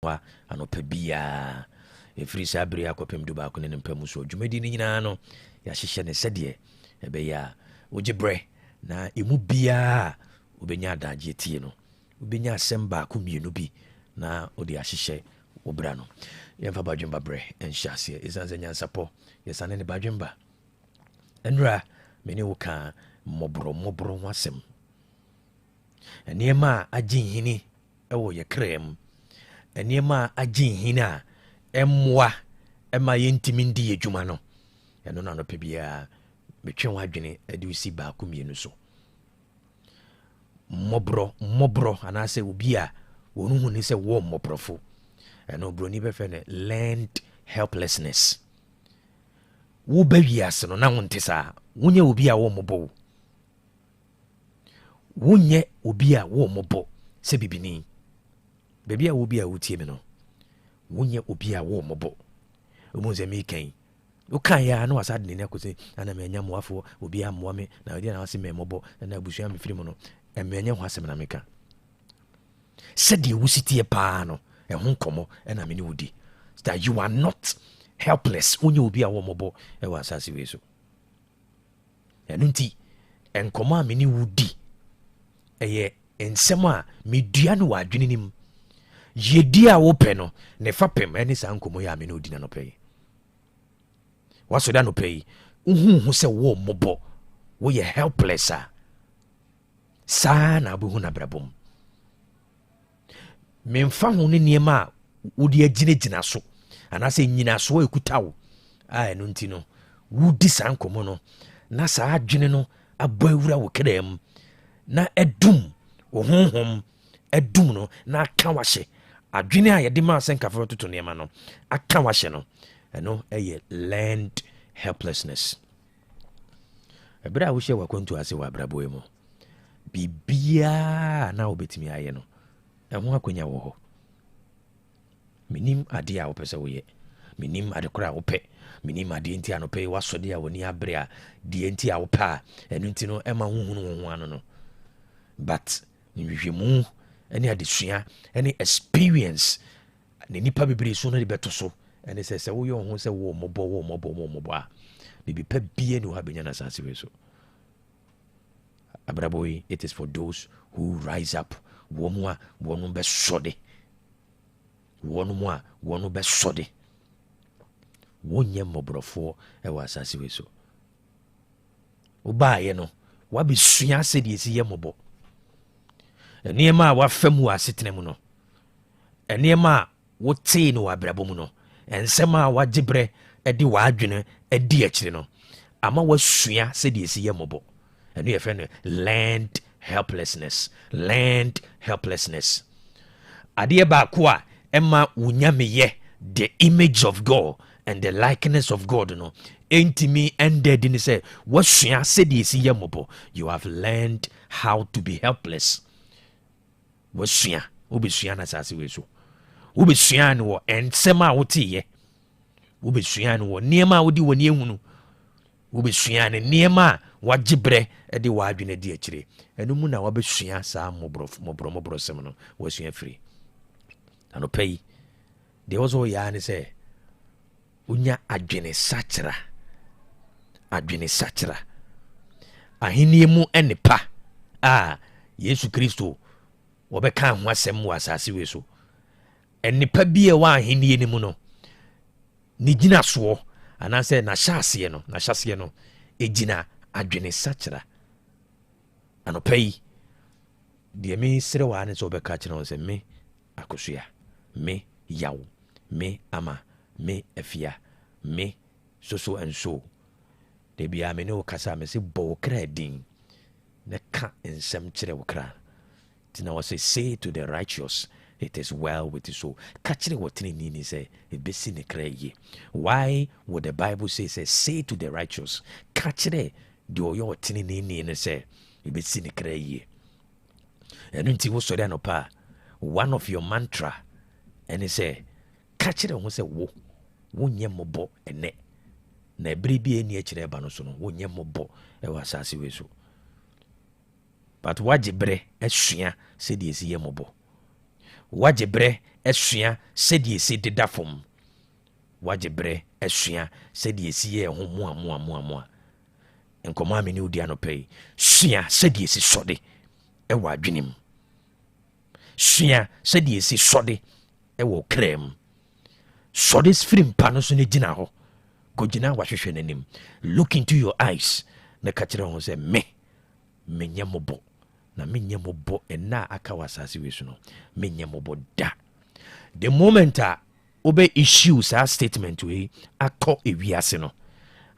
wa anopa bia efiri sabri akopem du ba ko ne mpam so dwumadi ni nyina no ya hyehye ne sede ebe ya ogibre na emu bia obenya adagye tie no obenya asem ba ko mienu bi na odi ahyehye obra no yemfa badwemba bre enhyase izanze nyansapo yesane ne badwemba enra meni wo ka mobro wasem eniema aginhini ewo ye krem eniema aginhina emwa ema yentimi ndi adwuma no eno na no pe bia metwe wadwene ade usi ba ko mienu so mobro anase obi a wonu hu ni se wo mobrofo eno broni be fe ne learned helplessness wo ba wiase no na wonte sa wonye obi a wo mobo wonye obi a wo mobo se bibini bebi a obi a wotie me no wonye obi a wo mobo omunze me kan o kan ya na wasade ne akosi ana me anya moafo obi a moa me na odi na wase me mobo na abusua me firi mu no emenya ho asem na meka sede wusitie pa no ehun komo na me ni wudi that you are not helpless wonye obi a wo mobo e wa asase we so enunti enkomo a me ni wudi eye ensem a medua no wadwene nim yedi a wo pe no ne fapem ene sa nkomo ya me no di na no pe waso da no pe hu se wo mobo wo ye helpless a sa na bu hu na brabom memfa hu ne niema wodi agina so anase nyina so ekutawo a eno nti no wudi sa nkomo no na sa adwene no abawura wo kredam na edum wo honhom edum no na aka wahye adwene a yede ma asenkafo toto niema no aka wahye no eno eye learned helplessness ebra wo hye wakwantu ase wa brabo emo bibia na obetimi aye no eho akonya wo ho minim ade a wopese wo ye minim ade kora wo pe minim ade enti anope wasode a woni abre a de enti a wo pa enu enti no ema huhunu ho ano no but nhwehwemu ene adesua ene experience ne nipa bibiri so no de beto so ene se wo yo ho se wo mobo a bibi pa bie no ha benya na sanse we so abraboy. It is for those who rise up wonu be sode wonu be sode wonye mobrofo e wa asase we so obaye no wabesua se de esi ye mobo eniema a wafamu asetene mu no eniema a wote no wabrabo mu no ensem a wagibre edi wadwene edi akire no ama wasua se de esi ye mobo enu ye fe no learned helplessness ade ba ko a ema wunyame ye the image of God and the likeness of God no entimi ended in say wasua se de esi ye mobo. You have learned how to be helpless. Wasua obesua na sase we so obesua no wo ensem a wotiye obesua no wo niema a wodi woni ehunu obesua ne niema wagibre ede wadwene di akire enu mu na wabesua sa mobro sem no wasua firi anopai de ozo ya ne se unya adwene sachira ahiniemu enepa Yesu Kristo wobeka ho asem wa asase we so enipa bie wa ahenie ni mu no ni gina so anase na hyase no ejina adwene sachira anopai de me sere wa ne so obeka kire no se me akosua me yaw me ama me afia me so and so de bia me ne o kasa me se bo kra din ne ka ensem kire wo kra tina was say to the righteous it is well with his soul. Catching what ni say a besi ne kra ye. Why would the Bible say to the righteous? Catching the oyo tini ni say a besi ne kra ye. And unti wo so no pa one of your mantra and he say catching who say wo nye mobo ene na bribi eni a kire ba no so no wo nye mobo e wa asase we so. But wajibre esua se de esi ye mobo wajibre esua sɛdeɛ si deda fam wagye berɛ esua sɛdeɛ si yɛ ho moa nkɔmɔ a me ne wodi anɔpɛ yi sua sɛdeɛ si sɔde ɛwɔ adwene mu sua sɛdeɛ si sɔde ɛwɔ kra mu sɔde firi mpa no so no gyina hɔ kɔgyina wahwehwɛ n'anim look into your eyes na ka kyerɛ ho sɛ menyɛ mɔbɔ na menyɛ mɔbɔ ɛna aka wɔ asase wei so no menyɛ mɔbɔ da the moment a wobɛ issue saa statement wei akɔ ewiase no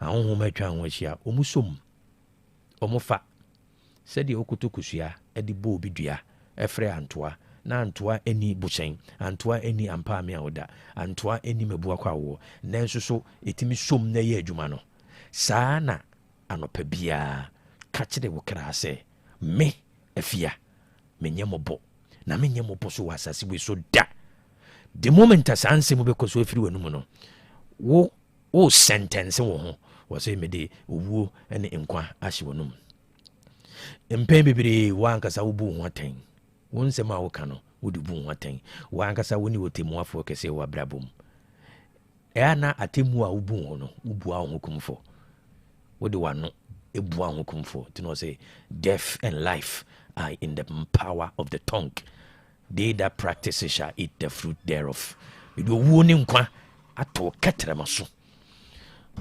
ahohom atwa ho ahyia ɔmu som ɔmu fa sɛdeɛ wokoto kosua ɛde bɔ obi dua ɛfrɛ antoa na antoa ani bukyɛn antoa ani ampaame a woda antoa ani mabua kɔ awoɔ nanso so ɛtumi som na yɛ adwuma no saa na anɔpa biara ka kyerɛ wo kra sɛ me afia menyɛ mɔbɔ na menyɛ mɔbɔ so wɔ asase wei so da the moment a saa nsɛm bɛkɔ so afiri w'anom no wo sentence wo ho wɔ sɛ mede owuo ne nkwa ahye w'anom mpɛn bebree woankasa wobu wo ho atɛn wo nsɛm a woka no wode bu wo ho atɛn woankasa wo ne wɔtɛmmuafoɔ kɛsɛ wɔ abrabɔ mu ɛa na atɛmmu a wobu ho no wobua wo ho kumfɔ wode wano ebua wo ho kumfɔ nti na ɔsɛ death and life are in the power of the tongue. They that practice it shall eat the fruit thereof. It will wound nkwa ato ketrema so.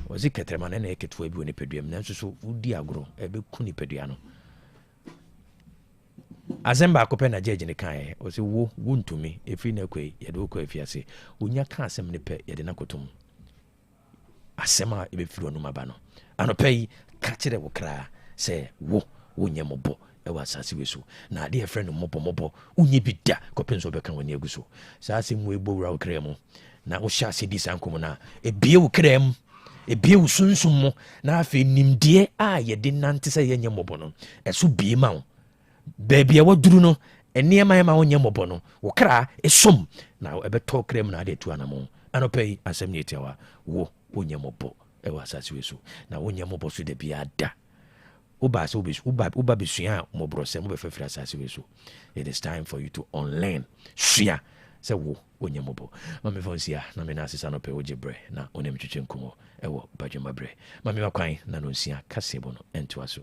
Was it ketrema na eketu ebi oni peduam na so udi agro ebe ku ni pedua no. Azemba akope na jeje ne kan o se wo ntumi efi na kwai ye de ko afiase. Onya kan asem ne pe ye de na kotom. Asem a ebe firi onuma ba no. Anopai ka kire wo kra se wo nye mobo ewa asase we so na ade efre no mobo unye bi da kopenso beka wani aguso saa asem we bo wura wo kra mu na wo hya se di sankom na ebie wo kra mu ebie wo sunsum mo na afi nimde a ye de nante se ye nye mobo no eso bie ma wo baabi a waduru no enema ye ma wo nye mobo no wo kra esom na ebeto kra mu na ade tu anamo anopai asem ne tiawa wo nye mobo ewa asase we so na wo nye mobo so de bia da uba besua mobrose mo befefra asase we so it is time for you to unlearn sua se wo onye mobo mame fonsia na me na asesa no pe oje bre na onem twetwe nkomo ewo badwuma bre mame makwan na no nsia kasebo no ento aso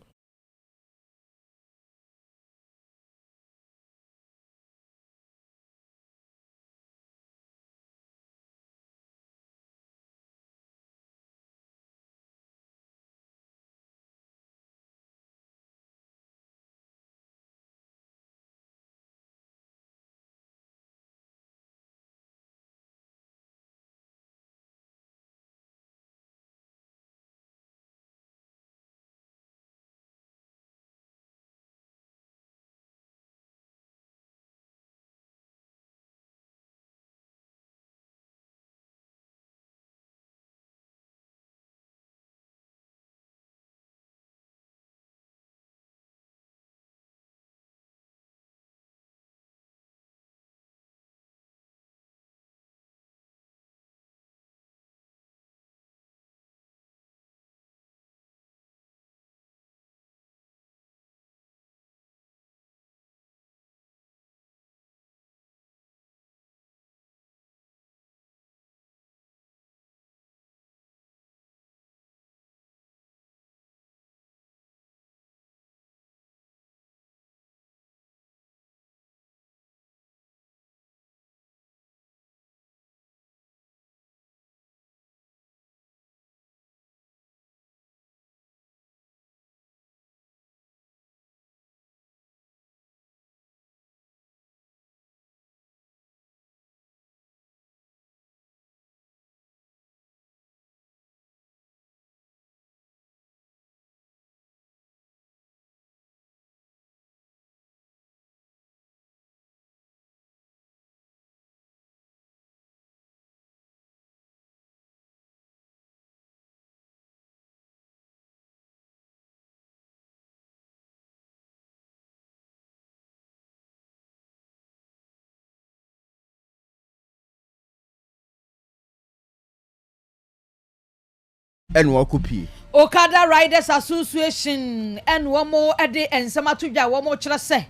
and wakupi Okada Riders Association and womo ede ensama to dwa womo kyerɛ sɛ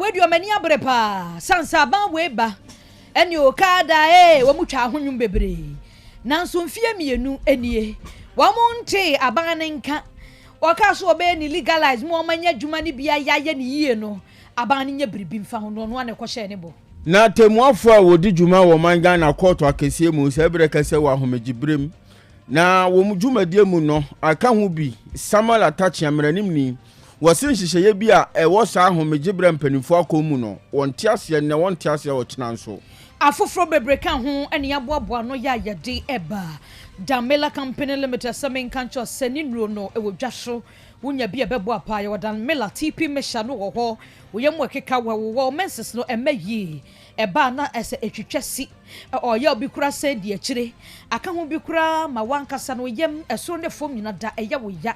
we do mani abrepa sansa ban we ba eni okada wo mutwa ahonwum bebre nanso mfie mienu enie wo monte abanenka waka so obe ni legalize mo manya dwuma ni bia yaye ni yie no aban nya bribi mfa ho no ane kwhye ne bo na temuafo a wodi dwuma wo manga na court akesie mu se bre kase wa homegibrem na wo mu dwumadie mu no aka ho bi Samuel Atachi amranim ni wosin hyehyeye bi a ewo sa homegibrem panifo akomu no wonte ase ne wonte ase wo kyena nso afoforo bebre kan ho ene aboaboa no ya yade eba Damela Company Limited Samin Kancho Seninro no ewo dwaso wonya bi ebebo apa ya Damela TP mesha no wo woyem wekeka wo menses no emayi eba na ese etwetwesi oya obi kura se di akire aka ho bi kura ma wankasa no yem eso ne fom nyina da eya wo ya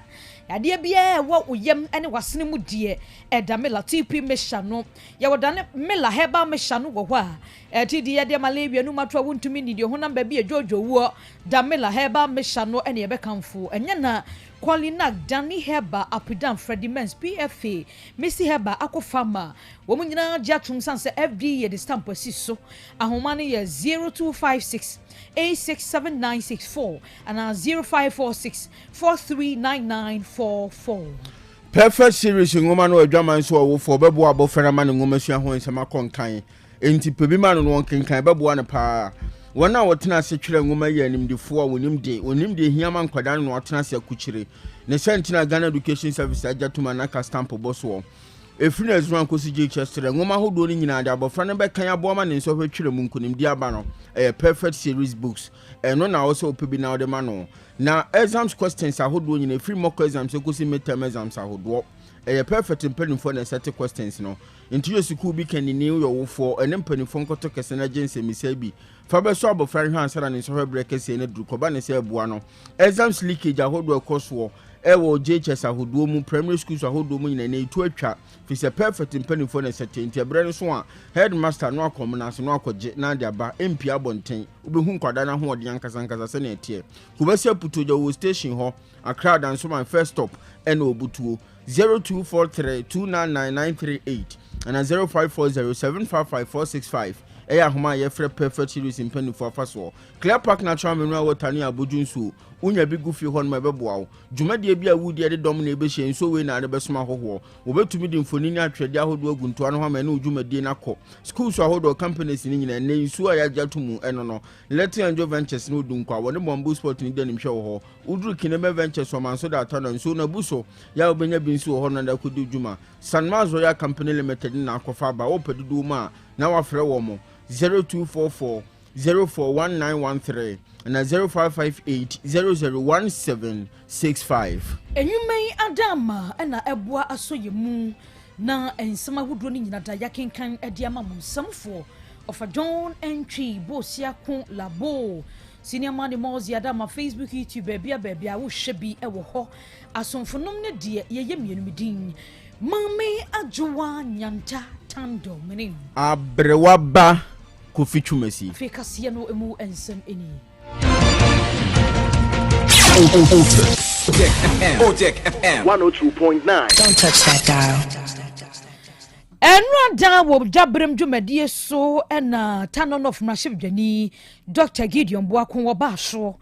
yade bia wo woyem ene wasene mu die Damela TP mesha no ya wodane mela heba mesha no wo a etidi ya de malabia no matwa wontumi ni de ho namba bi ejojo wo Damela heba mesha no ene yebekamfo enya na Kwalina Danny Heba Apidan Freddy Mens PFA Missy Heba Akofama Womunyina Jatum Sanse FD ye the stamp so ahomani ye 0256 867964 and 0546 439944 perfect series ngoma no adwaman so wo fo bebo abofra ma ngoma sua ho nsema konkan enti pebi ma no wonkenkan bebo ne pa wona wotena ase twere ngoma ye animdefo a onimde hiama nkwada no wotena ase akukyire ne sentina Ghana Education Service ajatuma na ka stamp boso efiri ezran kosi je chestere ngoma hodo ni nyina de abofra ne bekan aboama ne nso hwetwere mu nkunimdi aba no perfect series books no na also pebi na ode ma no na exams questions ahodo nyina efiri mock exams kosi midterm exams ahodo perfect mpanimfo na set questions no into your school bi kan ni yo wo fo ene mpanimfo nkoto kese na agency misa bi fa be so abofra hwan ansara ne so hwe brekese ne duru koba ne se abua no exams leakage ahodo ekoso ewo JHS ahodo mu primary schools ahodo mu nyina ne itu atwa fi se perfect mpanimfo na set enti abre no so a headmaster no akom na so no akogye na de aba MP abonten obehu nkwada na ho ode yankasa se na etie kubasi aputoja wo station ho Accra dan so my first stop ene obutuo 0243299938 and 0540755465 eya homa ye free perfect series in penny for faso clear park natural mineral water ni abojunsu unya bigu fi hon mebeboa dwumade bia wudi de dom na ebe hye nso we na de besoma hoho obetumi di mfoni ni atwede ahodo aguntu ano ha ma na dwumade na kɔ schools ahodo companies ni nyina ne nsu aya jatumu eno no letting enjoy ventures no dunkwa woni bombu sport ni denim hwe ho udru kineme ventures o manso da atano nso na buso ya obenya bi nsu ho no da kodi dwuma Sanmaz Royal Company Limited na akofa ba opedudu ma na wafre wo mo 0244 041913 and 0558 001765. Enyumei Adama ena ebua asoyemu na ensema hudro ni nyina da yakenkan ediama monsamfo of a John entry bosia kun labo senior man mozi Adama Facebook YouTube bebia wo hwebi ewo ho asomfonom ne de ye mienumidin mame ajowa nyanta tando menim abrewaba Kofi Chumesi fekasiye no emu ensem eni Otec FM 102.9. Don't touch that dial. Enrada wo jabrem dwumadie so ena tanon of maship dwani Dr. Gideon Boakon wo ba so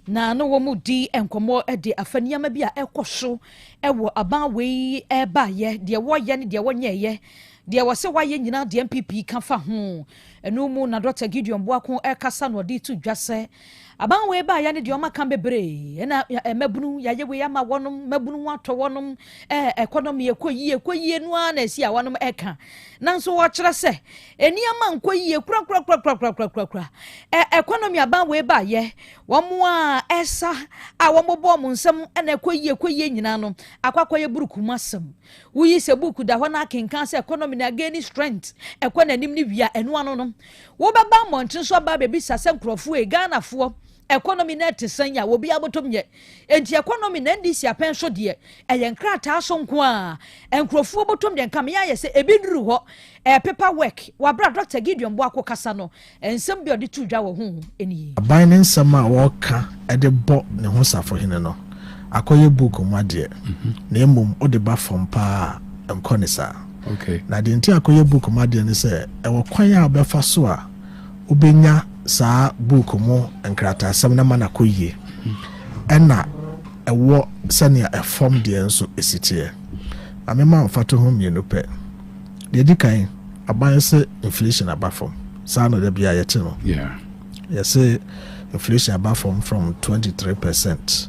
na no wo mu di enkomo de afaniama bi a ekoso ewo aban we eba ye de wo ye ne de wo nyeye de wo se wa ye nyina de MPP ka fa ho enu mu na Dr. Gideon Boakon ekasa no de tu dwase aban we ba ya ne de o maka bebre na mabunu ya ye we ya ma wonom mabunu wato wonom economy ekoyie no na si a wonom eka nanso wo kire se eniama nkoyie kura economy aban we ba ye wo mo a esa a wo mobo mo nsem na ekoyie nyina no akwakoye buruku masem wo yi se buku da ho na kenkan se economy na gain strength ekona nim ni wia eno ano no wo baba montin so ba bebi sase nkrofo e Ghana fo economy net sanya wo bia botom ye enti economy na ndisi apenso de eye nkrata so nko a enkrofo botom de nkam ya yese ebiduru ho paperwork wa bra Dr. Gideon Boakon kasa no ensem bi odi tu dwa wo ho eni aban nsem a wo ka ede bo ne ho safo hene no akoye book made na emum ode ba fom pa enkonisa okay na de nti akoye book made ne se e wo kwan a obefa so a ubenya saa book mu nkratasɛm na mana kɔyie ɛna ɛwɔ sɛnea ɛfɔm deɛ nso ɛsiteɛ amema mfato ho mmienu pɛ deɛ di kan aban sɛ inflation aba fam saa na da bia yɛte no yɛsɛ inflation aba fam from 23%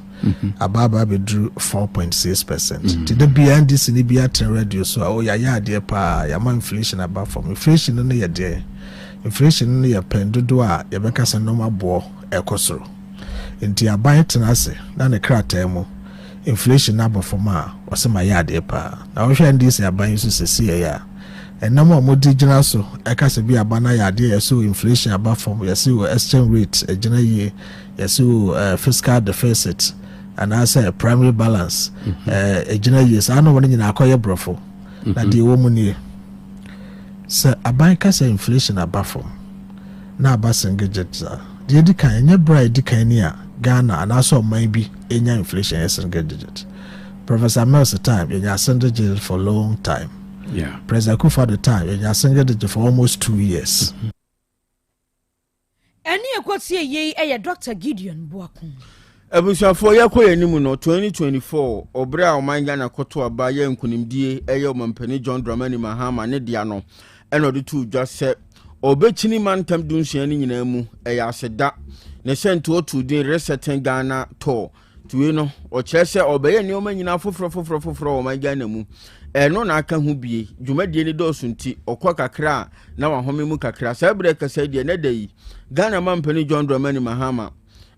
ababa bedru 4.6%. Ti da bia ndisi ni bia ten radio so o ya adeɛ pa ya ma inflation aba fam inflation no yɛ deɛ inflation no yɛ pendodo a yɛbɛka sɛ no maboɔ ɛkɔsoro nti aban tenase na ne krataa mu inflation aba fam a wɔsɛ ma yɛ adeɛ pa na wohwɛ ndisi aban so sɛsie ya ɛnam a modi gyina so ɛka sɛ bi aba na yɛ adeɛ yɛsɛ inflation aba fam yɛsɛ exchange rate ɛgyina yie yɛsɛ fiscal deficit and I say primary balance ejina yes I know when nyina akoye brofo na de wo mu nie say aban ka say inflation abafom na abasenga jetza de di kan nya bra di kan ni a Ghana and also man bi enya inflation esenga digit Professor Mills time enya senga digit for long time President Kufa the time enya senga digit for almost 2 years Any ekwotie ye Dr. Gideon Boakun Abusuafo yakɔ yanimu no 2024 obre a ɔman na kɔto aba yɛ nkunimdie ɛyɛ ɔmampani John Dramani Mahama ne dia no ɛna ɔde tu dwa sɛ ɔbɛkyini mantam dunsia ne nyinaa mu ɛyɛ aseda ne sɛnto otu din reseten Ghana to tuwe no ɔkyerɛ sɛ ɔbɛyɛ nneɛma nyinaa foforɔ ɔman Ghana mu ɛno na aka ho bie dwumadie ne dɔɔso nti ɔkɔ kakra na wahome mu kakra saa brɛ kasa die ne da yi Ghana mampani John Dramani Mahama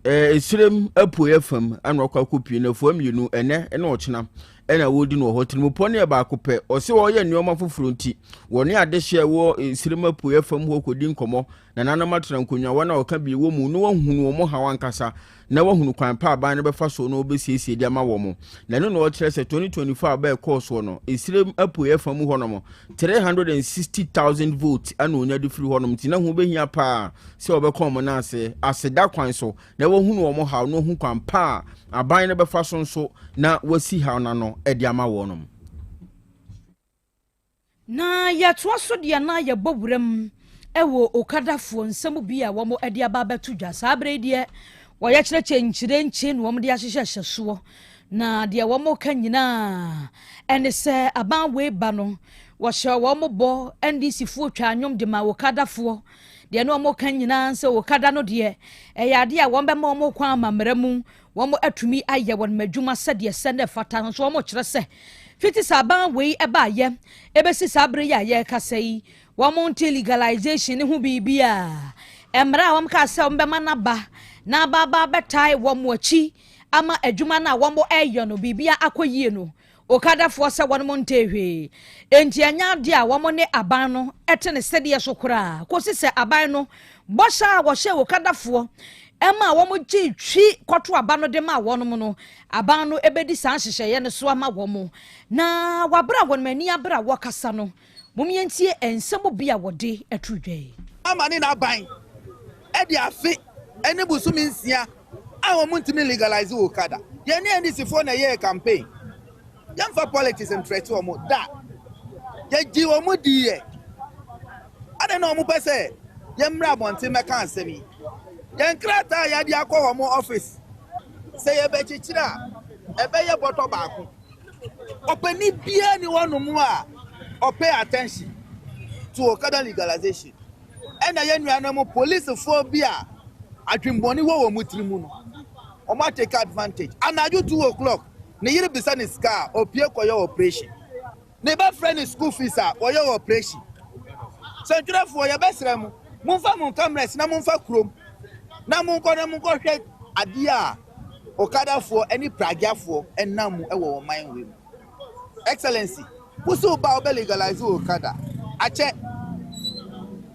esrem apo yefam anokwa kopie na fo amienu ene ochena ena wodi no hotel pone e ba kopɛ ɔse wɔyɛ nneɔma foforo nti wɔne adehye wɔ esrem apo yefam ho kodi nkomo na nanamatran nkonwa wɔna ɔka bi wɔ mu no wɔhunu wɔn hawan kasa na wɔhunu kwan pa aban no bɛfa so no obesiesie dia ma wɔ mu na no no ɔkyerɛ sɛ 2024 ba course wɔ no esrem apo yefam ho no 360,000 votes ana onya de firi hɔ no nti na ho behia pa sɛ ɔbɛkɔ mo na ase aseda kwan so na wɔhunu wɔn haw no hu kwan pa aban no bɛfa so nso na wasi haw na no edi ama wɔnom na yɛtoa so deɛ na yɛbɔwuram ɛwɔ okadafo nsɛm bi a wɔn edi aba bɛto dwa saa bere deɛ wɔyɛ kyerɛkyerɛ nkyire no wɔn de ahyehyɛ soɔ na deɛ wɔn ka nyinaa ɛne sɛ aban wei ba no wɔhyɛ wɔn bɔ NDC fo twa anwom de ma okadafo deɛ no wɔn ka nyinaa sɛ okada no deɛ ɛyɛ ade a wɔn bɛma wɔn kwan amammerɛ mu wɔn atumi ayɛ wɔn madwuma sɛdeɛ sɛnɛ fata no so wɔn kyerɛ sɛ fiti saban wei ɛba ayɛ ɛbɛsi sabre yɛ ayɛ kasa yi wɔn nti legalization ne ho bibia ɛmra wɔn ka sɛ wɔn bɛma naba na baba bɛtae wɔn akyi ama adwuma na wɔn ɛyɛ no bibia akɔyie no okadafoɔ sɛ wɔn mo ntehwe enti anya de a wɔn ne aban no ɛte ne sɛdeɛ so koraa kɔsi sɛ aban no bɔhyɛ a wɔhyɛ okadafoɔ ɛma wɔn gye twi kɔto aban no de ma wɔn mo no aban no ebedi san hyehyɛ ne so ama wɔn na wabra wɔn mani abra wɔkasa no mumyentie ensɛm bi a wɔde atudwe amane na aban ɛde afi ɛne busumi nsia a wɔn ntimi legalize okada yɛne NDC fo na yɛ campaign yɛmfa politics interest wɔn da yɛgye wɔn diɛ ade na wɔn pɛ sɛ yɛmmra abɔnten mɛka asɛm yi yɛnkrata yɛde akɔ wɔn office sɛ yɛbɛkyekyere a ɛbɛyɛ bɔtɔ baako ɔpɛni bia ni wɔn a pay attention to okada legalization and I know police phobia adwimboni wo mu trimu no o ma take advantage and at 2 o'clock ne yiri bisa ne scar opie koyo operation ne ba friend school fees a oyo operation central for your best rem mumfa mun cameras na mumfa krom na munko hwe ade a okada for any pragia for enam e wo man we excellency puso ba obe legalize okada ache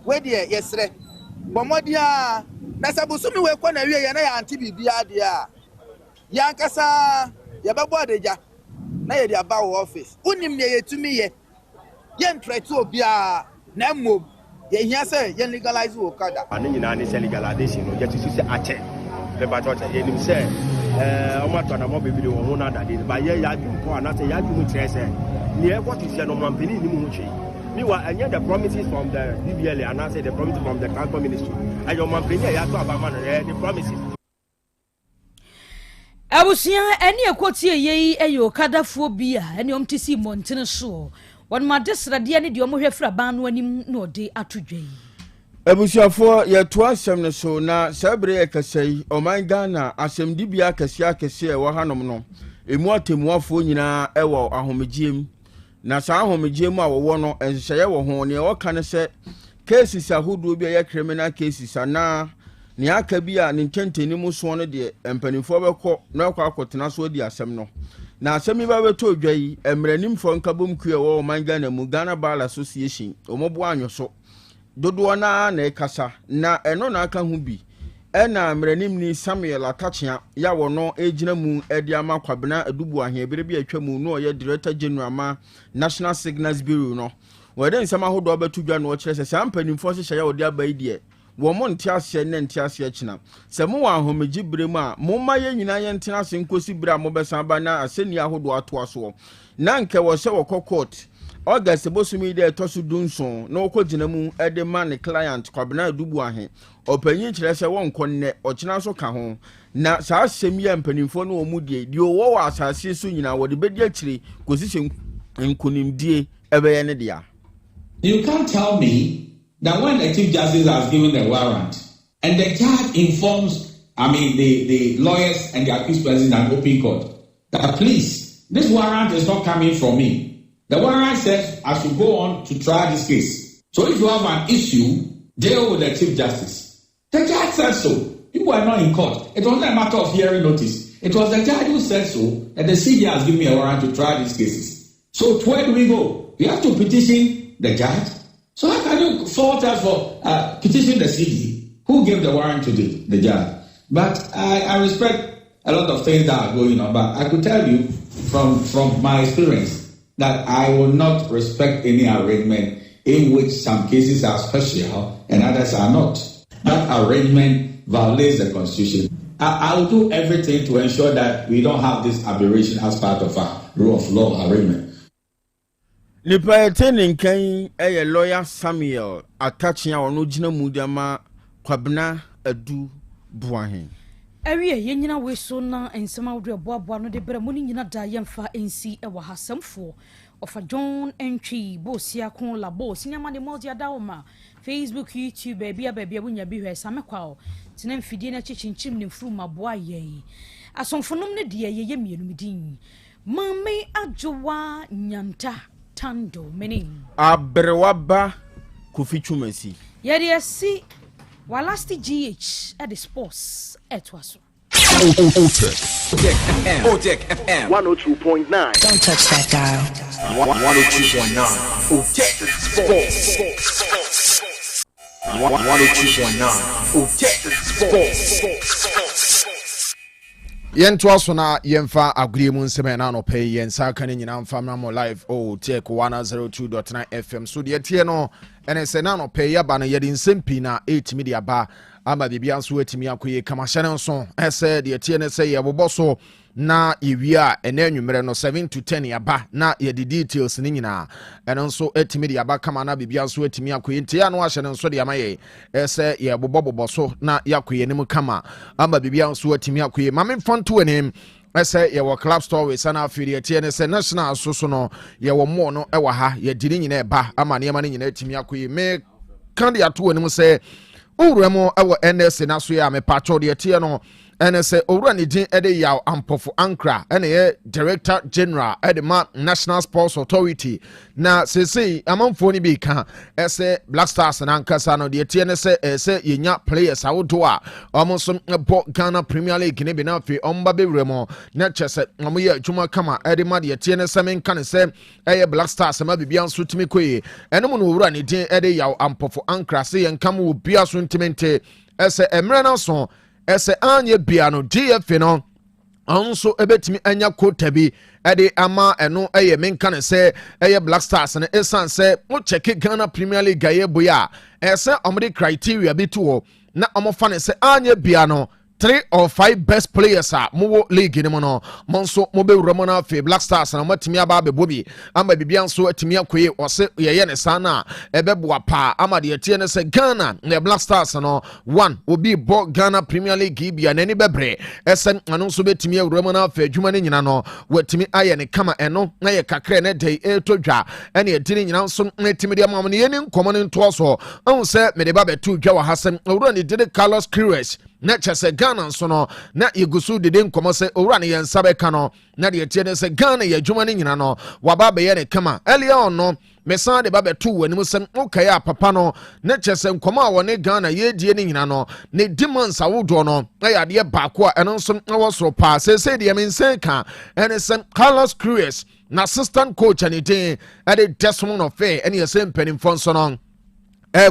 we de yesre bomodia na sabusu mi we kwa na wie ye na ya anti bibia de a yankasa ye bebo adeja na ye de aba wo office unim ne yetumi ye ntretu obia na mom ye hia se ye legalize okada anu nyina ne se legalization no ye tusu se ache le ba to ye nim se omato na mo bibiri wo na dade ba ye ya dwumpo anase ya dwumu kire se ne e what is no mampeni ni mu hwe me wa anya the promises from the DBL and I say the promises from the council ministry ayo mampenya ya to abama no the promises abusua ene ekotie yei eyo kadafo bia ene omtisi montene so won madesrade ne de omohwe fra ban no anim na ode atodwai abusuafo yeto asem ne so na sabre yakasai oman Ghana asem dibia akase e wo hanom no emu atemuafo nyina e wo ahomegiem na saa ahomegiem a wo no enhye wo ho ne wo kan se cases ahodo bia ye criminal cases ana ne aka bia ne ntenteni mu so no de empanifo beko na akotena so di asem no na asemi ba beto dwai emranim fo nkabom kue wo oman Ghana mu Ghana Bar Association omobo anyoso dodo na ekasa na eno na aka hu bi ena mranim ni Samuel Atachia ya wono ejina mu edi ama kwabena adubu ahebere bi atwa mu no ye Director General ma National Signals Bureau no weden sama hodo beto dwa no kire se sampanimfo hye ya odi abai die wo mo ntiase ne ntiase kina se mo wa homeji brem a mo ma ye nyina ye ntena se nkosi bre a mo besan ba na aseni ahodo ato aso na nke wo se wo court August bosumi de tosu dunson na okogina mu ede ma ne client kwabena dubu ahe opanyin kire se won konne okina so ka ho na saa asem ya mpanimfo no mu die di owo wa asase so nyina wo de bedi akire kosise nkunimdie ebe ye ne dia. You can't tell me that when the Chief Justice has given the warrant and the judge informs, the lawyers and the accused person in an open court that please, this warrant is not coming from me. The warrant says I should go on to try this case. So if you have an issue, deal with the Chief Justice. The judge said so. You were not in court. It was not a matter of hearing notice. It was the judge who said so that the CJ has given me a warrant to try these cases. So where do we go? We have to petition the judge. So how can you fault us for petitioning the CG who gave the warrant to the judge? But I respect a lot of things that are going on. But I could tell you from my experience that I will not respect any arrangement in which some cases are special and others are not. That arrangement violates the Constitution. I will do everything to ensure that we don't have this aberration as part of our rule of law arrangement. Nipa etenin kan eye lawyer Samuel Atachia ono gina mudama kwabena adu buahen. Ewie yenyina we so na ensema wodre boaboa no de bere mo ni nyina da yemfa ensi e wa hasamfo ofa John entry bosia kon la bosia nyama de modia daoma Facebook YouTube bia bunya bi hwe samekwa tena mfidie na chichinchim ne furu maboa ye asomfonom ne de ye mienum din mame adwowa nyanta tando mening abrewaba kufichumesi yede si walasti GH at the sports etwaso Otec FM 102.9. Don't touch that dial. 102.9 Otec Sports. 102.9 Otec Sports. Yento aso na yemfa agrie mu nseme na no pay yensa kan nyina mfa mo live Otec 102.9 FM so de tie no ene se na no pay ya ba na yedi nsempi na 8 media ba ama bibia nso atimi akoye kama hyene nso ese de tie ne se ye boboso na ewia ene anwumere no 7 to 10 ya ba na ye the details ni nyina ene nso atimi de aba kama na bibia nso atimi akoye ntia no ahyene nso de amaye ese ye boboboso na yakoye nim kama ama bibia nso atimi akoye mame fonto enem ese ye wo club store we sana afiri tie ne se national so no ye wo mo no e wa ha ye diri nyina eba ama ne ma ne nyina atimi akoye me kan de ato enim se Uremo ewo NS na so ya me pacho de tie no NS owura ne din ede Yaw Ampofo Ankra ene ye Director General edema National Sports Authority na sese amanfo ni bi ka ese Black Stars na nkasa no de tie ne se yenya players awodo a omonso bo Ghana Premier League ne bi na afi omba bewremo na chese omo ye adwuma kama edema de tie ne se men kan se eye Black Stars ma bibia nso timi koye enum no owura ne din ede Yaw Ampofo Ankra se ye nkam wo bia so ntimente ese emre na so ese anye bia no GF no onso ebetimi anya quota bi ede ama eno eye menka ne se eye Black Stars ne esan se mo check Ghana Premier League aye boya ese omde criteria bi to na omofa ne se anye bia no 3 or 5 best players are mo league ni mo no monso mo be wura mo na fe Black Stars na matimi aba be bobi ama bibia nso atimi akoye ose ye ne sana ebeboa pa ama de tie ne se Ghana ne Black Stars no one obi bo Ghana Premier League bia nani bebre esen ano nso betimi wura mo na fe adwuma ne nyina no watimi aye ne kama eno na ye kakra ne dey etodwa ene edini nyina nso netimi de amam ne ye ne nkomo ne nto so on se me de ba betu dwa wa hasem wura ne de Carlos Queiroz na chese Ghana nso no na yegusu de nkomo se owura ne yensa beka no na de tie ne se Ghana ye adwuma ne nyina no waba be ye ne kama earlier on no mesan de ba betu wani sem okaya papa no na chese nkomo a woni Ghana ye die ne nyina no ne demands awodo no na ya de baako a eno nso wo so pa se de mensen ka ene sem Carlos Queiroz na assistant coach and it at Desmond of Fair and the same penny for so long.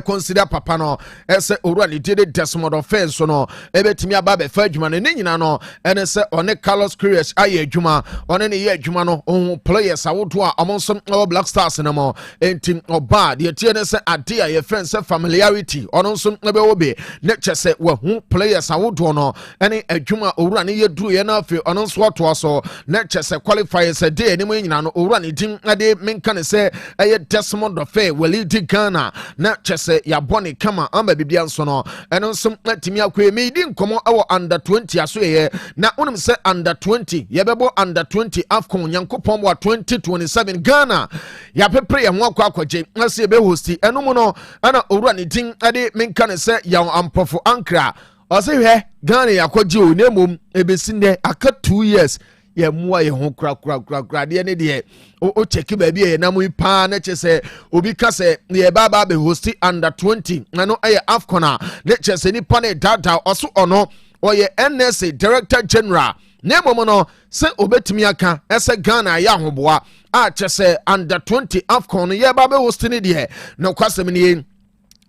Consider papa no ese already did Desmond of Fair so no ebetimi ababe fadwuma ne nyina no ene se one Carlos Queiroz aye adwuma one ne ye adwuma no on players awoto a omonso Black Stars no mo enti oba de tie ne se ade a ye friend se familiarity ono nso ebe obe ne chese we hu players awoto no ene adwuma owura ne ye duru ye na afi ono nso ato so ne chese qualifiers e de ne mo nyina no owura ne dim ade menka ne se aye Desmond of Fair we lead Ghana na chese ya boni kama amba bibia nso no eno nso atimi akwe meedi nkomo awo under 20 aso ye na unum se under 20 ye bebo under 20 afcon yankopon wa 2027 Ghana ya pepre ye ho akwaje ase be hosti eno mu no ana owura ne din ade menka ne se ya ampofo ankra ose hwe Ghana yakwaje o nemom ebesinde aka 2 years ye muwa ye ho kra de ne de o check baby ye na mu pa na chese obi ka se ye baba be hosti under 20 na no aye afcona na chese ni pa ne dada oso ono oye NSA Director General na momo no se obetimi aka ese Ghana ya hoboa a chese under 20 afcon ye baba hosti ne de no kwasem ne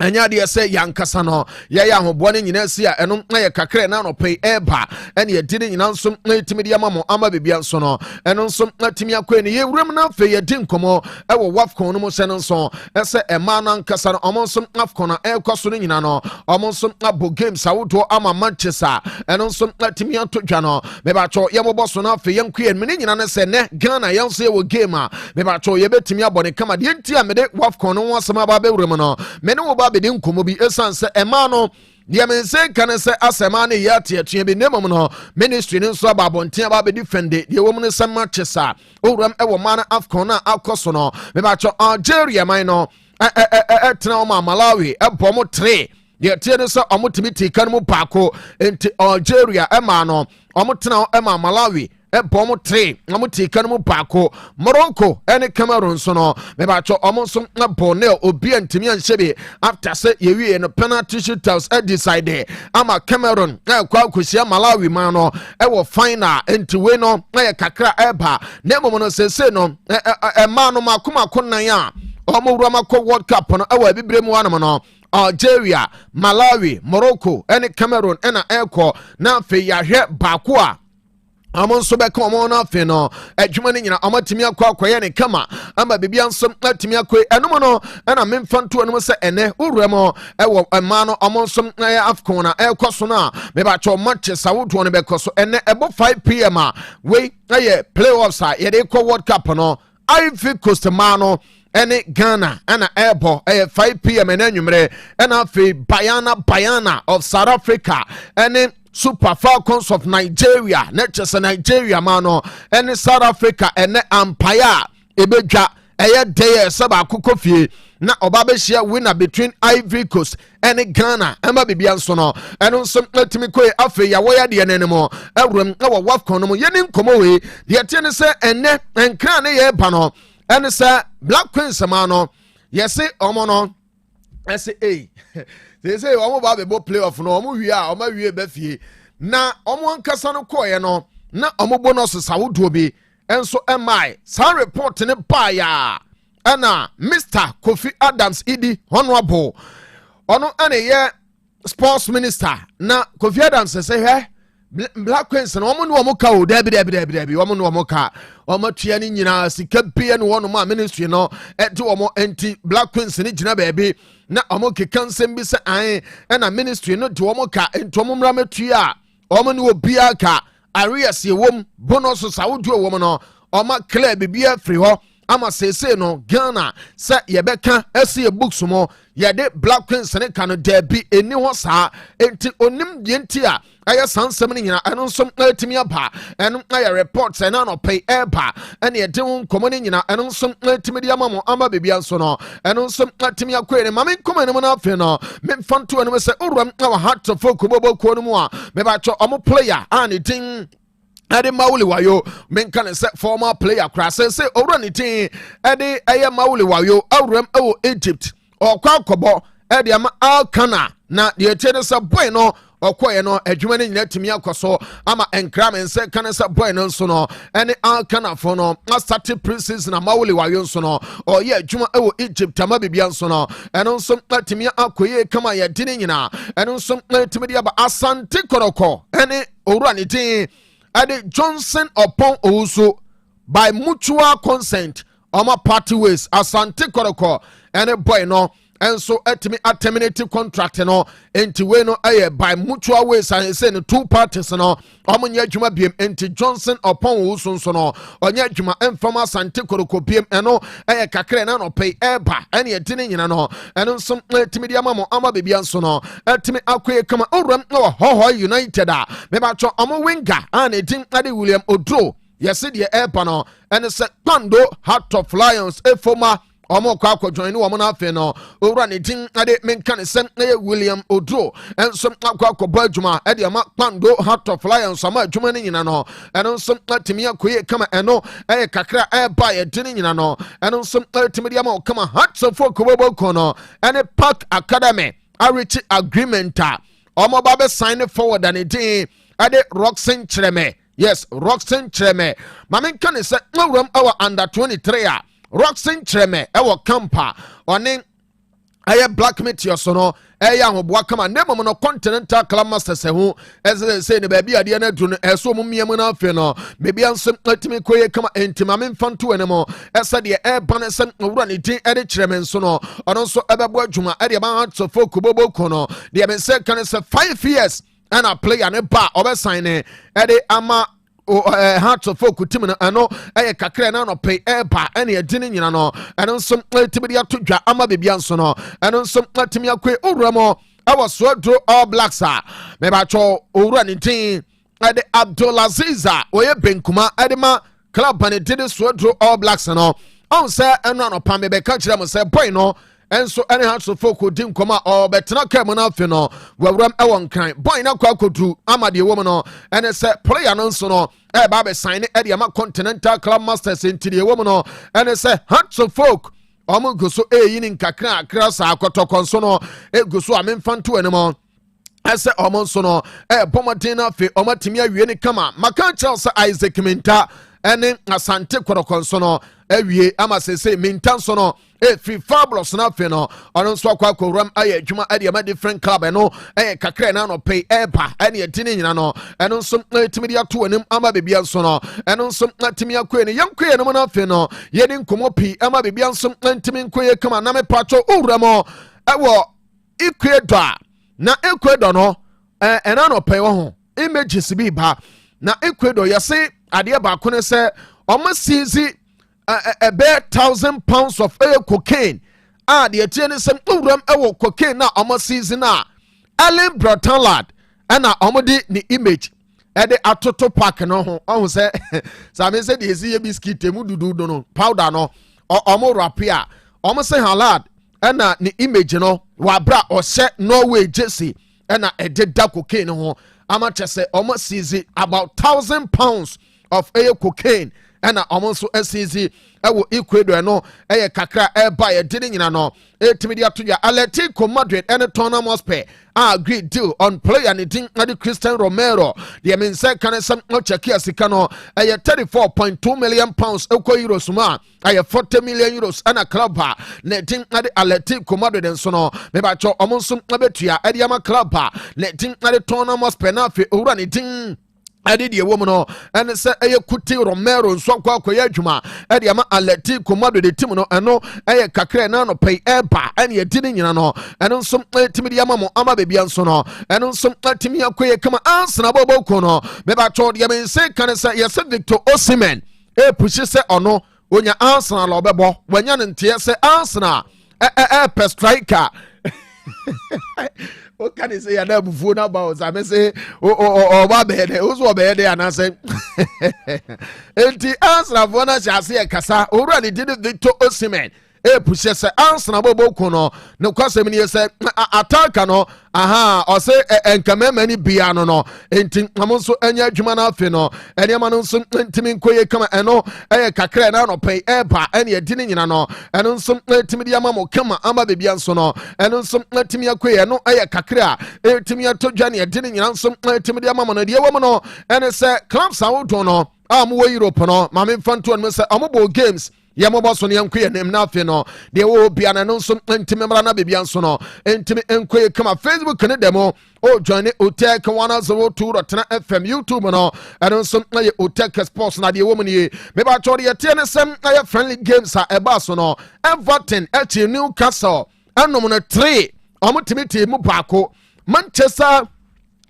anya de se yankasa no ya ahobone nyina si a eno na ye kakre na no pay eba ene ye dine nyina nso na etimi de amamo ama bebia nso no eno nso atimi akwa ne ye wuram na fe ye din komo e wo wafcon no mo se nso ese ema na nkasa no omo nso afcon na e kwaso no nyina no omo nso abo games awodo ama Manchester eno nso atimi atodwa no me ba cho ye bobo so na fe ye nkwe me nyina ne se ne Ghana ye nso ye wo game a me ba cho ye betimi abone kama de ntia me de wafcon no wasema ba be wuram no me ne wo abedi nkomo bi esanse ema no de mense kan se asema ne ya tietue bi nemom no ministry ne nso ababonten ba be defend de wo mun sem Manchester owram e wo man afcon na akoso no me ba cho Algeria man no tena o Malawi e bomo 3 de tie ne so omotimi kan mu paako enti Algeria e ma no omotena e ma Malawi bom 3 amuti kan mu paako Morocco ene Cameroon so no me ba cho omonso na Borneo obi antimi anhye after say yewie no penalty shootouts decide ama Cameroon kwa akosia Malawi man no wo final enti we no na kakra eba na mom no sese no ma no makoma konan a omowura makọ World Cup no wa bibre mu anam no Algeria, Malawi, Morocco ene Cameroon ena eko na fe yahwe baako a amon so be come on afi no adwuma ne nyina amatimi akwa ne kama ama bibia nso atimi akwa enum no na memfanto enum se ene uremo ewo ema no amon so na afcon na ekoso na me ba cho Manchester wodo no be koso ene ebo 5 pm a we aye playoffs a ye de ko World Cup no Ivory Coast mano ene Ghana ana ebo 5 pm ene anwumre ena afi Bayana of South Africa ene Super Falcons of Nigeria, Netchers Nigeria mano, and South Africa and Empire Ebeja, Aya Day Saba Kukofi, na Obabeshia winner between Ivory Coast and Ghana, Emma Bibiansono, and on some Timiko Afe Yawaya the anemo, Elrum, our Wafcono, Yenin Komoe, the Atenese and Net and Krane Pano, and Sir Black Queen Samano, yes, Omono, S.A. They say omo ba be bo playoff no omo wi a omo wi be fie na omo ankasa no koye no na omo bonus sawodo bi enso emai san report ne ba ya ana Mr. Kofi Adams idi honorable ono ane ye sports minister na Kofi Adams say he Black Queens no omo no omo ka o debi omo no omo ka omo tua ni nyina sika bia no wono ma ministry no ete omo enti Black Queens ni gina baby na omo kekansem bi se an na ministry no de omo ka enti omo mra matua ɔmo ne obia ka arias ye wom bonus sa wodu wom no ɔma clear bibia firi hɔ ama sese no Ghana sɛ yɛbɛka asi e books mo yɛde Black Queens ne ka no dabi eni hɔ saa enti onim de enti a ɛyɛ sansɛm no nyina ɛno nso atimi aba ɛno ayɛ reports ɛna no pay ɛba ɛne yɛde ho nkɔmɔ no nyina ɛno nso atimi de ama mo ama bibia nso no ɛno nso atimi akɔe ne mame nkɔmɔ no mu no afei no memfa nto ɛno sɛ owuram na wɔ heart of kobobo no mu a mebakyɛ ɔmo player a ne din Eddie Mauli Wayo, menkane se former player crass say over anything Eddie Aya Mauli Wayo, Aurem O Egypt, or Kwakobo, Eddie Alcana, na the attendance of Bueno, or Quayano, a German net to me so ama enkram and say Canasa Bueno sono, any Alcana fono, a started princess in a Mauli Wayo sono, or yeah, Juma O Egypt, Tamabian sono, and on some Latimia Akwe, Kama ya Dinina, and on some Latimedia Asante Koroko, any Oranity. Ade Johnson upon also by mutual consent my party ways Asante Koroko and a boy no and so etimi a terminated contract no enti we no by mutual ways and say no two parties no omunya dwuma biem enti Johnson upon also so no onya dwuma emfama Asante Koroko biem eno kakra na no pay eba ene edine nyina no eno so etimi dia mamo ama bebia so no etimi akoye kama owram no hoho United a me ba cho omo winger and edin ade William Odro yesi de eba no ene se Pando Heart of Lions efoma Omo kwa join no na afi no owura ne din ade menka ne sem na William Odro enso akwa ba adwuma ade ama Pando Heart of Lions ama adwuma ne nyina no eno nso atimi akoye kama eno kakra ba ye din nyina no eno nso atimi dia ma kama Hearts of Kobobo kono ene Park Academy a reach agreement omo ba be sign forward and din ade Roxen Chreme yes Roxen Chreme ma menka ne se owuram our under 23 a Roxen Chreme ewo campa one aye black meteor so no eya hoboa kama nemo no Continental Club Masters ho say ne ba bia de na dru no eso mo miam na afi no me bia nsem atimi koye kama entima me mfanto ene mo esa de e ban sem wura ne din e de Chreme nso no ono nso ebebo adwuma e de ban Hearts of Kobobo kono de me say kan say 5 years and a player ne ba obe sign e de ama Hearts of Folk team no ano kakra na no pay eba ene edine nyina no eno nso timi ya todwa ama bebia nso no eno nso timi akwe owuramo awa Swodro All Blacks me ba cho owura ne tin ade Abdulaziz oye benkuma ade ma club ne did Swodro All Blacks no on say eno no pa me be ka kire mo say boy no enso ene Hearts of Folk dim koma o betena ka mu na afi no wawuram ewon kan boy na kwa kodu ama de wo no ene say player no nso no ba be sign e ama Continental Club Masters into the woman and say Hearts of Folk omo go so yin nkakra akra sa akotokon so no go so amemfanto anemo ese omo so no bomodin na fe omo timi awie ne kama maka Charles Isaac Minta ene Asante Korokon so no awie ama sese Minta so no free fabulous na fe no ono so akwa koram aye adwuma ade ama different club no kakra na no pay eba ene edine nyina no eno nso timi dia to anim ama bebia nso no eno nso timi akwa ne yankwa no na fe no ye ni nkomo pi ama bebia nso timi nkoye kama na me pacho owuramo ewo Ecuador na Ecuador no ena no pay wo ho images bi ba na Ecuador yese ade ba ko ne se omo sizi a bare £1,000 of cocaine. The attorney some uram ewo cocaine na omo season na Allen Breton lad and na omo di ni image e de atoto pack no ho on say me say the see biscuit emu dudu no powder no omo rapia omo say halad and na ni image no wa bra o se Norway jersey and na e de da cocaine ho ama chese omo season about £1,000 of cocaine and almost SCZ ewo Ecuador no kakra ba ye dine nyina no etimi dia to ya Atletico Madrid and Tottenham Hotspur agreed deal on player ne din na Christian Romero the mean say kan some no check asika no 34.2 million pounds euros ma 40 million euros and a club ne din na Atletico Madrid nso no me ba cho omonso abetua e dia ma club ne din na Tottenham Hotspur na fe owura ne din ɛde deɛ wɔ mu no ɛne sɛ ɛyɛ kuti romero nso akɔ akɔyɛ adwuma ɛde ama aleti komado de tim no ɛno ɛyɛ kakra na no pɛi ɛba ɛne ɛdi ne nyina no ɛno nso timi de ama mo ama bebia nso no ɛno nso timi akɔyɛ kama ansana bɔbɔ ko no mebatɔ deɛ mense ka ne sɛ yɛsɛ Victor Osimhen ɛpushi sɛ ɔno onya ansana la ɔbɛbɔ wanya ne nteɛ sɛ ansana ɛpɛ striker o kan say ya na bufuo na ba o sa me say o ba be de o so be de anase enti ansrafo na chase e kasa owura ne did Victor Osimhen pushe se ansna bobo ko no ne kwasem ne se ataka no aha o se enkamema ni bia no enti amo so anya adwuma na afi no enema no so ntimi nkoye kama eno kakra na no pay eba ene edi ne nyina no eno so ntimi dia ma mo kama ama bebia nso no eno so ntimi akoye no kakra ntimi atodwa ne edi ne nyina nso ntimi dia ma mo no de wo mo no ene se clubs awodo no wo Europe no ma me fanto no se amobo games yɛmɔbɔ so no yɛnkɔyɛ nim na afe no deɛ wɔ bia no nso ntimi mmara na bebia nso no ntimi nkɔyɛ kama Facebook ne dɛmo join Otec 1029Fm YouTube no ɛno nso yɛ Otec Sports na deɛ wɔ mu nie mebatɔ de yɛteɛ ne sɛm ɛyɛ friendly games a ɛba so no Everton ɛkyi Newcastle ɛnom no 3 ɔmotimi tee mu baako Manchester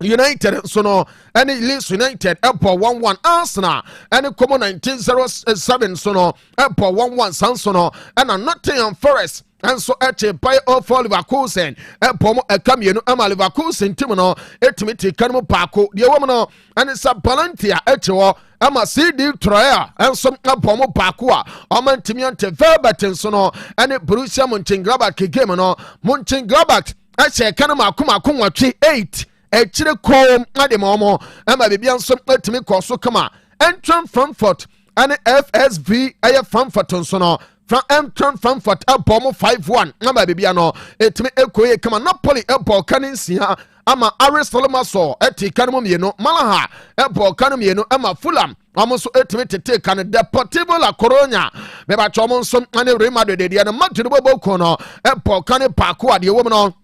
United so no any Leeds United Apple 1-1 Arsenal any Como 1907 so no Apple 1-1 Sansono and Nottingham Forest and so by of Leverkusen Apple Camiano Ama Leverkusen team no etimiti kanmo pako the woman and it's a Palantia echo Ama CD Troya and some Apple Pakua Amantimiante Verbatim so no and Borussia Mönchengladbach game no Mönchengladbach actually kanama kuma 8 Echire kom ade momo ama bibia nso atimi koso kama Entran Frankfurt and FSV aye Frankfurt nso no from Entran Frankfurt abom 5-1 ama bibia no etimi ekoye kama Napoli ebo kaninsia ama Aris Solomon eti kanmo mieno Malaha ebo kanmo mieno ama Fulham amonso etimi tete kan Deportivo La Coruña beba chomo nso ane Real Madrid de na Madrid bobo kono ebo kan paako ade wo no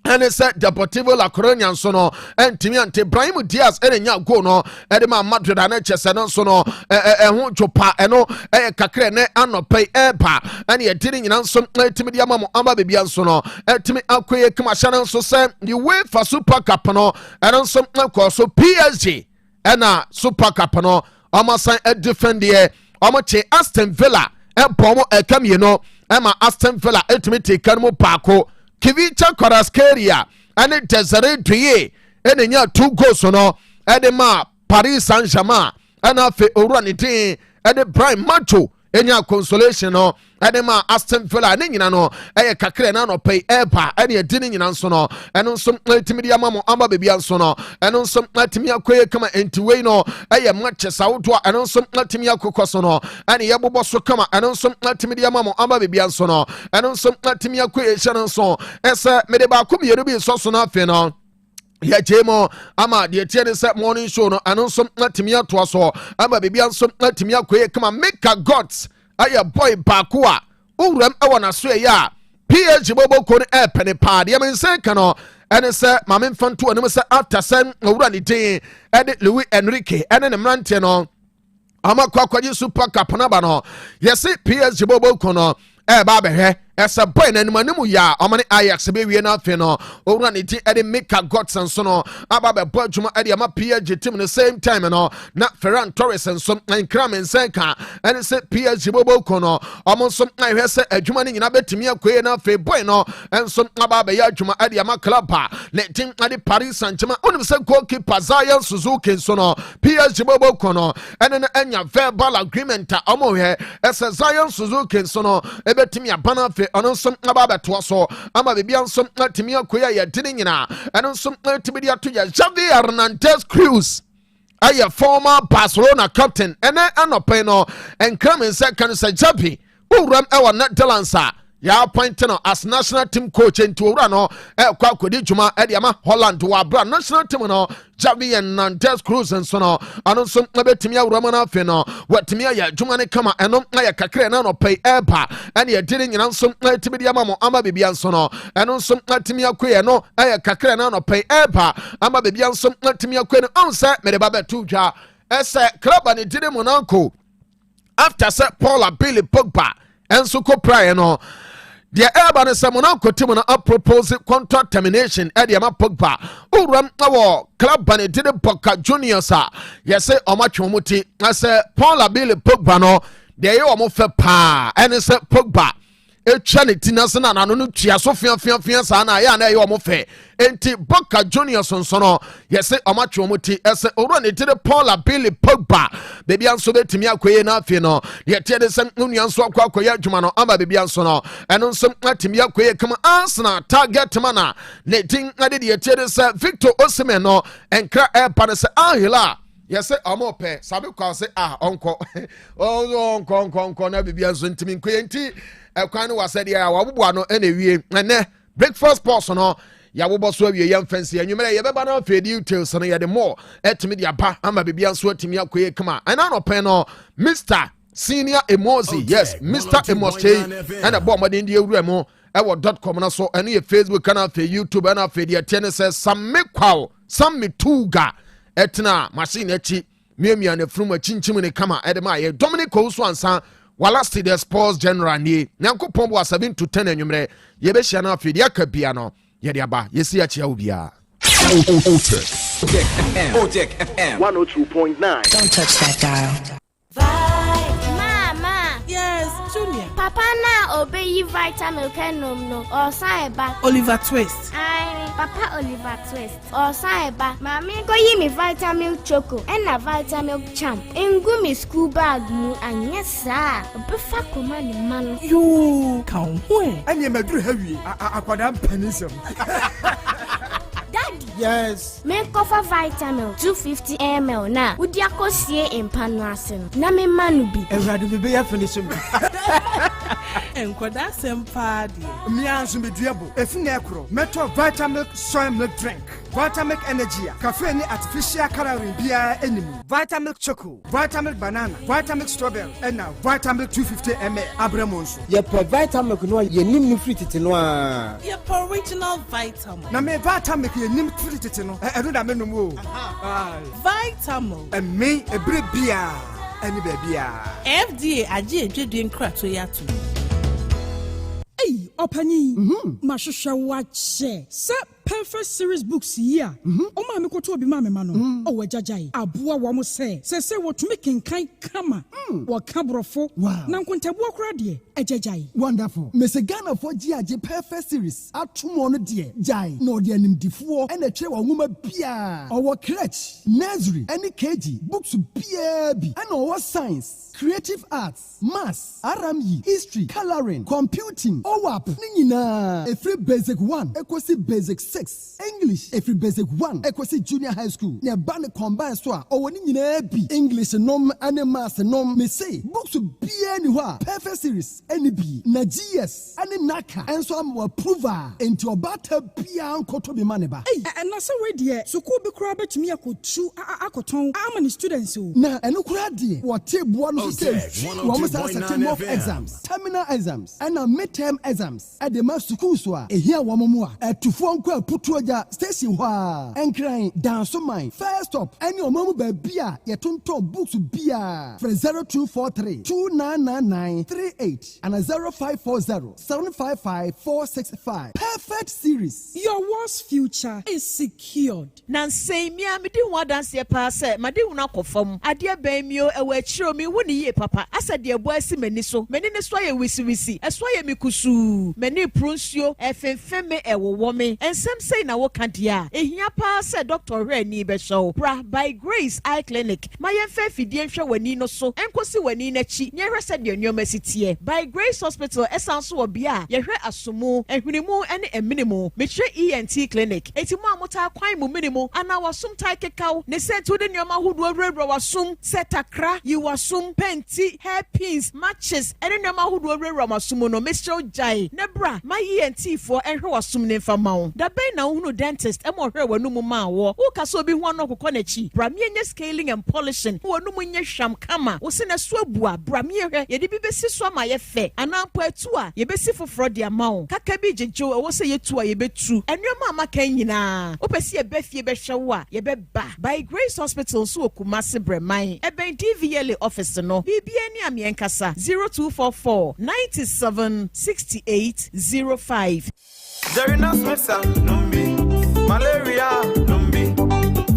and it's Deportivo La Coruña so no and Timiante Brahim Diaz enya go no edema Madrid and Chelsea so no ho chopa eno kakre ne anope epa and ye didn't so timi dia mamo amba bebia so no timi akoye kama channel so say the way for Super Cup no and so so PSG and Super Cup no amasan defend here amache Aston Villa e pomo kam ye no ama Aston Villa etimi take kan mo paako Kivicha Kvaratskhelia and Desiree Doué and enya 2 goals no and ma Paris Saint-Germain and afe Oranite and Brian Macho enya consolation no and ma Aston Villa ne nyina no kakra na no pay eba and ye dini nyina nso no eno nso timi dia mamo amba bebia nso no eno nso timi akoye kama entiwe no matches awodo eno nso timi akokoso no and ye bobo so kama eno nso timi dia mamo amba bebia nso no eno nso timi akoye hye nso ese mede ba akomienu bi so na afi no ya jemo ama de tie ne se morning show no eno nso timi ato so amba bebia nso timi akoye kama Mega Gods aya boy baako a owuram e wona so ya PSG bobo ko ne pene pa de men se ka no ene se mame mfanto anim se after sen owura ne tin e de Luis Enrique ene ne mrante no ama kwakwaji Super Cup na ba no yesi PSG bobo ko no ba behwe esa boy na animanimu ya omane Ajax be wie na afi no owura ne ti e de Mega Gods so no aba be bo adwuma e de ama PSG team no same time no na Ferran Torres so nkram nsenka ene se PSG bobo ko no omo so na hwe se adwuma ne nyina betimi akoye na afi boy no enso aba be ya adwuma e de ama club le team e de Paris Saint-Germain onim se goalkeeper Zion Suzuki so no PSG bobo ko no ene na anya verbal agreement omo hwe ese Zion Suzuki so no e betimi abana ono som aba beto so ama bibia nsom atimi akoya ya dini nyina eno nsom atimi dia to ya Xavi Hernandez Cruz aya former Barcelona captain ene anope no enkram nse kan se Xavi uram e wa Netherlands ya appoint no as national team coach nti owura no kwa akodi dwuma de ama Holland wa bra national team no Javi and Nantes Cruz and so no ano so betimi awura na afi no watimi ya dwuma ne kama eno ya kakra na no pay epa and ye didn't nyina so timi de ama mo ama bibia so no eno so atimi akoye no ya kakra na no pay epa ama bibia so atimi akoye no onse me de baba tu dwa ese club ani dide Monaco after say Paul Billy Pogba enso ko prayer no the urban is Monaco team na propose contract termination e de ma Pogba uram awo club ani dide Boca Juniors yes say omachwomuti say Paul Billy Pogba no de ye omo fe pa ene say Pogba etwa tina sana na no tua so fian sa na ya na ye omo fe enti Boca Juniors so no yes say omachwomuti ese oro ne tire Paul Billy Pogba bebi anso betimi akoye na afi no ye tie de sem nunu anso akoye adwuma no amba bebi anso no eno nso atimi akoye kama Arsenal target mana ne tin ade de tie de se Victor Osimhen no enkra airpa ne se ahila yes say omo pe sabe kwa say onko onko na bebi anso ntimi nkoye nti ekwan no wase de waboboa no ene wie ene breakfast pause no ya wo boso awie yam fancy anwumere ye beba na fe details no ye de more etimi de aba ama bibia nso atimi akoye kama ana no pen no Mr Senior Emozi yes Mr Emozi and a bomb de ndi ewura mu .com na so ene ye Facebook kana fe YouTube ana fe de tene se samme kwaw samme tuga etna machine echi miamia ne from chinchim ne kama edema ye Dominic Owusu ansa wala the sports general ni nyankopon bo 7 to 10 anwumere ye be hia na fe de akabia no ye de aba ye si achia obia Otec FM 102.9. Don't touch that dial. Mama. Yes, Junior. Papa na obey vitamin kenom no or saiba. Oliver Twist. Aye, Papa Oliver Twist or saiba. Mami go yi me vitamin choco and a vitamin champ. Engu me school bag mu and yes sir. Befa command man. You come where? And you medru heavy. Akwadam penism. Daddy. Yes. Me cover vitamin 250 ml na. Udiako sie empanwasen. Na me manu bi. Eradu be ya finish me. Enkwada sempadi. Me anso me duabo. Efi na ekro. Meto vitamin soy milk drink. Vitamin energy. Cafe ni artificial calorie bia enimu. Vitamin choco. Vitamin banana. Vitamin strawberry. And now vitamin 250 ml. Abramonso. Ye pro vitamin no ye nim ni free tete no a. Ye pro original vitamin. Na me vitamin ye nim free tete no. Edo da me no mo. Vitamin. And me ebre bia. Any baby. FDA aje edwedwe nkrato yato. Hey, Opani. Mashusha wache. Se perfect series books here. Oma me koto obi mame mano. O wajajai. Abua wa mo se wo to make kan kama. Wa kabrofo. Na nkontabu akra de. Ejajai. Wonderful. Mese Ghana for GAJ perfect series. Atumo no de. Jai. No de animdifo. Ene che wa nwoma bia. Owo crèche, nursery, any KG, books bia bi. Ene owo science, creative arts, maths, RME, history, coloring, computing. OWAP. Ni nyina. Every basic 1 equals basic 6. English every basic 1 equals junior high school. Ne ba ne combine so a owo ni nyina bi. English nom ane maths nom me say books bia ni ho a perfect series any bi. Na GS ane naka enso am approval enti obata bia nkoto bi maneba. Na say we de school bi kura betumi akotu akoton amani students o. Na eno kura de what table no say wo mo sa mock exams, terminal exams and midterm exams at the mass school so a here wo mo a atufo nko aputuoja station ho a enkran dance mine first stop any omamu ba bia ye tonton books bia for 0243 299938 and 0540 755 465 perfect series. Your worst future is secured. Nansei mi amidi ho dance ye pa se made huna kofam ade ban mi o ewa chiro mi woni ye papa asa de ebo asi mani so mani ne so ye wisi eso ye mikusu mani prunsuo efenfeme ewowo me ensem sei na wo kadia ehia pa se doctor re ni be show bra by Grace Eye Clinic mayen fe fidie hwe wani no so enkosi wani na chi nye hwese de nyoma sitie by Grace Hospital esanso obia ye hwe asomu ehwinimu ene eminimu mehwe ENT Clinic etimu amota kwan mu minimu ana wasum tai kekaw ne se night wo de nneɛma ahodoɔ awurawura wasum sɛ takra yiwasum penti hairpins matches ɛne nneɛma ahodoɔ awurawura wasum no mesrɛ gyae ne bra ma yi entifoɔ ɛhwɛ wasum ne mfa ma wo da bɛn na wohunu dentist ɛma ɔhwɛ w'anum ma wɔ woka sɛ obi ho ano kokɔ n'akyi bra meɛnyɛ scaling and polishing w'anum nyɛ hwam kama wo se na so abua bra meɛhwɛ yɛde bi bɛsi so ama yɛfɛ anaa mpo atu a yɛbɛsi foforɔ de ama wo kaka bi gyegyew ɛwɔ sɛ yɛtu a yɛbɛtu ɛnneɛma a maka nyinaa wopɛ sɛ yɛbɛ fie bɛhwɛ wo a yɛbɛba by Grace Hospital so Kumasi Bremai ɛbɛn DVLA office no bibia ni amiɛnkasa 0244 97 68 05 Jerina Smithson numbi malaria numbi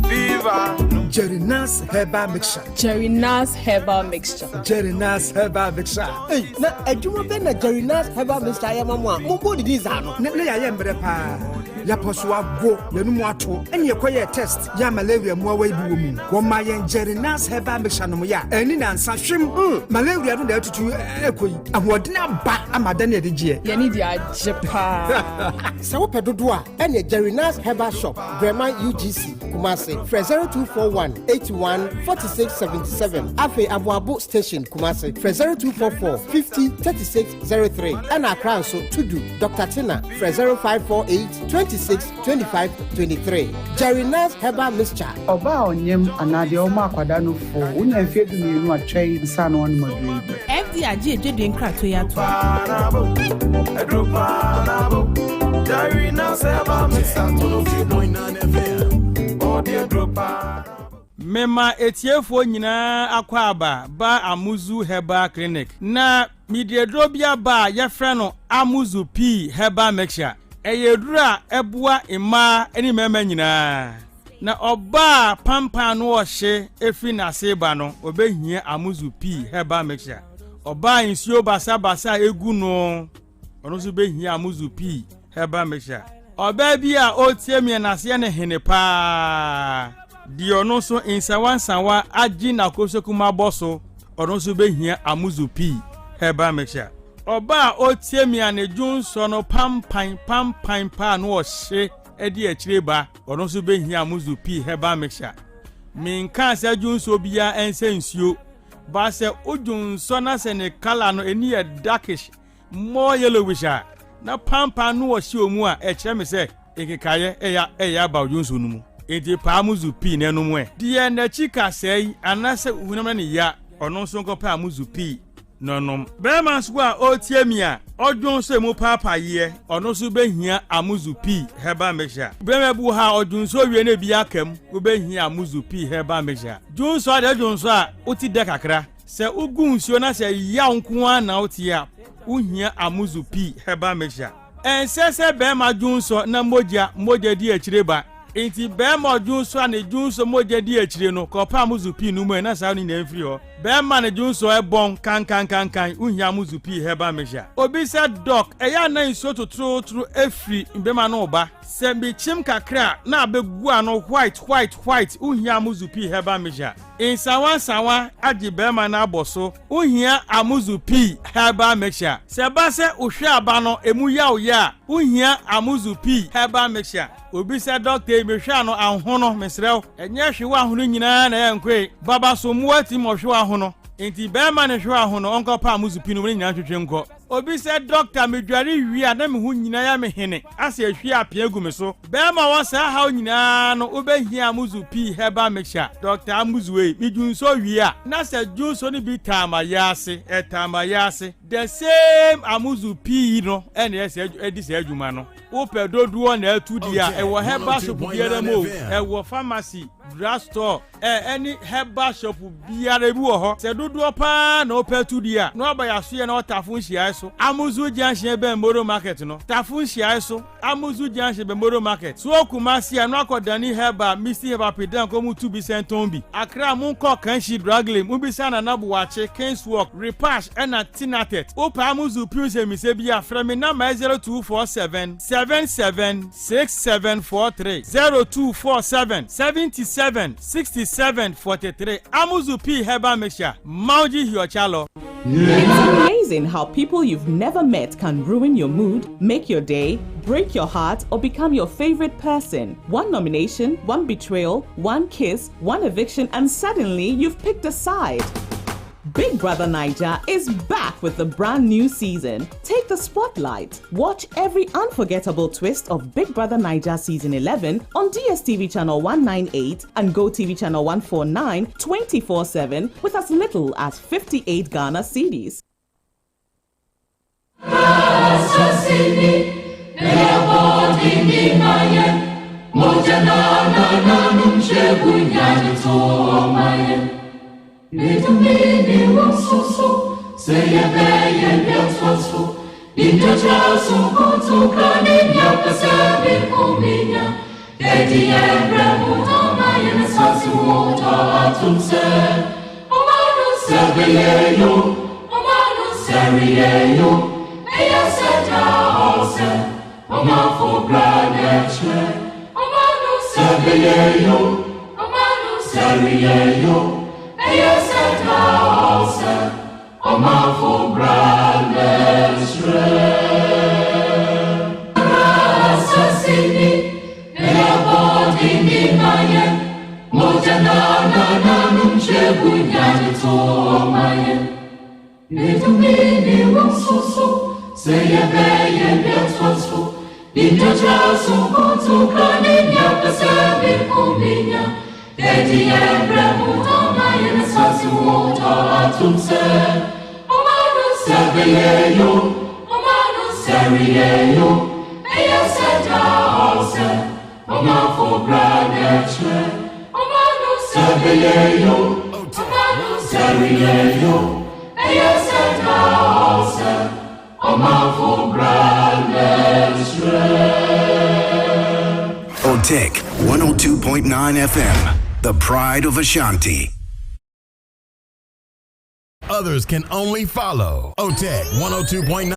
fever Jerry's herbal mixture. Jerry's herbal mixture. Jerry's herbal mixture. Hey, na adwuma bɛ na Jerry's herbal mixture ayɛ mama. Mo body dis ano. Ne ya yɛ mbrɛ pa. Ya poso ago, yɛnu mu ato. Ɛne yɛkɔyɛ test. Ya malaria mu awa ibi wɔ mu. Wɔ ma yɛn Jerry's herbal mixture no ya. Ɛni na nsa hwem. Malaria no da tutu ekoyi. Ahoɔden aba amada na yɛde gye. Yɛni di agye pa. Sɛ wo pɛ dodo a, ɛne Jerry's herbal shop, Brema UGC, Kumasi, 0241 81 46 77. Afe Abuabu Station, Kumasi, 0244 50 36 03. And Accra so Tudu, Dr. Tina, 0548 26 25 23. Jerry's herbal mixture. Oba onyem anade oma kwada no fo. Unya mfie du mienu atwɛn nsa no on modwe. FD agye jedwe nkrato ya to. Jerry's herbal mixture 2.9 FM. Mema etiefo nyina akwaba ba Amuzu Herbal Clinic na midiedrobia ba yefre no Amuzu P Herbal Mixture eyedura ebua ima eni mema nyina na oba pampa no ohye efi na seba no obehia Amuzu P Herbal Mixture oba insuo basa egu no ono so behia Amuzu P Herbal Mixture oba bi a otie na se ne hene pa di ono so insawansawa agi na kosokuma boso ono so behia Amuzu P Herbal Mixture oba otie mi anejun so no pampan pa no ohye edi akire ba ono so behia Amuzu P Herbal Mixture min kan se jun so bia ense nsuo ba se ojun so na se ne color no eni e darkish more yellowish na pampan no ohye omu a e kire me se ekekaye eya ba ojun so no mu enti pa Amuzu P na enum e die na chika sei anase hunam na ya ono so nko pa Amuzu P nonom brema so a otie mi a odwon so emu papa ye ono so behia Amuzu P Herbal Mixture brema bu ha odwon so wie na bi akam wo behia Amuzu P Herbal Mixture dwon so ade dwon so a oti de kakra se ugun nsuo na se ya nko a na oti a uhia Amuzu P Herbal Mixture ensese brema dwon so na moja di akire ba enti bema junso ane junso moja di akire no kopa Amuzu P no mu na sa ni na mfiri ho bema ne junso e bon kan uhia Amuzu P Herbal Mixture obi se doc eya na nso totro efri bema no ba se bi chim kakra na abegu ano white uhia Amuzu P Herbal Mixture insawa agi bema na aboso uhia Amuzu P Herbal Mixture se ba se uhwe aba no emu ya uhia Amuzu P Herbal Mixture obi se doctor mehwa no ahono mesrew enye hwe ahono nyina na yankwe baba so muati mo hwe ahono enti bema ne hwe ahono onko pa Amuzu P no nyina twetwe nko obi se doctor medware wi a na me hu nyina ya me hene ase ahwe apia gu me so bema wo sa ha nyina no obehia Amuzu P Herbal Mixture Dr. Amuzu we midunso wi a na se junso ni bi tamayase the same Amuzu P no ene ese edise adwuma no ope doduo na atudi a ewo herbal shop biara mo ewo pharmacy drugstore any herbal shop biara bi wo ho se doduo pa na ope atudi a no aba yaso ye na otafun hia so Amuzu Junction be Mboro market no tafun hia so Amuzu Junction be Mboro market so Kumasi a no akodani herbal misi herbal pedan ko mu 2 bi sentombi Accra mu ko kanshi dragley mu bi sana na buwache Kingswalk Repash and Tinatet opa Amuzu P se mi se bi afra me na 0247 776743 0247 776743 Amuzu P Herbal Mixture Mauji Hiochalo It's amazing how people you've never met can ruin your mood, make your day, break your heart, or become your favorite person. One nomination, one betrayal, one kiss, one eviction, and suddenly you've picked a side. Big Brother Naija is back with a brand new season. Take the spotlight. Watch every unforgettable twist of Big Brother Naija Season 11 on DSTV Channel 198 and GoTV Channel 149 24/7 with as little as 58 Ghana cedis. Nitumini wasusu, seyebe biatwasu, indajasu kutuka ninya kasabi kuminya, edi ebremu tama yenesasu wota atumse, omanu sebeyeyo, omanu seriyeyo, eya seta ose, omafu braneche, omanu sebeyeyo, omanu seriyeyo, yes, and also, oh, my full brand Assassini, Elabodi, Mayan, Mojana, Nunchebunya, to Mayan. Little mini was say a bay and that was so. In the jazz of Botuka, Ninya, Pasabi, Cominia. Edi ebremu tama yenesasu wota atumse, omanu sebeyeyo, omanu seriyeyo, eya seta ose, omafu braneche, omanu sebeyeyo, omanu seriyeyo, eya seta ose, omafu braneche. Otec 1029 FM. The pride of Ashanti. Others can only follow. Otec 102.9.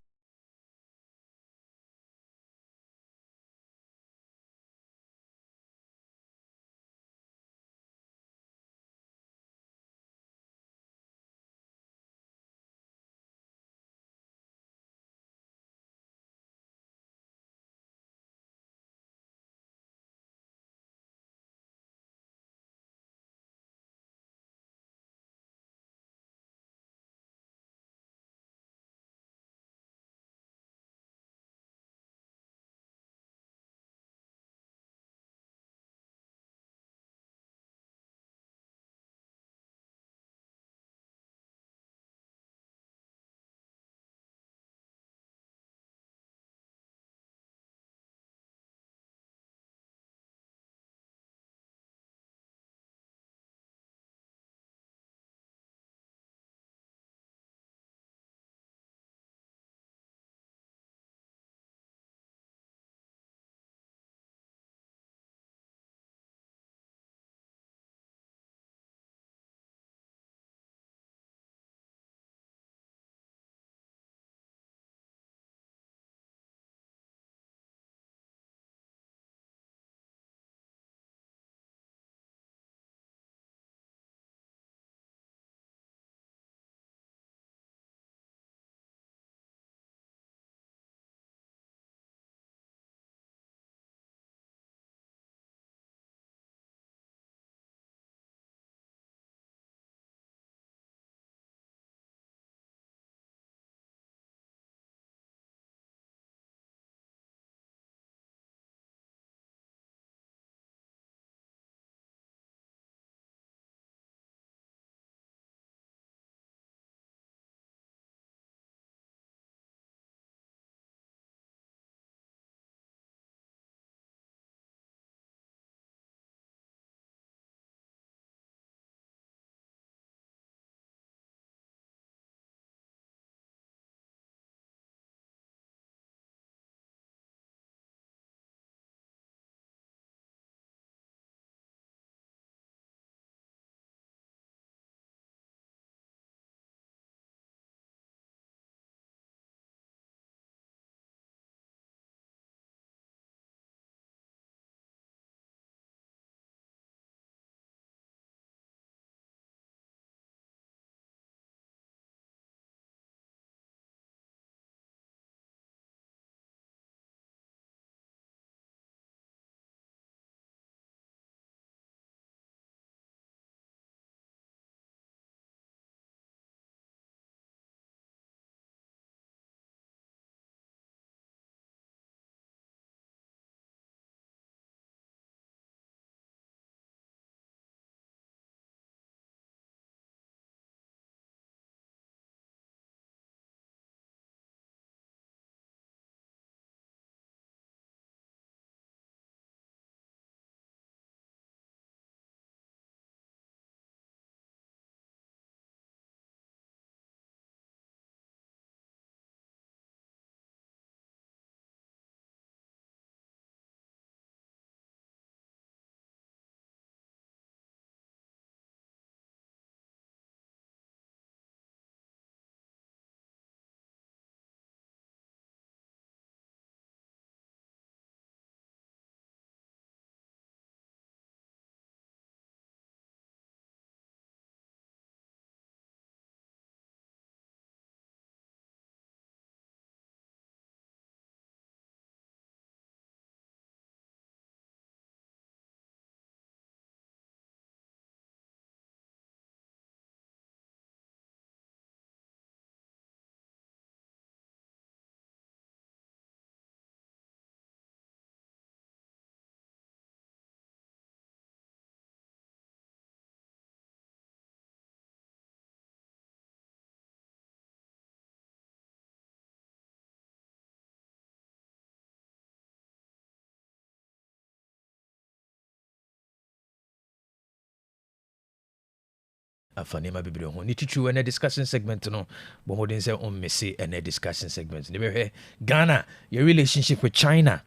afa nneɛma bebree ho ne titiriw ɛnɛ discussion segment no bɔmmɔden sɛ ɔmmɛse ɛnɛ discussion segment ne bɛhwɛ Ghana your relationship with China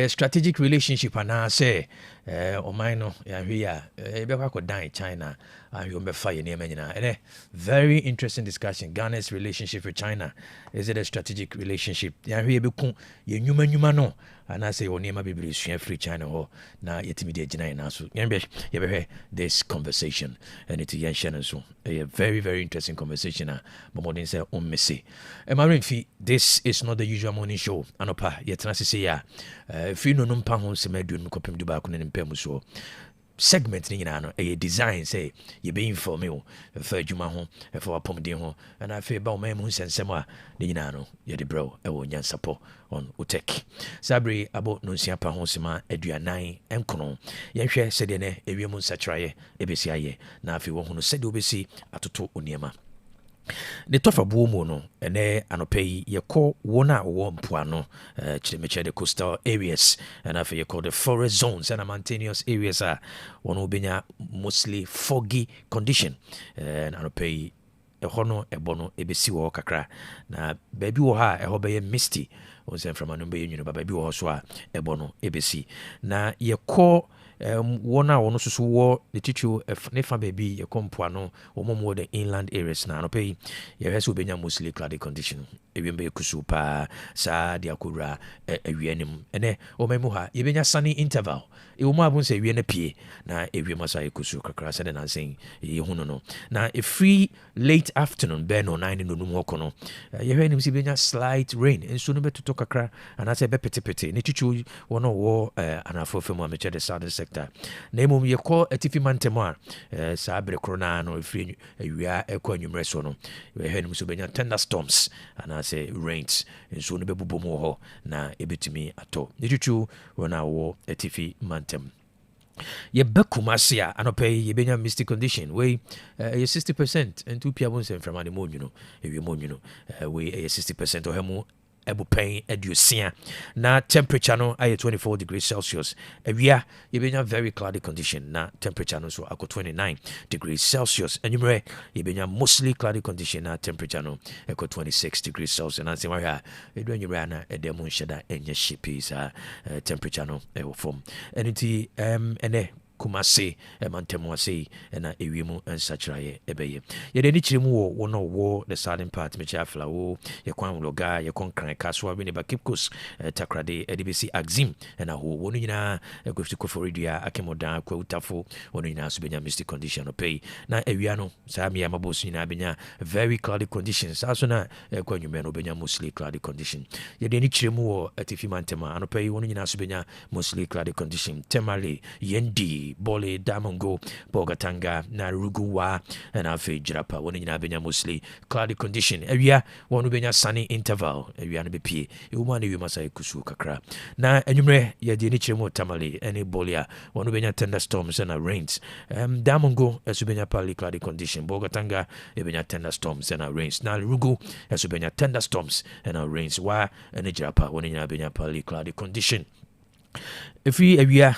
strategic relationship anaasɛ ɔman no yɛahwɛ a yɛbɛkɔ akɔdan China ahwɛ ɔmbɛfa yɛ nneɛma nyinaa ɛnɛ very interesting discussion. Ghana's relationship with China, is it a strategic relationship? Yɛahwɛ yɛbɛku yɛ nnwuma no anaasɛ yɛwɔ nneɛma bebree sua firi China hɔ na yɛtumi de agyina yɛ naa so yɛbɛhwɛ this conversation ɛne ti yɛnhyɛ no nso ɛyɛ very very interesting conversation a bɔmmɔden sɛ ɔmmɛse ɛma this is not the usual morning show anɔpa yɛtena sese a firi no mpa ho nsɛm aduonu kɔpem du baako ne ne mpɛ mu soɔ segment ni nyinaa no ɛyɛ design sɛ yɛbɛinforme wo ɛfa adwuma ho ɛfa wapɔmden ho ɛna afei ba woma mu nsɛnsɛm a ne nyinaa no yɛde brɛ wo ɛwɔ nyansapɔ on Otec saa bere abɔ nonsia pa ho sema aduanan ɛnkono yɛnhwɛ sɛdeɛ ne ɛwia mu nsakyerɛeɛ ɛbɛsi ayɛ na afei wɔhu no sɛdeɛ wobɛsi atoto onneɛma ne tɔfaboɔ mu no ɛnɛ anɔpɛ yi yɛkɔ wɔn a wɔwɔ mpoano kyerɛmɛkyerɛ the coastal areas ɛna afei yɛkɔ the forest zones and mountainous areas a wɔn wobɛnya mostly foggy condition anɔpɛ yi ɛhɔ no ɛbɔ no ɛbɛsi wɔ kakra na baabi wɔ ha a ɛhɔ bɛyɛ misty ɔnsɛ mframa no bɛyɛ nwunu ba baabi wɔ hɔ so a ɛbɔ no ɛbɛsi na yɛkɔ wɔn a wɔn nso wɔ ne titiriw ne fa baabi yɛkɔ mpoano wɔn wɔ the inland areas na anɔpɛ yi yɛhwɛ sɛ wobɛnya mostly cloudy condition ewiem bɛyɛ kusu paa saa de akɔwura awia no mu ɛnɛ wɔn mu ha yɛbɛnya sunny interval ɛwɔ mu abom sɛ awia no pie na ewiem asa yɛ kusu kakra sɛde nansɛn yɛhu no na ɛfiri late afternoon bɛɛ no 9 no num hɔ kɔ no yɛhwɛ anim sɛ yɛbɛnya slight rain nsuo no bɛtotɔ kakra anaasɛ ɛbɛpetepete ne titiriw wɔn a wɔwɔ anafo fam a mekyɛ the southern sector na mmom yɛkɔ atifi mantam a saa bere koro no no ɛfiri awia ɛkɔ anwummerɛ so no yɛhwɛ anim sɛ wobɛnya thunderstorms anaasɛ rains nsuo no bɛbobɔ mu wɔ hɔ na ɛbɛtumi atɔ ne titiriw wɔn a wɔwɔ atifi mantam yɛbɛ Kumasi a anɔpɛ yi yɛbɛnya misty condition wei ɛyɛ 60% nti wopia bo nsɛmframa ne mu onwunu ɛwie mu onwunu wei ɛyɛ 60% ɔhɛ mu ɛbupɛn aduosia na temperature no ayɛ 24 degrees Celsius awia yɛbɛnya very cloudy condition na temperature no so akɔ 29 degrees Celsius anwummerɛ yɛbɛnya mostly cloudy condition na temperature no ɛkɔ 26 degrees Celsius na nsɛm ahwɛ a ɛdu anwummerɛ a na ɛdɛ mu nhyɛ da ɛnyɛ hye pii saa temperature no ɛwɔ fam ɛno nti ɛnɛ Kumasi mantam ase na ewiemu nsakyerɛeɛ ɛbɛyɛ yɛde ni kyerɛ mu wɔ wɔn a wɔwɔ the southern part mekyɛ afla wo yɛkwan wologa yɛkɔ nkran kasoa bi ne ba Cape Coast takrade ɛde bɛsi Axim ɛna hɔ wɔn nyinaa ɛkɔfiti kɔfɔredua akemodan kwawutafo wɔn nyinaa so bɛnya misty condition ɔpɛyi na awia no saa mmea mabɔ so nyinaa bɛnya very cloudy conditions saa so na ɛkɔ anwummerɛ no bɛnya mostly cloudy condition yɛde ni kyerɛ mu wɔ atifi mantam a anɔpɛyi wɔn nyinaa so bɛnya mostly cloudy condition Temale Yendi Bole Damongo Bogatanga na Ruguwa and Afe Jirapa wɔn nyinaa bɛnya mostly cloudy condition awia wɔn bɛnya sunny interval awia no bɛpie ɛwoma no ewiem asa kusu kakra na anwummerɛ yɛde ni kyerɛ mu Tamale ɛne Bole a wɔn bɛnya thunderstorms and rains Damongo ɛso bɛnya partly cloudy condition Bogatanga ɛbɛnya thunderstorms and rains na Rugu ɛso bɛnya thunderstorms and rains wa ɛne Jirapa wɔn nyinaa bɛnya partly cloudy condition. If you are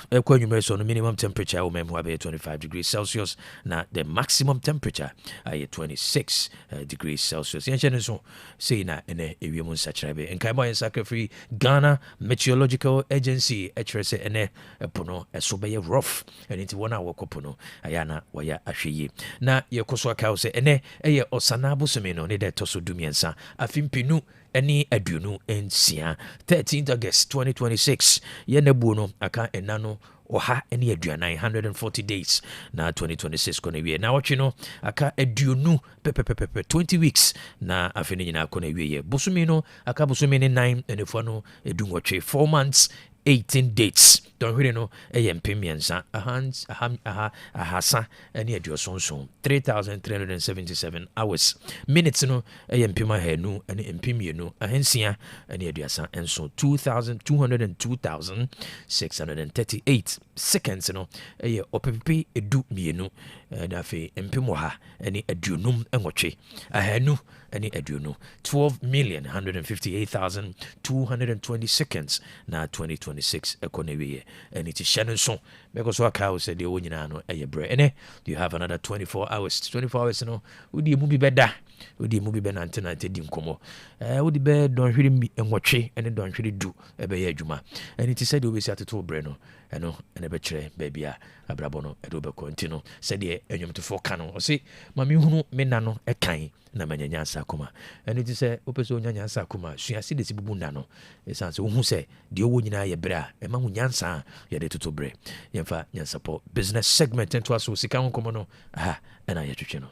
so the minimum temperature will be 25 degrees Celsius, now the maximum temperature is 26 degrees Celsius. Say na ene ewiemu sachrabe. En kaiba en sakafri Ghana Meteorological Agency HRS ene pono esobeye rough. And into 1 hour kopono ayana waya ahweye. Na yekoso aka se ene eye osanabo semeno ne de toso dumiensa afimpinu any aduonu ensia 13th August 2026 yenebu no aka enano oha any aduanan 140 days na 2026 kona wie na watch no aka aduonu pepepepe 20 weeks na afeni nyina kona wie ye bosumi no aka bosumi ne 9 enefo no edunwotwe 4 months 18 dates. Don't really know a mpemiansa ahasa any aduosonson 3,377 hours. Minutes no a mpema henu and mpemienu ahensia any aduasa and so 202,638 seconds no a opepe edu mienu dafe mpemoha any adunum enwotwe ahenu any aduonu 12,158,220 seconds na 2026 economy and it is Shannon so because what cow said the onyina no eye bre ene you have another 24 hours no wodi mu bi beda wodi mu bi be nante di nkomo wodi be don hwere mi enwotwe ene don hwere du ebe ye adwuma ene ti said obesi ateto bre no eno ene be kire baby a abrabo no edo be continue said the enwomtofo ka no o se mami hunu me na no ekan na manyanya asa kuma ene ti se opeso nyanya asa kuma suase de sibubu nda no esanse wo hu se de owo nyina ye bre a ema hu nyansa ye de toto bre yemfa nyansapo business segment into aso sika nkomo no aha ena ye twetwe no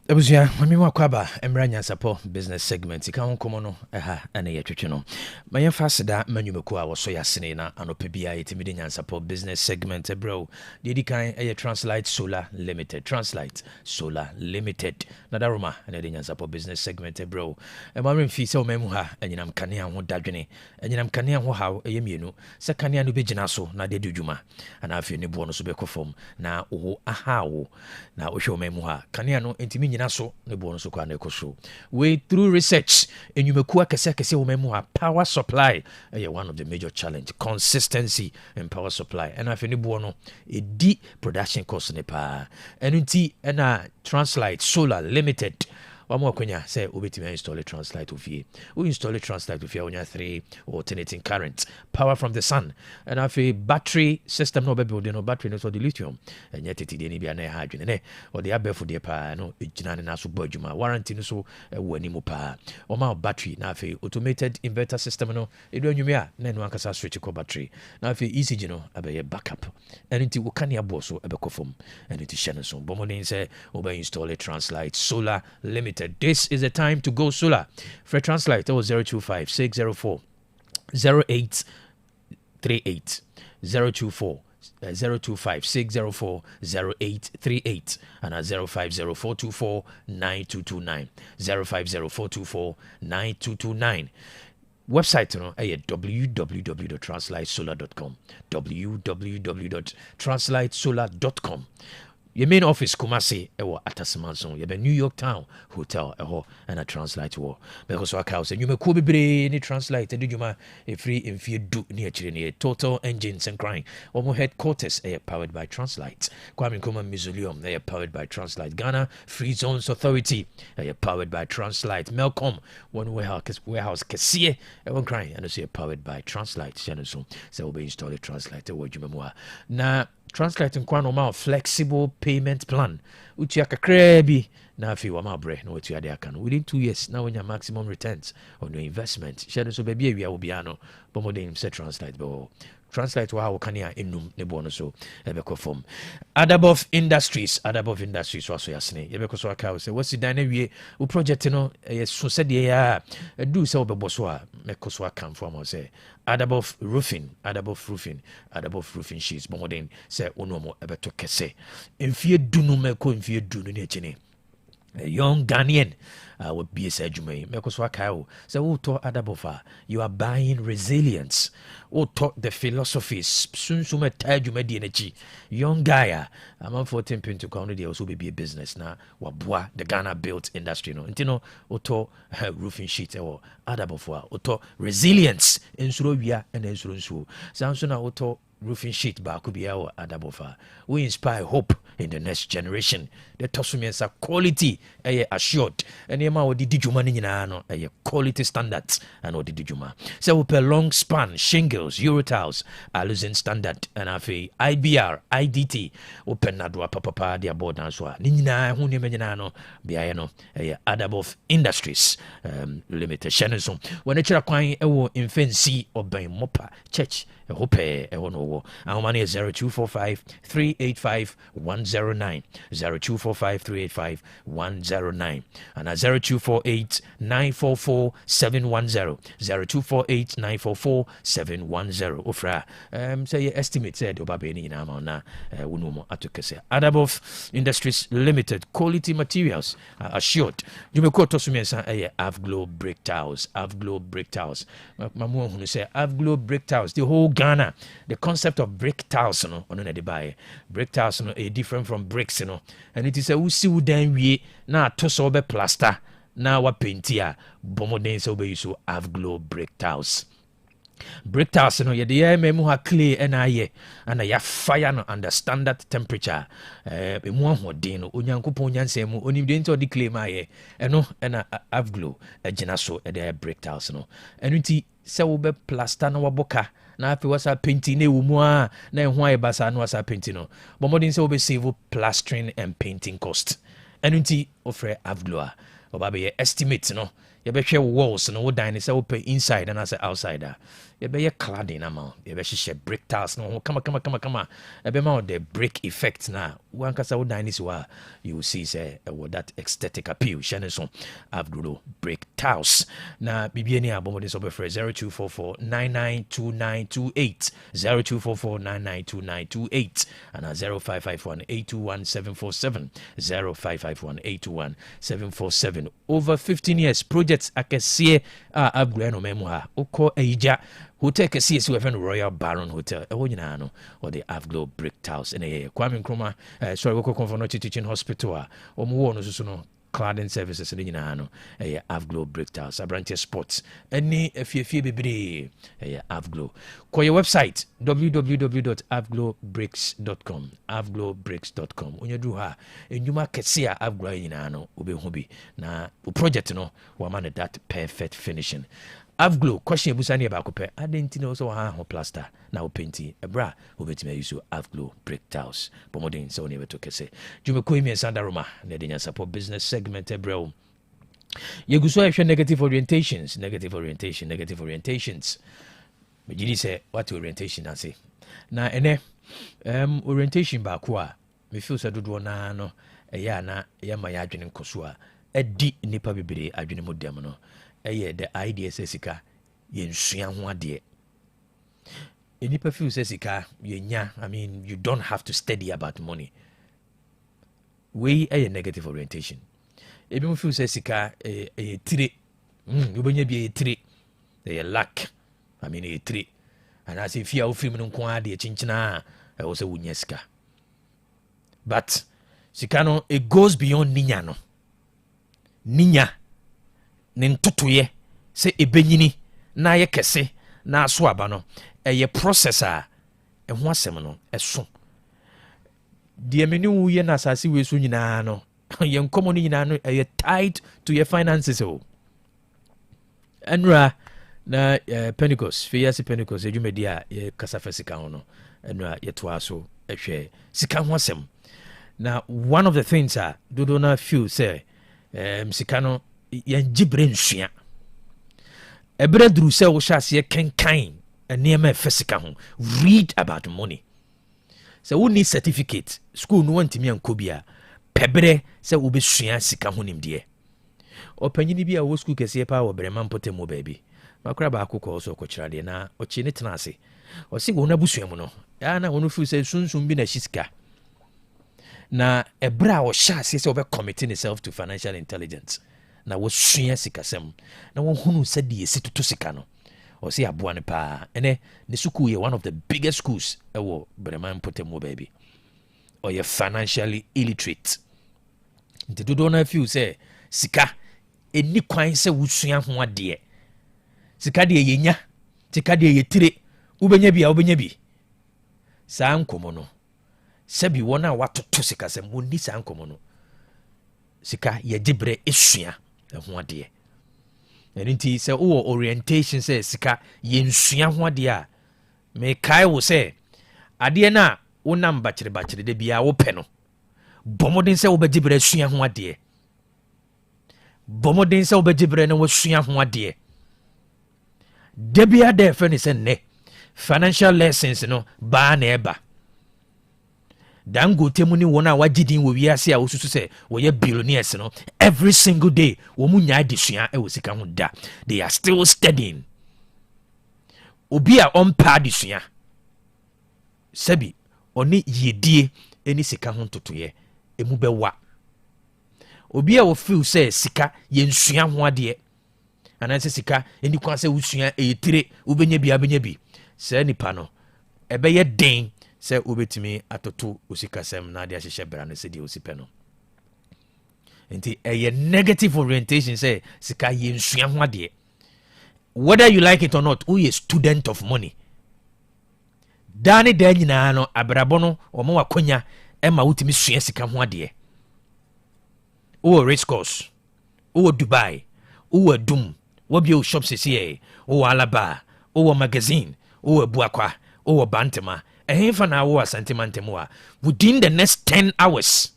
Ebusia mami wakwaba emra nyansapo business segment ika honkomo no aha ana ye twetwe no mayen fasida manwumeku a woso yasene na anope bia yetimide nyansapo business segment ebro dedi kan eye Translite Solar Limited na daroma ana de nyansapo business segment ebro emamre mfi se o memu ha anyinam kanea ho dadwene anyinam kanea ho haw eye mienu se kanea no begina so na de dudwuma ana afi ne bo no so bekofom na wo ahawo na wo hwe o memu ha kanea no entimi so ne bo no so kwa na ekoso we through research enyumeku akese wo memu ha power supply one of the major challenge consistency in power supply and afeni bo no edi production cost ne pa enunti na Translite Solar Limited wamo akwenya say obetimi install Translite ofie we install Translite ofie onya 3 alternating current power from the sun and afi battery system no be build no battery no so the lithium and yet it dey bia na ha adwene ne or the abefo dey pa no ejina ne na so bo adwuma warranty no so wani mu pa o ma battery na afi automated inverter system no edu anwumi a na no ankasa switch ko battery na afi ECG no abaye backup and nti wo kan ya bo so ebekofom and nti hye no so bomonin say oba install Translite Solar Limited. This is the time to go solar. For Translite, 025 604 0838 025 604 0838 and at 050 9229 050 9229. Website www.translitesolar.com www.translitesolar.com. Your main office Kumasi ewo Atasemanson ye be New York Town Hotel eho and a Translite wo because waka house you me ko bebre ni Translite edujuma e free in fear do ni achire ni Total Engines and Crying omo headquarters powered by Translite Kwame Nkrumah Mausoleum powered by Translite Ghana Free Zones Authority powered by Translite Melcom one warehouse Kesie ewo Crying and also powered by Translite so will be installed Translite wo djuma na Translate nkwa normal flexible payment plan uchi akakra bi na afi wa mabre na wetu ade aka no within 2 years na when your maximum returns on your investment share so baby awia obia no bomodin say Translite bo Translite wa kania enum ne bo no so ebeko form Adabov Industries so yasne ebeko so aka say what's the na wie wo project no so said ya do say obebo so a meko so aka form say Adabov Roofing sheets bomodin say ono mo ebeto kese emfie dunu meko emfie dunu ne chine a young Ghanaian would be a surgeon. So, Adabofa, you are buying resilience. Or talk the philosophies. Soon, young guy. I'm 14 pin to count the also be a business now. Wabwa, the Ghana built industry. No, Intino, Oto roofing sheet or Adabofa, Oto resilience in Surobia and in Surunsu. Samsona Oto roofing sheet Bakubiao Adabofa. We inspire hope in the next generation. The Tosumians are quality assured. And Yama or the Dijuma Nino a quality standards and or the Dijuma. So we per long span shingles, Eurotiles, Alusin standard and afi IBR, IDT, open Nadwa Papa, their board and so Nina Hunimenano, Biano, Adabov Industries Limited. Shannon, when a chira quine ewo infancy or by mopa church. Hope one wo ahoma no 0245 385 109 0245 385 109 and 0248 944 710 0248 944 710 ofra say estimate said obabe ni na ma na wonumo atokese Adabov Industries Limited quality materials assured jumeko tosumiensa Avglo brick tiles mamu hunu say Avglo brick tiles the whole Ghana the concept of brick tiles no ono na de buy brick tiles no different from bricks no and it is a usi udan wie na atoso be plaster na wa painti a bomoden so be use Avglo brick tiles. Brick tiles no ye de memu ha clay na ye and ya fire no under standard temperature be mu ahodin no onyankopon nyansem onim de nti odi clay ma ye eno na Avglo agina so e de brick tiles no eno nti se wo be plaster no waboka na afi wasa painting na ewu mu a na ehun aye basa no wasa painting no bomodin se wo be save plastering and painting cost eno nti ofre Avglo a obabe ye estimate no ye be hwe walls no wo dan ne se wo pay inside and as outside you be a cladding amount. You be she brick tiles no come. Ebe ma the brick effect na. One kasa wo dine is wa you will see say what that aesthetic appeal. Shane so Avglo brick tiles. Na bibi ni abomo this over 0244 992928 0244 992928 and 0551 821 747 0551 821 747. Over 15 years projects akese Avglo no memo ha. Oko eija Otec 1029Fm Royal Baron Hotel. Nyina no or the Avglo brick tiles in a Kwame Nkrumah sorry we come from Teaching Hospital. Omo no so no cladding services in nyina no Avglo brick tiles. Abrantia Sports. Any efie bebre Avglo. Call your website www.avglobricks.com. avglobricks.com. Onye du ha enyuma kese a Avglo nyina no obehu bi na project no wa man that perfect finishing. Avglo question busani about pe identity also ha plaster na painting ebra obetime use Avglo brick tiles pomodin so ne beto kese jumeko imi sanda roma na de support business segment ebra yeguso ehwe negative orientations me gidi say what orientation na say na ene orientation ba ko a me feel say dodo na no eya na ya ma ya adwene nkoso a edi nipa bibire adwene modem no the idea says sika yensua ho ade enipa feel says sika yenya I mean you don't have to study about money we a negative orientation ebi mo feel says sika tire you benya bi tire they lack I mean tire and as if you film no ko ade chinchina e wo se wunya sika but sika no it goes beyond ninya no ninya ne ntotoye se ebenyini na ye kese na aso aba no eye process a ho asem no eso de meni wu ye na asase we so nyina no ye nkomo ni nyina no eye tied to your finances o enra na Pentecost fiasi Pentecost ejumedi a ye kasafa sika ho no enra ye to aso ehwe sika ho asem na one of the things dodo na feel say sika no yan jibre nsua ebre duru se wo hyase kenkan enema fesika ho read about money se wo need certificate school no wantimi ankobia pebre se wo besua sika ho nimde opanyini bi a wo school kese pa wo brema mpote mo baby makra ba akoko so kochirade na ochi ne tenase o si wo na busua mu no ya na wono fu se sunsun bi na shisika na ebra wo hyase se wo be committing itself to financial intelligence na wo sua sikasem na wo hunu se de situto sika no o se aboa ne pa ene ne school ye one of the biggest schools ewo brema mpote mo baby or you financially illiterate nti dodo na feel say sika eni kwan se wo sua ho ade sika de yenya sika de yetire ubenya bi saa nkomo no sebi wona watoto sika sem woni saa nkomo no sika ye gibre esua ho ade nti se wo orientation se sika ye nsua ho ade a me kai wo se ade na wonam bachire de bia wo pe no bomodin se wo be gibre esua ho ade bomodin se wo be gibre na wo sua ho ade de bia de fe ne se ne financial lessons no ba na eba Dangote mu ni wona wagidin wo wiase a wosusu se wo ye billionaires no every single day wo mu nya adesua e wo sika ho da they are still studying obi a ompa adesua sabi oni yedie eni sika ho totoye emu bewa obi a wo feel say sika ye nsua ho ade ananse sika eni kwa se wusua etire ubenya bi se nipa no ebe ye den se ubetimi atoto usikasem na de ahyehye bra no se de osipe no enti eye negative orientation say sika ye nsua ho ade whether you like it or not who is student of money dani da nyina no abrabo no omo wakonya ema wutimi sua sika ho ade o race course o Dubai o Dum wo bi o shop sisi o Alaba o magazine o Buakwa o Bantama ehemfa na wo Asante mantemu a within the next 10 hours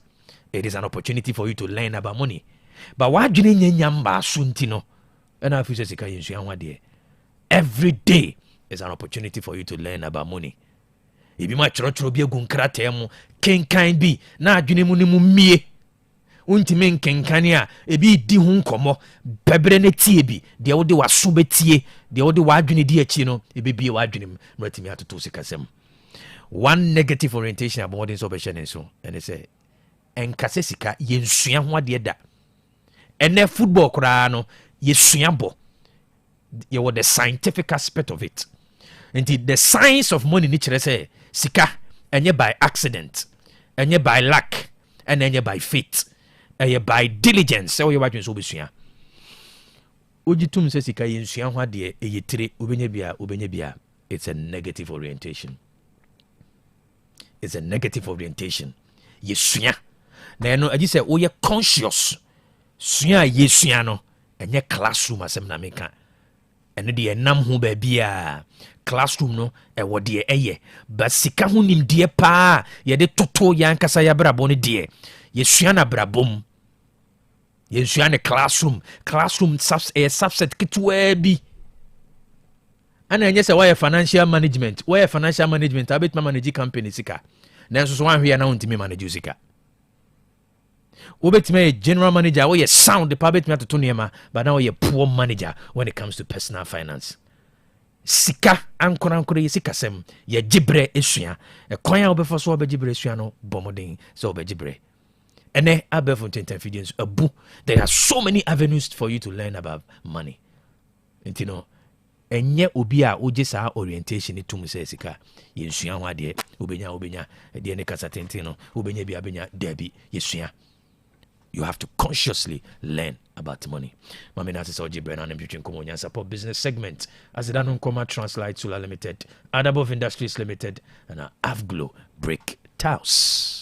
it is an opportunity for you to learn about money but wadwene nyanya mba sunti no na afise sika yensua ho ade every day is an opportunity for you to learn about money ebi ma choro bi egu nkrata mu kenkan bi na adwene mu ne mu mie untime nkenkane a ebi di ho nkomo bebre ne tie bi de wo de waso betie de wo de wadwene di achi no ebebie wadwene mratimi atoto sikasem one negative orientation about modern obession so and they say enkase sika yensua ho ade da ene football kura no yesua bo you were the scientific aspect of it and the science of money ni kire say sika enye by accident enye by luck and enye by fate enye by diligence so you watch so besua ojitum say sika yensua ho ade eyetire obenya bia it's a negative orientation. It's a negative orientation. Yesua. Na no agi say wo ye conscious. Sua yesua no enye classroom asem na meka. Eno de enam ho ba bia classroom no e wo de eye. Ba sika ho nim de pa ye de toto yankasa ya brabo ne de. Yesua na brabom. Yesua ne classroom subset kitwa bi. Ana enye se why financial management abet manage company sika na so wan hwe na untimi manage sika obetime general manager we sound the abet me atoto niema but now you poor manager when it comes to personal finance sika ankora sika sem ye gibre esua e kwan a obefo so obegibre esua no bomodin so obegibre ene abefo 10 videos abu there are so many avenues for you to learn about money you know enye obi a oje saa orientation etum se sika yensua ho ade obenya de ne kasa tenten no obenya bia benya dabi yesua. You have to consciously learn about money. Mami na se oje brand and between komo support business segment as it anon koma Translite Solar Limited, Adabov Industries Limited and Avglo Brick Tiles.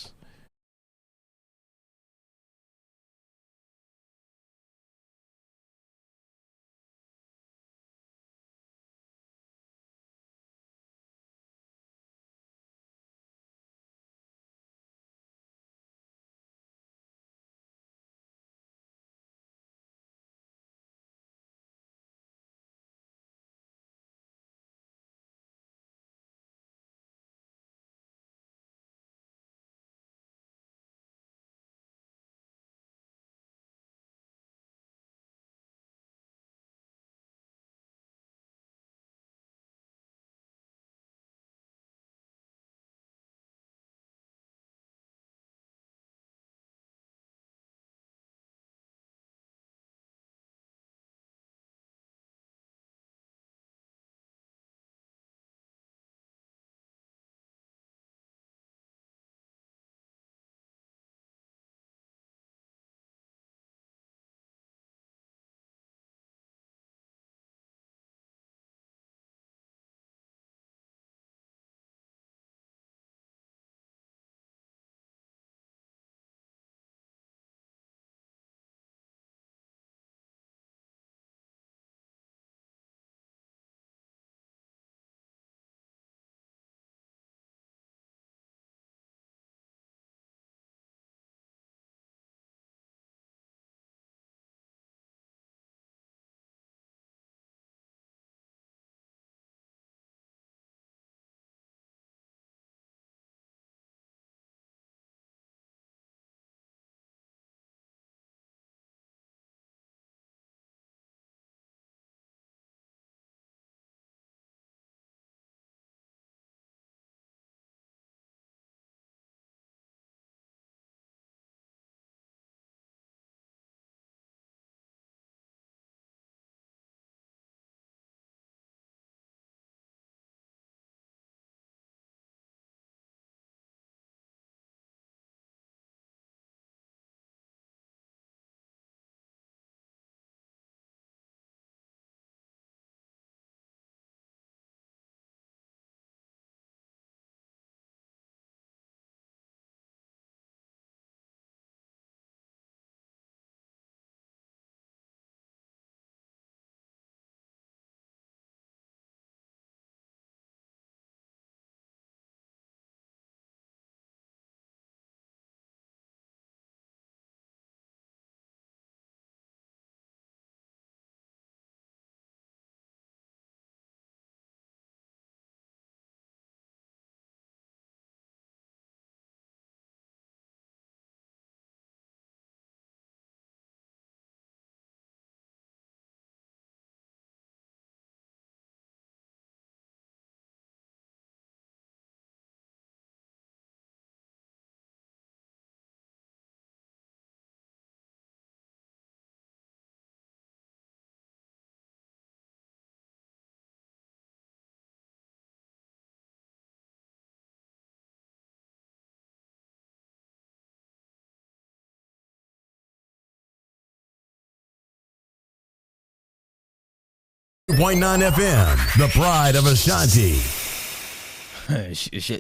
1029 FM, the pride of Ashanti.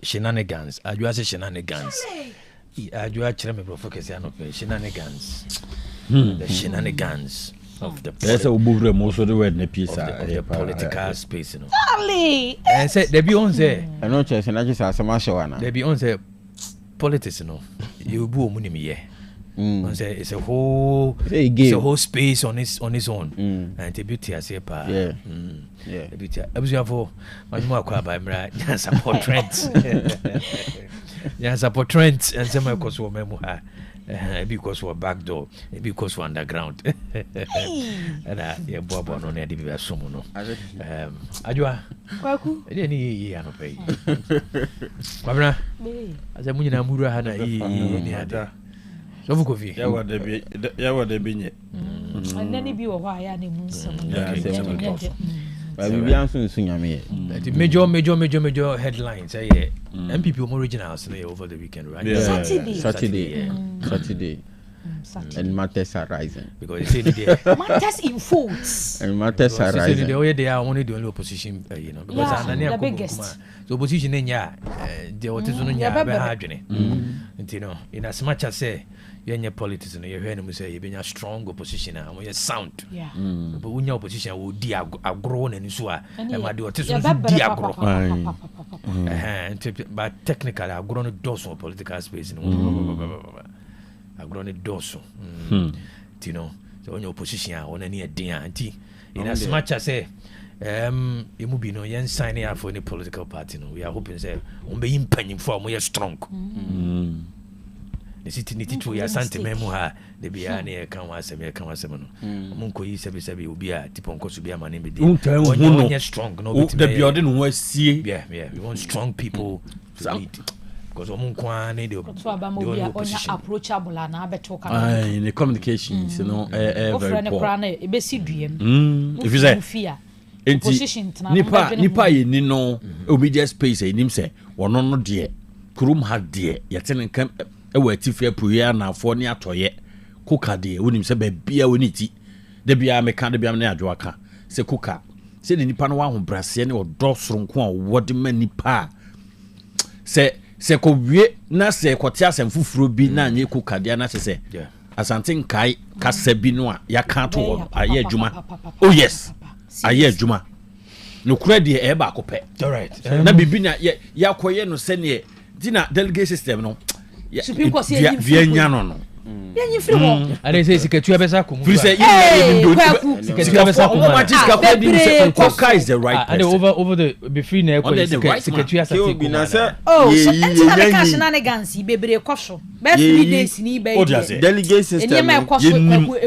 Shenanigans. I say shenanigans. I try me focus on shenanigans. The shenanigans of the That's a move most of the word in a piece of the political space. Darling. And say they be on say. I know chess and I just ask some show. They be on say politics. You boo money me. Say it's a whole space on its own. And the beauty I say pa. Yeah. The beauty. I was for my more by Mra support trends. Yeah, support trends and some cause for memoir. Because we're back door, because we're underground. And yeah, Bob on the DB Somono. Ajua, any year no pay. Babra, as a Munina Mura had a year. So, Coffee, yeah, what they be, and then if you are why I need some. Major headlines. MPP originals over the weekend, right? Yeah. Saturday. And matters are rising because matters in force. And matters are rising. They are only the only opposition, because the biggest. The opposition they what is on in as much as say you're politics and you hear them say you've been a strong opposition and when you sound. But when your opposition will grown and so and my daughter but technically I've grown a dose of political space. I've grown a dose. So on your position on any idea in as much as say it will be no yen signing up for any political party. We are hoping say on being penning for we are strong. The city need to Yaw Asante memoir the biane can was a Munko yi sebi will be a tipon course to be a man in the strong. No, the building was see. Yeah, we want strong people to lead. Because they approachable and in the communications, very poor. If you say nipa ye ni no obedience space e nim se wono no de kurum ha de yetene kam e wati fe puya na afo ne atoye kuka de wonim se ba bia woni ti de bia me ka de bia na adwo aka se kuka se de nipa no wa ho brase ne odo soronko a wode ma nipa se ko wie na se ko ti asem fufuro bi na anye kuka de na se Asante nkai kasa bi no a ya ka to aye adwuma oh yes aye adwuma no kura de e ba ko pe all right na bibi na ya koye no se ne dina delegate system no Supreme Court say via nya no yenyi free wo are say siketu abesa ko mu free say siketu abesa ko mu koka is the right and over the be free na ko siketu asate ko yenyi shenanigans bebre koso be 3 days ni be delegate system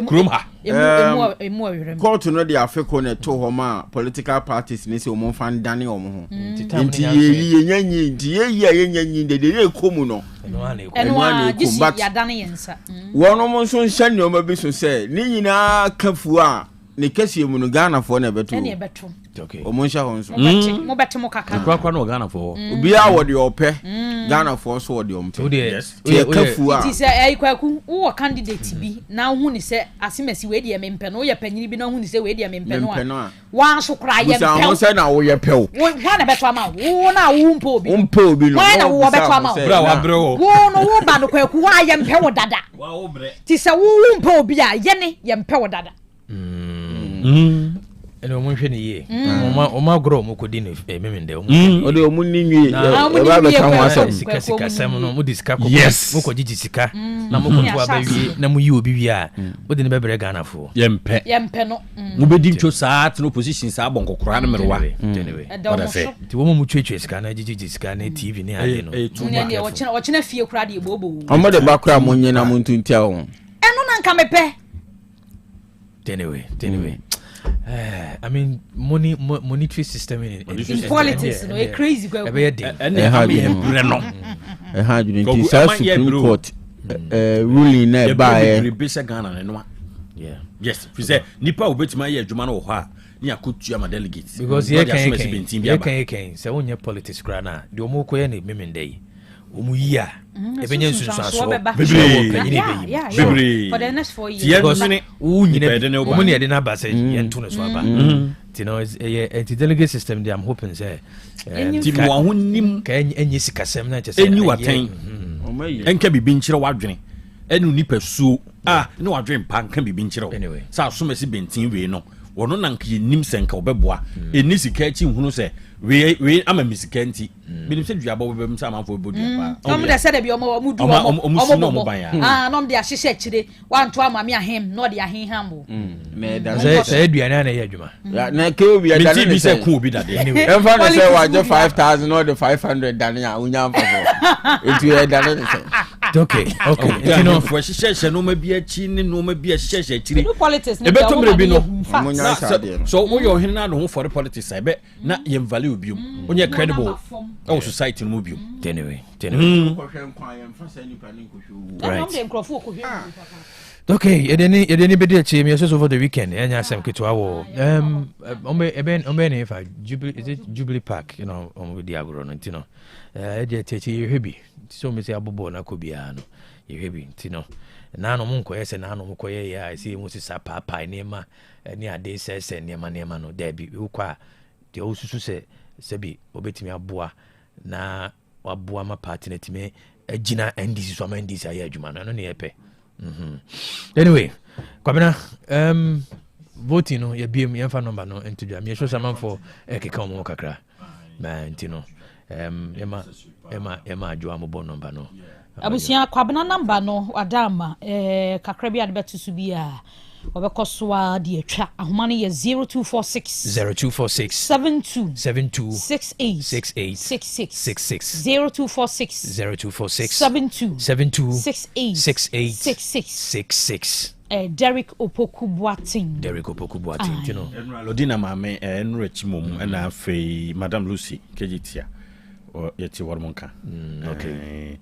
krom ha court no dey afeko na to ho ma political parties ni say o mo fan dane o mo ho nti yenyi nti yenyi de komu no but ya dane yensa wono mo so nhyɛ ne o ma bi so say ni nyina kafu a ne kɛse mu no Ghana fo na beto ne beto okay o mo nhyɛ ho nso mo beto mo kaka kwa no Ghana fo obi a wo de opɛ Ghana fo so wo de ompe yes kafu a it is ai kwaku wo candidate bi na hu ni sɛ asemasi we de mempe no ye panyini bi na hu ni sɛ we de mempe no a wan so kra ye mempe wo sɛ na wo ye pew wo na beto ama wo na wo mpo obi no na wo beto ama bra wa bre wo no wo ba no kwaku wa ye mpe wo dada wa wo bre ti sɛ wo mpo obi a ye ne ye mpe wo dada eno mo hwe ne ye o ma gro mo kodi ne memende o de o mu ni nwie e ba be ka ho asem sika sem no mo disika ko mo ko gigi sika na mo ko to abawie na mo yi obi wi a o de ne bebere Ghana fo yempe no mo be di ntwo saa no position saa bon kokora na merwa anyway what say ti wo mo twetwe sika na gigi sika na TV ne ade no ne wo chena fie kura de bobo o mo de ba kura mo nyina mo ntuntia ho eno na nka mepe anyway I mean monetary system in politics no e crazy go and no e ha ju nti Supreme Court ruling na ba e Ghana no yes fi say nipa obetima ye adwuma no ho a ni akotua ma delegates because ye kan say wonye politics kra na de o mo koye na memendai o mu yi a ebenya nsunsuaso bebre for the next 4 years because wo nyina o mu ne de na ba say ye nto no so aba you know, it's a delegate system there. I'm hoping say team one who nim can any sikasem na just any waten and can be binchira wadwene enu nipa suo no wadwen pan can be binchira anyway sa so mesi bentin we no wono nan ke nim senka obeboa eni sika chi hunu se we ama misika nti binim se duaba bobem sa manfo bodua pa no me say be omo mu du omo no de ahyehyɛ akire wanto ama me ahem no de ahen hambo me da say aduane na ye adwuma na ke obi da ne bi se ku obi da de anyway emfa no say waje 5000 or the 500 dan ya unya mfo etu e dan ne say okay you know for hyehyɛ no ma bi achi ne no ma bi hyehyɛ akire politics ne beto bi no no so wo yo hena no for the politics I bet na yem value obium onye credible our society no obium anyway right okay edeni bedi achi me so for the weekend enya Asem Ketwa wo ombe ne fa Jubilee Park you know on with the agro no you know e techi yehebi so me say abobo na ko bia no yehebi you know na no monko yese na no monko ye ya isi mu sisa papa nema ni ade sese nema no da bi ukwa de osusu se bi obetimi aboa na waboa ma party na time agina NDC so ma NDC aye adwuma no ne yepe anyway kwabena voting no ye biem ye fa number no entudwa me show some for ekeka mo kakra ma ntino ema adwa mo bon number no abusia kwabena number no adama kakra bi adebetu su bia obekoswa de atwa ahoma no ye 0246 72 68 66 Derek Opoku Boating you know Lodina mame enrich mum and afi Madam Lucy kejitia or yeti warmonka okay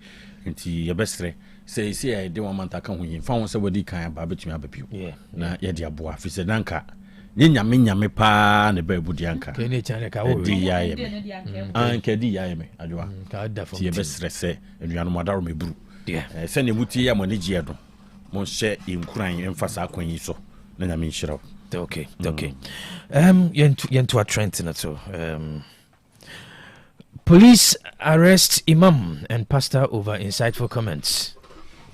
nti yebestre say I dey one month aka hu fa won se wadi kan ba betumi abapiu na ye de aboa fi se nanka nyame pa ne ba ebudi anka kene chane ka wo di yaye me anka di yaye me adwa ka da fo ti yebestre se enuano madaro meburu se ne muti ya mani gie do mo she inkuran emfasa akwanyi so na nyame nhyira okay yentu a trend na so police arrest imam and pastor over insightful comments.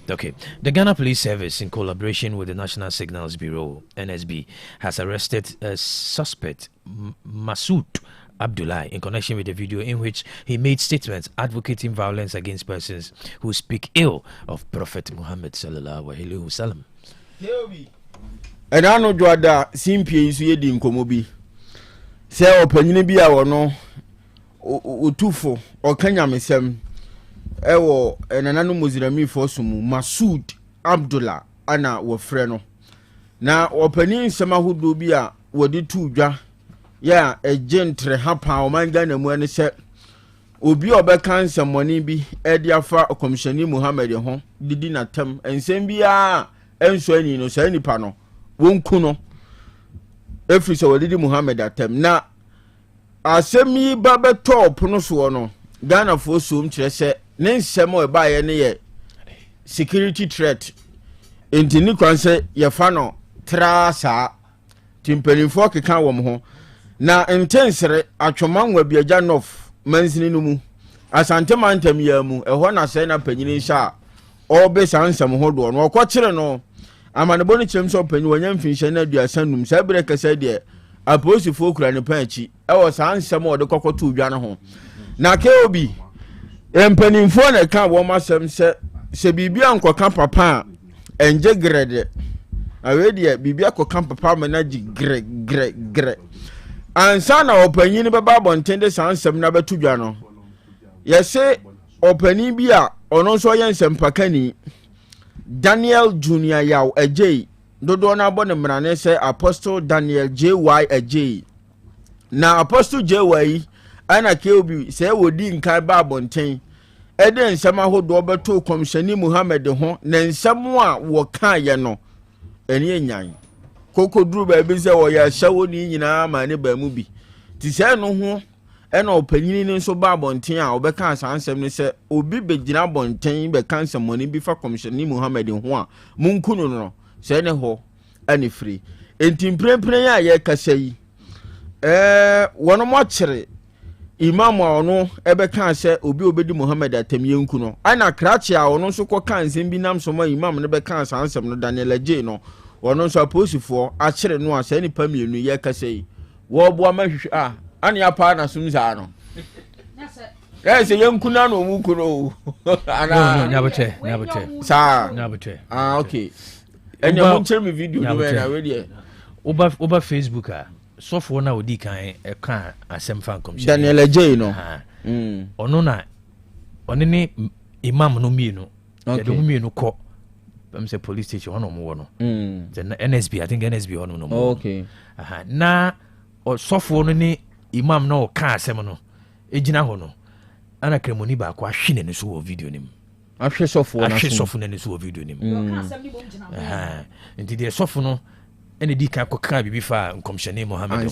Okay, the Ghana Police Service, in collaboration with the National Signals Bureau (NSB), has arrested a suspect, Masood Abdullah, in connection with a video in which he made statements advocating violence against persons who speak ill of Prophet Muhammad sallallahu alaihi wasallam. And I know Joada simply is reading Komobi. Say opening be our no. Utufo or Kenya mesem ewo enananu muzirami fosumu Masood Abdullah ana wo freno na opani sema hudu bia wodi tudwa ya ejentre hapa o manga na mu ene se obi obeka nsamoni bi edi afa komishani Muhammad ho didi na tem ensem bia enso ani no sa nipa no wonku no efri so wodi Muhammad atem na asemi babe top no so no Ghana for so mkire se ne nsem o ba ye ne ye security threat entini kwanse ye fa no trasa timpelinfo keka wo ho na intensere atwomanwa biaja nof mansini no mu asante mantam ya mu eho na se na panyini sha obe sansam ho do no okokire no amanebo ni kyerem so panyi wanya mfinhye na aduasanum sa bere kasa de aposifo kura ne panchi ewo sansam o de kokoto udwa ne ho na ke obi empanimfo na ka wo masem se bibia nkoka papa enje grede awedi bibia koka papa manaji gre ansa na opanyin beba bontende sansam na betudwa no yese opanyin bia ono so yensem pakani Daniel Junior Yaw Ajay dodo na bo ne mrane se Apostle Daniel JY Ajay na Apostle JY ana ke obi se wodi nkai ba bonten eden nsema hodo beto komshani Muhammad ho na nsemo a wo kan ye no eni enyan kokoduru ba bi se wo ya hyawo ni nyina ma ne ba mu bi ti se no ho ena opanyini ni so ba bonten a obeka asansem ne se obi begina bonten be kansa moni bi fa komshani Muhammad ho a munkunu no se ne ho ani free enti mprempren ya ye kasa yi One more cherry. Imam ono ebeka se obi obedi Muhammad atamyenku no ana krachi a ono so ko kan nsem bi nam so ma imam ne beka san nsem no Daniel J no ono so aposifo a kire no a se nipa mienu ye kasei wo bo amahwehwe a ane apa na sum za no se yenku na no mu kuno ana nyabote sa nyabote okay enya mo chere me video no na we dey oba Facebook a sofo na odi kan e kan asem fan commission Daniel J no ono na oni ni imam no mienu ya do mienu ko bam say police station ono mo no then NSB I think NSB ono no mo okay na sofo no ni imam no kan asem no ejina ho no ana kremoni ba ko ahwe ne so wo video nim ahwe sofo na ne so wo video nim nti de sofo no ene di kan ko kan bibi fa nkomshane Muhammad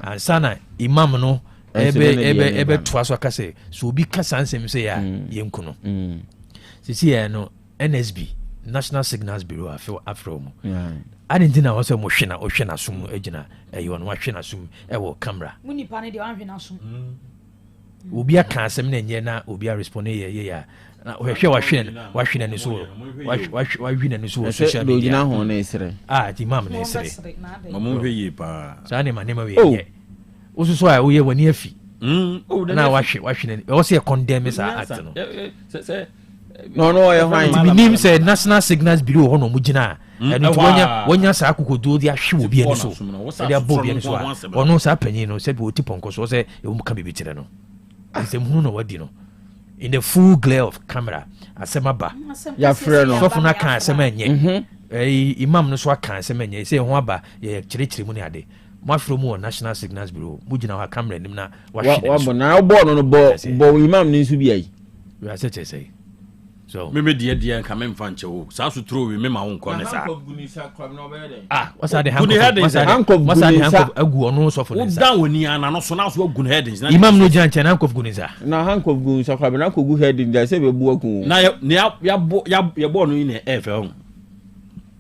ansana imam no ebe toa so akase so obi kasa ansem se ya yenku no sisi ya no NSB National Signals Bureau afro mu ani ndina wo se mo hwe na sum agina eyo no hwe na sum ewo camera muni pa ne de wan hwe na sum obi aka asem na nye na obi a respond ye ya na hwe wa hwe na so wa hwe na so social media na ho na esere ti mam na esere mo hwe ye pa sa ne ma ne ma we ye osuso a wo ye wani afi na wa hwe na o se condemn sa act no no ye hwan minim say National Signals Bureau ho no mu gina eno wonya sa akokodo di ahwe obi ani so dia bo obi ani so ono sa panyin no se bi otiponko so se e wo mu ka bibi tire no asem hu no wadi no in the full glare of camera asemaba ya frɛ no sofo na kan asem anye imam no so aka asem anye say ho aba ye kyerɛkyerɛ mu ne ade mo afro mu National Signals Bureau mu gina ha camera nim na wa hwe na bo no bo imam ni nso bi ai we are say so me die nka me mfa nche wo sa so throw we me ma won ko ne sa what's that handcuff agu ono sofo ne sa down woni ana no so na so agu headings na imam no jan chen handcuff gu ne sa na handcuff gu sa kwa na ko gu heading da se be bu aku na ya bo no ni e fe ho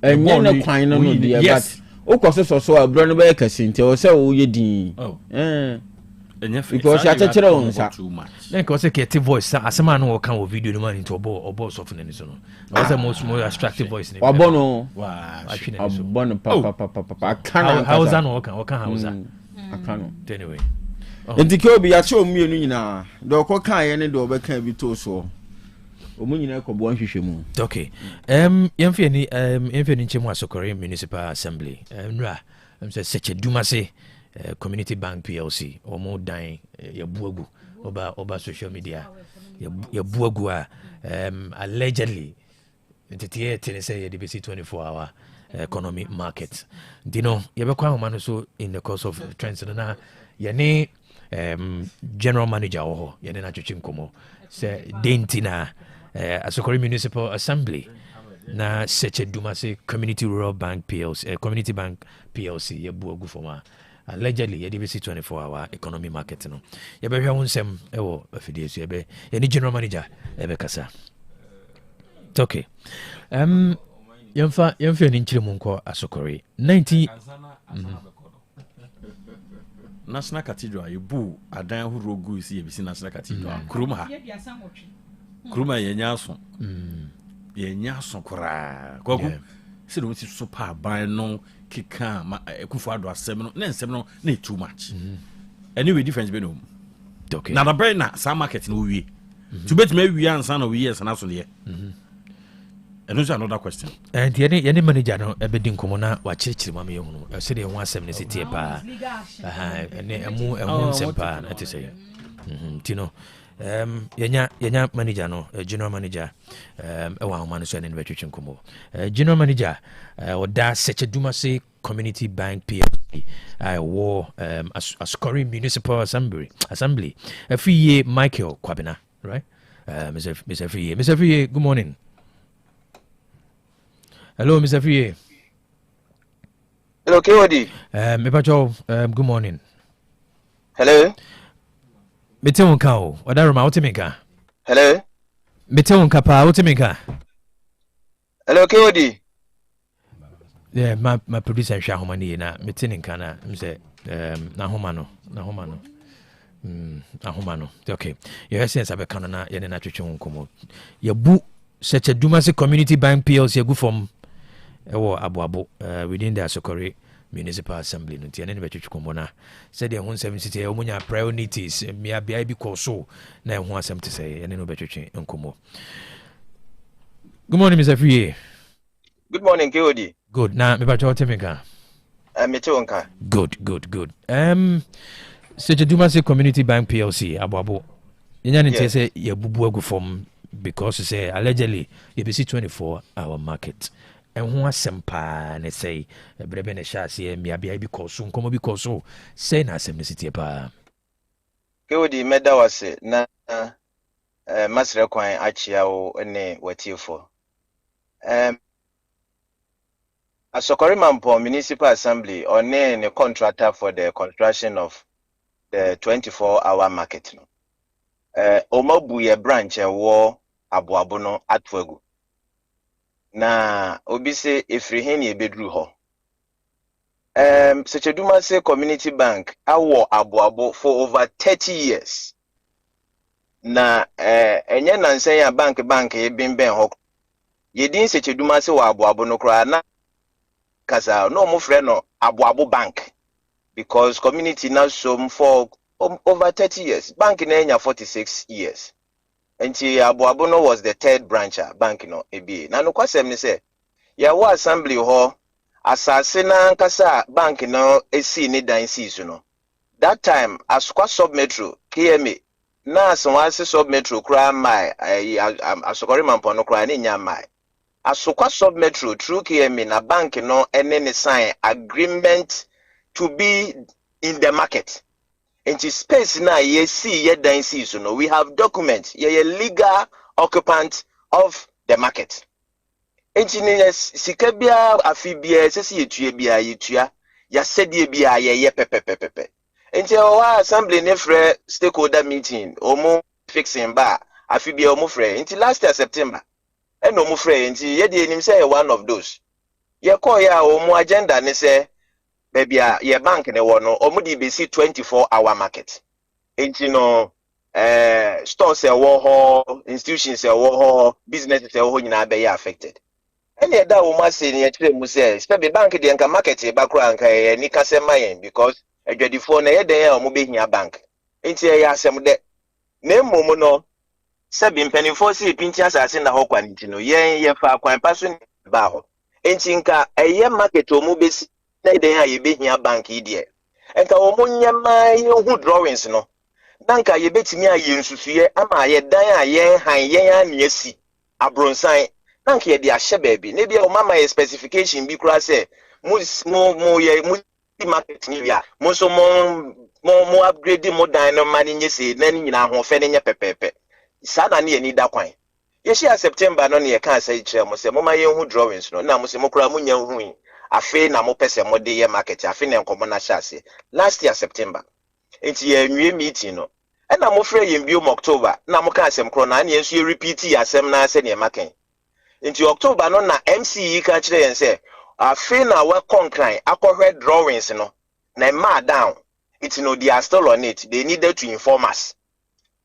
enye ne kwan no no dia but o ko so abro no be kase nti o se o ye din because ya chechere on sa na ko se ke voice asema no kan o video no man into obo sofo ne so no o se most more attractive voice ne obo no obo no papa how is no kan how is akano anyway enti ke obi ya che o mienu nyina do ko kan ye ne do be kan bi to so o mu nyina ko bo nhwehwe mu okay yemfe ni nchemu asokore municipal assembly nra say seche dumase Community Bank PLC omo dan yabuagu oba social media yabuagu allegedly ntete tene say the BC 24-hour economic market dino yebekwa homa so in the course of trends na yene general manager ho yene na twetwe nkomo say dentina Asokore Municipal Assembly na seche dumase Community Rural Bank PLC Community Bank PLC yabuagu foma allegedly the BC 24-hour economy market no ye be hwa nsem e wo afidie so ye be any general manager e be kasa okay yemfa ni nchire mu nko Asokore 90 National Cathedral yebu adan horo gu isi ye bisi National Cathedral kuruma ye nyaso kora koku se do ti so pa ban no kika Kufu Addo asem no na nsem no na too much anyway difference be no okay na the brain na some market no wie to bet me wie ansa na wie sana so de and also another question and the manager no e be din komo na wa chirichiri ma me hu no se de ho asem ne sitie pa emu nsem pa na te say tino yenya manager no general manager ewa homa no so na betwetwe nkomo general manager oda seche dumase Community Bank PLC war Asokore Municipal Assembly Fiye Michael Kwabena, right? Mr. Fiye, good morning. Hello, Mr. Fiye. Hello, Kewadi. Mepacho, good morning. Hello. Metewon ka o, odaroma otemeka. Hello. Metewon ka pa otemeka. Hello, Kewadi. Yeah, my producer Shahomani na metenin kana mse Nahomano. Okay. Your sense of a canona, Yanina Chuchunkomo. Your book, such a Dumasi Community Bank PLC, a good form, Abu within the Asokore Municipal Assembly. Nutian Chukomona said the 170 Omunia priorities, Mia Bibi Koso, now who has something to say, and no better Unkomo. Good morning, Mr. Free. Good morning, Kodi. Good. Now, me bacho temeka. Metonka. Good. Such a Dumasi Community Bank PLC, Abu. You say you bubu from because you say allegedly you be 24-hour market. And who has sempa ne say brebe ne sha se mi abia bi koso nkomo bi koso say na asem ne city pa. Kodi meda wase na masre kwan achia wo ne watiefo. Asokore Mampo Municipal Assembly or ne contractor for the construction of the 24-hour market. Omobuye branch wo aboabo no atwagu. Na obi se efrihen ye bedru ho. Secheduma say Community Bank awo aboabo for over 30 years. Na enye nansen ya bank ye bimben ho. Yedin Secheduma say wa aboabo no kra na kasa no mo frɛ no aboabo bank because community now some for over 30 years. Bank na enya 46 years. Enti aboabo no was the third branch bank no ebi. Na no kwasem ni say Yaw Assembly ho asase na nkasa bank no esi ni dan si no. That time asukwa sub metro KMA na asonwase sub metro kra mai asokore Mampo no kra ni nya mai. Asukwa sub metro through KMA na bank no ene sign agreement to be in the market. In the space na ye see ye dan see so no we have documents ye legal occupant of the market. Engineers sikabia afibia sesi yetue bia yetua ya sedie bia ye pepepepepe. Enti Yaw Assembly ne frɛ stakeholder meeting omo fixing ba afibia omo frɛ enti last year September and omo frɛ enti ye de enim say one of those. Ye call ya omo agenda ne say baby ye bank ne wo no omudi be see 24-hour market. Enti no stores e wo ho, institutions e wo ho, businesses e wo ho nyina be affected. Any da wo ma say ne kire mu say be bank de nka market e ba kura nka ye ni kase mayen because adwadifo na ye den ya omo be hia bank. Enti ye asem de na mmom no se be mpanifo si pinti asase na ho kwanti no ye fa kwan paso ba ho. Enti nka eye market omo be si na den ha ye be hia bank ide enka omo nyama ye hu drawings no danka ye betimi aye nsusuye ama ye dan aye han ye anu asi abronsan danka ye de ahye baabi na bia o mama ye specification bi kura say mo market ni bia mo so mo upgrade mo dan no mani nyese na ni nyina ho fe ne nye pepepe sa na ne ni da kwan ye share September no ne ye kan say kire mo say mo ma ye hu drawings no na mo say mo kura mo nya hu afi na mo pese mo de ye market afi na nkomo na hyase last year September enti ye nwie meeting no e na mo frɛ ye bio October na mo ka asem kro na ensu ye repeat asem na ase ne maken enti October no na MCE ka kire yen say afi na we concline akohwe drawings no na ma down it no they are still on it they needed to inform us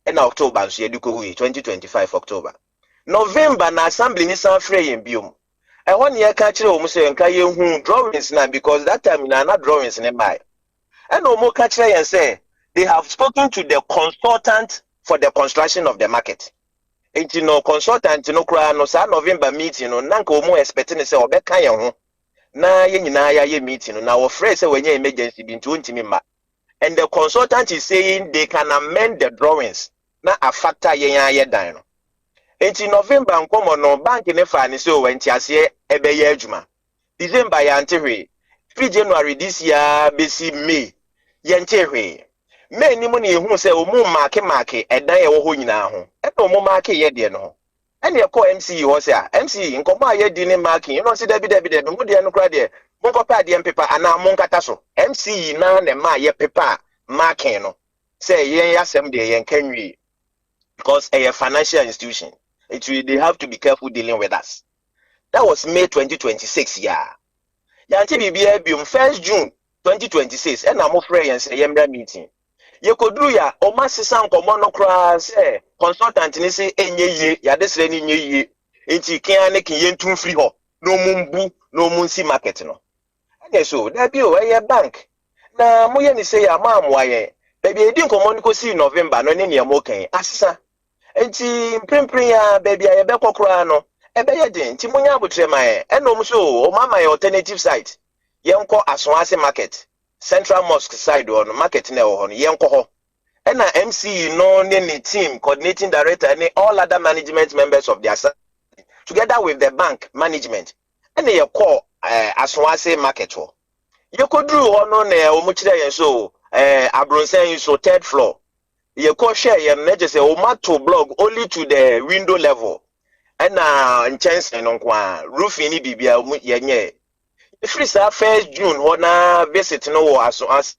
in October so ye diko 2025 October November na assembly ni san frɛ ye bio I want ye catch you say nka ye hu drawings na because that time na drawings ne buy. And no more catch and say they have spoken to the consultant for the construction of the market. And you know consultant no kra no sa November meeting no nanka omo expecting say obeka ye ho. Na ye nyina ya ye meeting no na wo frɛ say when ye emergency bi nti ontimi ma. And the consultant is saying they can amend the drawings na a factor ye dan no. Enti November nkomo no bank ne fa ni so wenti ase ebe ye adwuma. December ya ntehwe. Free January this year besi May. Ye ntehwe. May ni mu ne hu se omu marke edan ye wo ho nyina ho. E no omu marke ye de no. Ene ye call MCE ho se a MCE nkomo aye di ne marke. You know se dabi mu de no kra de. Mo ko pa de paper ana mo nkata so. MCE na ne ma ye paper marke no. Say ye asem de ye nkanwi. Because a financial institution. They have to be careful dealing with us. That was May 2026, yeah. Yanti BBA 1st June 2026 and I'm afraid and say yemra meeting. You could do ya o masisa nkomo no kra say consultant ni say enye ye ya desre ni nye ye enti kan ne kin yentum free ho no mumbu no munsi market no. Anya so da bi o ye bank na mo ye ni say ya ma amwaye baby edi nkomo ni ko si November no ne ne mo kan asisa enti mprempren ya baby ya be kokora no ebe ye den enti munya abutre man eno mo so o mama ye alternative site yenko Aswase market Central Mosque side on market na ho no yenko ho ena MC no ne team coordinating director and all other management members of their side together with the bank management ena ye call Aswase market ho ye kodru ho no na o mo kire yen so abronsen so third floor ye ko share ye na je say o mato blog only to the window level ena nchense no kwa roofing ni bibia ye nye if it's 1st June na visit no was as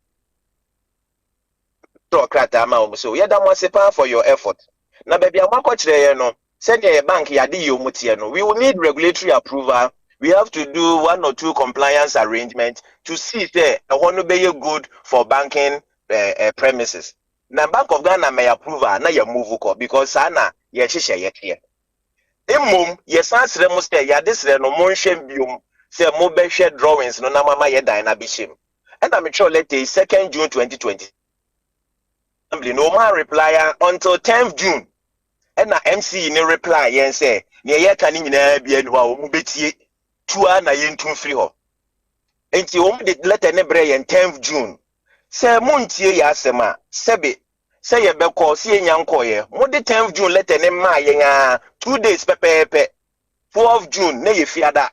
krata ma so ye da mo sepa for your effort na baby amakọ kire ye no send your bank ya di yo mutie no we will need regulatory approval. We have to do 1 or 2 compliance arrangements to see say no be good for banking premises. Na Bank of Ghana may approve na ya move ko because sana ye hihye ye tie emom ye sansre mo say ya desre no mo nhwem biom say mo be hwe drawings no na mama ye dan na bishim and I'm sure let 2nd June 2020 no man reply until 10th June and na MC ni reply yen say ne ye ka ni nyina bia no a mo betie tua na yentum free ho enti o mo de letter ne bre yen 10th June say mo ntie ya asema sebe say ye be call see nyanko ye mo de 10th June letter ne ma yen 2 days pepepe 12th June ne ye fiada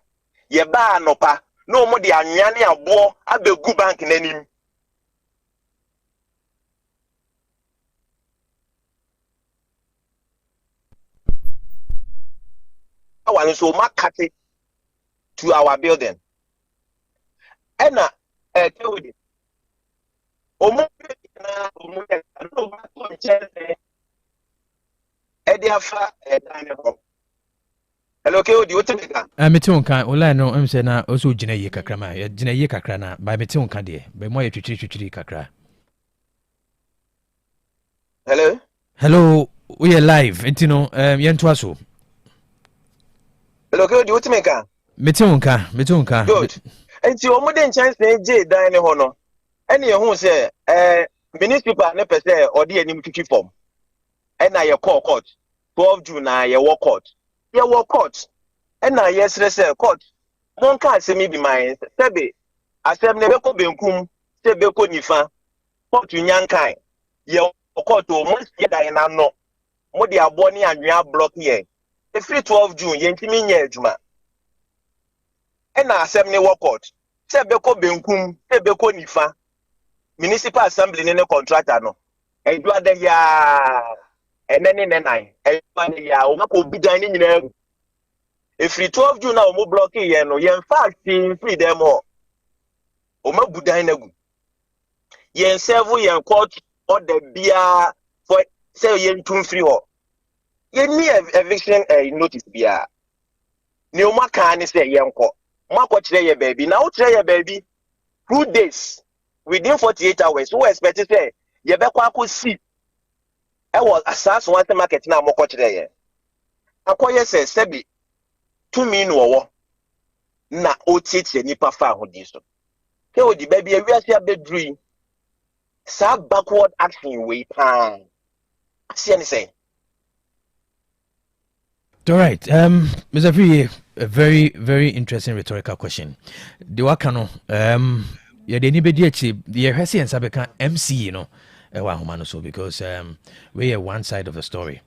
ye ba anopa no mo de anwane abo abegu bank nanim awan so makate to our building ena tewudi omo na omo no ba to chese ediafa dynamo. Hello Kewudi wotemeka mete wonka online no emse na oso gina ye kakra ma ye gina ye kakra na ba mete wonka de be mo ye twitwiri kakra. Hello we are live entino yento aso. Hello Kewudi wotemeka mete wonka good enti omo de chance je dan ne ho no ene ye hu se municipal ne pese ode anim twitwi form ena ye court 12 June na ye wo court and na yesre say court mon ka asemi bi man sebe asem ne beko benkum sebe ko nifa court nyankan ye court o mo ye dan na no mo de abo ni anwea block here e free 12 June ye ntimi nya adwuma and na asem ne wo court sebe ko benkum sebe ko nifa municipal assembly ne contractor no eduade ya enene nenan eduade ya o mako bidan ni nyina if 12 June na o mo block ye no ye in fact free them all o ma budan na gu ye serve ye court order bia for say ye ntun free ho ye ni eviction notice bia ni o maka ni say ye nko mako kire ye baby na o kire ye baby 2 days within 48 hours we expect say ye be kwa akosi e was asas one market na moko kire ye akoye say sebi tumi no wo na otietie nipa fa ahodi so ke odi ba bia wiase abedrui sa backward action we pan see any say. All right Mr. Free, a very very interesting rhetorical question the wakano ye de ni bedi achi ye hwese en sabeka MC you know wa homa no so because we are one side of the story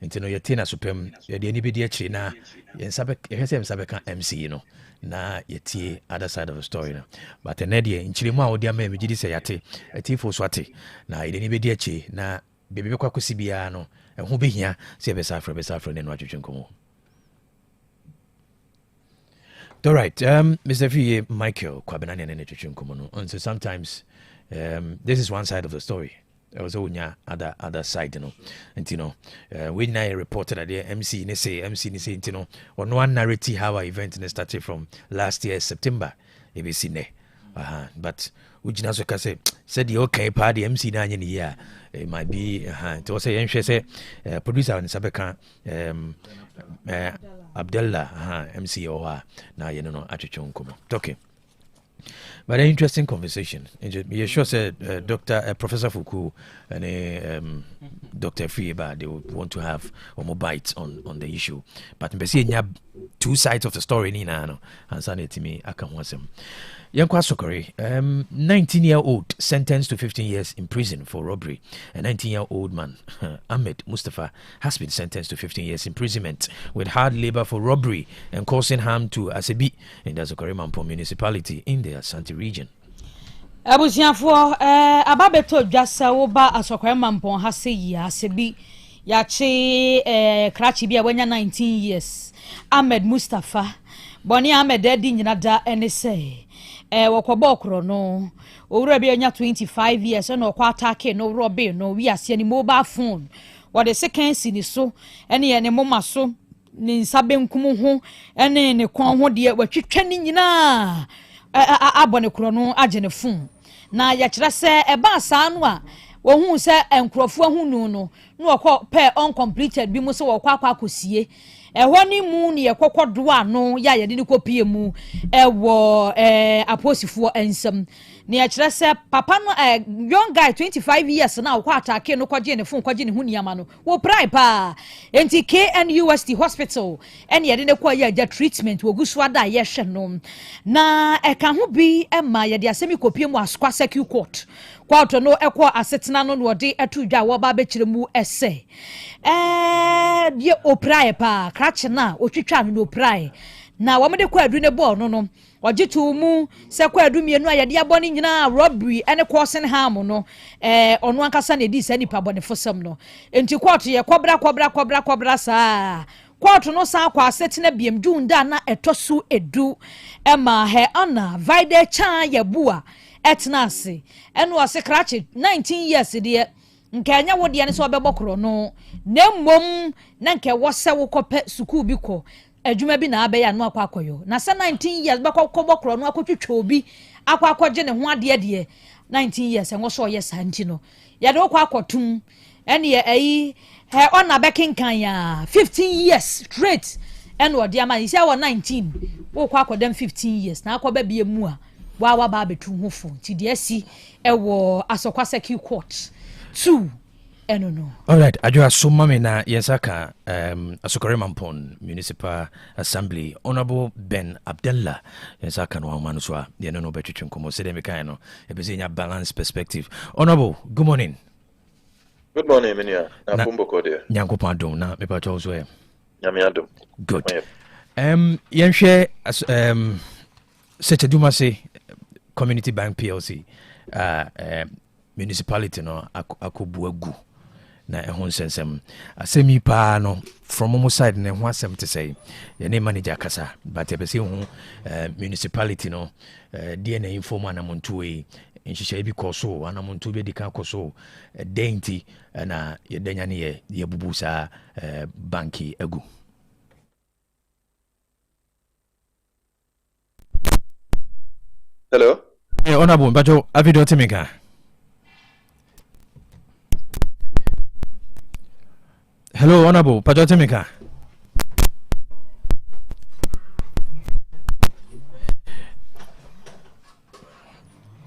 intino ye tina supem ye de ni bedi achi na ye hwese en sabeka MC you know na yeti other side of the story no but enedie nchirimu a odi ama megidi se yate atifo so ate na ye de ni bedi achi na bebe kwa kosibia no ehu behia se be safra ne no atwetwenkomo. All right, Mr. Fiye, Michael, Kwabenani and Netwetwenkomo. And so sometimes this is one side of the story. There was other side, you know. And you know, when I reported that the MC ni say, you know, on one narrative how our event started from last year September. ABC ne but wogyina so ka sɛ sɛdeɛ ɔkae paa deɛ MC no anyɛ ne yie a it might be nti wɔ sɛ yɛnhwɛ sɛ producer ne nsa bɛka Abdallah MC ɛwɔ hɔ a na yɛne no atwetwe nkɔmmɔ okay. But an interesting conversation. You're sure said Professor Fuku and Dr. Frieba, they would want to have more bites on the issue. But you have two sides of the story. Nina, and Sunday to me, I can want some. Yankwa Sokori, 19-year-old sentenced to 15 years in prison for robbery. A 19-year-old man, Ahmed Mustafa, has been sentenced to 15 years imprisonment with hard labor for robbery and causing harm to Asebi in the Sokori Mampo municipality in the Asante region. Abusiafo ababeto dwasa wo ba Asokori Mampo ha se yi Asebi ya che krachi bia wanya 19 years Ahmed Mustafa boni Ahmed dedi nyina da ene say wakobo kro no owura bi anya 25 years na okwa attack no robe no wi ase ni mobile phone what the second si so ene ye ne moma so ni nsabe nkum ho ene ne kon ho de watwetwa ni nyina abone kro no age ne phone na ya kire se eba asa no a wo hu se enkrofo hunu no na okọ pair uncompleted bi mu se wo kwa akosie ehwo ni mu ni ekokodo ano ya ye de ni kopie mu ewo aposifo ensam ni a kire se papa no young guy 25 years na okwa attack no kwaje ne phone kwaje ne huniama no wo prai pa enti KNUST hospital ene ye de ne kwa ya treatment wo gusu ada ye hwe no na eka ho bi ema ye de asemi kopie mu askwa secure court kwato no ekọ asetena no no de etu dwa wo ba be kire mu ese die oprai pa krache na otwitwa no oprai na wo mede kwadu ne ball no wajitu mu se kwadu mienu ayade abone nyina robbery ene causing harm no onu ankasa na di se nipa bone fosam no enti kwato ye kobra saa kwato no sa kwa asetena biem dunda na etosu edu ema he ana vide chan yebua etnase eno ase krache 19 years de nkanya wo de ne so obebokro no nemmom na nke wose wo kope sukuu bi ko adwuma bi na abeya no akwakoyo na se 19 years bekokobokro no akotwetwa obi akwakoje ne ho ade 19 years enwo so ye santi no ya de okwa akotum ene ye ayi he ona bekinkan ya 15 years straight ene ode ama isi awo 19 wo kwa akodem 15 years na akoba bie mu a wa ba betu ho fo ti de asi ewo Asokwa Secure Court 2 no. All right, ajua sumame na yensaka Asokori Mampon Municipal Assembly Honorable Ben Abdallah yensaka no amanu so a ye no betwetwe nkomo se dem kan no e be nya balance perspective. Honorable, good morning. Good morning, Minia. Na pombo kode. Nyankopon adom na me pa to so e. Nyame adom. Good. Yenhwe Seteduma se Community Bank PLC municipality no akobu agu na ehon sensem asemi pa no from mo side na ho asem te say ye ne manager kasa but e be say ho municipality no die na inform anamontu e nhihye bi koso anamontu be dika koso denti na ye danya ne ye bubu sa banki agu. Hello. Honorable Bajo Avido Timika. Hello, Honorable Bajo Timika.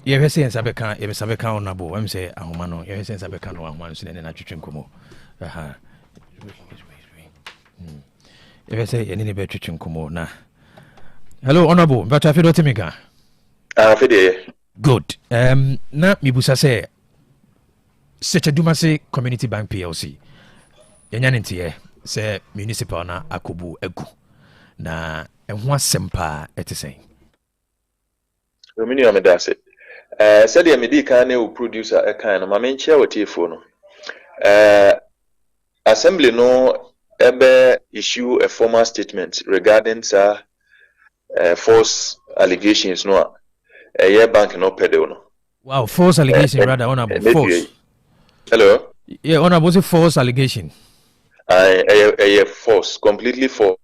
Ye say Sabeka, ye Sabeka Honorable, I'm say Ahumano, ye say Sabeka no one so na twetwe nkomo. Ye say ye ni be twetwe nkomo na. Hello, Honorable Bajo Avido Timika. Good. Na mibusa se Seteduma se Community Bank PLC. Yenya ntie se municipal na akobu egu. Na ehwa sempa etesen. Romini amedase. Said the medical ne producer a kind of main chair with telephone. Assembly no ebe issue a formal statement regarding false allegations no a bank no pedo no. Wow, false allegation rather honorable false. Hello. Yeah, honorable say false allegation. A false, completely false,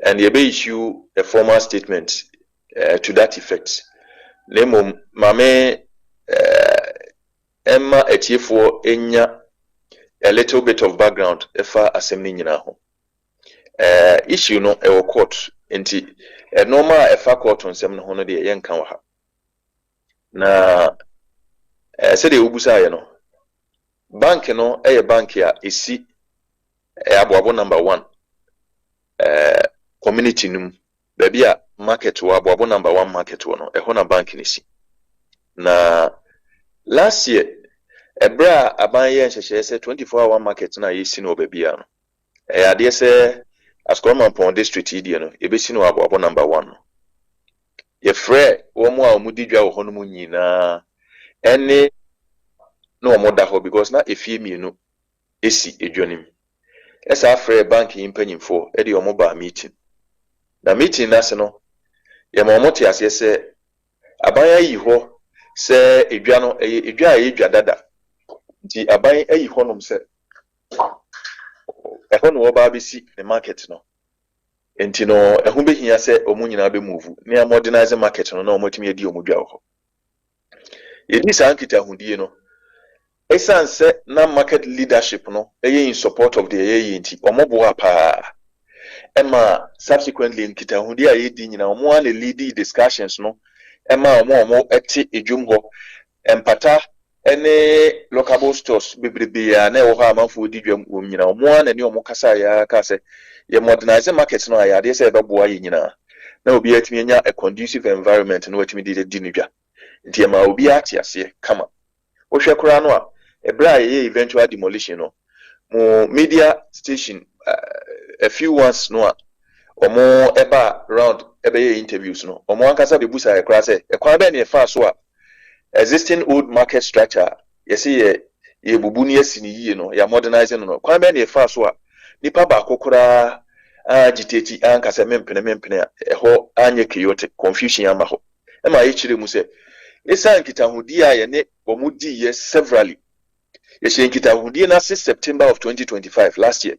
and you may issue a formal statement to that effect. Nemo mame Emma etiefo enya a little bit of background efa asem ni nyina ho. Issue no e court enti normal efa court onsem no ho no de yenka wa ha. Na se de obusa ye no bank no bank ya esi aboabo number 1 community num baby a market wa aboabo number 1 market wo no ho na bank ni si. Na last year ebra aban ye nhyehyɛ sɛ 24-hour market na yesi no baby a no ade sɛ Ascoma Pond district idie no ebesi no aboabo number 1 no ye frɛ wo mu a omudi dwa wo hono mu nyina ene no omoda ho because na efie mienu esi edwanim esa frɛ bank impanyimfo e de omoba meeting na meeting na se no ye ma omote ase sɛ aban ayi ho sɛ edwa no edwa edwa dada nti aban ayi ho nom sɛ eho no oba besi the market no enti no eho behia sɛ omu nyina be move na modernize market no na omotimi edi omudwa ho yedi sankita hundie no esanse na market leadership no in support of the enti omobo apa ema subsequently nkita hundie ayedi nyina omo an lead discussions no ema omo eti edwum ho empata ene local stores bebrebe ya na ewo ha amanfo odidwam nyina omo an ani omo kasa ya ka se ye modernize market no ayade se ebeboa ye nyina na obi atimi nya a conducive environment no atimi di nidwa nti ema obi atiase kama wo hwe kura no a ebra ye eventual demolition no mo media station a few ones no a omo eba round ebe interviews no omo ankasa be busa e kura se e kwa be na e fa so a existing old market structure yesi ye bubu ni asini yie no ya modernizing no kwa be na e fa so a nipa ba kokora agiteti ankasa mempene ho anye chaotic confusion ama ho e ma ye kire mu se esa nkitahudi a ye ne omudi ye severally ye she nkitahudi na September of 2025 last year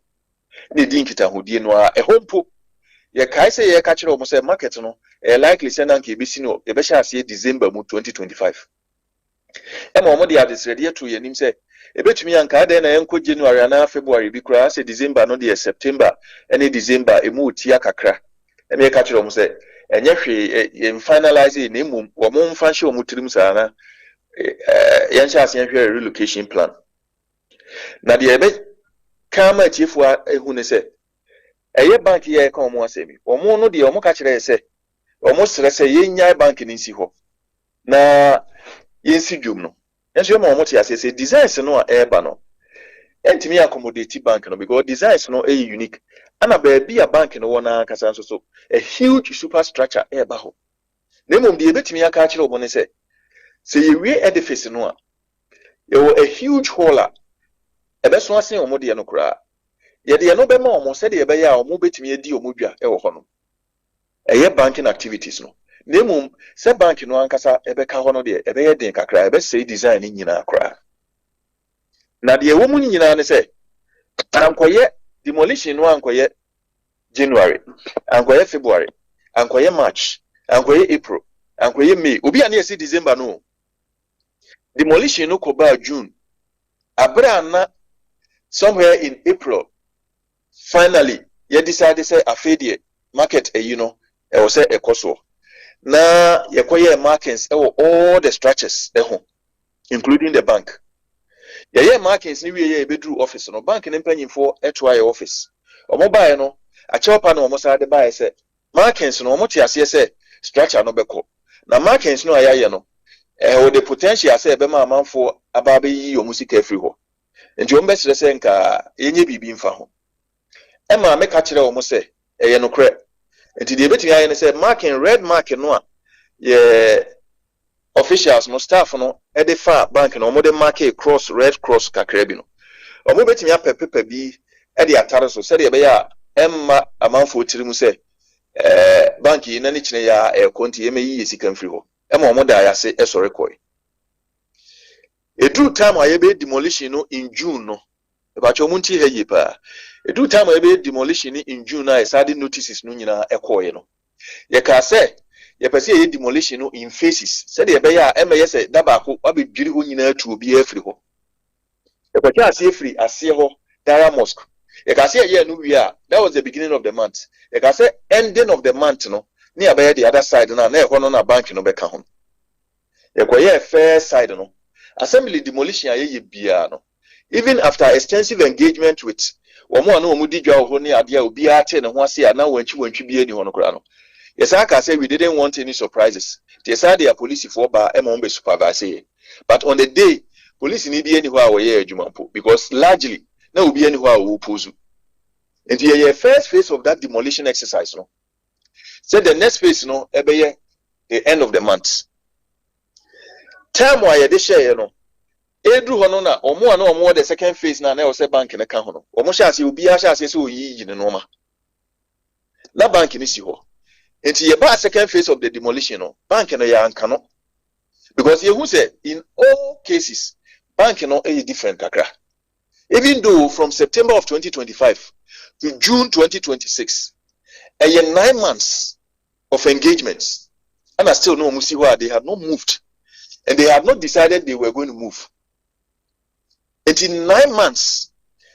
ne di nkitahudi no a ehompo ye kai se ye ka kire omo se market no likely say na nke ebesi no e be sha ase December mu 2025 e ma omo de adesrede to ye nim se ebetumi anka de na yenko January na February bi kura se December no de September ene December emu otia kakra e me ka kire omo se enye hwe ye finalize na emum wo mo mfa hye omo tirim sa na yen sha ase hwe relocation plan na de ebe kama tiefo ehu ne se eye bank ye ka omo asemi omo no de omo ka kire se omo sere se ye nya bank ni nsi ho na yensi dwom no enso ma omo ti ase se designs no a eba no entimi accommodate bank no because designs no unique ana be a bank no wona kasa nso so a huge superstructure eba ho nemom de ebetimi aka kire obo ne se ye we edifice no a a huge hall a ebeso asen omo de no kura ye de no be ma omo se de ebe ya omo betimi edi omo dwa e wo ho no eye banking activities no nemum se bank no ankasa ebe ka ho no de ebe ye den kakra ebe say design nyina akra na de wo mu nyina ne se ankoye demolition no ankoye January ankoye February ankoye March ankoye April ankoye May obi an ye see December no demolition no ko ba June abra na somewhere in April finally ye decide say afedie market you know e wo say ekoso na yekoye markings all the structures including the bank ye markings ni we bedru office no bank ne mpanyimfo eto aye office omo bae no acheopa na omo sa de bae se markings no omo ti ase se structure no beko na markings no ayaye no o the potential say be ma amanfo ababe yi omo sika free ho nti omo be sire se nka yenye bibi mfa ho e ma me ka kire omo se eye no kre nti de betimi aye ne se marking red mark no a ye officials no staff no e de fa bank no omo de mark cross red cross kakra bi no omo betimi apepepa bi e de atare so se de be ya emma amanfo tirimu se bank yi na ni kine ya konti ye meyi sika mfiri ho emma omo da ya se esore koi edu time aye be demolition no in June no e ba cho munti heye pa edu time aye be demolition in June na e sade notices no nyina ekoye no ye ka se ye pese ye demolition no in phases said ye be ya ema ye say da ba ko abedwiri ho nyina tu obi afiri ho ye kwacha ase free ase ho Dara Mosque ye ka say ye no wi a that was the beginning of the month ye ka say ending of the month no ni abaye the other side na e ho no na bank no be ka ho ye kwaye first side no assembly demolition aye bia no even after extensive engagement with womo na womu di dwa ho ni ade a obi a te ne ho ase a na wantwi bia ni ho no kra no yes I can say we didn't want any surprises they said the police for ba e mo be supervise but on the day police ni bi any ho a wo ye adwuma po because largely na obi any ho a wo pozu and the first phase of that demolition exercise no said the next phase no e be ye the end of the month time why they share no Edru hono na omo the second phase na o say bank ne ka hono omo sha ase obi a sha ase so yi ne no ma na bank ni si ho enti ye ba second phase of the demolition no bank no ya anka no because you who say in all cases bank no is different kakra even though from September of 2025 to June 2026 a 9 months of engagements and I still know musi where they have not moved and they have not decided they were going to move. It's in 9 months.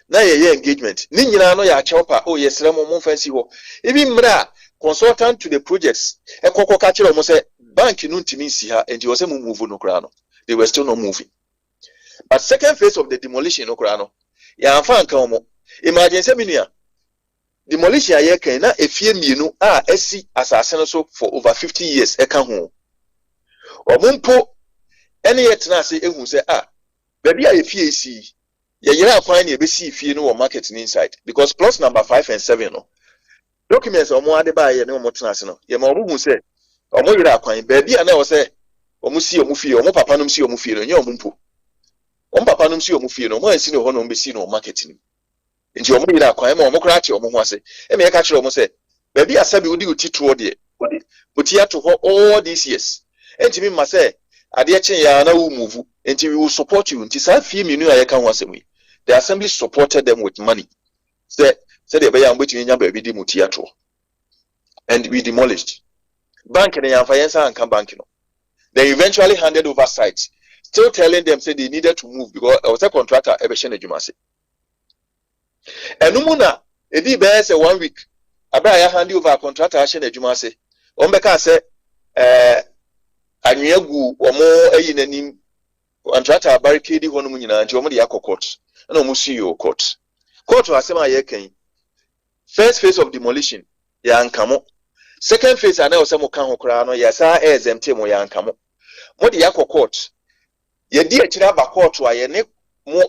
Na ye engagement. Ni nyina no ya chopa. Oh yes, mo fancy ho. Even mra consultant to the projects. E kokko ka kire mo say bank no ntimi si ha and you say mo move no kra no. They were still not moving. But second phase of the demolition no kra no. Ya amfa nka mo. Imagine say minia. Demolition aye kan na efie mienu a esi asase no so for over 50 years e ka ho. Omumpo ene yet na say ehun say baby a fie si ye yera kwan na be si fie no wo market inside because plus number 5 and 7 no documents omo ade ba ye ne omo tena se no ye ma omo hu say omo yera kwan baby a na wo say omo si omo fie omo papa no si omo fie no nye omo mpo omo papa no si omo fie no omo ansi ne ho no be si no market ni nti omo yera kwan ma omo kra che omo ho ase e me ye ka kire omo say baby asabi odi utituo de oti ato ho all these years enti mi ma say ade chen ya na wo move until we will support you until sa fie menu aye kan wasemi the assembly supported them with money said they be am between nya ba bi di mutiato and we demolished bank na yamfa yensa anka bank no they eventually handed over sites still telling them say they needed to move because I was a contractor e be hye na dwuma se enumu na edi be say 1 week abra ya hand over contractor hye na dwuma se on be ka say anyagu omo ayi nanim contractor barricade ho no mu nyina nti omo de yakọ court na omo see you court asem aye kan first phase of demolition ya nkamo second phase ana osem ka ho kra no ya sa exempt mo ya nkamo mo de yakọ court ye di akira ba court aye ne mo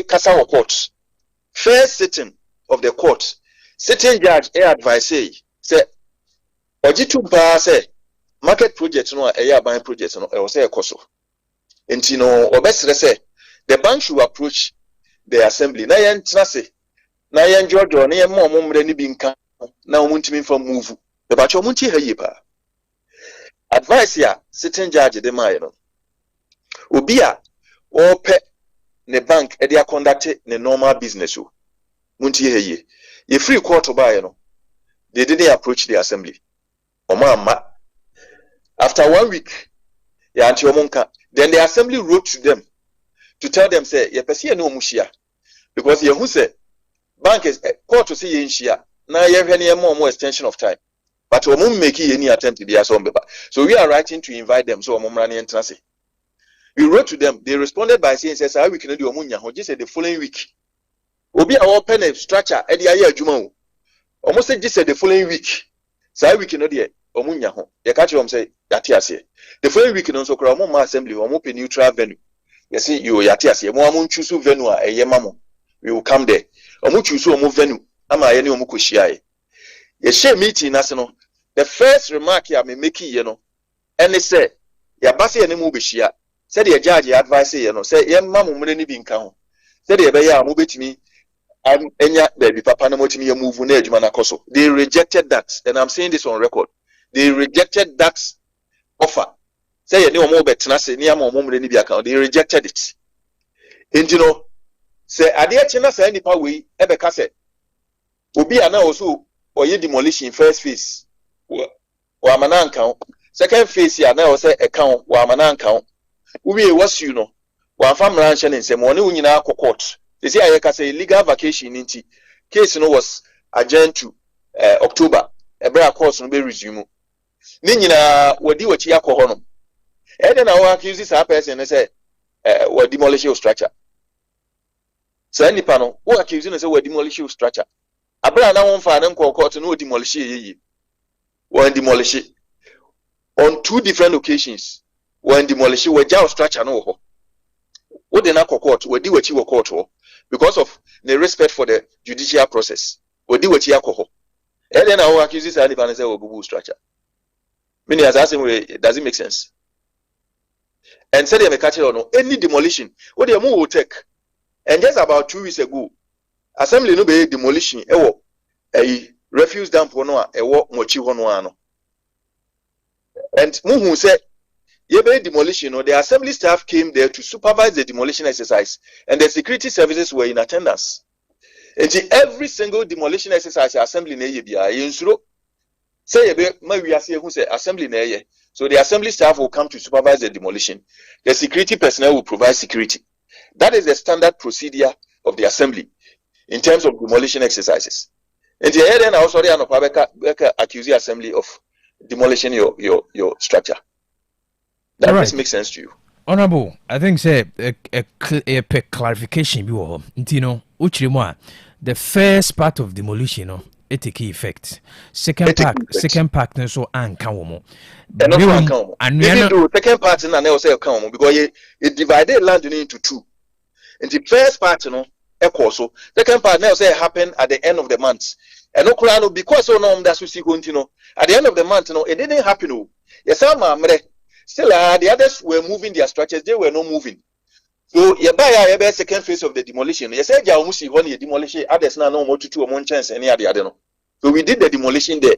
kasa ho court first sitting of the court sitting judge advise say ojitu ba say market project no a ban project no e was say ekoso enti no obesere say the bank should approach the assembly na yen trase na yen jojo na yen mo mumre ni bi nka na omuntimi fa move the bacho munti hayi pa advice ya sitting judge de mai no obi a ope ne bank e dey conduct ne normal business o munti hayi ye free court buy no they didn't approach the assembly omama. After 1 week, then the assembly wrote to them to tell them, say, ye pesi no mushia. Because ye who say, bank is court to say ye shia. Now ye have any more extension of time. But we won't make any attempt to be Asem Beba. So we are writing to invite them. So we wrote to them. They responded by saying, says, we can do omunya. Just said the following week. Obi our pen a structure at the aya juma. Almost just said the following week. So we cannot do omunya ho ye ka che say yate ase the following week no so kra mo assembly mo pe neutral venue you see you yate ase mo choose venue a eye mamo we will come there omo choose omo venue ama ye ne omo kohia ye share meeting na se no the first remark ya me make ye no ene say ya base ye ne mo be hia say the judge advise ye no say ye mamo mre ni bi nka ho say the be ya mo betimi enya baby papa na motimi ye move na adwuma na koso they rejected that and I'm saying this on record. They rejected that offer. Say you know more better say near more ni bi account. They rejected it. And you know, say ade chena say nipa we ebe ka say obi ana also oye demolition first phase. Wa mananka second phase ya na o say account wa amana account we was you know wa fam ranche ne nsem woni unyina akọ court they say ayeka say legal vacation nti case no was adjourned to October ebra course no be resume ni nyina wadi wachi akọ ho no e dey na wo accuse this person ne say we demolish your structure say nipa no wo accuse ne say we demolish your structure abra na won fa ne nkọ court no demolish yeyi we demolish on 2 different occasions when demolish we jail structure no ho wo dey na court we di wachi wo court ho because of the respect for the judicial process we di wachi akọ and then I accuse this and say we go structure meaning as asking way does it make sense and said they catch no any demolition what they move take and just about 2 weeks ago assembly no be demolition ewo refuse dump no ewo mochi ho no ano and muhu say ye be demolition no the assembly staff came there to supervise the demolition exercise and the security services were in attendance. And every single demolition exercise assembly na ye bia yensuro say ye be ma wiase hu say assembly na ye so the assembly staff will come to supervise the demolition. The security personnel will provide security. That is the standard procedure of the assembly in terms of demolition exercises. And the head and also the anopabeka accuse the assembly of demolishing your structure. That right. This makes sense to you. Honorable, I think say a clarification be wo. Ntino, uchrimo the first part of demolition no it take effect. Second part no so anka wo mo. Even though second part na na say account mo because it divided land into 2. And the first part no so second part now say happen at the end of the month. And no because so no that's we see continue. At the end of the month no it didn't happen no. Yes still the others were moving their structures, they were not moving. So you buy a second phase of the demolition. You said you almost when you demolish others now no more to 2 1 chance any other no. So we did the demolition there.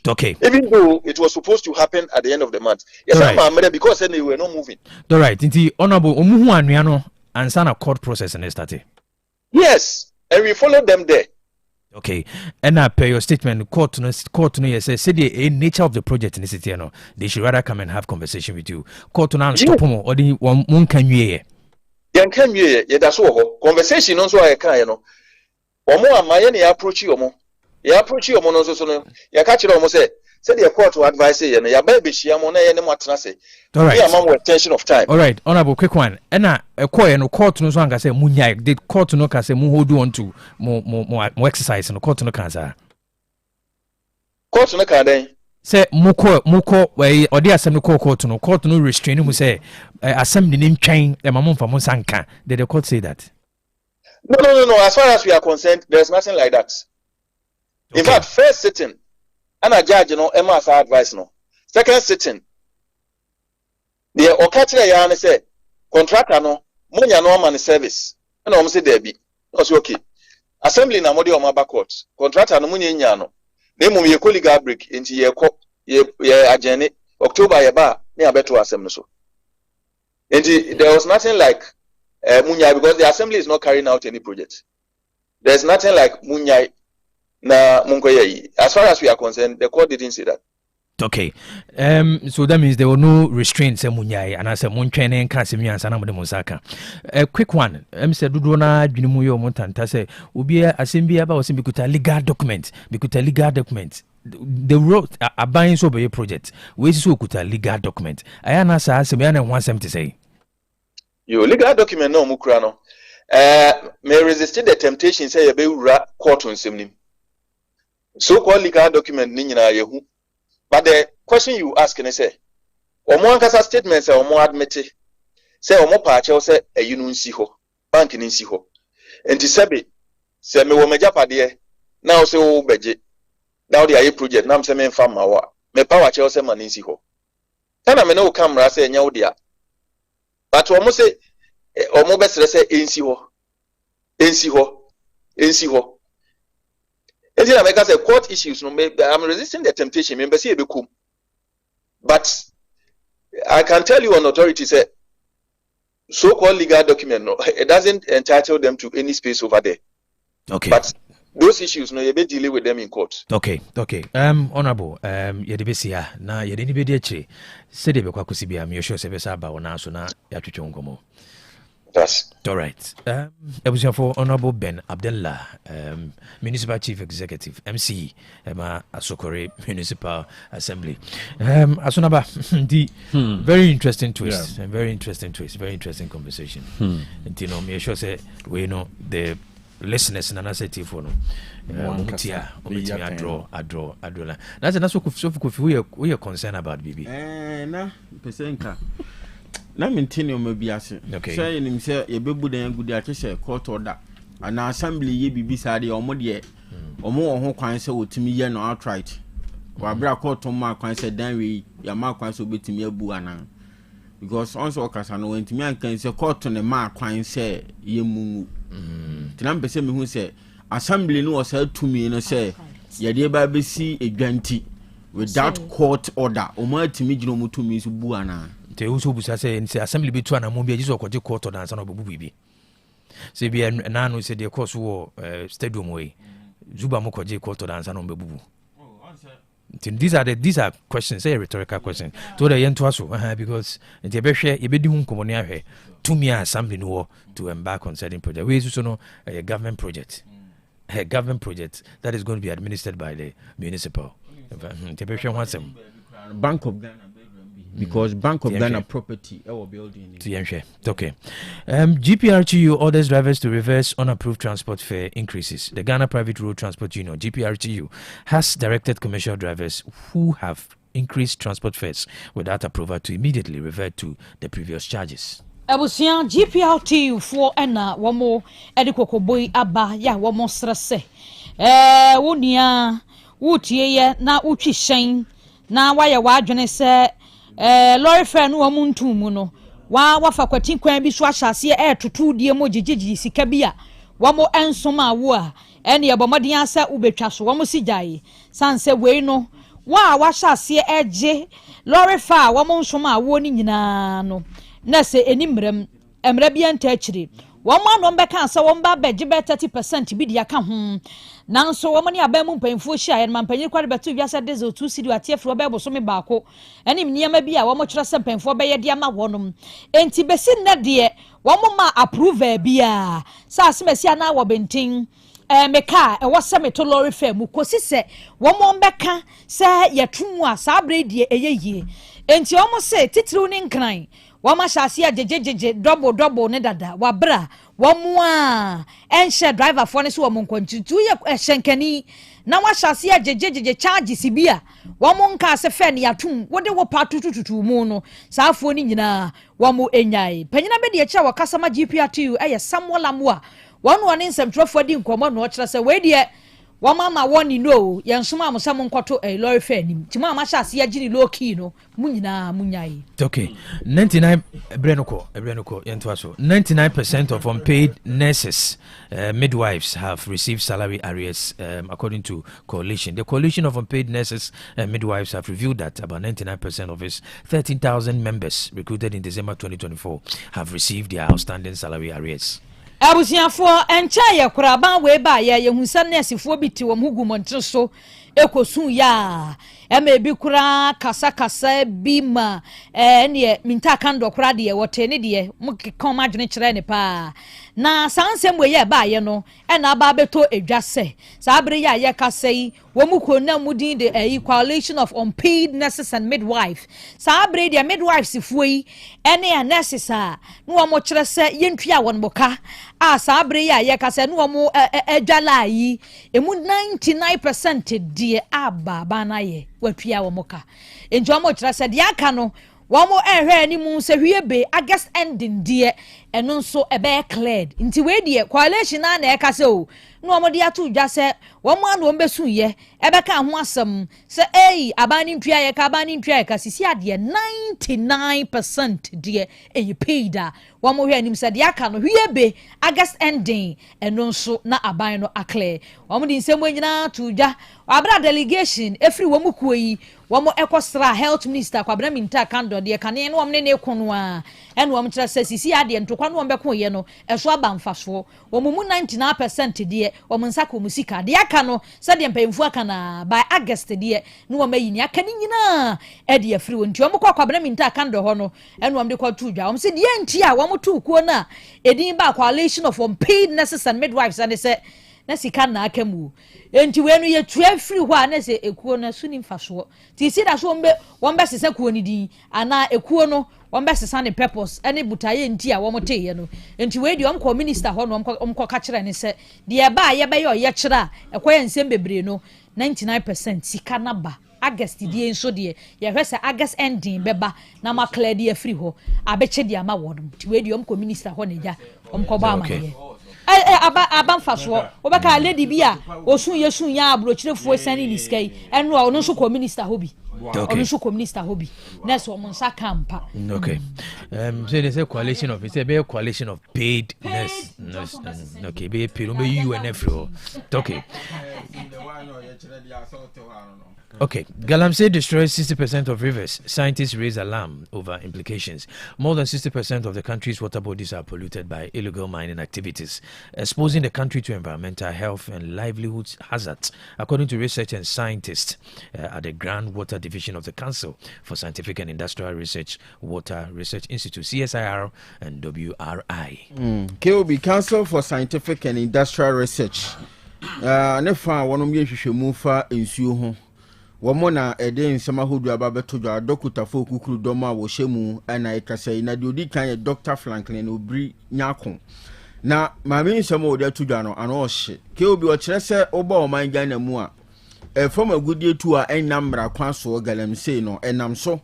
Okay. Even though it was supposed to happen at the end of the month. Yes, right. Because then they were not moving. All right. Inti honorable omuhu anuano answer a court process and start. Yes, and we followed them there. Okay, and I pay your statement. Court no yes. Say the nature of the project in the city, no, they should rather come and have conversation with you. Court no stop them or the one can you? Yan can you? Yeah, that's all. Conversation also I can you know. Omo amaye na approach you omo. Ya approach you omo no so no. Ya catch omo say the court will advise you na ya ba be hia mo na ye ne mo atena say. All right. Yeah, with tension of time. All right, honorable quick one. And a court no court no so anka say munyai. Did court no ka say mu hold on to more exercise no court no can say. Court no can then. Say muko we odi asem no court no restrain mu say assembly nim twen e mamon fa mo sanka. Did the court say that? No. As far as we are concerned, there's nothing like that. Okay. In fact, first sitting, and a judge, you know, Emma advice no. Second sitting, the okachire ya ne say contractor no munya no man service. And I say there be. No say okay. Assembly na modi o ma court. Contractor no munya nya no. Na mum ye legal break into ye agene October ye ba na abeto assembly so. And there was nothing like munya because the assembly is not carrying out any project. There's nothing like munya na munkoye. As far as we are concerned, the court didn't say that. Okay. So that means there were no restraints munyai and as a munchene and casimians and musaka. A quick one. Said Dudona Junimuyo Montanta say Ubia Asem Beba was bikuta legal document. The road a buying so by a project. We so kuta legal document. I answer Asemian wants them to say. Your legal document no mukrano. May resist the temptation say a be court on simnim. So called legal document nina yehu. But the question you ask and say, Omo ankasa statement say Omo admit say Omo paache say e yinu nsi ho bank ni nsi ho enti sebe say me wo meja pade now say wo beje now the aye project na say me mfa mawa me power che say man nsi ho kana me no camera say nya wo dia but Omo say Omo besere say ensi ho and then I make us a court issues. No, I'm resisting the temptation. But I can tell you on authority say so-called legal document. No, it doesn't entitle them to any space over there. Okay. But those issues no you be dealing with them in court. Okay. Honorable, Yedibisia, na Yedinibedeche, said the Quacusibia, me sure Sebesaba or Nasona, Yatuchongomo. That's all right. It was for Honorable Ben Abdullah, Municipal Chief Executive, MC, Asokore Municipal Assembly. Asunaba, the very interesting twist, very interesting conversation. And you know, me sure say we know the listeners and anaseti for no. I draw. That's what we are concerned about, baby. Na pesenka. Na maintain me biase. Say nim say ye bebu den gudi akese court order. Ana assembly ye bibi sade omo de omo ho kwan se otimi ye no outright. Wa bra court ma kwan se dan we ya ma kwan se obetimi abu ana. Because once okasa no wentimi ankan se court ne ma kwan se ye mu. Tinam pese me hu se assembly no was tumi no say ye de ba be si edwanti without court order. Omo atimi gino mutumi so bu ana. Te also busa say assembly be to an amobia just okoje court order and son of bibi. Say be na no say the course war stadium way. Zuba mokoje court order and son of bubu. These are questions, say rhetorical questions. To the yen to us because the behwe ye be di hu nkomo ne ahwe to me assembly no to embark on certain project. We also know a government project. A government project that is going to be administered by the municipal. The behwe wansem Bank of Ghana because Bank of Ghana property our building. Okay. GPRTU orders drivers to reverse unapproved transport fare increases. The Ghana Private Road Transport Union (GPRTU) has directed commercial drivers who have increased transport fares without approval to immediately revert to the previous charges. Abusia GPRTU for ena wamo edikoko boy aba ya wamo stresse. Wonia wotie na utwi hyen na waya wadwene se lorry fare no amuntu mu no wa fa kwatin kwan bi so ahyase tutu die mo gigigi sika bi a wamo ensoma wo a ene ye bomodin asa ubetwa so wamo sijaye sanse we no wa hyase eje lorry fare wamo nsoma wo ni nyina no na se enimrem emra bi anta akire wamo no mbeka asa wo mba beje be 30% bi dia ka ho nanso wo mani abamu mpanfo hia ye mampanyi kwade beto wiase deze 2 cedi atiefro be boso me baako enim niam bi a wo mo kyerɛ sɛ mpanfo be ye de ama wonom enti besi nne de wo mo ma approve bi a sa asemasi ana wo bentin meka wo se meto lorry fare mu kosi sɛ wo mo mbeka sɛ yetumu a sa bredi eyeye enti wo mo se titiri ni nkran wa ma hyase ajejejeje double ne dada wa bra wa mu a enhye driver for ne so wa mu nkontutu ye hyenkani na wa hyase ajejejeje charge sibia wa mu nka se fe ne yatum wo de wo patututu mu no saafo ni nyina wa mu enyai panyina be de ye kya wa kasama GPRTU eye samola mu a wonu one nsemtrofo di nkomo no kyerɛ sɛ we de wa mama woni no ye nsoma amsam nkoto lorry fare nim tima ma hyase agini low key no mu nyina munyai. Okay, 99 Ebrenoko yento so 99% of unpaid nurses midwives have received salary arrears according to coalition. The coalition of unpaid nurses and midwives have revealed that about 99% of its 13,000 members recruited in December 2024 have received their outstanding salary arrears. Abusiafo encha ye kuraba we ba ye hunsa nesifo biti wo mugu montre so ekosun ya ema bi kura kasa bi ma ne minta kando kura de wote ne de mukekon madwene kire ne pa na sansem we ye ba ye no na ba beto edwase sabre ya ye kasai wo muko na mudin de coalition of unpaid nurses and midwives sabre de midwives fuyi ene nurses a no wo mo kire se yentua won boka a sabre ya ye kasai no wo mo edwala yi emu 99% de aba bana ye watua wo moka enjo mo kire se de aka no wo mo ehwe ni mu se hwiebe August ending de eno nso ebe cleared nti we de coalition na e ka se o no mo de atu dwa se wo mo anu mbesu ye ebe ka ho asem se abani ntua ye ka abani ntua ye ka sisi ade 99% de paid a wo mo hwe anim se de aka no hwiebe August ending eno nso na aban no aclear wo mo de nsem nyina atu dwa abra delegation every wo mo kuyi wo mo ekosra health minister kwabra minta kando de kane no wo ne kono a eno wo mo kira se sisi ade ntokwa papa no ombeko ye no eso aba mfaso wo mu 99% de wo nsaka musika de aka no se de mpemfu aka na by August de no wo mayi ni aka ni nyina e de afiri wo nti wo mkọ kwabena minta aka ndo ho no eno wo de kwatu dwa wo se de nti a wo motu kuo na edin ba coalition of unpaid nurses and midwives and say na sika na aka mu enti we no ye tua free ho a na se ekuo na so ni mfaso ti si da so wombe sesa kuo ni din ana ekuo no wombe sesa ne purpose ene butaye enti a womote ye no enti we di omko minister ho no omko ka kire ne se de ba ye be ye kire a ekoye nsem bebre no 99% sika na ba August die nso de ye hwese August ending beba na ma clear de free ho abeche de ama wodum ti we di omko minister ho ne ja omko ba ma ye aba mfaso obeka lady bia osun ya abrochirefo sani ni skai eno ono so ko minister hobi ono so ko minister hobi na so mo nsa kampa okay so they say coalition of it's a coalition of paid nurse okay be paid no be UNF okay Okay, Galamsey destroys 60% of rivers. Scientists raise alarm over implications. More than 60% of the country's water bodies are polluted by illegal mining activities, exposing the country to environmental, health, and livelihoods hazards, according to research and scientists at the Groundwater Division of the Council for Scientific and Industrial Research, Water Research Institute, CSIR, and WRI. KOB, Council for Scientific and Industrial Research. Nefa wanom ye hwehwemu fa ensuo ho. Wamona eden sama hodu ababeto dwa Dr. Fokukuru doma wo hyemu ana ekasai na de odi kan Dr. Franklin Obri nyako na maame nsama odi atudwa no ano ohye ke obi o kire se oba o man Ghana mu a from agudie tu a enamra kwaso Galamsey no enam so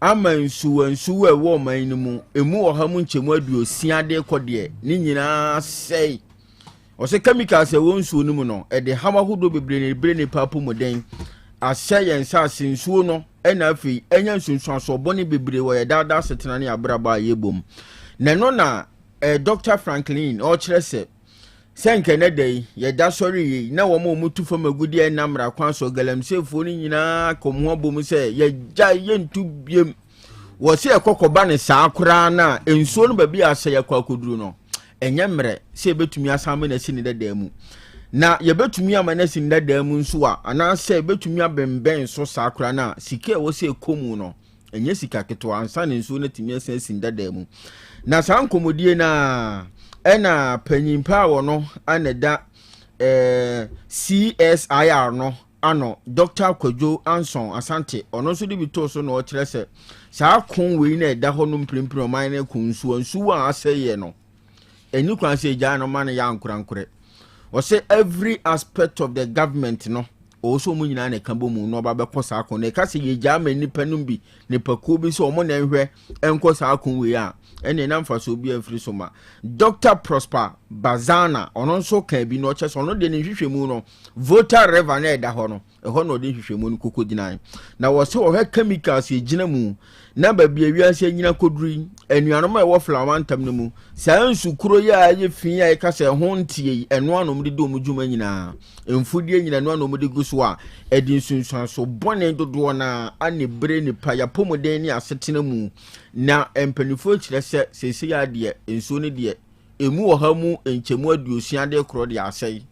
ama nsuwa ewo man ni mu emu ohamu nchemu aduosia de kode ni nyina sei o se chemicals e wo nsuo ni mu no e de hama hodo bebre ne papo moden asaya nsa sinsuo no ena afi enya nsunsu aso boni bebre wo ye dada setena ne abraba yebom na no na Dr. Franklin o kire se senke ne dai ye da sori yi na wo mo mutu fo magudi enamra kwanso Galamsey fo ni nyina komho bom se ye ja ye ntu biem wo se ekokoba ne saa kura na ensuo no ba bi asaya kwa koduru no enya mre se betumi asame na sini dada mu na yebetumi amanasi ndada mu nso a anase yebetumi abemben so sakura na sike wo se komu no enye sika keto ansa ne nso na timi asansi ndada mu na san komodie na ena panyimpa wo no aneda CSIR no ano Dr. Kojo Anson Asante ono so de bito so no kire se sa kon we na eda ho no mprempre man na kunsu ansu a aseye no eni kwan se gya no man ya ankorankore. We say every aspect of the government no also mu nyina na kambo mu no ba be kosa akon na ka se ye gya ma nipa num bi nipa ko bi so mo na nhwe enkosa akon we a ene na mfa so bi afri so ma Dr. Prosper Bazana ono nso ka bi no chese ono de ne hwehwemu no voter revenue eda ho no ho no de hwehwemu no kokodinan na wo se wo chemicals ye gina mu na ba bi awiase nyina koduri anuanom e wo flawantam no mu sansu kuro ya ye fin ya ka se ho ntie eno anom de do mu djuma nyina emfudie nyina no anom de guso a edin sunsun so bone dodo na anebre ni pa ya pomoden ni asetena mu na empanifo kire se sese ya de enso ne de emu ohamu enchemu aduosia de kro de asai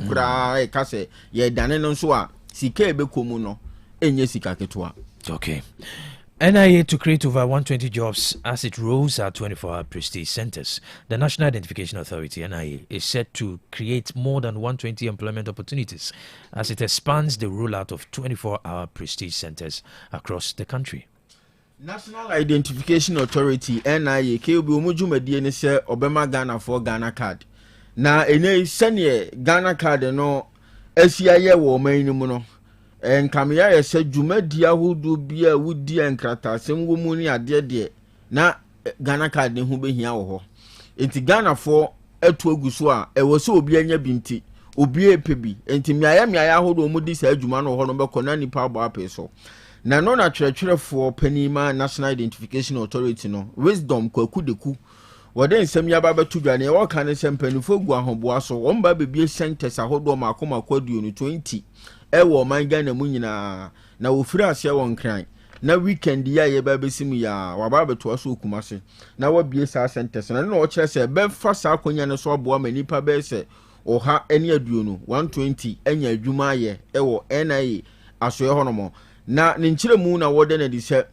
kura e ka se ye dane no so a sika ebekomu no enye sika ketwa. Okay. NIA to create over 120 jobs as it rolls out 24-hour prestige centers. The National Identification Authority, NIA, is set to create more than 120 employment opportunities as it expands the rollout of 24-hour prestige centers across the country. National Identification Authority, NIA, keobi omujumadi ne se obema Ghana for Ghana card. Na ene sene Ghana card no asiaye wo man ni mu no. Enkamia yese dwumadi ahodo bia wudi enkratasem wo mu ni ade de na Ghana card ne hu behia wo ho enti Ghana for etu aguso a ewo se obi anya binti obi epebi enti miaya ahodo mu di sa adwuma no ho no beko na nipa abo apeso na no na twerefo panima National Identification Authority no wisdom kwakudeku wode nsem ya ba betu dwane e wo kan nsem panifo gu ahoboa so wo mba bebie centers ahodo makoma kwaduo no 20 ewo man Ghana mu nyina na wofiri ase won kran na weekend ya ye ba besimu ya wa ba beto aso kumase na wa bie sa centers na o kire se be fa sa akonya ne so aboa manipa be se oha ene aduonu 120 enya adwuma ye ewo NIA asoye honomo na ne nkyeremu na wode na di se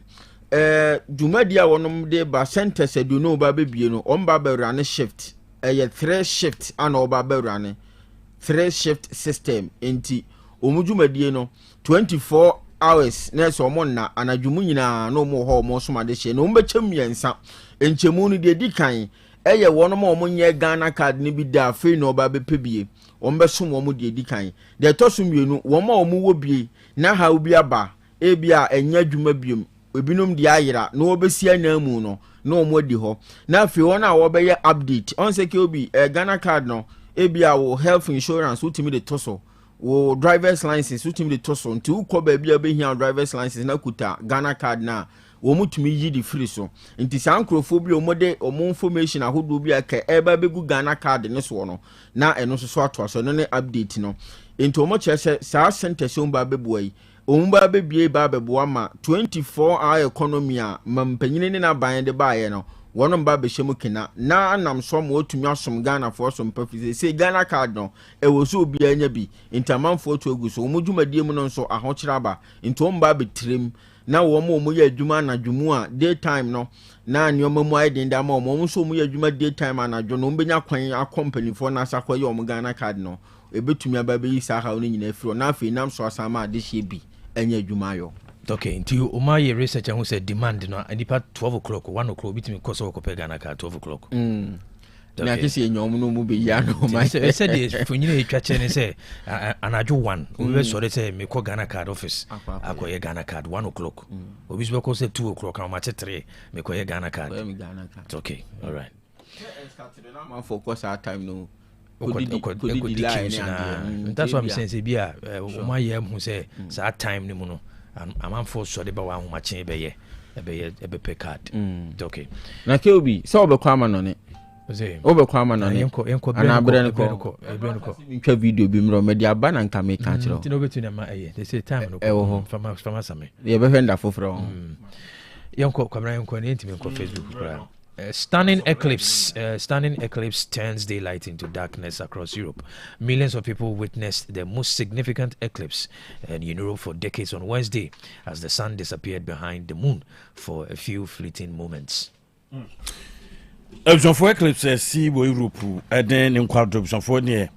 dwumadi a wonom de ba centers aduonu ba bebie no on ba run shift 3 shift ana oba ba run 3 shift system enti omudwumadie no 24 hours na so mo na anadwumu nyina no mo ho mo so ma de hye no mbechem yensa enchemu no de di kan eye wonom mo nye Ghana card ni bi da fe no oba be pebie ombesom mo de di kan de tosum yenu wo ma omo wo bie na ha obi aba ebia enya dwuma biem ebinom di ayira na obesi anamu no na omo di ho na afi wona wo be ye update on se ke obi Ghana card no ebia wo health insurance utimi de toso wo driver's license utimi de toso nti ukọ ba bia be hia driver's license na kuta Ghana card na wo mutumi yi di free so nti sankrofobia omode omo information ahodo bia ka eba begu Ghana card ne so no na eno so ato so no ne update no nti omo chese sa center so mba bebuai omba bebie ba beboa ma 24 hour economy a mampanyine ne na ban de baaye no wono mba be hyemu kina na anam so mo otumi asom Ghana for some purposes say Ghana card no e wo so obi anya bi intermanfo to agu so omudwumadie mu no nso ahokyera ba nto mba betrem na wo mo ye adwuma na dwumu a daytime no na anyoma mu aidenda ma mo so mo ye adwuma daytime anadwo no mbenya kwan a company for na asakwa ye o Ghana card no ebetumi aba be yi sa ha no nyina afiro na afi nam so asama ade hye bi anya adwuma yo. Okay, until Umaye research and who said demand no and part 12 o'clock, 1 o'clock between Kosovo Ghana card 12 o'clock. Na kisi enyo mu no mu be ya no ma say for you twache ne say anadwo 1 we sorry say me ko Ghana card office akoye Ghana card 1 o'clock obi so ko say 2 o'clock am match 3 me ko Ghana card. It's okay, all right. Man focus our time no. That's what I'm saying. Say bia Umaye who say that time ni mu no I'm for sure the ba wa ho mache be ye pay card. Okay. Na ke obi so obekwa no ne. Obekwa no ne. Ana brand ko. Ntwa video bi mro media ba na nka me ka kiro. Ti no betu na ma eye. They say time no. Fama same. Ye be fenda foforo. Yenko kwabra yenko ne ntimi ko Facebook kura. Stunning eclipse turns daylight into darkness across Europe. Millions of people witnessed the most significant eclipse in Europe for decades on Wednesday as the sun disappeared behind the moon for a few fleeting moments. For eclipse, see wo Europe, and then in quadruples for near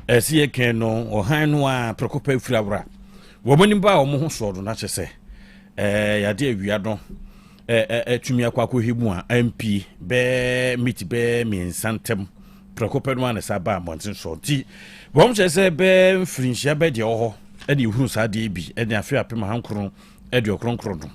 a see a canon or Hanwa Procope Flower. Woman ba or more sword, not to say, dear, we are done. Tumi akwako himu a MP be meet be me santem prekopen one saba montin so ti bom chese be frinchia be de oho e de hunu sa de bi e de afi apem hankron e de okronkron do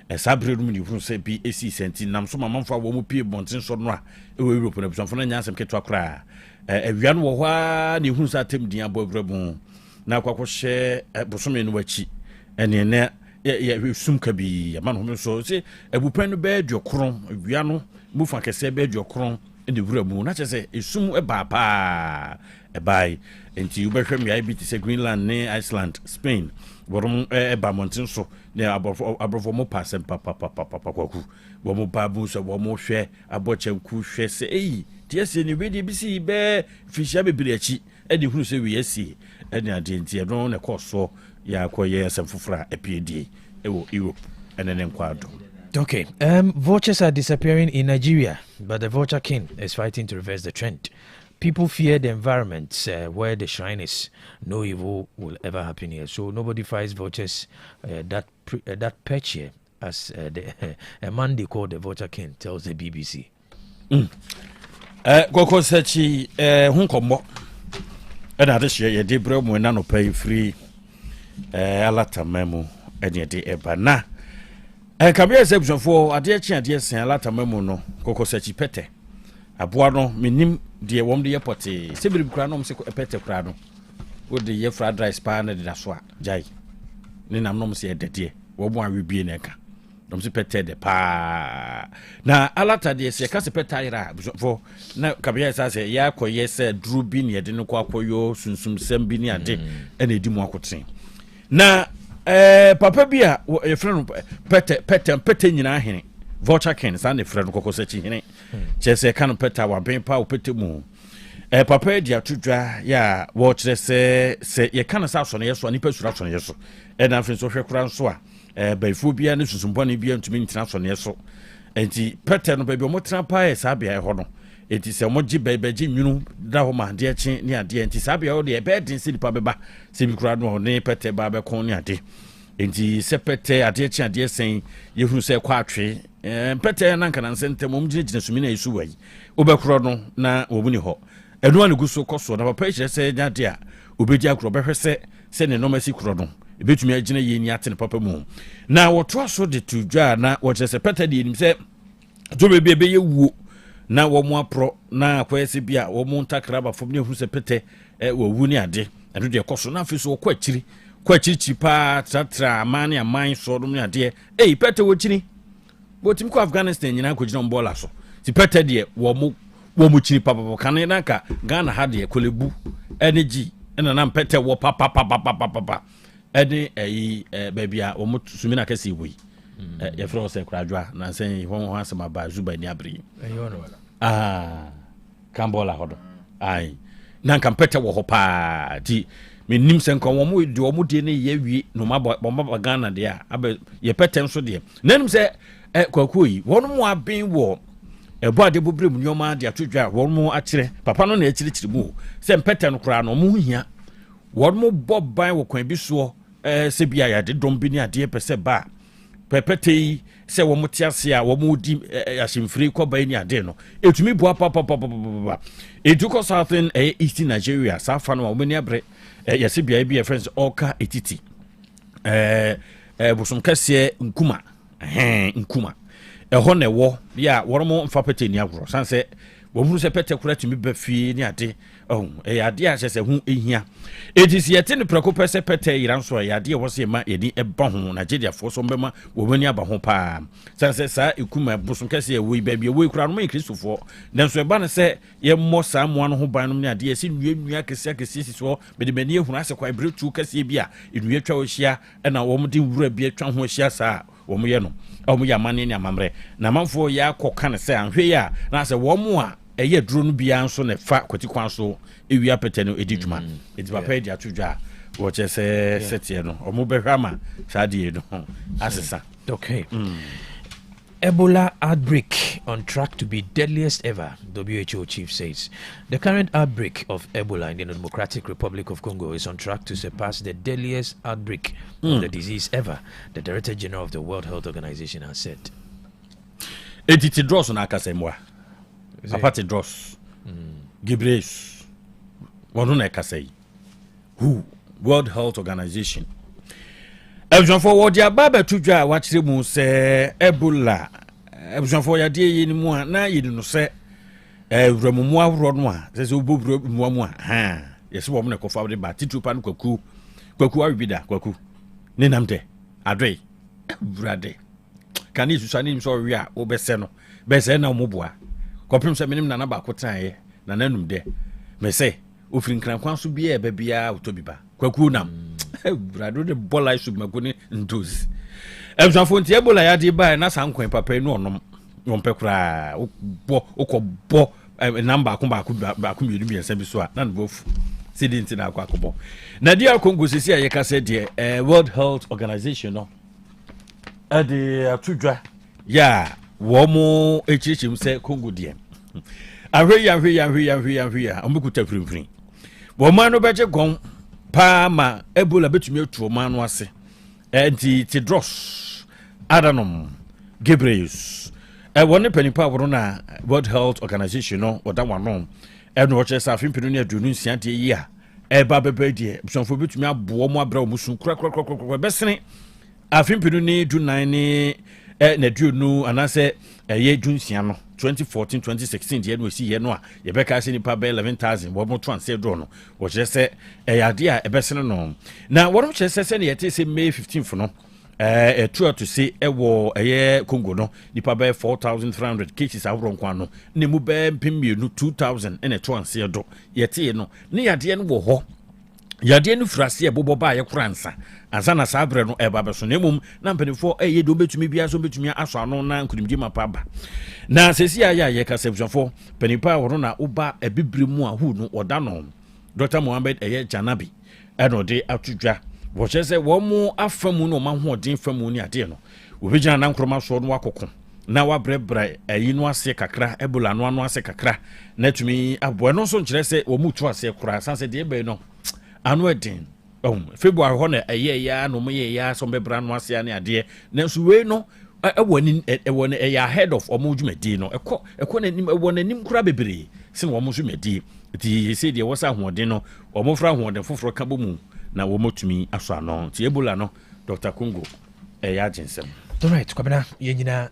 e sabre dum ni hunu se bi esi senti nam so mamamfa wo mu pie montin so no a e wo Europe na bisanfo na nyansem keto akra awia no wo hwa ni hunu sa tem din abobrabu na akwako hye bosome no wachi ene ne ya sum kabi man ho so se ebupan no be dwokron awia no mu fa kese be dwokron e de wura mu na chese esum e ba pa e bai enti ubehwem ya bi se Greenland ne Iceland Spain worom e ba mountain so ne abrofo mo pass papa kwaku wo mo ba bu so wo mo hwe abochenku hwe se tie se ni bi si be fishia bebiri achi e de hunu se wi asi e ne ade enti e no ne koso ya koye semfufra epd ewo Europe and then kwado. Okay, vultures are disappearing in Nigeria, but the vulture king is fighting to reverse the trend. People fear the environment where the shrine is. No evil will ever happen here. So nobody fights vultures that perch here, as a man they call the vulture king tells the BBC. Goko sechi hunkombo. Ena de share ye de bro mo na no pay free alata memo ene de eba na kabia exception for ade chi ade sen alata memo no Goko sechi pete aboa no menim de wom de yepote sebiri kura no mse pete kura no wo de ye fried rice pa na de so a jai ni nam no mse de wo bo awe bie na ka no mse pete de pa na alata de se ka se pete ira for na kabia sa se ya koye se drubi ne de no kwakoyo sunsum sem bi ni ade ene di mu akoten na papa bi a your friend pete nyina hene vulture ken san ne friend kokko sechi hene chese kan peta wa ben pa opete mu papa dia tudwa ya wo kire se ye kan sa so ne yeso ani pasura so ne yeso na afin so hwe kura nso a baifu bia ne susumbo ne bia ntumi ntina so ne yeso enti pete no ba bi o motra pa e sa bia e ho no enti se mo gi bebeji nwunu da ho ma de echi ne ade enti sa bia o de be din si nipa beba se bi kura no ne pete ba be kon ne ade enti se pete ade echi ade sen ye hu se kwa atwe pete na nkan nsente mo mgine gine sumi na yesu wai obekro no na obuni ho enu ane guso koso na papa echi se nya de a obedi akro behwe se ne nomasi kro no ebetumi agina ye ni ate ne papa mu na woto aso de tudwa na wo se pete de nim se to bebe ye wuo na wo mu apro na kwese bia wo mu ntakraba fom ne hu se pete wo wu ni ade eno de koso na afi so wo kwa chiri chipa tratra amane aman so dum ni ade pete wo chiri bo tim ko Afghanistan nyina ko gina mbola so ti pete de wo mu chiri papa kan na ka Ghana ha de kolebu energy na pete wo papa ene babia wo mu sumina kase wi ye fro se kradwa na sen ho asema ba zuba ni abri kambola hodo ai na kampete wo ho pa ti menim sen kon wo mu de ne ye wi no maba Ghana de a abe ye petem so de nanim se kwakoyi won mu aben wo ebo ade bobre mu nyoma de atodwa won mu akire papa no na akire mu se mpete no kra no mu hia won mu boban wo kwan bi so se bia ya de dom bi ni ade pese ba pepete se wo mutiase a wo mudi asimfiri ko ba ni ade no etumi bua papa eduko southern eastern Nigeria safa no wo ni abre yesi bia bi friends oka etiti busum kase nkuma ho ne wo ya wormo mfa pete ni agro sanse wo mu se pete kura tumi ba fie ni ade ade a se hu ehia etisi yete ne preko pese pete iranso ade wo se ma edi eba ho Nigeria fo so mbema wo bani aba ho pa sanse sa ekuma busum kase we ba bi we kura no ma Kristofo nanso eba ne se ye mo sa mo no ho ban no ni ade esi nua kese so be de bani ehunu ase kwa bretu kase bi a enua twa wo hia na wo mo de wura bi atwa ho hia sa wo mo ye no mu ya mane ni amamre na manfo ya koka ne se anhwe ya na se wo mu a eye duro no bia nso ne fa kwati kwan so ewia pete no ediduma edi papa edi atudwa wo che se setie no mu behwa ma sadie no asesa okay Ebola outbreak on track to be deadliest ever, WHO chief says. The current outbreak of Ebola in the Democratic Republic of Congo is on track to surpass the deadliest outbreak of the disease ever, the Director General of the World Health Organization has said. Editi dross on akasemwa. Apati dross. Gibres. Wanuna kasei. Who? World Health Organization. Ebjonfo wo dia baba tudwa wa kire mu se Ebola ebjonfo ya die yi ni mu na yi no se ewramumu awro no a se obobro mu amu a yesi wo ne kofa de ba titupa no kwaku awibida kwaku ne namde adwe brade kan yi susani so wi a wo bese no bese na mo boa kopim se menim na ba kotan ye na nanum de me se ofiri nkran kwan so bia ba bia otobiba kwaku nam brado de bola isu magone ndozi ebzafo nti Ebola ya de ba na sankwan papa enu onom wompekura okobbo number akomba mienu biensa bi so a na nbofu sidinti na akwakobo na dia Congo sisi ayeka se de World Health Organization no ade atudwa ya wo mo echichim se Congo de ahwe ombekuta frimfrim wo ma no beje gon pa ma Ebola betumi atu ma no ase enti Tedros Adhanom Ghebreyesus woni panipa woro na World Health Organization no oda wano eno wo chesa afimpinu ne adunu nsia de yi a eba bebe de bisonfo betumi abo mo abra mo sun kura besene afimpinu ne du 9 ne na duonu anase ye dunsia no 2014 2016 de no si ye no a ye beka se nipa be 11000 wo mo to anse do no wo chese yade a ebesene no na wo chese se ne yete se May 15th no true to say ewo Congo no nipa be 4300 cases awron kwa no ne mu be mpemienu 2000 ene to anse do yete no ne yade no wo ho yade no frase ebobo ba ye koransa ansa na sabre no eba beso na mum na mpanifo eye do betumi bia so betumi aso ano na nkunimdi mapa ba na sesi ya ye ka sebjafo panipa woro na uba ebibiri mu ahu no oda no Dr. Mohammed eye Janabi eno de atudwa wo chese wo mu afamu no mahoodin famu ni ade no obi gina na nkroma so no akoko na wabrebra ayi no ase kakra ebola no ase kakra na tumi abo no so nkire se wo mu tu ase kura sanse de ebe no anu edin February ho na eye ya no me ya so bebra no ase ane ade na so we no ewoni ahead of omudwumadi no ekọ nanim ewoni kura bebre sin wo musu medi ti se de wosa hoden no omofra hoden foforo ka bomu na wo motumi aso ano ti ebola no Dr. Congo ya jinsem. Alright, kwabena yenyina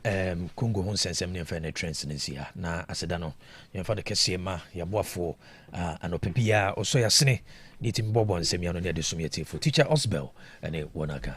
Congo ho sensem ne fa na trends ne sia na aseda no ye fa de kese ma ya boafo anopepia oso ya sene ni timbobo nsem ya no ne de sumietifo teacher Osbel ene wonaka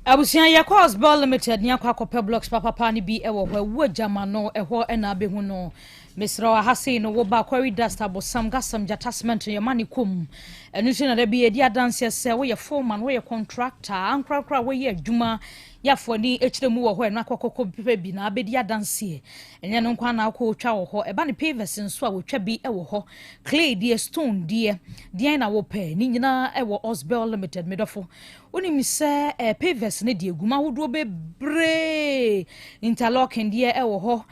abusia ya cause ball limited ni akwa kopɛ blocks papa ni bi ɛwɔ hɔ wo jama no ɛhɔ ɛna abehu no Mr. Hase no wo ba quarry dust abosam gasam jatasment ye mani kom enu se na da bi edi adanse sɛ wo ye foreman wo ye contractor ankrakra wo ye adwuma ya foni echiremu wo hɔ ɛna akokoko pepe bi na abedi adanse enye no nkwa na akɔ otwa wo hɔ ɛba ne pavers nso a wotwa bi ɛwɔ hɔ clay die stone die na wo pɛ ni nyina ɛwɔ Osbel limited medofo oni mi sɛ pavers ne die guma wodo bebre interlocking die ɛwɔ hɔ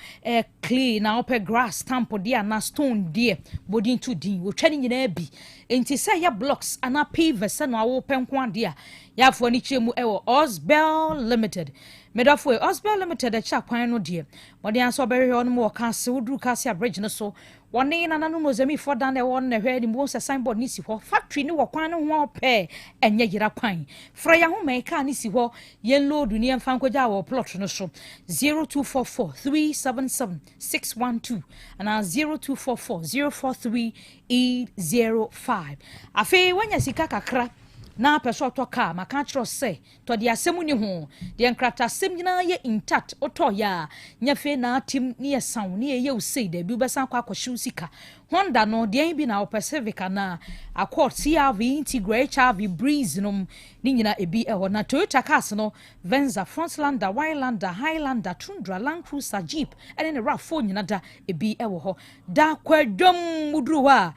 clay na wo pɛ grass stamp dia na stone dia body to din wo twani nyina bi enti say ya blocks ana pavers na wo penko ade a ya fo ni chemu ewo Osbel limited medafo Osbel limited a cha kwan no de mode anso obere ho no mo ka se woduru ka se bridge no so woni na nanu mozami for dan e won na hwe ni mo se signboard ni si ho factory ni wo kwan no ho pe enye yira kwan fra ya ho mai ka ni si ho yen load ni en fan koja wo plot no so 0244 377 612 and 0244 043 805 afi wanya sika kakra na peso to ka maka chro se to de asem ni ho de nkrata asem nyina ye intact oto ya nyafe na tim ni yesan ni ye usei da bi besan kwa kwahwe sika Honda no de bi na Pacific na Accord CRV Integra HRV Breeze no ni nyina ebi eho na Toyota cars no Venza Frontlander Wildlander Highlander Tundra Land Cruiser Jeep ene ne RAV4 nyina da ebi ewo ho da kwadom mudruwa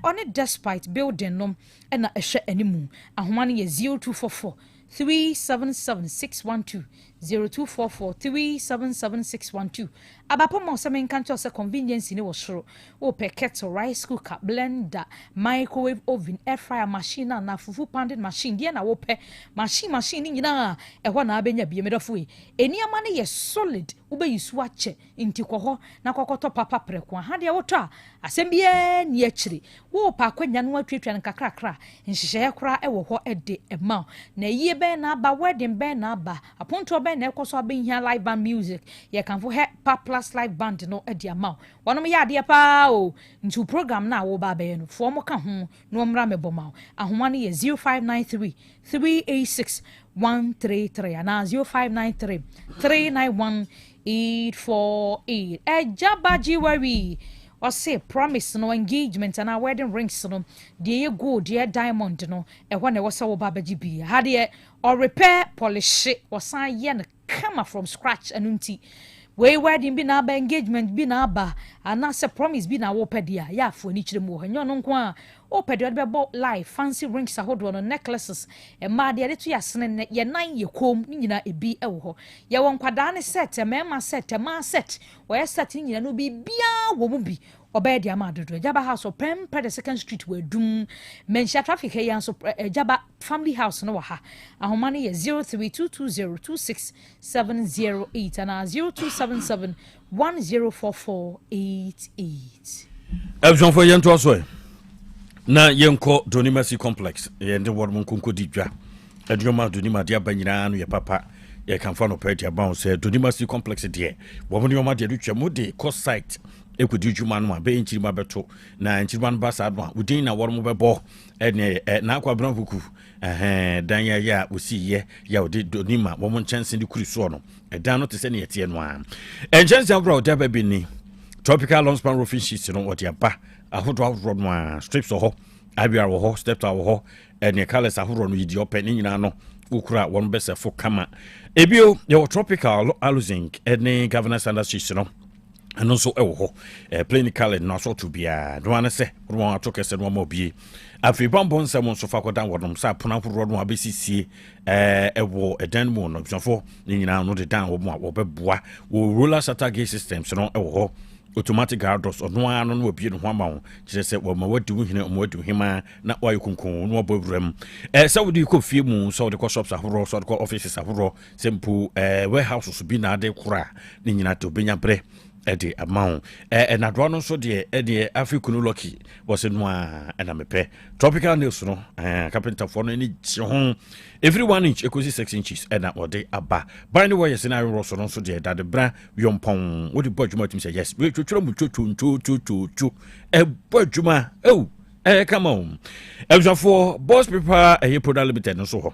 on despite building no ena ehwe animu ahoma ne ye 0244 377612 0244 377612 abapo mo se men kancho se convenience ni wo soro wo pe kettle rice cooker blender microwave oven air fryer machine na fufu pounding machine dia na wo pe machine nyina ehwo na abenya bie medofo eni ama ne ye solid wo be yisu ache nti kwo na kokoto papa preko ha de wo to a asembie ni akire wo pa kwanya no atwetwa nkakrakra nhihye kora ewo ho ede ema na yie be na aba wedding be na aba aponto be na ekoso abenya live band music ye kan fo he plus live band no ede ama wonom ya ade pa o ntu program na wo ba be no fo mo ka ho no mra meboma ahoma ne ye 0593 386 133 and 0593 391 848 Ejabaji wari or say promise no engagement and our wedding rings no dear gold dear diamond no e when e was so babaji bi had ye or repair polish or sign yen come from scratch and unti we wedding bi na ba engagement bi na ba and as a promise bi na wo pedia ya fo ni chire mo hanyo no nko a o pedia be bo live fancy rings ahodo no necklaces e ma de to yasene ye nan ye kom ni nyina ebi e wo ho ye won kwada ne set e ma set e ma set wo ye set ni nyina no bi bia wo mu bi obedi amadodo Jaba house of Prem the second street we dum mensha traffic here yanso Jaba family house no ha ahoma ne ye 0322026708 and 0277104488 Ebson for yento aso na yenko Donimasi complex yende wodmo konko didwa adwoma Donima dia banyina no ye papa ye kan fa no party bounce Donimasi complex de wo mo nyoma de twam de cost site ekudi djuma no be nchirima beto na nchirima no basa do udin na wormo bebo ene na akwa branfuku dan ya osi ya odi Donima wo mo nchanse di kuri so no dan no te se ne yete no a enchanse abro da ba bi ni tropical long span roofing sheets no odi aba ahodo no strips ho IBR wo ho step to wo ho ene colors ahoro no yidi open ni nyina no ukura won bese fo kama ebio ye tropical alozinc ene governor Sanders Chief no and so ewo ho plain color no so to bia no an se won atoke se no ma obie afi bambon se mon so fa kodan wodom sa pona horo no abesisie ewo edan mu no bsofo ni nyina no de dan wo mo obeboa wo roller shutter gate systems no ewo ho automatic guard doors no ano no obie no ho ama wo kire se wo ma wadi wo hine mo wadi hima na wa yikunkun no obowuram se wodi ko fie mu so de ko shops ahoro so de ko offices ahoro simple warehouses bi na de kura ni nyina to benya bre edi amount na do no so de edi african lucky was no na mepe tropical nails no carpenter for no ni ho every 1 inch equals 6 inches na ode aba by the way yes na ro so no so de da de bra yompon wo de bodwuma tim say yes we twetwero mu twetwu e bodwuma come on for boss paper product limited no so ho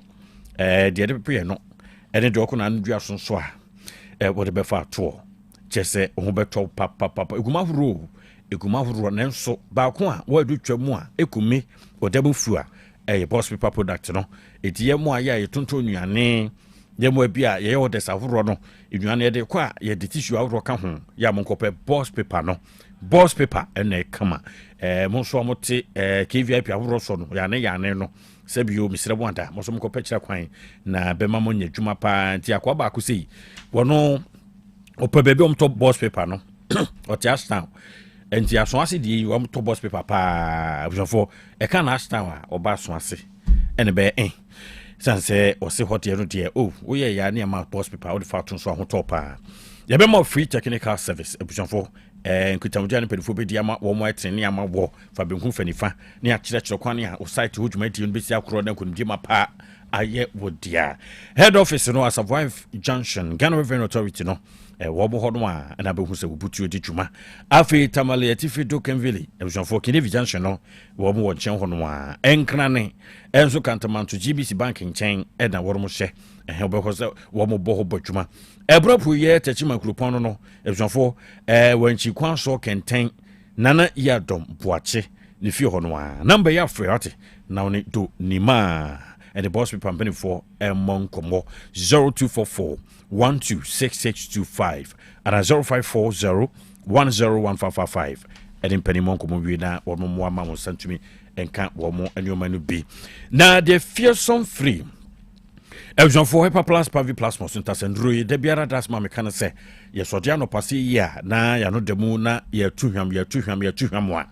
de paper no ene de okuna ndua so so a wo de be fa to chese ho beto papa eguma huru na nso ba ko a wo adu twam a ekumi odabu fu a boss paper product no etiye mu a ya tonton nuane ye mu abi a ye order sahoro no nuane ye de kwa ye de tissue ahoro ka ho ya mo nkope boss paper no boss paper ene kama mo so mo te KVIP ahoro so no ya ne no sebio misre wanda mo so mo kope kira kwan na bema mo nya dwuma pa nti akwa ba ko sei wono opa bebe top boss paper no oti ashtown enti aso ase di top boss paper pa before e kan ashtown a oba so ase ene be sanse o se hot no de wo ye ya na ma boss paper o de fa tun so ho top pa ye be more free technical service before nkutamudia ne pedifo be di ama wo mo etene ama wo fa be hu fanifa ne a kire kwan a o site ho dwuma di no be si akoro na kundim ma pa aye wodia head office no Asavoy Junction Ghana Revenue Authority no wo bo hono a na be hu se wobutu odi dwuma afi tamale atifi dokenville ebusonfo Kennedy Junction no wo mo wo chen hono a enkra ne enso kantamanto GBC banking chain na wo mo hye be ho se wo mo bo ho bodwuma ebropu ye techima krupon no ebusonfo wanchi kwan so kenten nana ya dom boache ne fi hono a number ya free na oni do nima and the boss people company for Monkomo 0244 126625 and 0540 101555 and in Penny Monkomo we na or more mamma sent to me and can't one more and your man be now they fear some free Eljon for Hyper Plus Pavi Plus Mosuntas and Rui de Biara das Mamma can say yes or Diano Passi ya na ya no demu na ya 2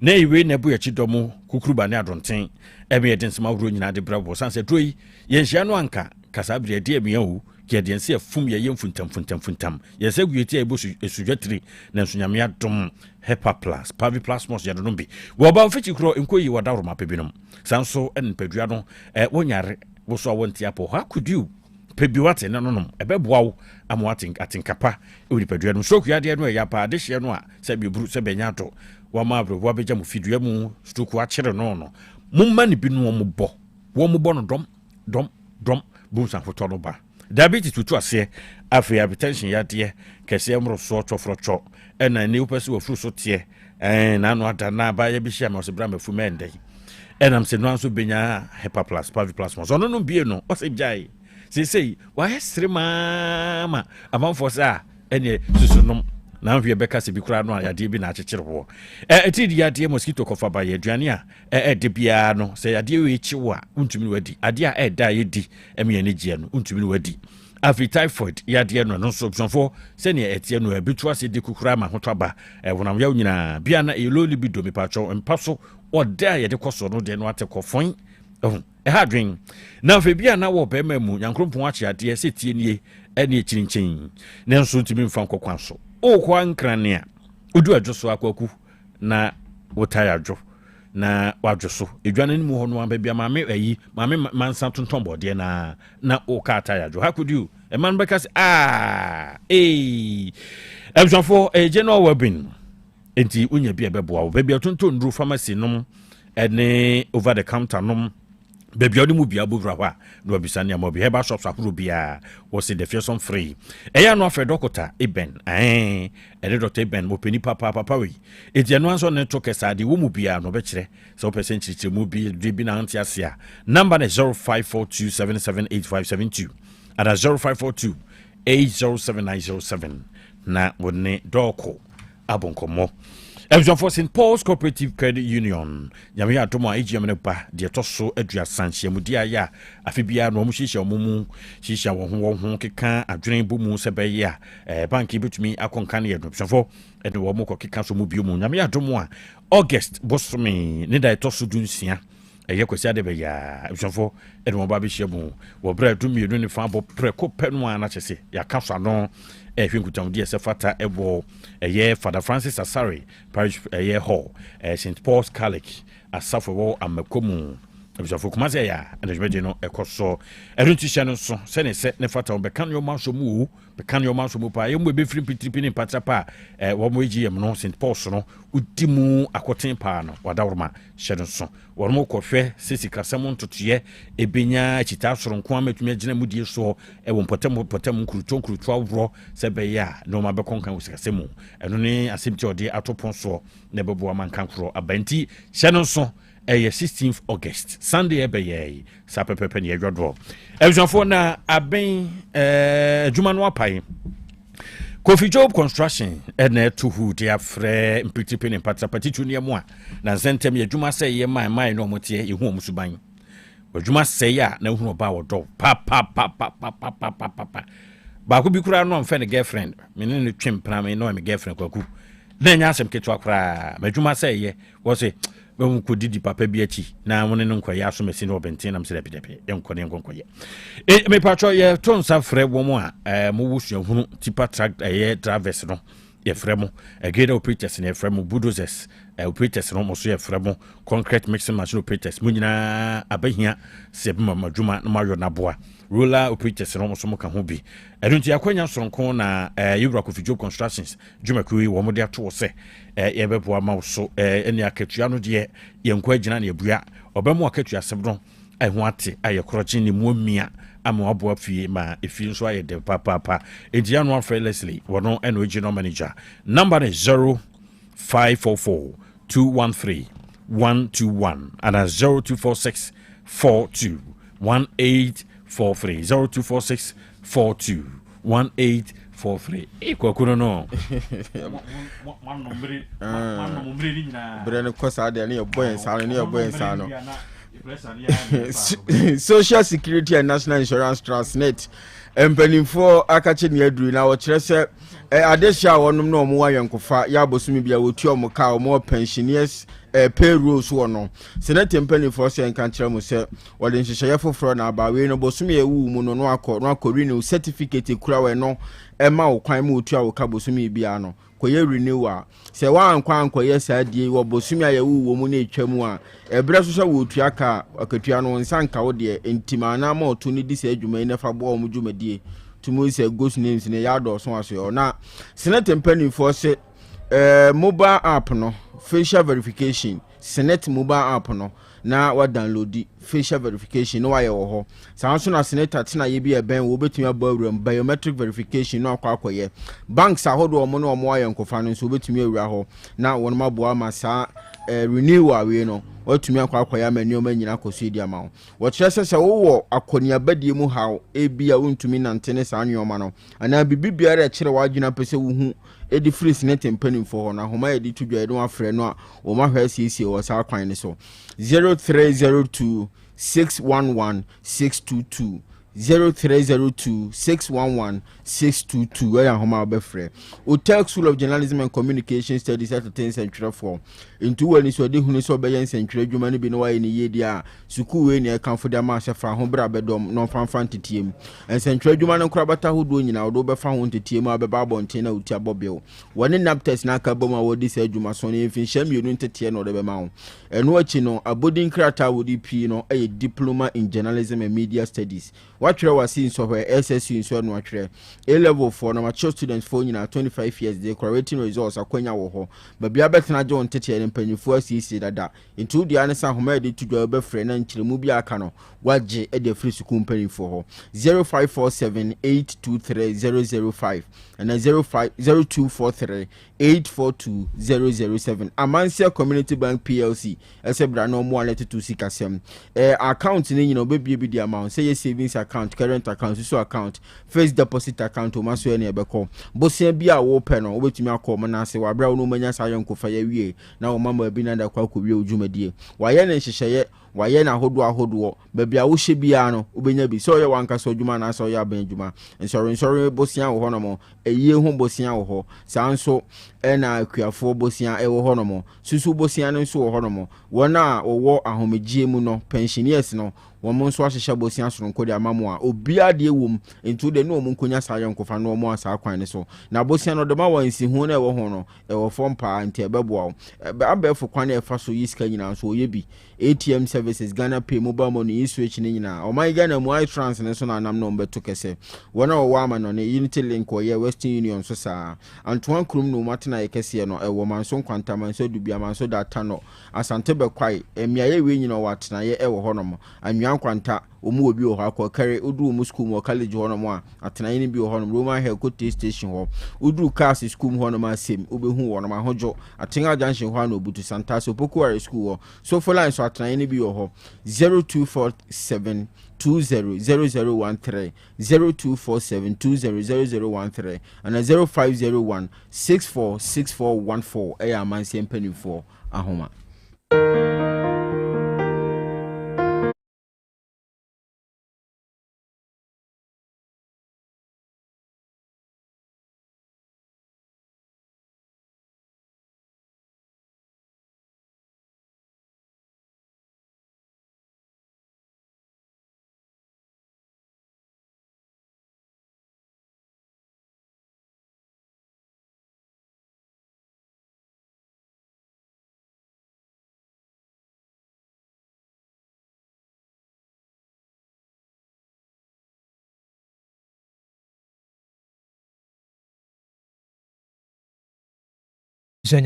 na iwe na bu yachi domo kukruba ne adonten ebe yeden sema wuro nyina de brabo sanse droi ye hia no anka kasabire de emiya wu ke de nse afum ye yemfuntam ye se gueti e bosu esudwatiri na nsonyame adom Hyper Plus Pavi Plus mos ye do bi wo ba mfichi kro enkoyi wadawro mapebinom sanso en padua no wonyare wo so wonti apo ha kudu pebiwate na nonom ebeboa wo atinkapa e padua no so kuade no ya pa de hye no a se bibru se benya to wa ma bro wa beja mu fidua mu stoku a kire no mumma ne bi no mo bo no dom bumsan foto no ba diabetes tutu ase afi hypertension ya de kese emro so tofrocho na ne upese wo fru so tie na no ada na ba ya bi hia ma so bra mafu mende enam se no anso benya Hyper Plus Pavi Plus mo so no bie no o se jai sei wa hesre mama amanfo sa ene susunom na hwe beka se bi kura no ya de bi na akekere ho eti di ya de mosquito kofa ba ya aduane a de bia no se ya de we chiwo a untumi no wadi ade a da ye di eme ne gie no untumi no wadi afi typhoid ya de no so sonfo se ne etie no abitu ase de kukura ma ho twaba wonam ya nyina bia na e low libido me pacho mpaso oda ye de koso no de no atekofon ha dwen na fe bia na wo be mamu yankrompon ache ade se tie nie ene echinchin ne nso ntumi mfa nkokwan so o kwa nkrania odu adwoso akwaku na wotaya adwo na wadwoso edwane ni mu ho no amba bia maame ayi maame mansa tonton bode na o ka ataya adwo hakudu e man bekas ebjafo general webin enti unya bia beboa wo bia tonton ndru pharmacy nom ene over the counter nom Baby odi mu bia buvra hwa no bisane am obi heba shops ahuru bia was the fearsome free eya no afre dokota Eben Dr. Eben mo peni papa we e no anso ne to kesa de wo mu bia no be kire so percent chire mu bi dribi na antia sia number 0542778572 ada 0542807907 na woni doko abonkomo for St. Paul's Cooperative Credit Union. Yamia Tomo Ejiampa, dear Tosso, Edria Sanchia Mudia, Afibia, no Mushisha Mumu, Shisha Wong Kika, a drain Bumu Sebeya, Banki Butmi, Aconcani, for and the Womoko Kikaso Mubium, Yamia Tomoa, August, Bosumi, Nida Tosso Dunsia. A Yakosa de Beya, for Edward Babi Shabu, or bread to me, uniform, Preco Penwa, Nachese, Yakasa no. Finkutam DSF Fata Ebo a year Father Francis Asari Parish a year hall St. Paul's College a Suffolk and Mekomu Fukumazaya and the Regino Ecoso Eruntishan so send set Nefata Becan your mouse mu Becan your mouse mupa you will be free pitipin in Patapa Wamwiji no St. Paul's no Utimu Aquatin Pano Wadaurma Shadonson or more coffee Sisica Samon to Tie Ebinya Chitasron Kwame to Majina Mudi so Ewon Potemo Kruton Kru raw Sebeya no Mabacon was Semu and only a simple day at Ponso never Boaman Cancro a Benti Shadonson 16th August Sunday ebeye sapepepe ne yodwo ebusanfo na aben Jumanwa pai Kofi Job Construction ene tuhu dia frɛ mpitipe ne patapati tunia mu a na zentem ye dwuma sɛ ye man no motie ye hu omusuban dwuma sɛ ya na hu ba wodo pa ba ko bi kura no mfa ne girlfriend me ne twempra me no me girlfriend kwaku na nya asem ketwa kura ma dwuma sɛ ye wo se when could didi papa biachi na woni no nkoya so mesi no benten am sele bidepe enkone nkonkoye me patro ye ton sa frɛ wo mu a mo wusua hunu tipa track ye drivers no ye frɛ mo grade operators ne frɛ mo bulldozers operators no mo so ye frɛ mo concrete mixing machine operators mo nyina abahia se be madwuma na mayo na boa roller operators no mo so mo ka ho bi erunti akwanya soronko na Yewura Kofi Job Constructions dwumakui wo mo de ato se ye bebo ma so eni akatua no de ye nkwa agina na ebua obemu akatua sebdo ho ate ayekroje ni mu amia ama abo afie ma efi nso aye de papa edia no afre Leslie wono eno regional manager number is 0544 213 121 and 0246 42 1843 0246 42 1843 ikokuno no brene kosa ade ne boy sa no Social Security and National Insurance Trust Net empanimfo akache ne aduru na wo kire se adesha wonum na omo wayenkofa ya bosumi bia wotu omo ka omo pensioners payrolls wono senate empanimfo se enka kire mu se wode nhyehyeye foforo na abawe no bosumi ewu mu no akọ renew certificate kura we no ema wo kwan mu wotu a wo ka bosumi bia no koye renewa se wa ankwa ye sadie wo bosumi ayewu wo mu na etwamu a ebre so wo tu aka akatua no nsanka wo de entimana ma otu ni dise adwuma ne fa bo mu dwumadie tumu se ghost names ne ya do so aso na senate company for se mobile app no facial verification senate mobile app no na wa download facial verification no waye wo ho sanso na senator tina ye bi eben wo betumi abawuram biometric verification no akwakoye banks ahodo omo no omo aye nkofa no so betumi awura ho na won maboa ma sa renew awe no watumi akwakoya manio manyina koso di ama wo kire sese wo akonia badie mu hawo ebia wontumi nantene sa anwoma no ana bibibiara e kire wadwuna pese wo hu edi free senate mpanim for ho na homa edi tudwa edo afre no a wo mahwa asiesie wo sa kwan ne so 0302 611 622 0302 611 622 where homa obefre Otec School of Journalism and Communication Studies at 10th century for into when is odi hunu so beyen century adwuma ne bi no waye ne yedi a suku we ne kan fo da ma hyefa ho bra bedom no fanfan tetiem en century adwuma no krabata hodo nyina wodo befa ho tetiem abeba bonten na uti abobel woni naptest na aka bom a wodi se adwuma so ne fin hyam yenu tetie no de be ma ho eno achi no abodin krata wodi pi no diploma in journalism and media studies watchre wasi nso hwe SSU nso no watchre A level for no mature students for nyina 25 years they correcting results akwanya wo ho ba bia betena je on tete mpanyifo asisi dada into dia ne sa homa de tudwa be frɛ na nkyeremu bi aka no wagye e de free school mpanyifo ho 0547823005 and 0243842007 Amansia Community Bank PLC esebra no mo alete to sikasem account ni nyina obebie bi di amount say savings account current account so account fixed deposit account o maso ene ebeko bosia bi a wo pɛ no obetumi akɔ mo na ase wabra no manya sa yonko fa ya wie na wo mama bi na da kwa wie odwumadie waye ne hyehyeye waye na ahodo ba bia wo hye bia no obenya bi so ye wanka so dwuma na so ye aban dwuma nsori bosia wo hono mo eyie hu bosia wo ho sanso na akuafo bosia wo hono mo susu bosia no so wo hono mo wona wo ahomegie mu no pensioners no womo nso ahyehye bosia soronko de amamu a obia de ewom into de no omunkonya sayon kofa no mo asa kwan ne so na bosia no de ma wansi hu na wo ho no wo fompa nti ebeboa abefo kwan e fa so yiska nyina so oyebi ATM services Ghana Pay mobile money switch ni nyina o my Ghana mo iTrans ne so na nam no mbeto kese wona wo ama no ne Unity Link o ye Western Union so saa Antoine Krum no matena ye kese no wo manso kwanta manso dubia manso data no Asante bekwai emiaye we nyina watena ye wo ho no mo kwanta omu obi o ha ko kare odu mu school mo college ho no mo a atena yin bi ho no Roman Hill Court Station ho odu cars school ho no ma sem obehu wo no ma hojo atenga junction ho na obutu Santaso Pokuare school ho so for line so atena yin bi ho 0247 200013 0247200013 and 0501 646414 eya manse mpanifo ahoma.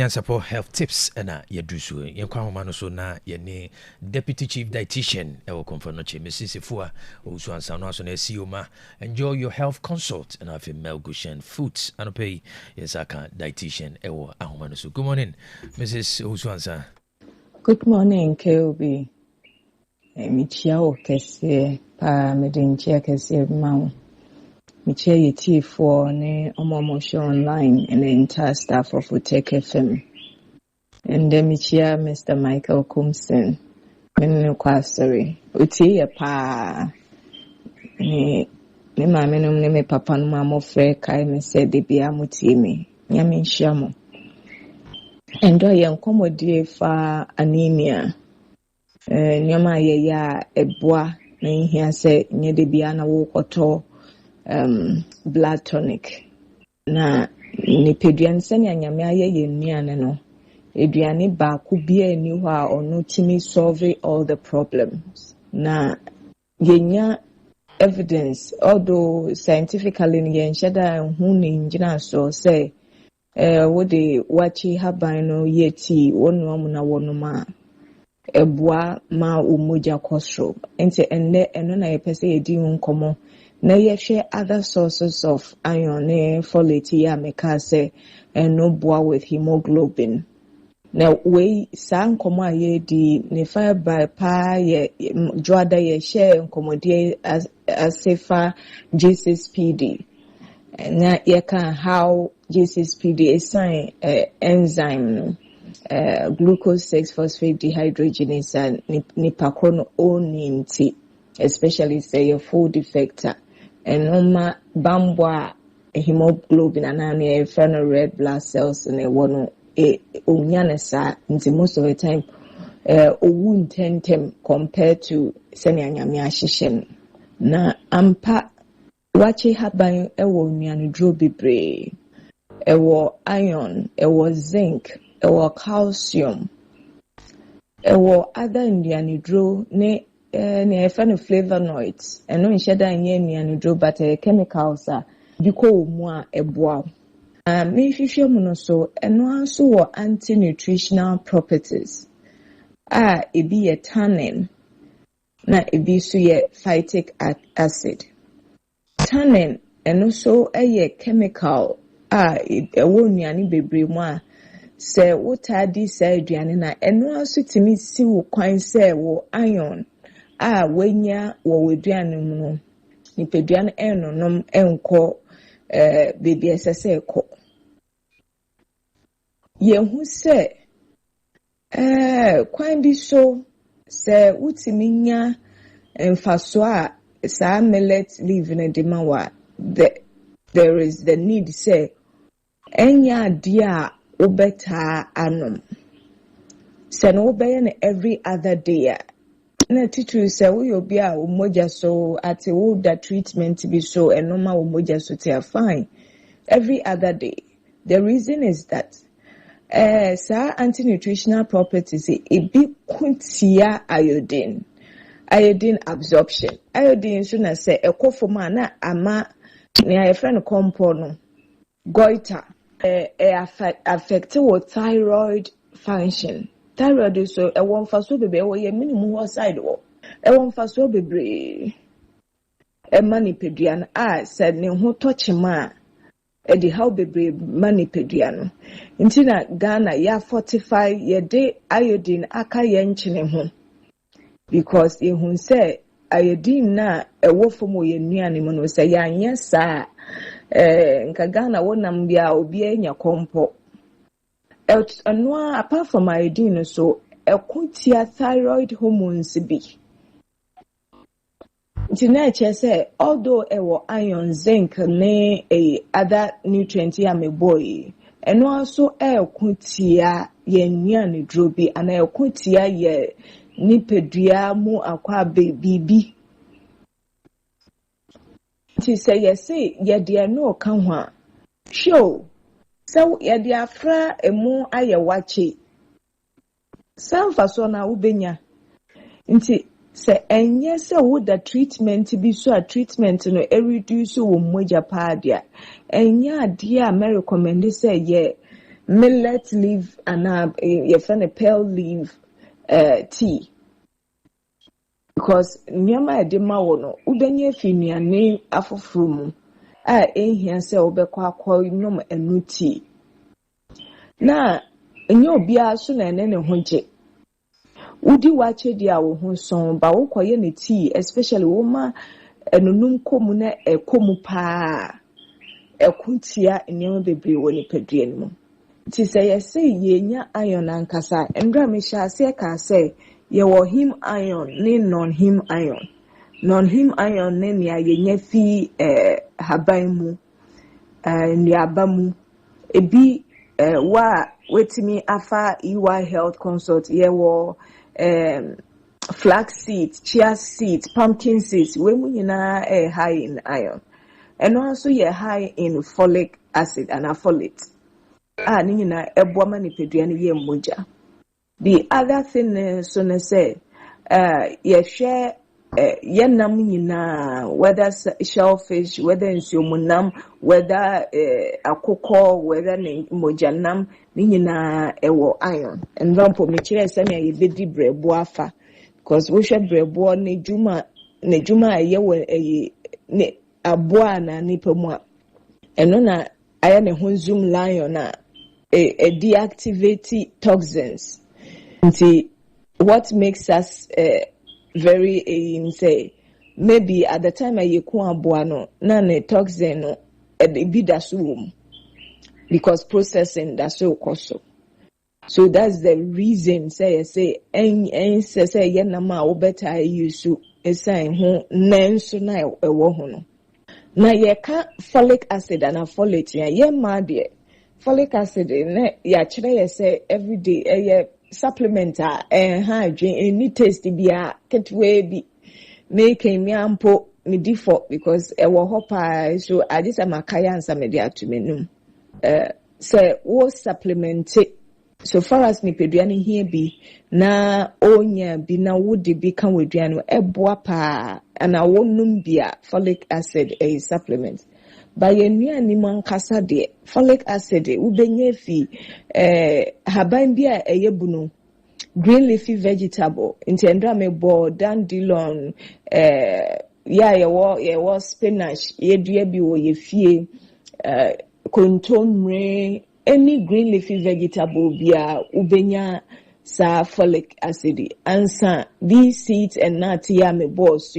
Support health tips and Yadusu. Yakwamano so na yene Deputy Chief Dietitian ewo konfonoche Mrs. Fua also ansano so na sioma. Enjoy your health consult and have Mel Gushen Foods and pay yesaka dietitian ewo ahomano so. Good morning, Mrs. Usuansa. Good morning, KOB. Michia okese pa medinchia kese mau. Michia yeti for ne omomo online and the entire staff of Otec FM. And then Michia Mr. Michael Kumsen. Menu kwasori. Uti ya pa ni mama ne me papa no mama frɛ kai me sɛ de bia muti me. Nyame nhyiamo. Endo ye nkomodie fa anemia. Nyama ye ya eboa na nhia sɛ nye de bia na wo kɔtɔ blood tonic na ni peduan sɛnea nyame ayɛ yɛ nnuane no eduane baako bia ni hɔ a ɔno timi solve all the problems na yenya evidence although scientifically yɛnhyɛ da hu ne ngyina so sɛ wode wachi haban no yɛti wɔnoam na wɔnom a ɛboa ma omogya kɔsoro nti ɛno na yɛpɛ sɛ yɛdi ho nkɔmmɔ na yɛhwɛ other sources of iron ne folate ya meka sɛ no boa with hemoglobin na we saa nkɔmmɔ a yɛdi ne fiber pa yɛ dwoada yɛhyɛ nkɔmmɔdeɛ asefa G6PD na yɛka how G6PD is an enzyme no glucose 6-phosphate dehydrogenase nipa kono oninti especially say your food defector and normal bambwa hemoglobin and a red blood cells and a one unyanesa until most of the time wound tentem compared to semi-anyamia shishen na ampa wachi haban ewo nyanudro bibre ewo iron ewo zinc ewo calcium ewo other nyanudro ne near fan of flavonoids, and no shada and yemi and draw but chemicals are because more a bois. Me fish so and also anti-nutritional properties. It be a tannin, na it be so ye phytic acid. Tannin and also a chemical. It a one yani bebre moi. Say what I did say, Diana, and no also to me see what coin say wo iron. When ya wo Diana, Nipedian nom enco, baby as I say, co. Ye who say, quite be so, say, what's minya and faswa, sa millet live in a demawa. There is the need, say, enya dia. Obeta anum. Sen obey every other day. Na teacher say we obia umoja so at the treatment be so and normal umoja so they are fine. Every other day. The reason is that anti-nutritional properties it be kuntia iodine. Iodine absorption. Iodine should not say a kofoma na ama near a friend compound goiter. Affect with thyroid function. Thyroid is so a one for so baby or a minimum side or a one for so baby. A money pedian said no who touch ma the how baby money pediano. Intina Ghana ya 45 ye day iodine aka yenchine home. Because ye hun say iodine na a wolf from ye near say yes sir. Nkagana wonam bia obi anya kompo anwa apart from iodine so ekuntia thyroid hormones bi ntina say although ewo iron zinc ne other nutrients ya meboy eno also ekuntia ye nnuane drobi ana ekuntia ye nipedua mu akwa bibi. She say yes, say ye dear no come show. So ye dear fra a more aye watchy. Some fasona ubenya. Inti say and yes, so would the treatment be so a treatment no reduce moja padia. And ya dear may recommend say ye millet leaf and ye fan a pale leaf tea. Because nyama edema wono ubenye fini ane afofrumu ehia se obekwa akwa nyom enuti na enyo bia so na ene ne hoje udi wache dia wo ho son ba wo koye ne tea especially wo ma enunum komu na ekomu pa ekuntia enyo bebre wo ne pedue ne mu ti se yese yenya iron ankasa endra me sha se ka se ye wo him iron ni non-him iron. Non-him iron ne ni ayenye fi haban mu ni abamu ebi wa wetimi afa EY health consult ye wo flax seed, chia seed, pumpkin seeds we mu nyina high in iron. And also ye high in folic acid and folate. Ni nyina eboa ma ni pedua ne ye moja. The other thing is, so say, ye share yenam yina, whether shellfish, whether in sumunam, whether akoko, whether in mojanam, nina ewo iron. And rampo michire semi ye bedi breboafa, because we should brebo ne juma ye ne abuana ni pemwa. And nona ayane hunzum lion na deactivate toxins. See, what makes us very say maybe at the time I buano na ne toxin no be dasum because processing that's so cost. So that's the reason say and say ye na ma wo better use esan ho nanso na ewo ho no na ye ka folic acid and folate ye ma de folic acid na ya kire ye say every day supplement any taste bia ketwe bi making me ampo me default because ewo hopa so I just am akaya ansa me dia to menum say wo supplement so far as nipeduane here be na onya bi na wodi bi kan weduane eboa pa ana wonum bia folic acid a supplement by enuane mankasa de folic acid ubenye fi haban bia eyebunu green leafy vegetable intendra me bo dandelion yewo spinach yedua bi wo yefie kontomre any green leafy vegetable bia ubenya sa folic acid ansa these seeds and nuts ya me boss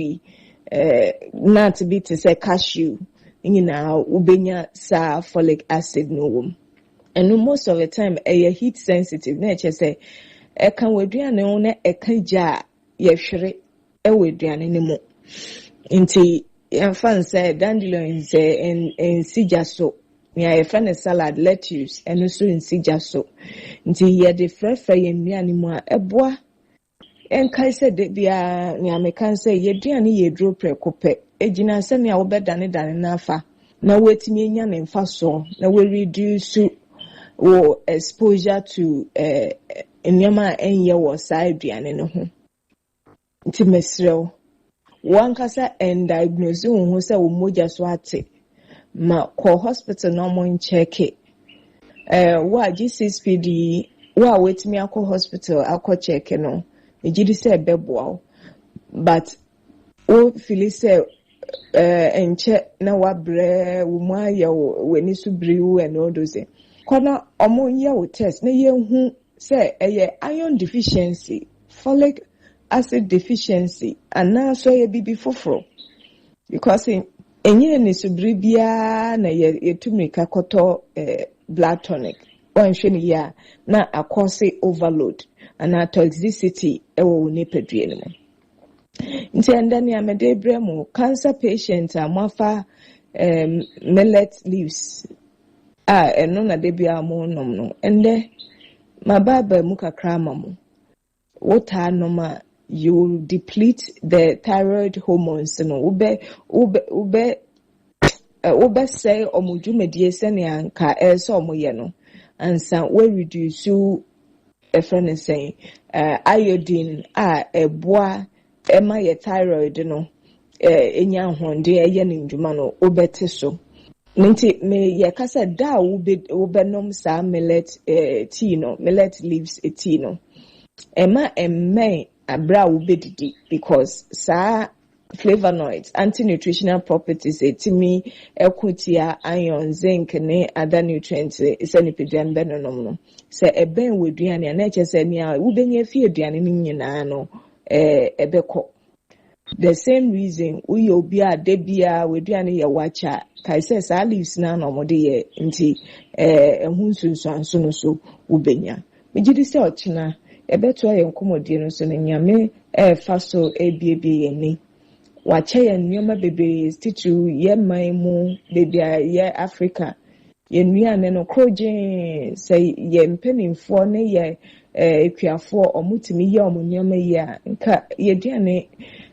nut be to say cashew nyina ubenya sa folic acid no wom and most of the time heat sensitive na che say e kan weduane no na e kan ja ye hwere e weduane ne mu nti yan fan say dandelion say en sijaso ya e fan salad lettuce and so in sijaso nti ye de frefa ye nnuane mu a eboa en kai say de bia nya me kan say ye duane ye dro prekope ejina asem ya wo bedane dane na afa na wetimi enya ne mfa so na we reduce wo exposure to enyama enye wo side duane no ho nti mesrew wankasa en diagnose wo say wo moja so ate ma ko hospital no mo check wa G6PD wa wetimi akọ hospital akọ check no ejidi say beboa but o feel say enche na wabre wo mu aye wo ni so briu and all those kona omo ye wo test na ye hu say iron deficiency folic acid deficiency and now so ye bibi foforo because enye ni so bribia na ye tumika koto blood tonic wan hwe ni ya na akose overload and toxicity ewo ni pedue ni mo nti endani amede bremu cancer patient amafa millet leaves eno na debia mo nom no ende mababa mu kakra mamu water noma you will deplete the thyroid hormones no ube say omujumedie sene anka so omoye no ansa we reduce a friend saying iodine eboa ema ye thyroid no enya honde eye ne ndwuma no obete so nti me ye kasa da ube nom sa millet tea no millet leaves tea no ema emme abra ubedidi because sa flavonoids anti-nutritional properties etimi ekutia iron zinc ne other nutrients isanipidian benonom no se eben weduane na eche se nia ubenye fie aduane ni nyina no ebeko the same reason we obi a debia weduane ye wacha kai se sa leaves na no mode ye nti ehun sunsuanso no so ubenya megidi se ochina ebeto aye nkomodie no so nyame fa so ebiebie ni wache ye nneoma bebe stitu ye maimu bebia ye Africa ye nnuane no kroje say ye mpanimfo ne ye ekuafo omutimi ye omunneoma ye a nka ye duane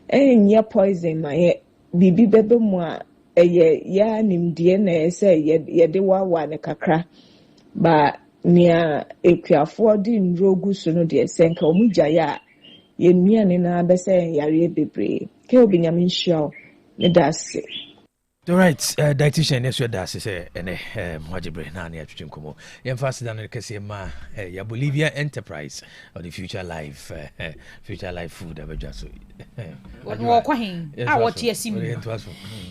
enye poison ma ye bibi bebe mu a ya nimdie na say ye de wawa ne kakra ba nia ekuafo di nrogu so no de senka omugya ya ye nnuane na bese yare bebre ke obinyame show ne dase. All right, dietitian yes that's say ene mwajibre na na atwetwe nkomo ye mfase dan kese ma ya Bolivia Enterprise or the future life food abadwa so wo kwa hin a wo tie sim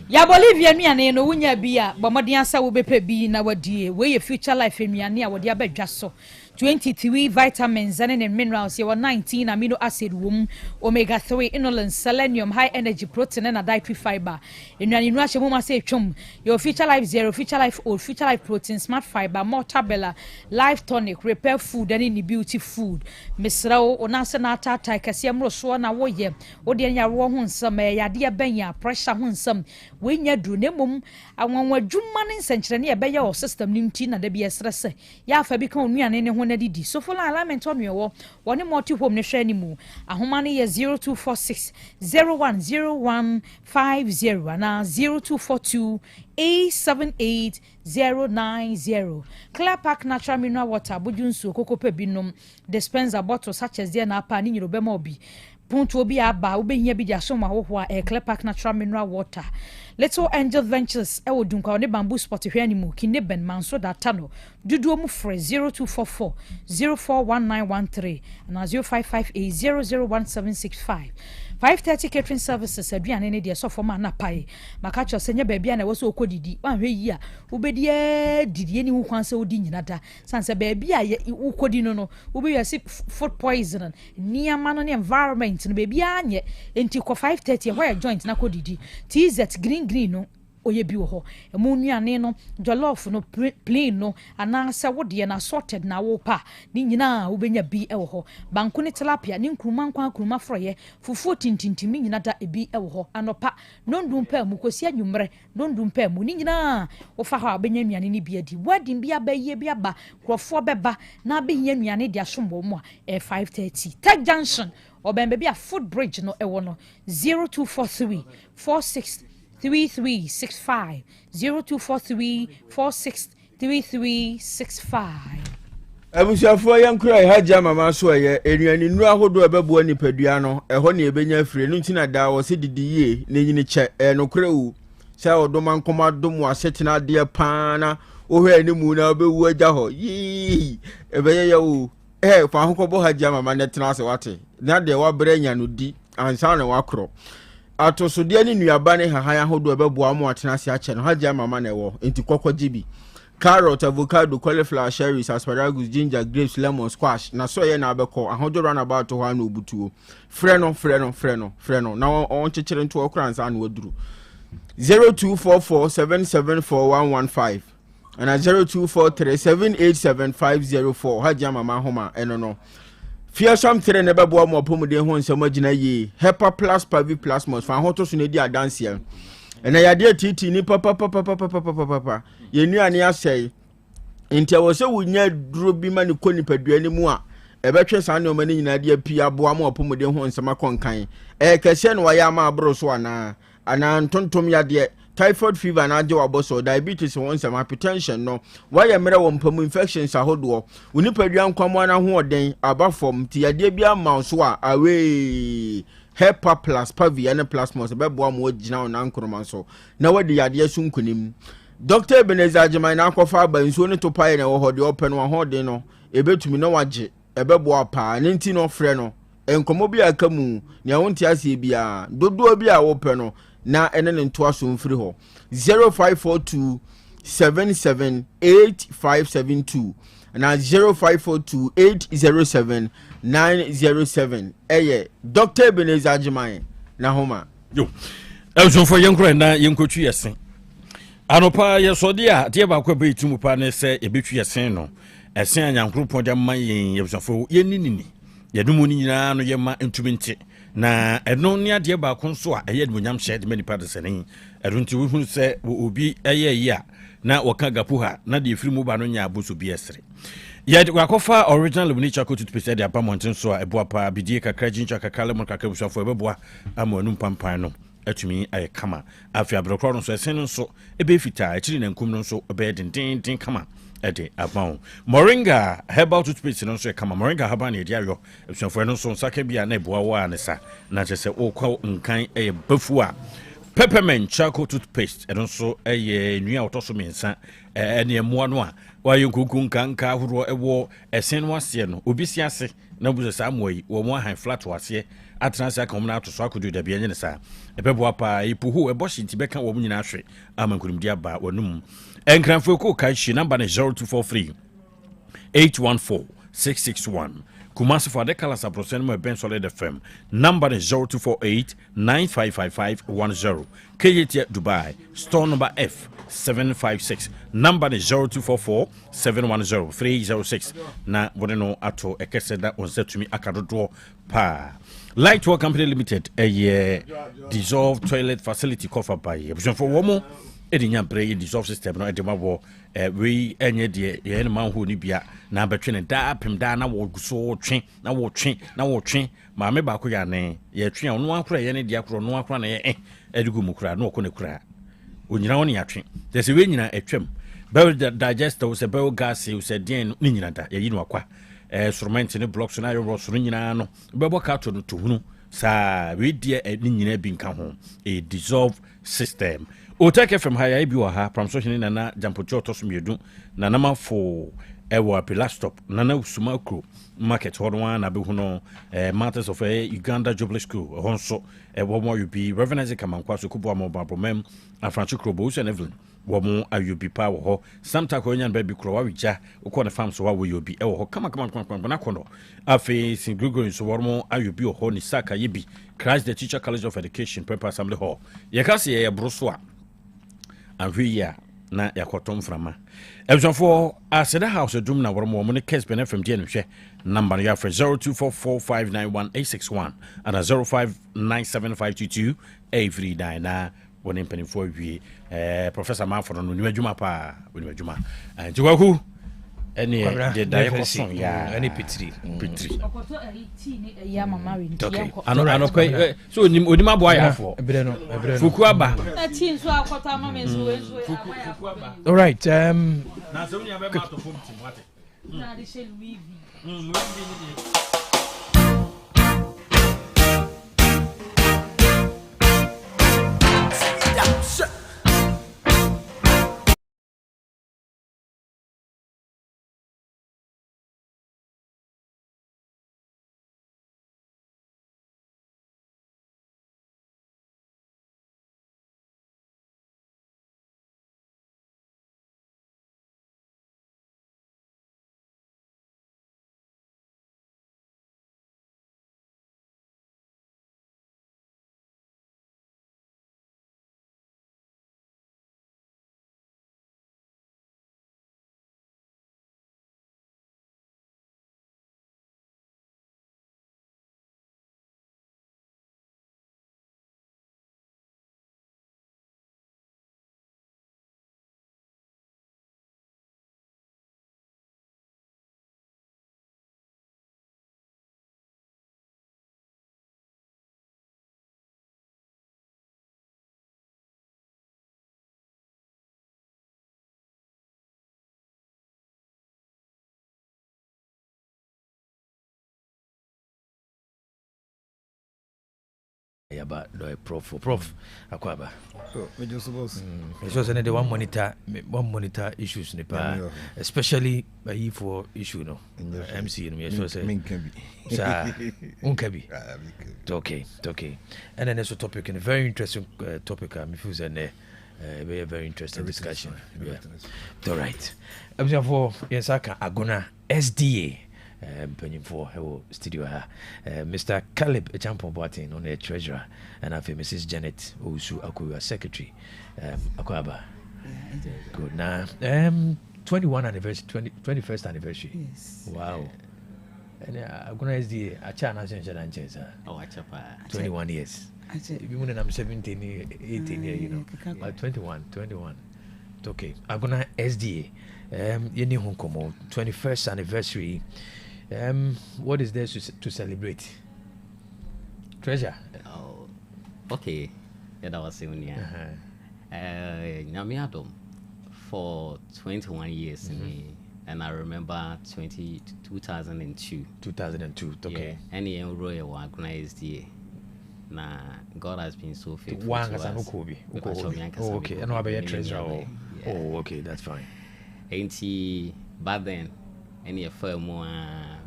ya Bolivia nuane no wunya bia bomodin asa wo bepa bi na wadie we ye future life nuane a wode abadwa so 23 vitamins and minerals, 19 amino acid womb, omega 3 inulin, selenium, high energy protein and dietary fiber. In an inrush mama say chum, your future life zero, future life old, future life protein, smart fiber, more tabella, life tonic, repair food and any beauty food. Miss Rao, Onasanata, Taikasiam Roswana Woye, Odianya Rohun Yadia Benya, pressure Hunsum, when ya do nemum, and when we're Juman in Century, a beya or system Nimtina, the BS Resse, Yafa become me and anyone. na didi so for alignment on your one multi home ne hwe animu ahoma ne ye 0246 010150 na 0242 878-090. Clear Park Natural Mineral Water, Bujunsu, Coco Pebinum, dispenser bottle such as the Napa, Nino Bemobi. Punto be aba, ube here be the Soma Hoa, a Clear Park Natural Mineral Water. Little Angel Ventures, Ewo Dunka, on the bamboo spot if animal, Kineben, Manso da Tano, Duduomu Fre 0244 041913 and 0558 001765. 5:30 catering services aduane ne de so for man na pai makacho senya baabia na woso okodidi wanhwe yi a ubedi didi ni hu kwanse odi nyina da sanse baabia ukodi no ubi yasi food poison niama no ne environment no baabia anye enti ko 5:30 where joint na kodidi TZ green no oye bi wo ho emu nuane no jollof no plain no ananse wode na sorted na wo pa ni nyina wo benya bi e wo ho banku ne tilapia ni nkruma froye fufu tintintimi nyina da ebi e wo ho anopa nondum pa mu kosi anwumre nondum pa mu ni nyina wo fa ha benya nuane ni bi adi wedding bi abaye bi aba krofo beba na behia nuane di asombo mu a 5:30 Tech Junction obembe bi a food bridge no e wo no 0243 46 3365 0243 463365. Abusiafo yankura haja mama so ye enuani nu ahodo ebebu nipadua no eho ne ebenya afire nu ntina da wo se didiye ne nyini che enokura wu sha odoma nkoma dom asetena de paana ohwe animu na obewu agya ho yi ebeye ye wu fa hokobo haja mama ne tena se wate na de wa brenya no di ansa na wakro atoso de ni nuaba ne hahan ahodo ebebu amu atena se ache no haja mama na wo enti kokko gibi carrot, avocado, cauliflower, cherries, asparagus, ginger, grapes, lemon, squash. Na so ye na abeko. Ahodo run about to one obutuo. Freno. Now on chichirin to okra and wodru. 0244774115 and 0243787504. Haja mama homa enono. Fear something never bo mo pomude ho nsama ye. Hepa plus pavi plus mos fan hoto so ne di adanse. And I did titi ni papa. Ye nuane asey. Enti wo se wunya duro bi ma ne koni padua ni mu a. Ebetwe san ne o mani nyina de apia aboa ma opomode ho nsema konkan. Kese no ya ma abro so ana ntontom ya de typhoid fever na je waboso diabetes won nsema hypertension no. Why mere wo mpamu infections ahodo. Uni padua nkwamo na ho oden aba form ti ya de bia ma so a awe Hepa plus pavi and plasmos bebo mo gina na nkroma so na wadi yade sunkunim Dr. Ebenezer Ajimai na akwafa ba nso ne to pae na wo hode open wa hode no ebetumi na wage ebebo apa ne nti no frɛ no enkomo bi akamu ne wonti ase bia dodo bi a wo pɛ no na ene ne nto aso mfiri ho 0542 778572 na 0542807907 Dr. Ebenezer Ajimai na homa yo elson for yankro na yankotwi yesen anopa yesode a tie ba kwa be timu pa ne se yebetwi yesen no esen anyankro pon de man yen yebsafo yeninini yedumu ni nyina no yema ntumi nti na eno ne ade ba ko so a eye dumunyam hye de mani pa de sene erunti wo hu se obi eye yi a na waka gapuha na de firi mu ba no nya abuso bi esere ya de wakofa original lumini chocolate toothpaste de apamonten so a eboa pa bidie kakra jinja kakra lemon kakra busafo ebeboa amonu pampan no atumi aye kama afi abrokro no so esen no so ebe fita akiri na nkum no so ebe den kama ede abon moringa herbal toothpaste no so kama moringa herbal na de ayo busafo no so saka bia na eboa wa anesa na chese okwa nkan eye bafu a peppermint charcoal toothpaste and also a new autoso mensa and a moanoa why you cook kanka who ewo a sen was no obisiase na buza samway or more high flat was here at transa come out to so could do the bianesa a pebwapa ipuhu a boshi tibeka woman in ashre amankurim diaba or num and cranfoko kai number 0243 814 661 Kumasi for the colors of Prosenmo Ben Solid FM. Number is 0248 955510. KT Dubai. Store number F756. Number is 0244 710 306. Na Bodeno Ato Ekese that was said to me Akadodo Pa. Lightwork Company Limited. A dissolved toilet facility covered by Ebuson for Womo. edinya bre dissolve system no edema wo we enye de ye no man ho ni bia na betwe ne da pem da na wo so twe na wo twe ma me ba ko ya ne ye twe no akora ye ne de akora no akora na ye edigu mu kura no ko ne kura onyina woni atwe de se we nyina etwem bell digester se bell gas se den ni nyina da ye yi no akwa instrument ne blocks na yo so nyina no bebo ka to no to hunu sa we die ni nyina bi nka ho a dissolve system Otec FM haya bi wa ha pramsohene na jampocho to so miedu na nama fo ewo apela stop na usuma kro market hodwa na be hu no matters of Uganda Jubilee School honso wo mo you be Reverend Isaac Amankwaso kubo amobabo mem afranchi Krobea Usu Evelyn wo mo ayubi pa wo ho samta ko nyan ba bi kro wa wija uko na farm so wa wo yobi e wo ho kama na kono afi sin Gregory so wo mo ayubi ho ni saka yebi Christ the Teacher College of Education Prep Assembly Hall ye kasi ye broso a ahwiya na yakotom frama ebjofo aseda house dum na wormo mo ne case ben fm die nhwe number ya for 0244591861 and 0597522839 na wonin penifo wie professor Manford no ni adwuma pa woni adwuma jiwaku eni de dai ko son ya eni pitri okoto tea ni ya mama wi okay ano ko so onim abo ya fo ebre no fuku aba tea so akoto mama enso fuku aba all right na so nya be ma to fom tim wate na de shel wi ni yaba do prof akwaba we just suppose so say the one monitor issues ne pa especially for issue no MC no so say min can be sa unkabi okay and then there's a topic and a very interesting topic me feel say very interesting discussion all right for yes aka agona SDA penny for her studio Mr. Caleb Echampon Boatin on the treasurer and after Mrs. Janet Osu Akuwa secretary Akwaba good now 21st anniversary yes wow and Aguna SDA achana change 21 years even I'm 17 18 years you know but 21 okay Aguna SDA yeni hunkomo 21st anniversary. What is there to celebrate? Treasure. Oh, okay. Yeah, that was saying Nyamiadom for 21 years, and I remember 2002. 2002. Okay. Yeah, any enroll organized year. Nah, God has been so faithful to us. Oh, okay. I know about your treasure. Oh, okay. That's fine. But then. Any firm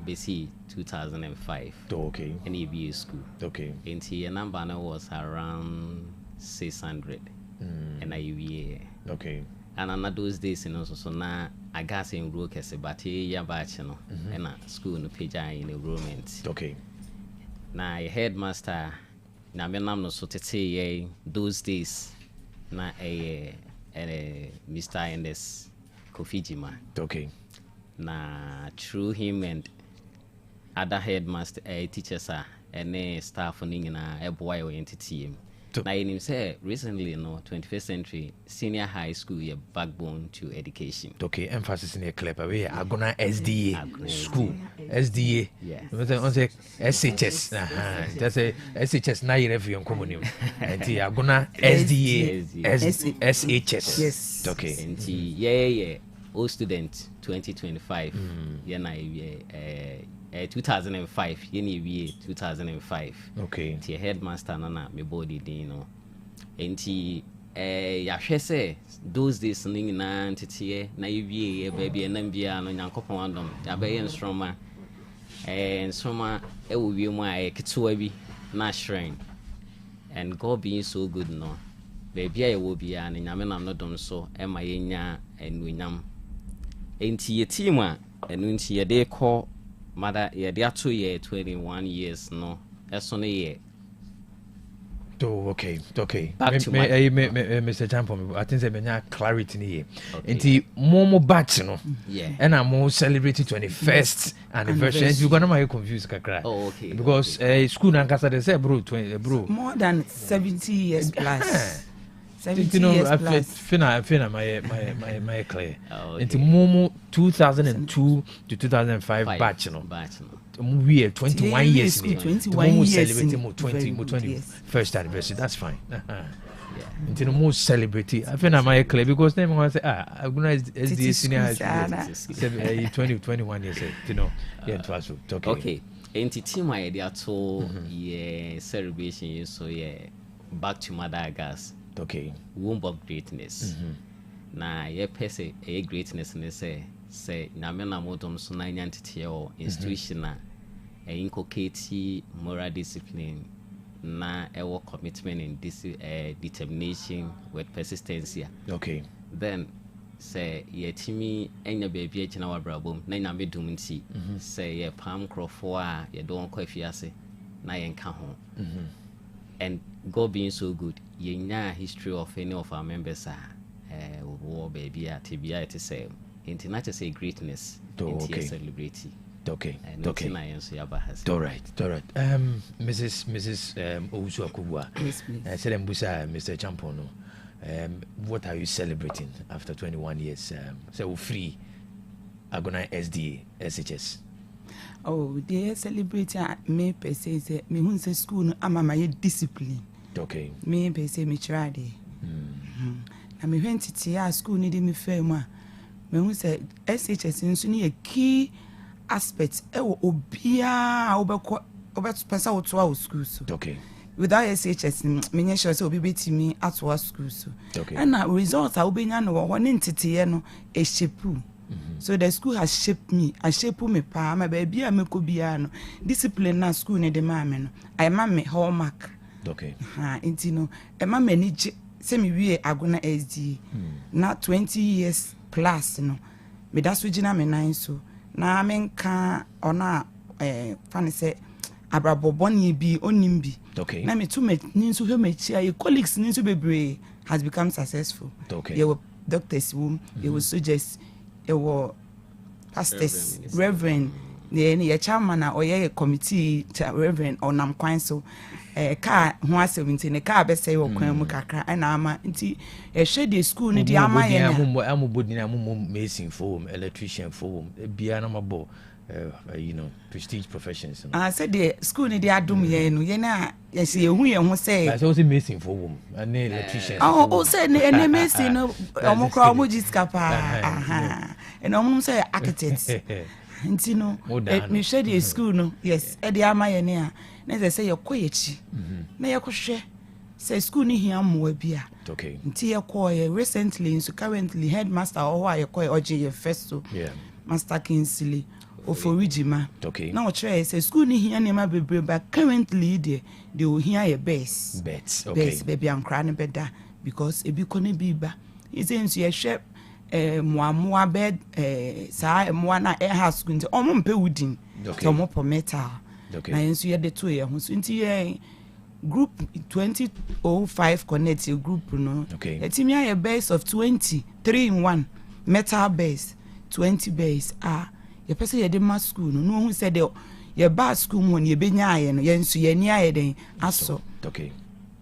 BC 2005. Okay. Any BA school. Okay. And the number was around 600. And I UVA. Okay. And on those days, you know, so now I got in work as a battery batch, you know, and school no page in enrollment. Okay. Now a headmaster, now me nam no so to say those days, na a Mr. Endes Kofijima. Okay. Na through him and other headmaster teachers and staff on na boy entity Now, you say recently, 21st century senior high school, your backbone to education. Okay, emphasis in a clip away. Agona SDA school, SDA. Yeah. On say SHS. Just say SHS. Now you have your common. And the Agona SDA, SHS. Yes. Okay. And yeah. All student 2025. Yeah, 2005. Yeah, 2005. Okay. The headmaster nana me body dey enti yahwe say those days ning na ntete na yewie baby na bia no nyankopon adom ya be nsroma nsroma e wo wie mu a ketewa bi na shrine, and God being so good no baby I wo bia na nyame nam no dom so e ma yenya enunyam enti ye team a enu enti ye dey call mother ye dey ato ye 21 years no eso no ye. Oh, okay. Back to Mr. Champo, I think they may clarity here. Inti momo batch no. Yeah. And I'm more celebrating 21st anniversary. You're gonna make confused kakra. Oh, okay. Because school nankasa they say bro more than 70 years plus. 70 you know, years I plus. Fina my clear. Into momo 2002 to 2005 batch no. We are 21 years. 21 years. Celebrating 20 first anniversary. That's fine. Into the most celebrity. I think I'm clear because then I say I'm gonna SD senior high school 21 years. You know, yeah, it was okay. Okay. Entity my idea to celebration so back to Madagascar. Okay. Womb of greatness. Na pese a greatness ne say na me na modom so na nyantete o institution na inculcate moral discipline na ewo commitment and determination with persistency. Okay. Then say yetimi enya baby agina wa brabom na nya me dum nti say ye pam crofo a ye don kwa fiase na ye nka ho. And God being so good, ye nya history of any of our members war baby at TBI to say international say greatness okay. Celebrity. Okay. All right. Mrs. Owusu Akubua. Yes, please. I said Mr. Champono. What are you celebrating after 21 years? So free Agona SDA SHS. Oh, they celebrate me per se me hun say school no ama my discipline. Okay. Me per se me try dey. Na me went to school ni dey me fair ma. Me hun say SHS nso ni a key aspect e wo obia obekọ obetupesa woto a school so. Okay. Without SHS me nya sure say obi betimi ato school so. Okay. And na results a obenya no wo ne ntete no e shape. So the school has shaped me. I shape me pa my baby me ko bia no. Discipline na school ne de ma me no. I ma me hallmark. Okay. Enti no e ma me ni se me wie Agona SD. Na 20 years plus no. Me da so gina me nan so. Na me nka ona fan say abraboboni bi onim bi. Okay. Na me to me ni so hwe me chia your colleagues ni so bebre has become successful. Okay. There were doctors who there was soldiers, there were pastors, reverend, the chairman or a committee reverend or nam kwan so car who has 17 a car best say or kwan kakra and ama nti share the school ni di ama ye am body na amazing for electrician for bia na mabo prestige professions. I said the school ni di adum ye no ye na ye se ehu ye ho say I also amazing for wom and electrician. Oh say ne amazing no omokra omojiska pa and omum say architects. Nti no me share the school no yes e di ama ye ne a na say ye koyechi na ye kohwe say school ni hia mo bia. Okay. Nti ye koye recently so currently headmaster or ye koye oje ye first so Master Kinsley Oforijima. Okay. Now try say school ni hia nema bebre but currently they will hear your best. Bets. Okay. Best baby am cry ne beda because e bi kone bi ba. He says you share moa bed sa moa na e house school nti omo mpe wudin. Okay. Omo po metal. Okay. Na yenso ye de to ye ho so nti group 2005 connect your group no. Okay. The team ya base of 20 3 in 1 metal base 20 base your person ye de mass school no who said your bad school mon ye benya aye no ye nso ye ni aye den aso. Okay.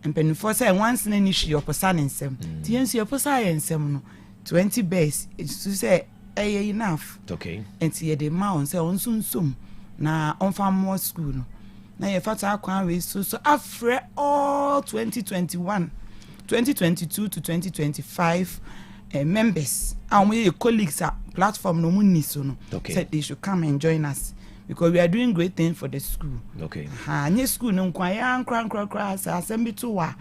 mpanimfoɔ sɛ once na ni hwi ɔposa ne nsɛm ti yɛn nso yɛposa yɛn nsɛm no 20 bears so say enough. Okay. And see the mount say on soon na on farm more school no. Na ye fata akwan we so afre all 2021, 2022 to 2025 members. And we colleagues at platform no money so no. Okay. Said they should come and join us because we are doing great things for the school. Okay. Ha nye school no kwa ya nkra sa Asem bi to wa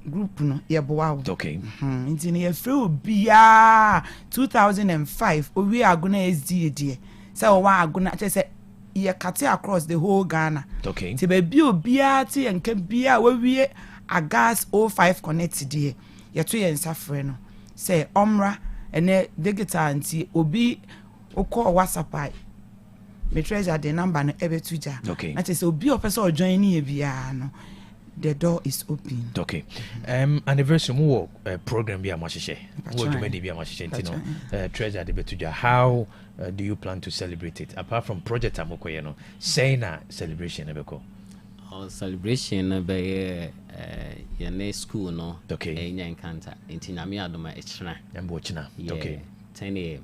group no ye boa. Okay. Nti ne free obia 2005 owi agona SD die. Say o wa agona say ye cut across the whole Ghana. Okay. Ti be bi obia ti enka bia we agas 05 connect die. Ye to ye nsafre no. Say omra ene digital nti obi okọ WhatsApp ai. Me treasure the number no ebetuja. Okay. Na say obi opese o join ni bia no. The door is open. Okay. Anniversary mo program bi amahyehe. Wo dwumadi bi amahyehe ntino. Treasure de betuja. How do you plan to celebrate it? Apart from project amokoye no, say na celebration ebeko. Our celebration be your school no. Okay. Enya Enkanta. Nti na me adoma echina. Yambo echina. Okay. 10 a.m.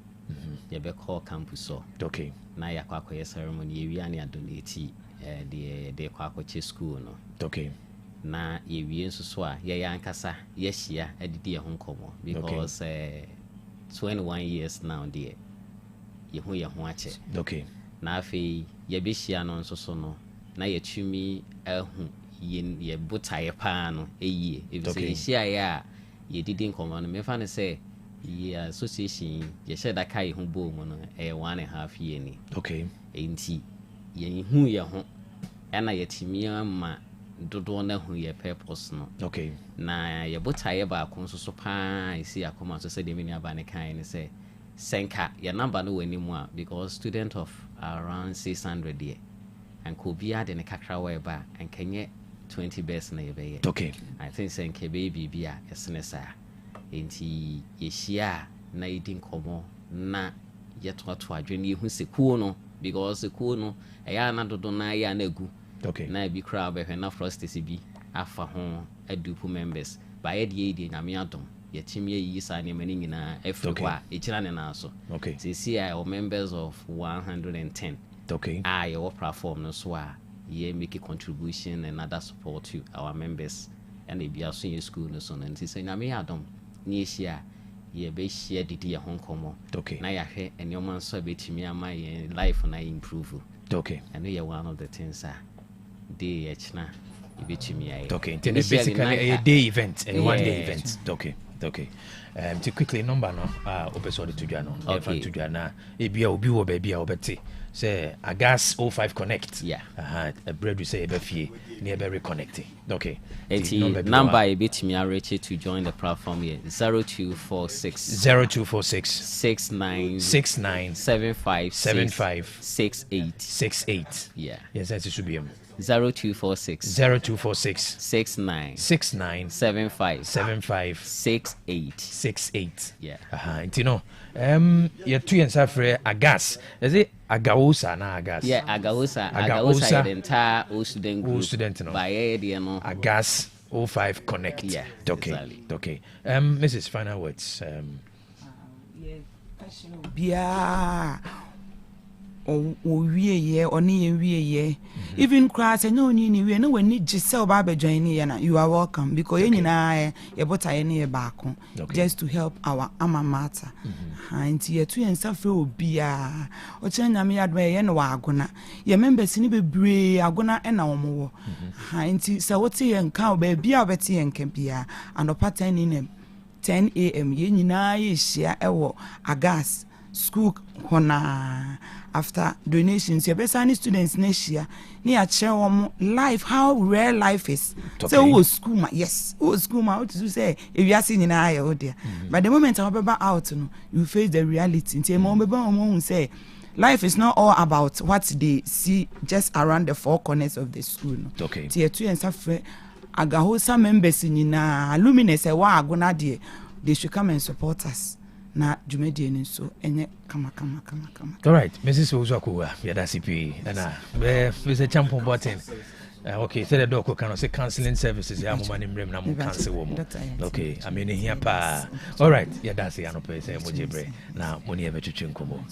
You be call campus so. Okay. Na yakwa koye ceremony ye wi ani adonate the kwakwache school no. Okay. Na ye wi nso so a ye yankasa ye hia adidi ye ho nkomo because 21 years now there ye ho ache. Okay. Na afi ye be hia no nso so no na ye tumi ahu ye botaye pa no eyie if say hia ya ye didi nkomo no me fa ne say ye association ye sheda kai ho bo mu no 1.5 year ni. Okay. Enti ye hu ye ho ena ye timi ama dodo na hu ye purpose no. Okay. Na ye botaye ba ko so pa isi akoma so say de mini aba ne kan ni say senka ye number no wani mu a because student of around 600 there and could be add in a kakra way ba and kenye 20 best na ye be. Okay. I think senke baby bia esnesa enti ye hia na idin komo na ye to adwene hu sekuo no because sekuo no eya na dodo na ya na egu. Okay. Na bi crowd be na frosty bi afa ho adupu members ba ye de nyame adom ye chimye yi sa ne mani nyina efwa e kira ne na so. Okay. So see our members of 110. Okay. Your platform no so ye make a contribution and other support to our members and they be also in school no so and say nyame adom ni hia ye be share didi ye ho nkomo. Okay. Na ya hwe ene man so betimi ama ye life na improve. Okay. And we are one of the things day echna betimi ai. Okay. Basically a day event and one day event. Okay. Okay. To quickly number no episode to Jano. Okay. To Jana. Ebia obi wo ba bia obeti. Say Agas 05 connect. Yeah. A bread we say ebe fie near be reconnect. Okay. Number a bit me reach to join the platform here 0246 69 75 68. Yeah. Yes, that should be 0246 69 75 68. Yeah. Intino. You two and Safre Agas. Is it Agaosa na Agas? Yeah, Agaosa the entire student group. Student no. By no. Agas 05 Connect. Yeah. Okay. Exactly. Okay. Mrs. Final words. Bia o wie ye oni ye wie ye even cry say no ni we no when gisel ba be join ye na you are welcome because ye nyina ye bota ye ne ba ko just to help our alma mater and ye to yensa fe obia o che nyame adma ye no wa agona ye members ni bebre agona e na omo and say what ye nka ba bia obeti ye nka bia and opaten ni 10 a.m. ye nyina ye hia ewo Agas school hona after donations your best students next year near share life how rare life is. Okay. So who school ma yes who school ma what to say if you are seeing in eye there but the moment I be out no you face the reality nti mo be say life is not all about what they see just around the four corners of the school no. Okay. Tier 2 and suffer agahosa members nyina alumni say wa agona there they should come and support us. Na jumedi ni so enye kama. All right, Mrs. Ozakua, yeah, that's CP. And we say champion button. Okay, so the doctor can say counseling services. Yeah, I'm money na mo cancel woman. Okay, I mean here pa. All right, yeah, that's the anope say mo jebre. Na money e be twetwe nkomo.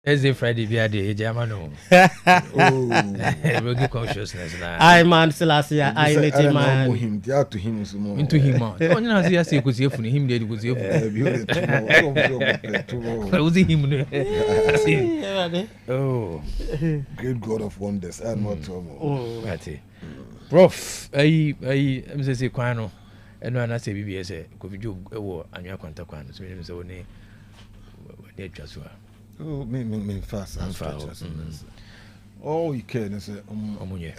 Thursday, Friday, be a day, Germano. Rogi consciousness now. I man, Selassie, I let him man. Him, they are to him, into him. Oh, you know, I say, because you him, they was you. Was him? Oh, great God of wonders, and what trouble. Oh, that's it. Prof, I say, Quano, and when I say BBS, could you go and your contact one, so you say, they just were. Oh, me fast and fast. Oh, you can say,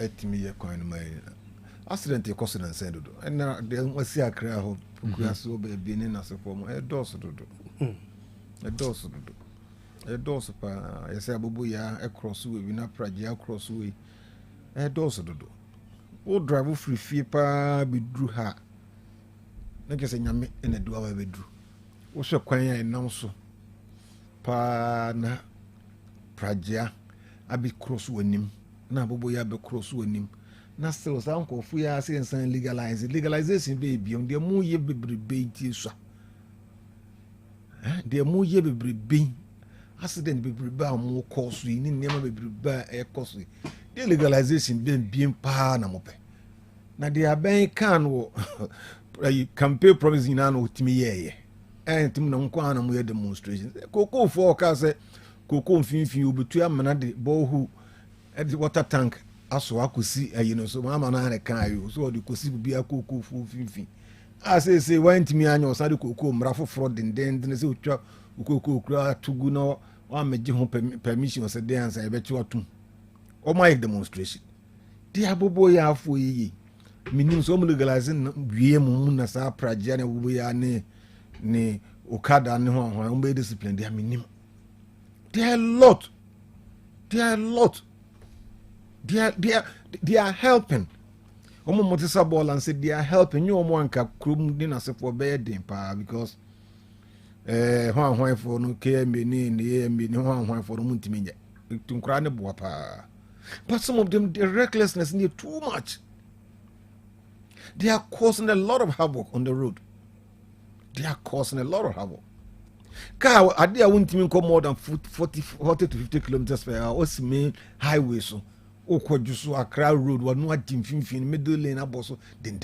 at me a coin my accident, your cousin and send it. And now there was see a crowd who so being in as a form, a dose to do. A dose to do. A dose of a sabuya across way, we not pragia across way. A dose to do. Oh, drive free feepa be drew her. Like I say, in a dual be drew. What's your quine and now so? Pa na pragia abi cross wenim na bobo ya be cross wenim na still sa nko fu ya say nsan legalization baby on de mu ye bebrebe ti so de mu ye bebrebe accident bebrebe am ko so ni nema bebrebe e ko so de legalization bien pa na mo pe na de aben kan wo campaign promise na no timi ye and tim na nko ana mo demonstrations koko for ka say koko mfinfin obetu amana de bohu e water tank aso akosi no so mama na kan ayo so de kosi bia koko fu mfinfin a say wan timi anya o sade koko mra foforo denden say otwa koko kura tugu na wa meje ho permission say dey answer e be ti watum o my demonstration di abobo ya afo yi minim so mo legalizing wie mu na sa pragia na bobo ya ne okada ne ho be discipline they are minimum. They are a lot they are helping omo motisa ball and say they are helping you omo anka krum din as for be den pa because ho for no KMB ni ho for no muntimi nya tunkra ne bo pa but some of them the recklessness need too much. They are causing a lot of havoc on the road. They are causing a lot of havoc. Car idea won't even come more than 40 to 50 kilometers per hour. What's the main highway? So, Okwajusu, Accra Road, one no team fin, middle lane, aboso, den,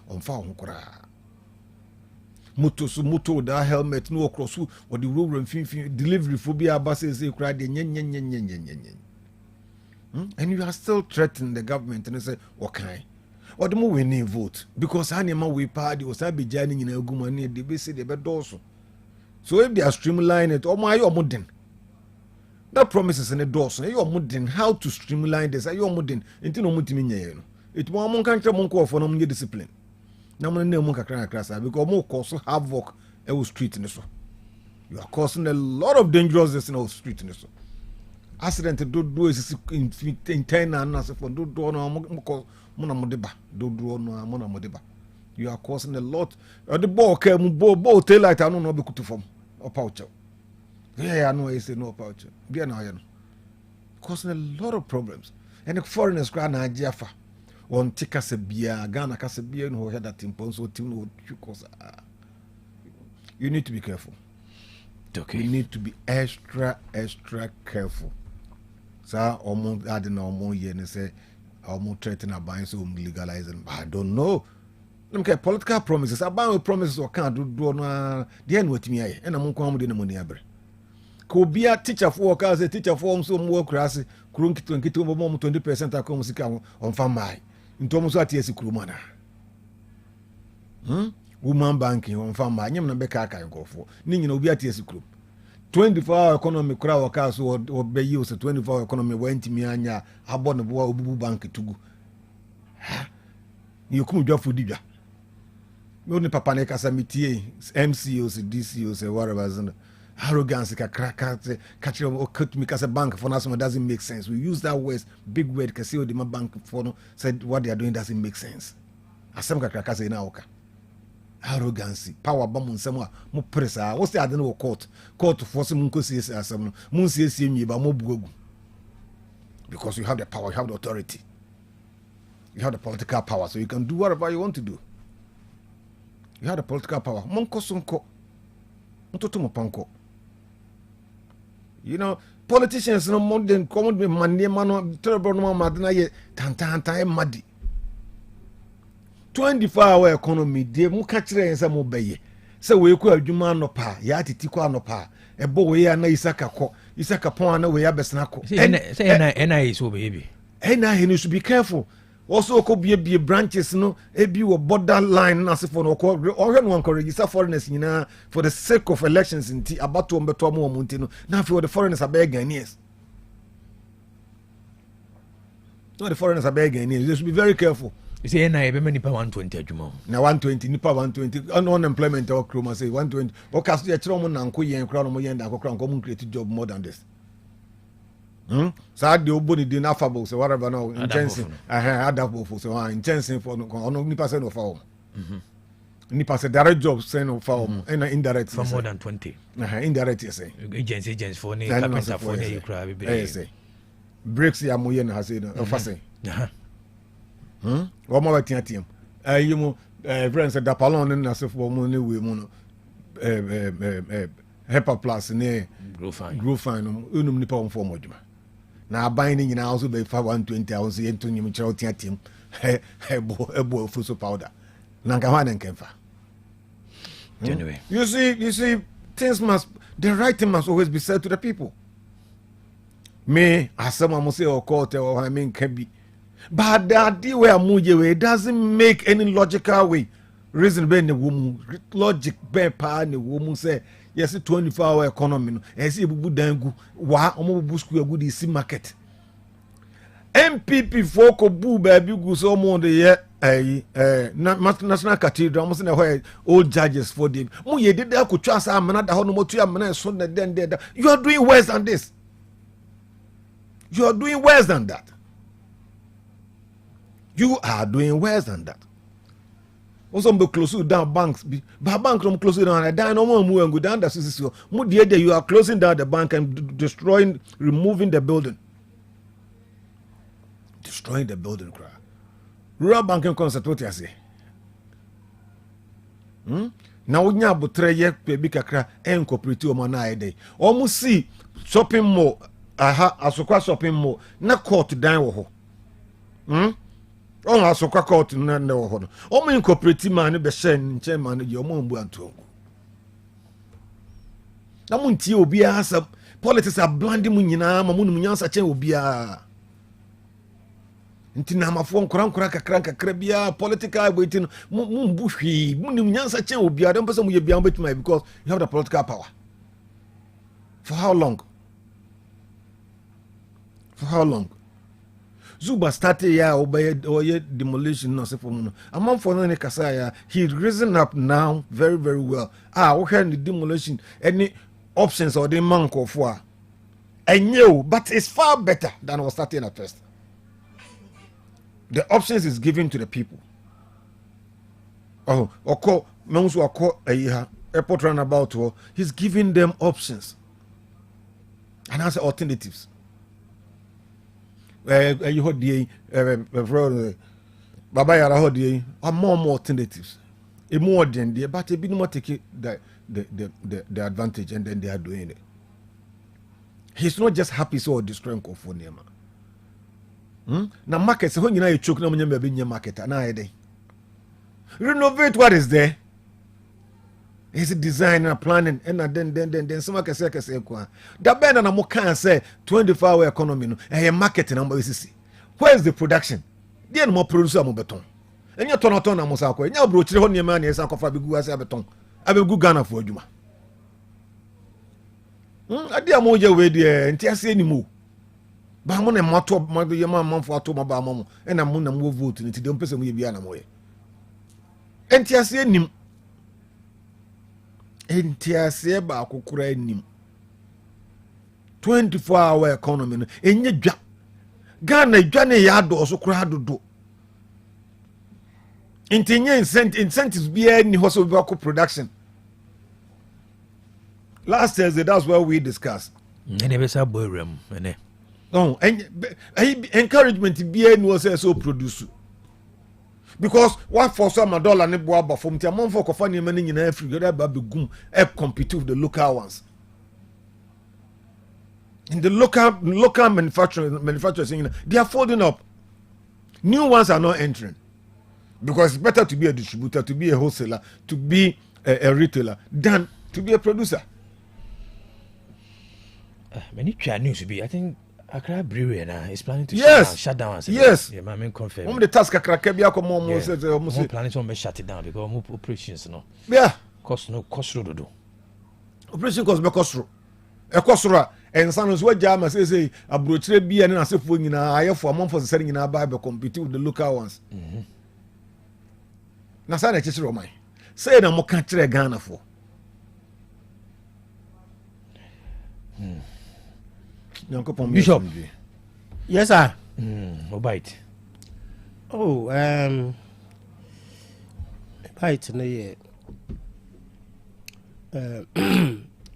on fire. Moto, that helmet, no cross, or the road and fin, delivery phobia buses, they cried, and you are still threatening the government and they say, okay. Or the more we need vote because animal we party was I be joining in a gumani, they say they bed also. So if they are streamlining it, oh my, you're modern. That promises in a doors, you're modern. How to streamline this? You're modern. Into no mutimino. It more monk country monk for no discipline. Now, no monk class because more cause havoc a street in the so. You are causing a lot of dangerousness in our street in the so. Accident do is in 10 and as for do no you are causing a lot. The ball came ball tail light. I don't know be to form or pouch. Yeah, I know I say no pouch. Be an iron. Causing a lot of problems. And the foreigners grand idea for one tika se beer, Ghana case beer, and who had that impulse or team cause. You need to be careful. Okay. You need to be extra careful. So almost adding no more year and say almost threatening a buying so legalizing. I don't know. Okay, political promises. I buy promises or can't do no the end with me and I'm going to money. Krobea teacher for cars, teacher for so more crassy, crunk 20% of Comsica on Famai. In Thomas Atiesi Krumana. Woman banking on Famai, Yam Becca go for. Ning no be Atiesi Group. 24-hour economy crowd cars or be used 24-hour economy went to me and ya abon the boy bank to go. You come job for Dibia. Only Papa Nekasamiti, MCOs, DCOs, whatever. Arrogance, catch or cut me as a bank for us doesn't make sense. We use that word, big word, because the bank for said what they are doing doesn't make sense. Asem Kakasa in Aoka. Arrogance, power bomb somewhere, more pressure. What's the other court? Court for some Munkosis as some Munsi me by Mobugu. Because you have the power, you have the authority, you have the political power, so you can do whatever you want to do. You have the political power. Monko Sonko. Mototomo Panko. You know, politicians no more than common be money man terrible no madna ye tantanta madi. 24-hour economy de mu ka kire ensa mo beye. Se we ku adwuma no pa, ya titi kwa no pa. Ebo we ya na isaka pon na we ya besna ko. Say na is so baby. Na he should be careful. Also could be branches no ebi wo borderline na se for no ko or no encourage register foreigners nyina for the sake of elections nti abato mbeto mo monti no na for the foreigners abeg Ghanaians. No, the foreigners abeg Ghanaians. You should be very careful. You say na ebe nipa 120 adwuma. Na 120 nipa 120 unemployment or kroma say 120 o cast ya chiro mo na nko yen kra no mo yen da kokra nko mo create job more than this. So the oboni din affable so whatever now intention adaptable for so intention for no nipa say no for nipa say direct job say no for and indirect for more than 20 indirect you say agents for ne carpenter for ne you cry be say breaks ya mo yen ha say no for say what more tiam you mo friends da palon na say for mo ne we mo no Hepa Plus ne grow fine unum nipa on for moduma na aban ni nyina also be 120 ounce yento nyim chiro tiatim ebo fuso powder na nka hwa nkemfa anyway you see the right thing must always be said to the people. Me asem amuse o court o I mean can be but the idea where muje way doesn't make any logical way reason be ne woman logic be pa ne woman say yes 24-hour economy no esi ebubu dangu wa omobubu school egu di si market MPP foko bu baby gu so mo de ye national cathedral mo se na where old judges for them mo ye de akotwa asa amena da ho no motu amena so na den you are doing worse than this. You are doing worse than that. You are doing worse than that. Also, be close down banks. But bank from closing down. I die no more. Move go down. That's so. You are closing down the bank and destroying, removing the building. Destroying the building, cry. Rural banking concept. What you say? Now we have butre ye pe kakra en cooperative o na ide. Almost see shopping mall. Asokwa shopping mall. Na court down wo ho. On asokwa court na wo ho. O mo cooperative man be share nche man ye o mo mbu anto. Na mo ntie obi asa politics are blinding mu nyina ma mo num nyansa chen obi a. Nti na mafo nkora kakra bia political waiting mu mbu hwi mu num nyansa chen obi a dem pese mu ye bia betima because you have the political power. For how long? For how long? Zuba started or demolition no se for no. Among for no kasaya, he's risen up now very, very well. We had the demolition any options or the man call for. I knew, but it's far better than was starting at first. The options is given to the people. Airport runabout, he's giving them options. And as alternatives. You heard the Baba Yara heard the more alternatives. A more than the but a bit more take the advantage and then they are doing it. He's not just happy so destroying California. Now markets when you know you choke no money be in your market and I day. Renovate what is there. Is design and planning and then some can say that better than can say 24-hour economy no and marketing and where is the production? The more producer mo beton. And you turn on Mosako, and you broach on your money as a coffee go as a beton. I will go Ghana for Juma. I dear moja way there and tears any more. But I'm on a motto of my mom for Tomaba Mom and I'm on a move vote into the person will be an away. And tears any entiase ba akokora anim 24-hour economy no enye dwa Ghana dwa ne ya do so kora dodo entinye incentives bia ni hoso bi akọ production last Thursday that's what we discussed ene be sa boy ram ene no encouragement bia ni was so produce because what for some dollar ne boa ba from tia monfo kofa ne mani nyina afri goda ba begum e compete with the local ones in the local manufacturers they are folding up. New ones are not entering because it's better to be a distributor, to be a wholesaler, to be a retailer than to be a producer. Many news be I think Accra Brewery is planning to shut down. Yes. Yeah, I confirm. The task Accra be almost planning to shut it down because more operations no. Yeah. Cost road do. Operation cost be cost road. E cost road and some is what jam say abrochire bi and asefo nyina aye for among for selling nyina buy be compete with the local ones. Na sa na chisi roman. Say na mo kan kire Ghana for. Bishop. Yes, sir. Bite. Oh, bite no ye.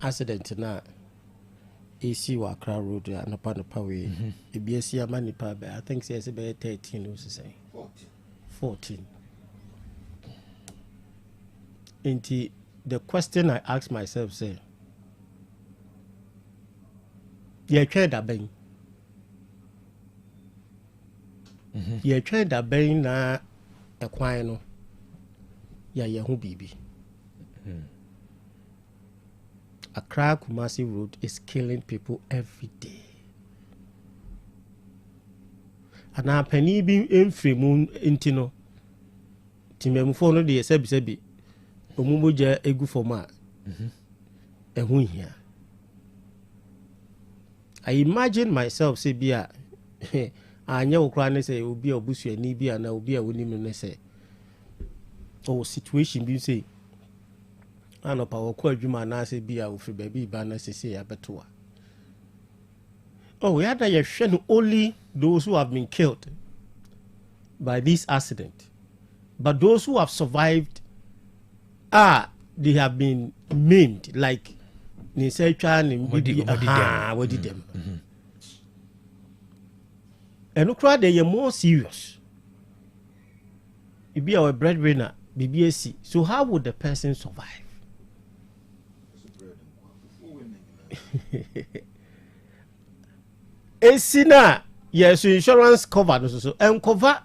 Accident na AC Wakra Road and upon the power. BSC money pa I think say about 13 was say. 14. Into the question I asked myself say you try that bang. You try that bang na a quino. Ya who baby. Accra Kumasi Road is killing people every day. And our penny being in free moon intino. Timemfono de sebi. Omumuja egu forma. Ehun here. I imagine myself say bia anya okra ne say obi obusu ani bia na obi a woni me ne say o situation bi say anopa wokọ adwuma na say bia ofri baby ba na say abetoa. Oh, we had a shame only those who have been killed by this accident. But those who have survived they have been maimed like ni say twa ni what did them. And ukra they are more serious. If be our breadwinner, BBSC. So how would the person survive? Esina, yes, insurance cover so and cover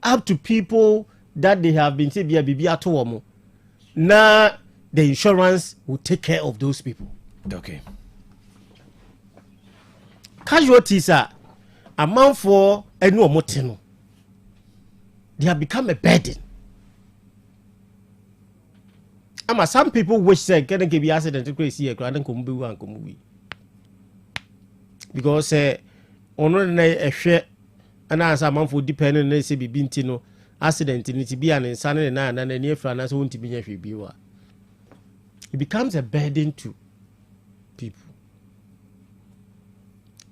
up to people that they have been say be atomo. Now the insurance will take care of those people. Okay. Casualties are amount for any motino. They have become a burden. Some people wish say can give you accident to crazy a grand and because on a share and as a month for depending on say be bintino accident in it be an insanity and a near friend as won't be a viewer. It becomes a burden to people.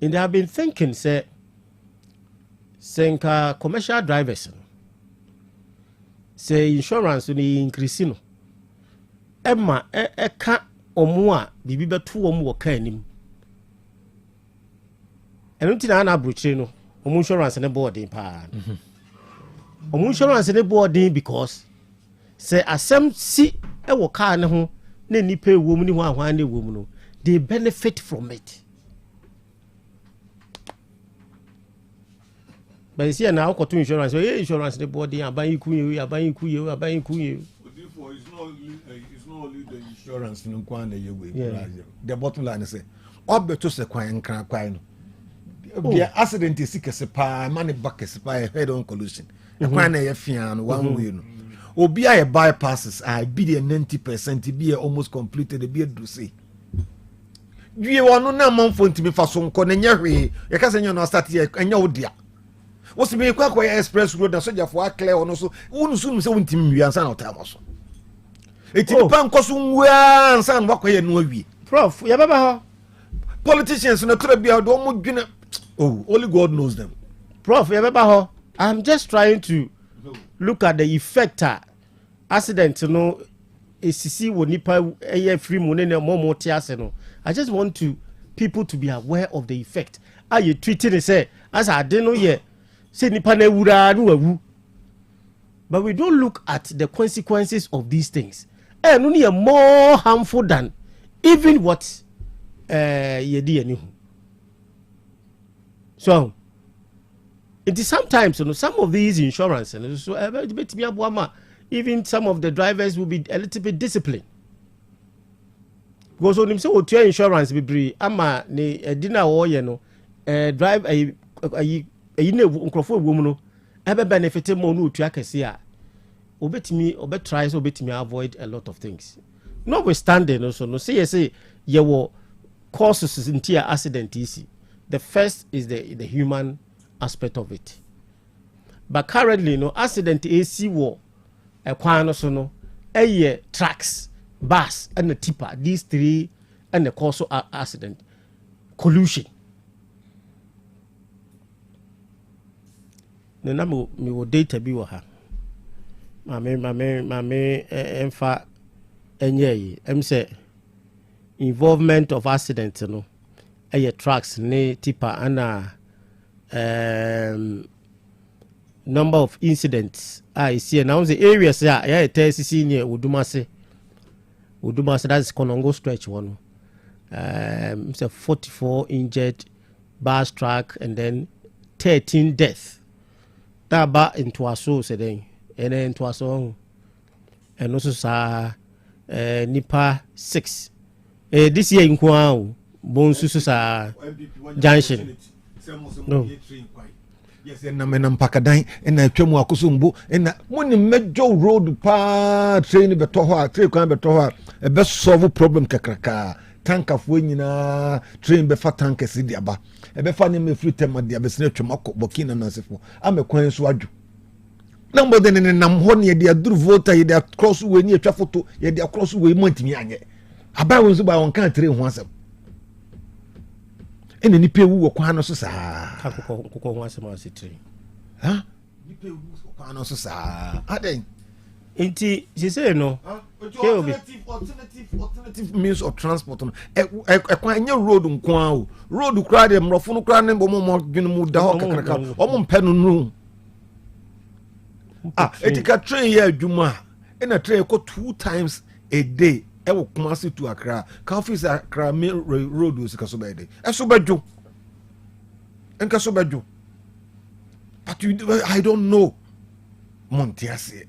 And they have been thinking, say commercial drivers, say insurance will increase. Emma, can't or more, be two or more can. And until I bruchino, insurance and a boarding pan. Insurance and a boarding because say Asem see a worker no, any pay woman who are one woman, they benefit from it. But you see now got to insurance, insurance the body, I buy you, it's not only the insurance no kwan na ye we. The bottom line is say obeto se kwan nkran kwan no. The accident is kese pa money back kese pa head on collision. The kwan na ye fia no one way no. Obi a bypasses I be the 90% be almost completed be do say. You want na man for ntimi fa so nko na nya hwe ye ka se nya no start ye anya odia what's me kwa express road na soja for clear ono so unu so se ntimi wi ansa na otamo so eti pa nko so nwa ansa na kwa ye no awie prof ya baba ho politicians no tra bia do mo dwene only God knows them prof ya baba ho I'm just trying to look at the effect accident no esisi wo nipa free money na mo tiase no. I just want people to be aware of the effect. Are you treating it say as I didn't know yet say nipa na wura no wawu. But we don't look at the consequences of these things. And only are more harmful than even what ye di any. So it is sometimes some of these insurance and so even some of the drivers will be a little bit disciplined. Because when you say what your insurance be free, ama ne dinner or you know, drive a uncrophone woman no, ever benefit more no to akesi obet me tries obet me avoid a lot of things. Notwithstanding also no say you will causes in tear accident easy. The first is the human aspect of it. But currently no accident AC war a kwan so no a tracks. Bus and the tipper, these three, and the cause of accident, collusion. The number me will data be with her. Mame, emfa, enye, say involvement of accident, no, trucks, ne tipper, and number of incidents. I see now the areas yeah, test senior Udumase. Uduma, so that's Konongo stretch one. It's a 44 injured bus track and then 13 deaths. That back into our soul today, and then into our song, and also sa Nipa 6. This year in Kwao, Bonsusa Junction. No. Yes, and I'm in Pakadan, and I came to Kusumbu, and when you major road pa train betoha, train can betoha, a best solve problem kakraka, tank of winning train before tank is idiaba, a before me free time at the Abesnet Mako, Bokina Nasifo. I'm a coin swaju. Number than in Namhoni, they are do voter, they are cross way near Trafoto, yet they are cross way Montimiane. I buy was by one country once. And any pay who kwano so sa kuko wanse ma sitri ha ni pay who kwano so sa aden enti she say no alternative means of transport no kwan nye road nkwan o road kra de mrofo no kra ne bomo dwene mu da ho kakraka omo mpe no no etika train ya adwuma na train ko 2 times a day ewo Kumasi to Accra ka office Accra main road was kaso bede eso bejo enkaso bejo but I don't know montiase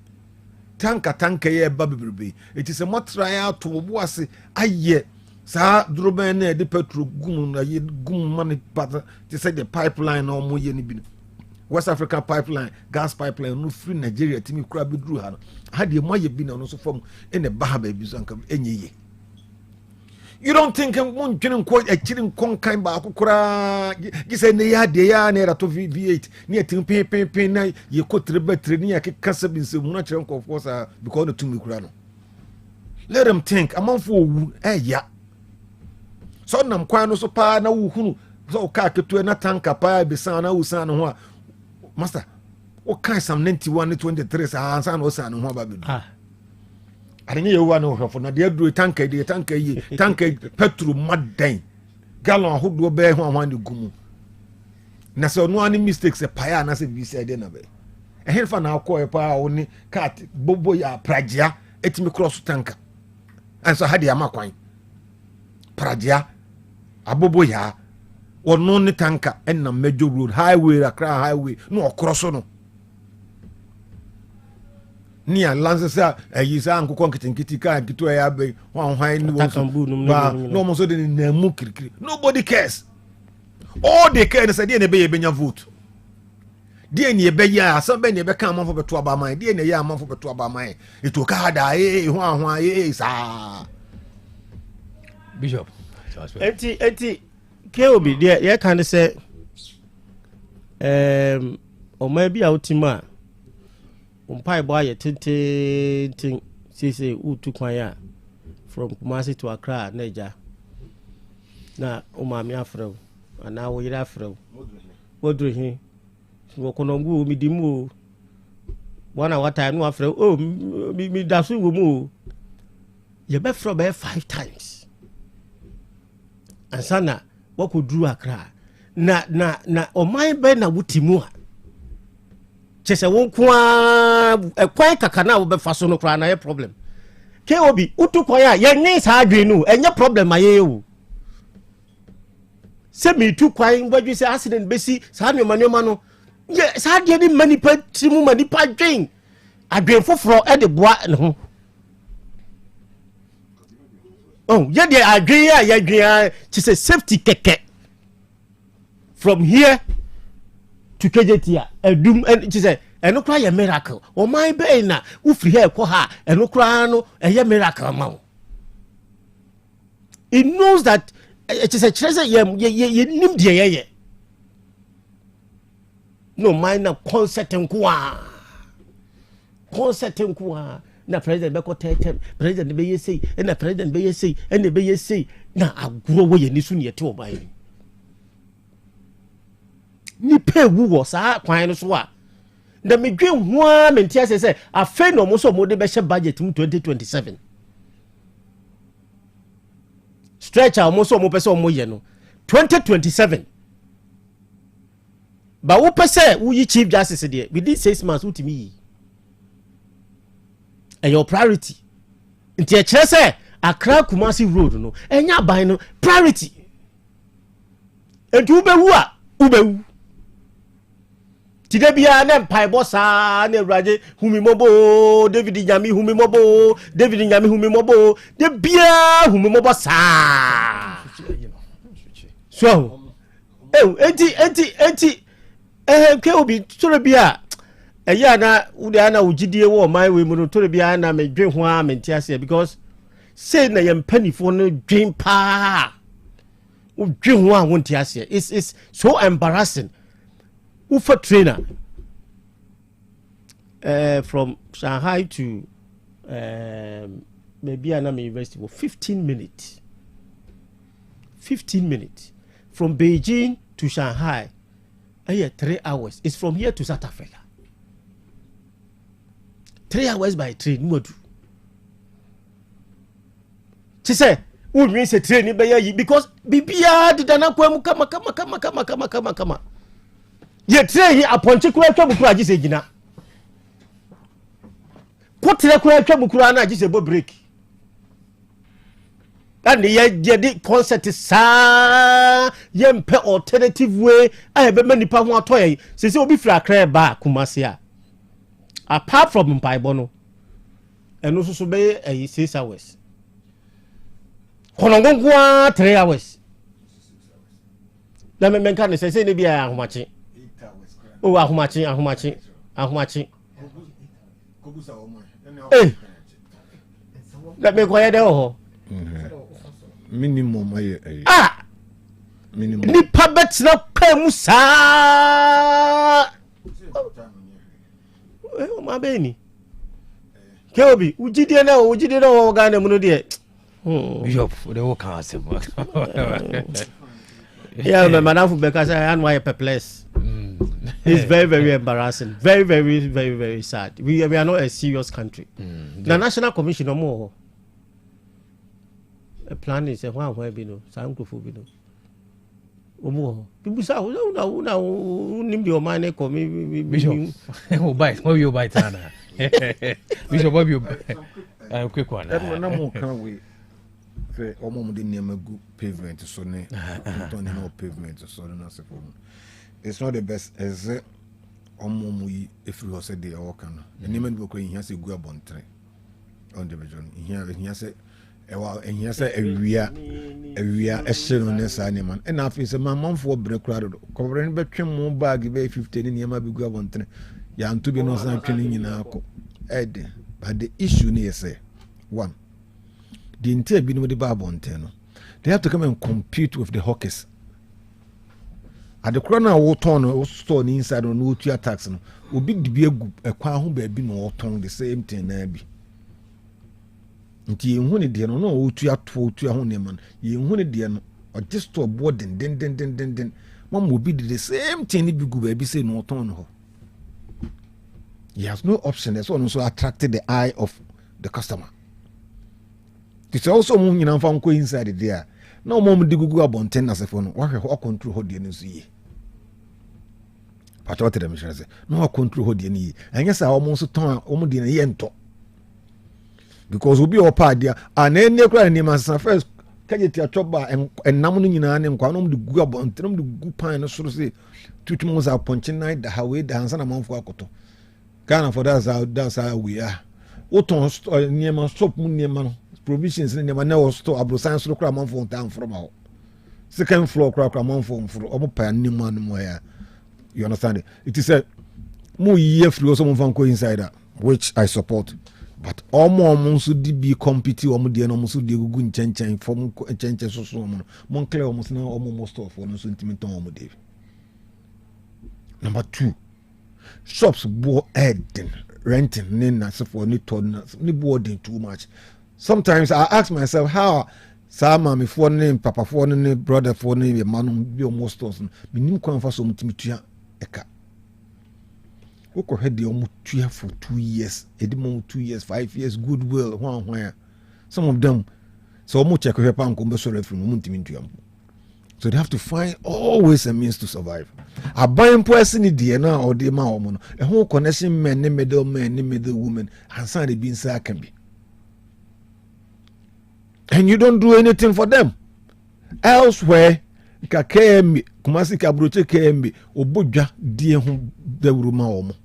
tanka ye babebrebe it is a matrial to obuase aye sa droben na de petrol gum na ye gum money but they say the pipeline no mo ye ni bi West African pipeline, gas pipeline, no free Nigeria, Timmy Crabby Drew had the money been on also from in the Bahaba Bizanka any. You don't think I'm one general quite a chilling conking bakura? You say they are near to V8 near Tim Pay, you could rebel near Cassab in some natural of course because the Tumi Crano. Let them think a month for yeah. So I'm quite so pa na who so kaka to na tanka pa besana usana Master, what kind some 91 23 answer no san ho ba be. I think you want to for na dey do tanker petrol madan. Gallon ho do be ho wan gumu. Na so no any mistakes e pa na se bi se dey na be. E hen fa na akọ e pa oni cat bobo ya pragia etimi cross tanker. And so had ya makwan. Pragia abobo ya or no ni tanker and na major road highway Accra highway no cross no nia lances yi sa nkokɔ nketenkete ka nketo ya be hwan ni wo no mo so de na mu kirikiri nobody cares all they care is say dey na be benya vote dey na be ya asem be na be kan amanfo beto abaman dey na ya amanfo beto abaman eto ka da hwan sa Bishop enti KOB there you can say o maybe outima umpai boy ye tin say utu kwan ya from Kumasi to Accra Niger na o ma me afrew ana wo yira afrew wodru hi wo konongu mi dimu wana wata no afrew oh mi dasu wo mu ye be fro be 5 times ansana wo ko dru Accra na o man be na wutimu a chese won kwa kwan kakana wo be fa so no kra na ye problem KOB utu kwan ya ye nyin sa adwen no enye problem aye o se me tu kwan badwi se accident besi sa nyomanoma no ye sa de ni manipa timu manipa dwen adwen foforo e de boa ne ho oh ye de adwen ya ye dwen chese safety keke from here to KJT edum and she say eno kra ye miracle o man be na wo free here ko ha eno kra no ye miracle ma it knows that it is a treasure ye nim de ye no mind na concert nko na president be ko tete president be yesi na president be yesi na be yesi na aguro wo ye ni su ne yete o ban ni pay wu wo sa kwan no so a na medwe ho a mentia say afa no mo so mo de be hye budget mu 2027 stretch a mo so mo pese mo ye no 2027 ba wo pese wo yi chief justice de within 6 months utimi yi your priority nti e kire say Accra Kumasi road no enya ban no priority entu ubewu tide bia na mpai bossa na ewraje humimobo David Nyami humimobo de bia humimobo sa so enti KOB tore bia eya na ude na ugidie wo my we mu tore bia na medwe ho a mentiase because say na ye mpanifo no dwen pa udwe ho a wontiase it's so embarrassing Ufa trainer from Shanghai to maybe another university for 15 minutes. 15 minutes. From Beijing to Shanghai, 3 hours. It's from here to South Africa. 3 hours by train. She said, "We mean say train because Bibia did not come. Ye train here aponche kura twa bukura agise gina kotere kura twa bukura na agise bo break and ye di concert sa ye mpe alternative way I be many pa ho atoye se obi fra kra ba Kumasi a apart from mpaibo no eno so be 6 hours konongongwa 3 hours na me menka ne se ne bia ahomache oh ahomachi let me go ahead oh minimum minimum ni pabet na pemu sa ma beni KOB ujide na o ga na mu no de Bishop the work house yeah my madam for because I why perplexed. It's very, very embarrassing. Very, very, very, very sad. We are not a serious country. The National Commission no more. A plan is a one where no sanctiful. People say, "Oh, name your money come." Bishop, who buy? What you buy, Tana? Bishop, what you buy? Quick one. No more can we? Omo de name good pavement so ne. Don't know pavement so na se problem. It's not the best as omo yi efiri ho se de o kan no enima ni bokɔ hia se gu abontre on the vision hia se ewa hia se awia ehye no ne sa ne man na afi se manfo bre kura do kɔbre ne betwe mo bag be 50 ne niam bi gu abontre ya nto bi no san twene nyina akɔ ede but the issue ne say one the entire bi no de ba abontre no they have to come and compete with the hawkers. At the corner of turn or store inside on no two attacks, no will be the a who be no tongue the same thing. Nabi. Until you wanted the no two at 2 to a honeyman, you wanted the or just to a boarding, then. One will be the same thing if you go baby say no turn. He has no option. That's also attracted the eye of the customer. It's also moving in from inside there. No mom di gugu abonten na sefo no wa control ho de no so yi pato tell them say no control ho de ni anya sa omo so ton omo de na ye nto because obi o pa dia ana ene kra ni man sa first kageti atoba enam no nyina ne nkwa no de gugu abonten no de gugu pan no so say tutumo za ponche night the highway the hansa na manfo akoto Ghana for that's how we are oton ni man stop mu ni man provisions in the manner store abrosan so kra man for down from out second floor kra man for omo pa ni man mo ya you understand it is a mu year free so mo fan ko insider which I support but omo so di be compete omo de no so de gugu nchenchen from nchenchen so mo clear omo so na omo store for no so ntimi ton omo de. Number 2, shops bo eden renting na so for ni ton ni boarding too much. Sometimes I ask myself how Sama me for name, Papa for name, brother for name, man be almost stores. Me nim kwan fa so mutimitua eka. Woko head the omutua for 2 years, edimo 2 years, 5 years, goodwill, one. Some of them so much check her pan come so from mutimitua. So they have to find always a means to survive. A buying person in DNA or the man, a whole connection man, middle woman, and son they being say can be. And you don't do anything for them. Elsewhere, KMB, Kumasi Kabroche KMB, Obuja, dear whom the Ruma Omo.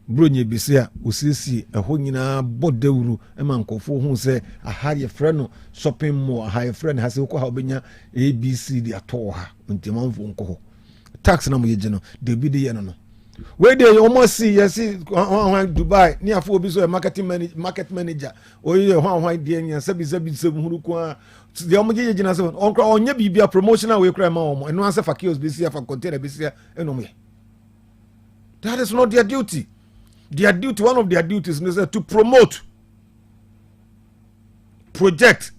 Brunye Bisia, Usisi, a Honina, Boduru, a man for who say, a higher friend shopping more, a higher friend has a Kohabina, ABC, the Atoha, and Timon Funko. Tax number, general, they be the no. Where they almost see, you see, Dubai, near 4 biso market manager, or you white dear, and Sabi Huruqua, the Omoji Generation, on your be a promotional way crime, and once for kills BC for container BC, and that is not their duty. Their duty, one of their duties is to promote, project,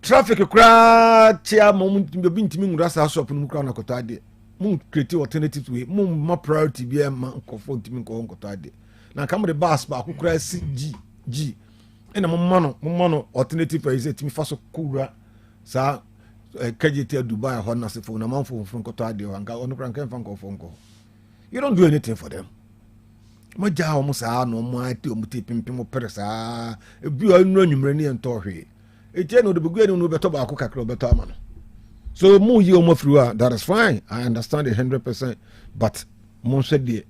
traffic crowd, chair moment, being to Rasa shop in Mukana Kotadi. Mun create alternative way mun ma priority be man comfort me ko nkotade na kam the bus ba ku kra g ena mun mano alternative way say timi faso kura sa kajete Dubai ho na se fo na man fo nkotade o anga onu kran kan fan ko fonko. You don't do anything for them. Ma ja o mo sa no mo ati o muti pimpim peresa e bi o nu anwumre ne ento hwe e je no de begu enu no beto ba ko kakra beto amano. So mu yi omo frua, that is fine. I understand it 100%. But mo said the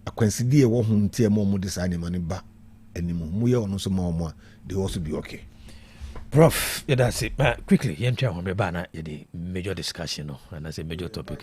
akwansidie wo hu ntie mo de sa mani ba animo. Mu ye ono so ma they also be okay. Prof, yeah, that's it. Quickly, you can tell me the major discussion, no, and that's a major topic.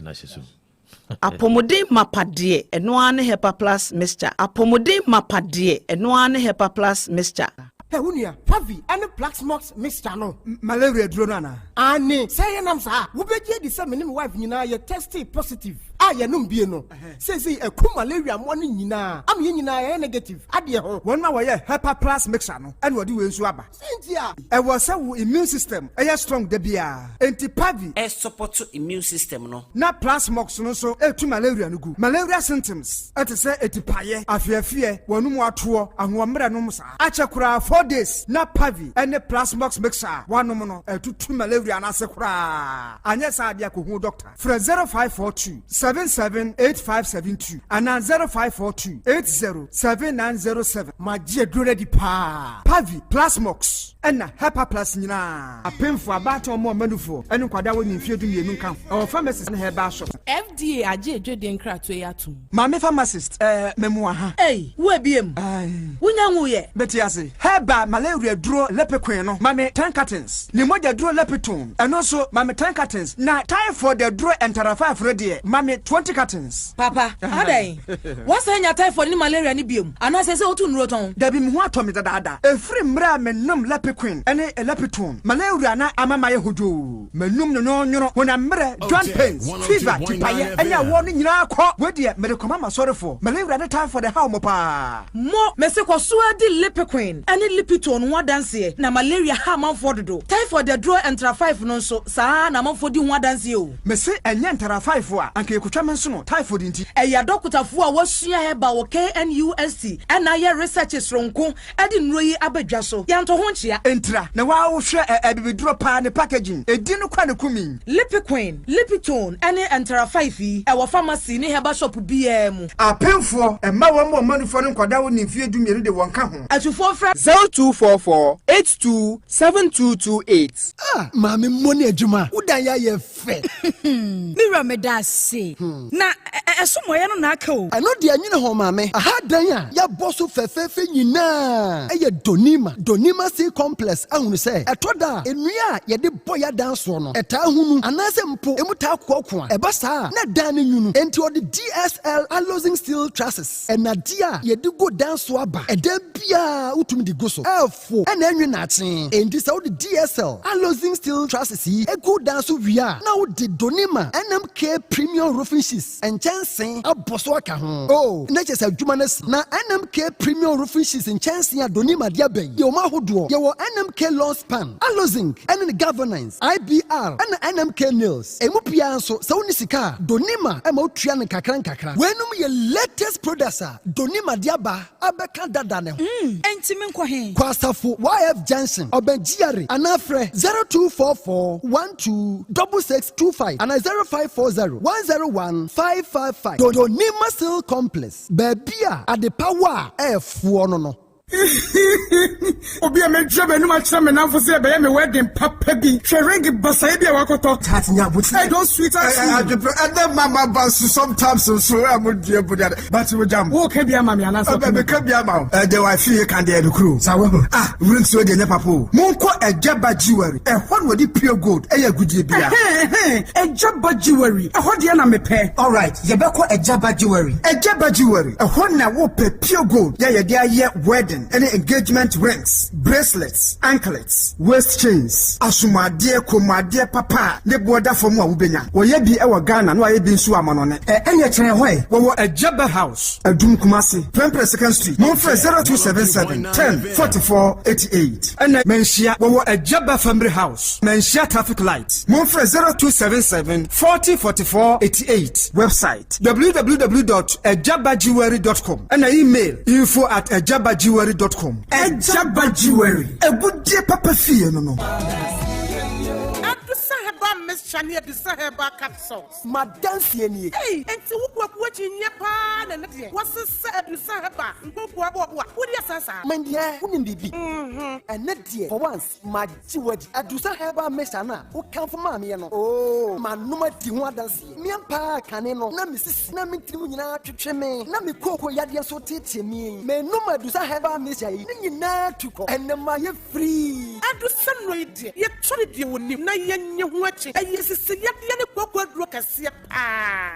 Apomodin mapadie enoane hepa plus mixture. Apomodin mapadie enoane hepa plus mixture. Hey, unia, Favi, and the Black Smokes mixture no malaria dronana. Ani, say nam sa, ubeje di sa minim wife nyina ye testy positive. Ah, ye num bie no. Say a ku malaria morning nyina. Am ye nyina ye negative. Adie ho. Won ma ye hepa plus mixture no. And wodi we nsu aba. Sentia, e wo say wo immune system e strong de bia. Enti Favi e support immune system no. Na plus Smokes no so e tu malaria no gu. Malaria symptoms. Et say etipaye, afiafie, wonum ato, ahomre no musa. Achekura 4 days na Pavi and the Plasmox mixer one no to malaria na sekura anya sa dia ko hu doctor from 0542 778572 and 0542 807907. My dear ready pa. Pavi Plasmox and Hepa Plus Nina. A pen for about or more manufo and Quada in few to you come. Our pharmacist and her bar shop. FDA aje den kra to yatu. Mame pharmacist memoir. Hey, who be him? Wunyangu ye. Betiase. Heba malaria draw lepequeno. Mame 10 cartons. Limoja draw lepetone. And also mame 10 cartons. Na time for the draw and tarafa ready. Mame 20 cartons. Papa, adai. What's any time for ni malaria ni biom? And I say so to roton. There be more to me dada. A free mra menum lepequin. And a lepetone. Malaria na amamaye huju. Menum no when I'm joint pains, fever, tipaya, and ya warning na kwa. Where dear medical mama sorry for. Malaria na time for the how mopa. Mo meseko suwa di lepequin. Any lipitone one dance na malaria ha man for do. Time for the draw and 5 no so sa na man for di one dance yo. Me say enye ntara 5 a anke kutwa so no typhoid nti. Eya dokutafo a wasua heba wo KNUST and aye researches ronko e di nro yi abadwa so. Yanto ho nchia entra na wa wo hwe ebibidro pa ne packaging. Edi no kwa ne kumi. Lipiquin, lipitone ene ntara 5 yi e wo pharmacy ne heba shop bia mu. Apemfo e ma wo mo manufo ne nkwada wo ne fie dumire de won ka ho. Atufo fra 0244 827228. Mami money adwuma. Udan ya ye fe. Mira me da se. Na esomoye no na aka o. Ano de anyine ho mame. Aha dan a ya boso fefefe nyina. Eye Donima C complex ahunu se. Etoda enua ye de boya dan so no. Eta hunu anase mpo emuta kokko a. Eba sa na dan ne nyunu. Enti odi DSL alloying steel trusses. Enadia ye de go dan so aba. Eda bia utumi di go so. Efo ena enwe na achen. Enti sa odi DSL alloying steel trusses yi e go dan so wia. Na odi Donima NMK premium roofing sheets and chancing aboso aka ho. Oh, na chese adwuma na NMK premium roofing sheets and chancing Donima dia ben. Ye o ma hodo. Ye wo NMK lawn span, alloying, and governance, IBR, and NMK nails. Emu pia so sa woni sika Donima e ma otua ne kakra. Wenum ye latest producer Donima dia ba abeka dada ne ho. Enti me nkɔ he. Kwasafo YF Junction Obenjiare anafre 0244 126625 and 0540 101 555. Donima Steel Complex. Babia at the power F1 no. Obi a me job no match me na for say be me wedding papa bi hwering basa bi a wakoto tatnya but I don't sweet as and then mama bounce sometimes so am dear but we jam wo ka bia mama ana so be ka bia ma the wife you can dey crew sa we rings we dey papa monko ejaba jewelry e ho no di pure gold e ya gudie bia ejaba jewelry e ho de na me pe all right ye be ko ejaba jewelry e ho na wo pe pure gold ye de aye wedding any engagement rings, bracelets, anklets, waist chains, asumade, komade, papa, the border from Wubenya. Or ye be our Ghana, no, I be so amanone. And yet, way, we a Jabba house, a Doom Kumasi, 22nd Street, Monfre 0277 10 44 88. And Menshia, we a Jabba family house, Menshia traffic lights, Monfre 0277 40 44 88. Website www.ejabajewelry.com and email info@ejabajewelry.com. Ejaba Jewelry. A good day, Papa Fee, no. Miss Chania de Sahaba capsules. Madame Sieni. Hey, and to what in your pan and what's the sad to Sahaba? What do you say? Mandia, wouldn't be. And not dear, for once, my jewelry at Sahaba Messana, who come from Mammy. Oh, my number 1 dance. Me and Pa Caneno, Nammy, Nammy Timuna to Cheme, Nammy Coco Yadia so teach me. May no matter do Sahaba Messa, Nina to go, and the Maya free. I do some radio. Yet, sorry, you will leave 9 years watching. Yes, it's a young awkward rock as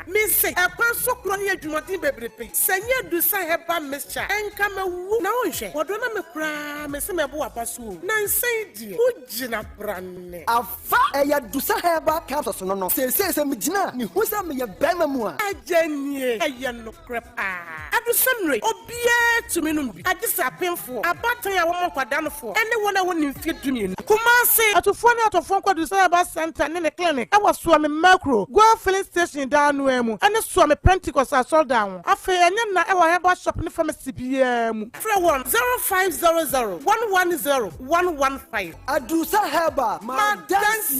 Miss say, a person clonia do not be Sanya do Sahaba Messa, and come a woo now. What don't I cry, Miss Mabua Pasu? Nan say, dear, Ujina Brand. A fire do Sahaba capsules, no, say, Mijina, who's a me a Bamamua. I jenny, a young crap. I do some or beer to me. I just a painful, a battery I want for down for anyone I want to fit to me. Kumasi, at a phone out of phone call to Sahaba Center in the clinic. I was swimming macro, go filling station down Wemu, and a swam Pentecost I saw down. I feel and then I have a shop in the pharmacy PM. 0500 110 115. Adusa Heba, my dance.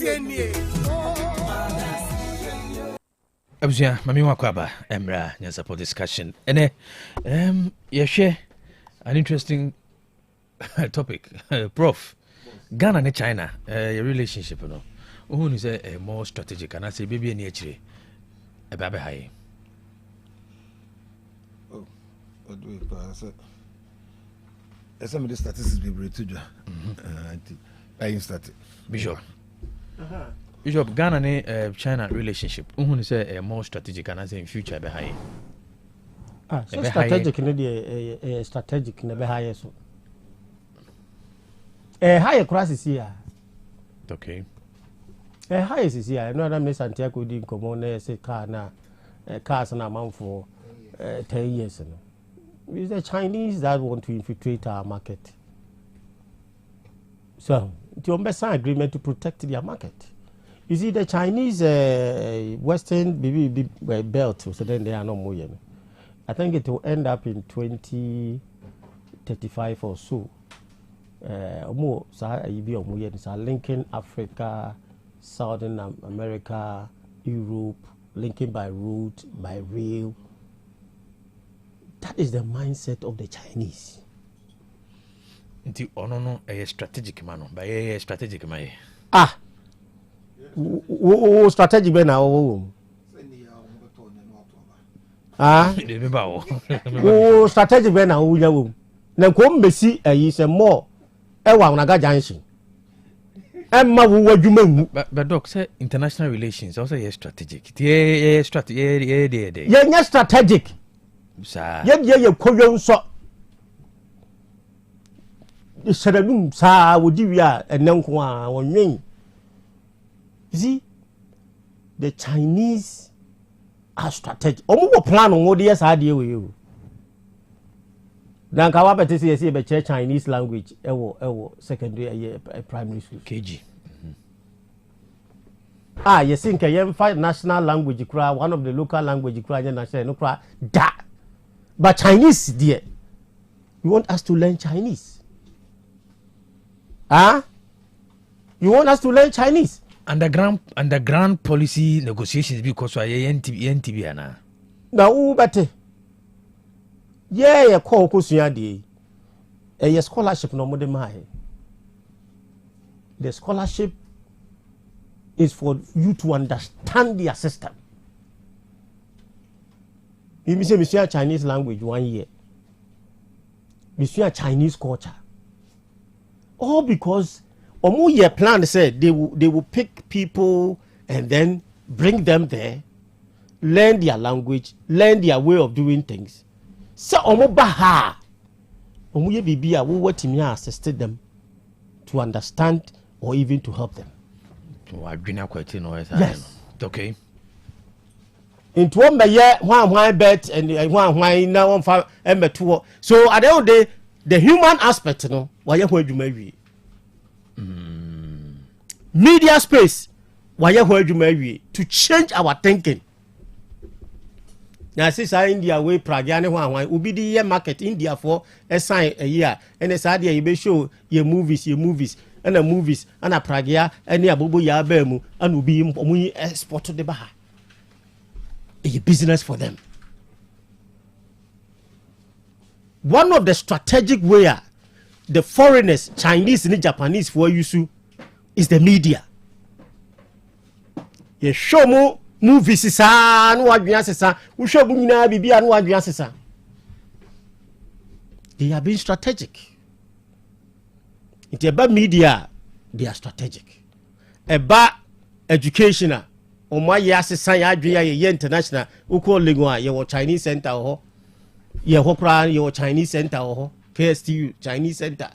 Abusua, mami wakwaba, emra, nya support discussion. Ene, share an interesting topic. Prof, Ghana and China, your relationship, no. Who is a more strategic, and I say, baby, any actually, a baby high. Oh, what do we pass? Some of the statistics be brought to you. I started. Bishop. Bishop, Ghana and China relationship. Who is a more strategic, and I say in future, be high. So strategic, no, strategic, no, be high. So, higher crisis here. Okay. Highest is here. I know that Miss Santiago didn't come on there, say car now, cars and amount for 10 years. It's the Chinese that want to infiltrate our market. So, the best agreement to protect their market. You see, the Chinese Western belt, so then they are no more. I think it will end up in 2035 or so. More, so linking Africa, Southern America, Europe, linking by road, by rail. That is the mindset of the Chinese. Nti ono no a strategic man, by a strategic man. Strategic man now. Strategic man now. Na kom besi is a more ewa unaga junction. But doc say international relations also strategic. Yeah, strategic. Yeah, strategic. Sir. Yeah, koyon so. The Shadum sa wudivia and Nankwa on me. See, the Chinese are strategic. Omo plan on what yes idea with you. Then Kawaba to see a Chinese language, ewo secondary primary school. KG. You think a fight national language cry, one of the local language cry, no cry, da. But Chinese, dear, you want us to learn Chinese? You want us to learn Chinese? Underground policy negotiations because I NTB na. Now, but yeah, call Kusiadi. A scholarship no more than mine. The scholarship is for you to understand their system. You say Chinese language 1 year. You see Chinese culture. All because Omo year plan said they will pick people and then bring them there, learn their language, learn their way of doing things. So Omo baha. Omo ye bibia we what me assisted them to understand or even to help them. Yes. Okay. Into one by year, one bet and one now on fire and two. So at the end of the day, the human aspect, no, why you heard you maybe media space, why you heard you maybe to change our thinking. Now, since India way Pragiani one will be the year market India for a sign a year, and as idea you be show your movies, and the movies, and a Pragia, and your Bobo Yabemu, and will be export to the Baha. A business for them. One of the strategic way the foreigners, Chinese and Japanese for you is the media. You show more movies, we show Bibi and they have been strategic. It's about media, they are strategic. About educational. O my yes say adria ye international uko lingua ye Chinese center ho ye hokra ye Chinese center ho KSTU Chinese center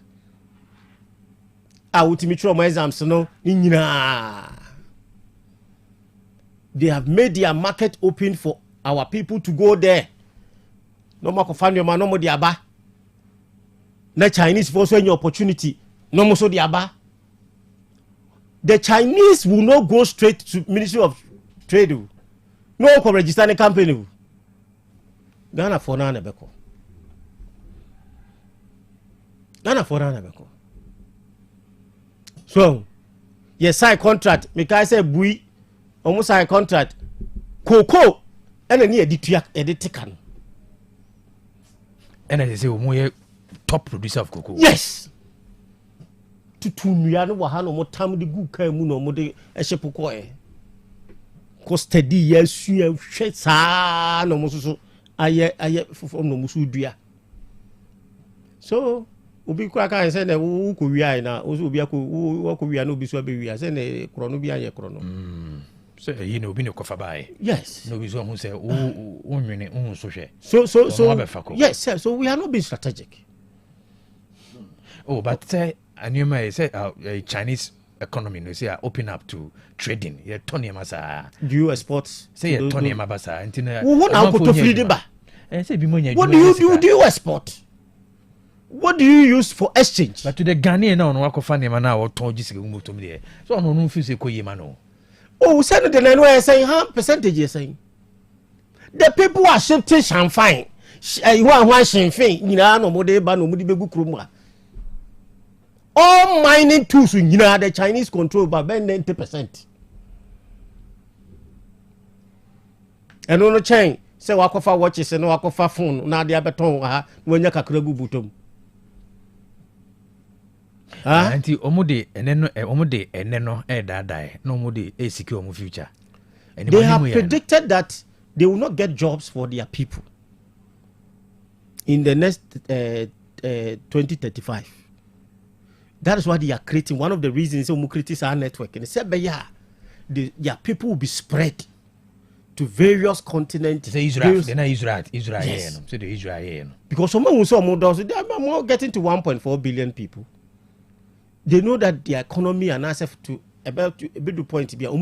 ultimate my exams no nyina they have made their market open for our people to go there no more find your man no more the aba na Chinese for so any opportunity no more so the aba. The Chinese will not go straight to Ministry of Trade. No one register any company. Ghana for now nebeko. So, yes, sign contract. Because I say bui, almost sign contract. cocoa ɛna ne yɛde tua yɛde teka no ɛna they say omo top producer of cocoa. Yes. Tutu nnua no wɔ ha no mo tam de gu kan mu no mo de ɛhyɛ pokɔɛ. Ko steady yɛ sua hwɛ saa no mo so ayɛ fofo no mo so dua. So obi kura kan sɛ na wo ko wia na wo so obi akɔ wia na obi so abɛwia sɛ na korɔ no bi ayɛ korɔ no. So you know obi ne kofa bae. Yes. No obi so hu sɛ wo nwene hu so hwɛ. So yes, sir. So we are not being strategic. Oh, but anyway, say Chinese economy no say open up to trading. Yeah, Tony Masa. Do you export? Say Tony Mabasa. What do you export? What do you use for exchange? But to the Ghanaian now, no wako fani mana or tonji sike umuto mde. So no no fuse ko yemano. Oh, send the line where saying how percentage you saying. The people are shifting champagne. You want champagne? You know no more de ba no more de begu kromwa. All mining tools, you know, the Chinese control about 90%. And on the chain, say wakofa watches and wakofa phone, now the abaton, when you kakragu butum. Auntie Omode and then Omode and then no die, no more a secure future. And they have predicted that they will not get jobs for their people in the next 2035. That is why they are creating. One of the reasons we create our network. And they said, their people will be spread to various continents. Say Israel, they're not Israel. Yes. So the Israel. Because someone who saw more, they are more getting to 1.4 billion people. They know that their economy and access to about to a bit point to be a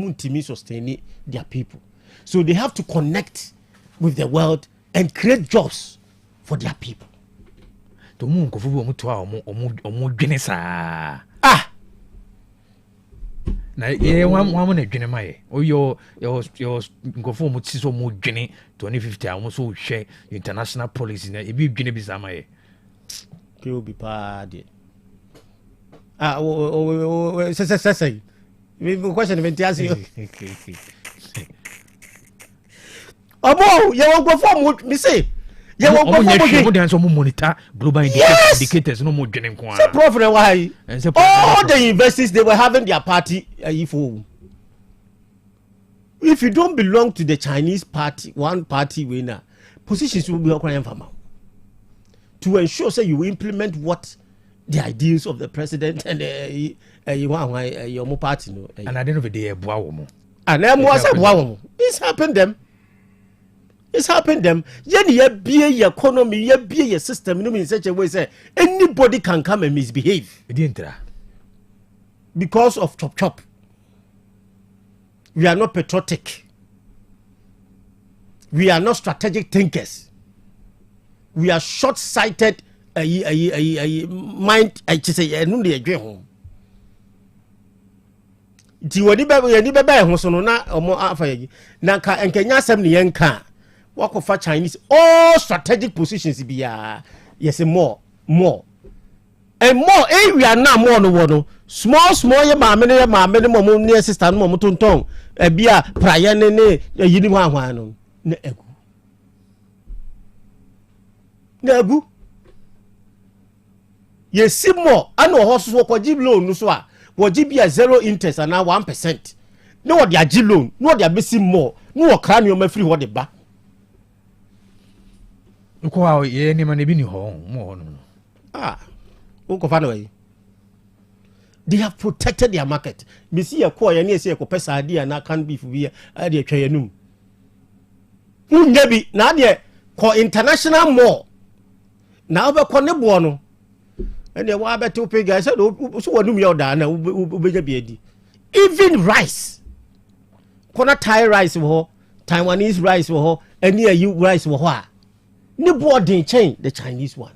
sustain their people. So they have to connect with the world and create jobs for their people. To mu nkofu omu to omu dwene saa na ye wan na dwene maye oyo nkofu omu ti so mu dwene 2050 omu so hwe international policy na ebi dwene bi saa maye ke obi pa de say we question me tiase yo obo ye wan nkofu omu mi say yeah, monitor global indicators no more dwene nko a. Prof na why? All the universities they were having their party if you don't belong to the Chinese party, one party winner, positions will be acquired from to ensure say you implement what the ideals of the president and your party no. And at the end of the day, it's happened them. It's happened them. You be your economy, you be your system in such a way say anybody can come and misbehave. Because of chop. We are not patriotic. We are not strategic thinkers. We are short-sighted mind. I just say I know the agree home. Ti wadi bebe ho so no na omo afa yi na ka enkenya asem ne yenka wakofa Chinese all strategic positions bia yes more and more area na more no small ye maame ne mom ne sister no mom tonton bia praye ne yini ho ahwan no na agu yes more ana ho so ko give loan no so a wo give bia 0 interest and 1%. No what dia give loan, no dia besi more, no wo kra ne o ma free ho de ba. Nko ye ni ma ne bi ni ho mo no. Unko fa no yi. They have protected their market. Me see ye ko ye ne se ye ko pesa ade na can beef bi a de atwa yanum. Unnya bi na de ko international mall. Na obekọ ne bo no. And the water to pay guys said, so what do you done? Even rice. Kona Thai rice for Taiwanese rice for and near you rice for what? No boarding chain, the Chinese one.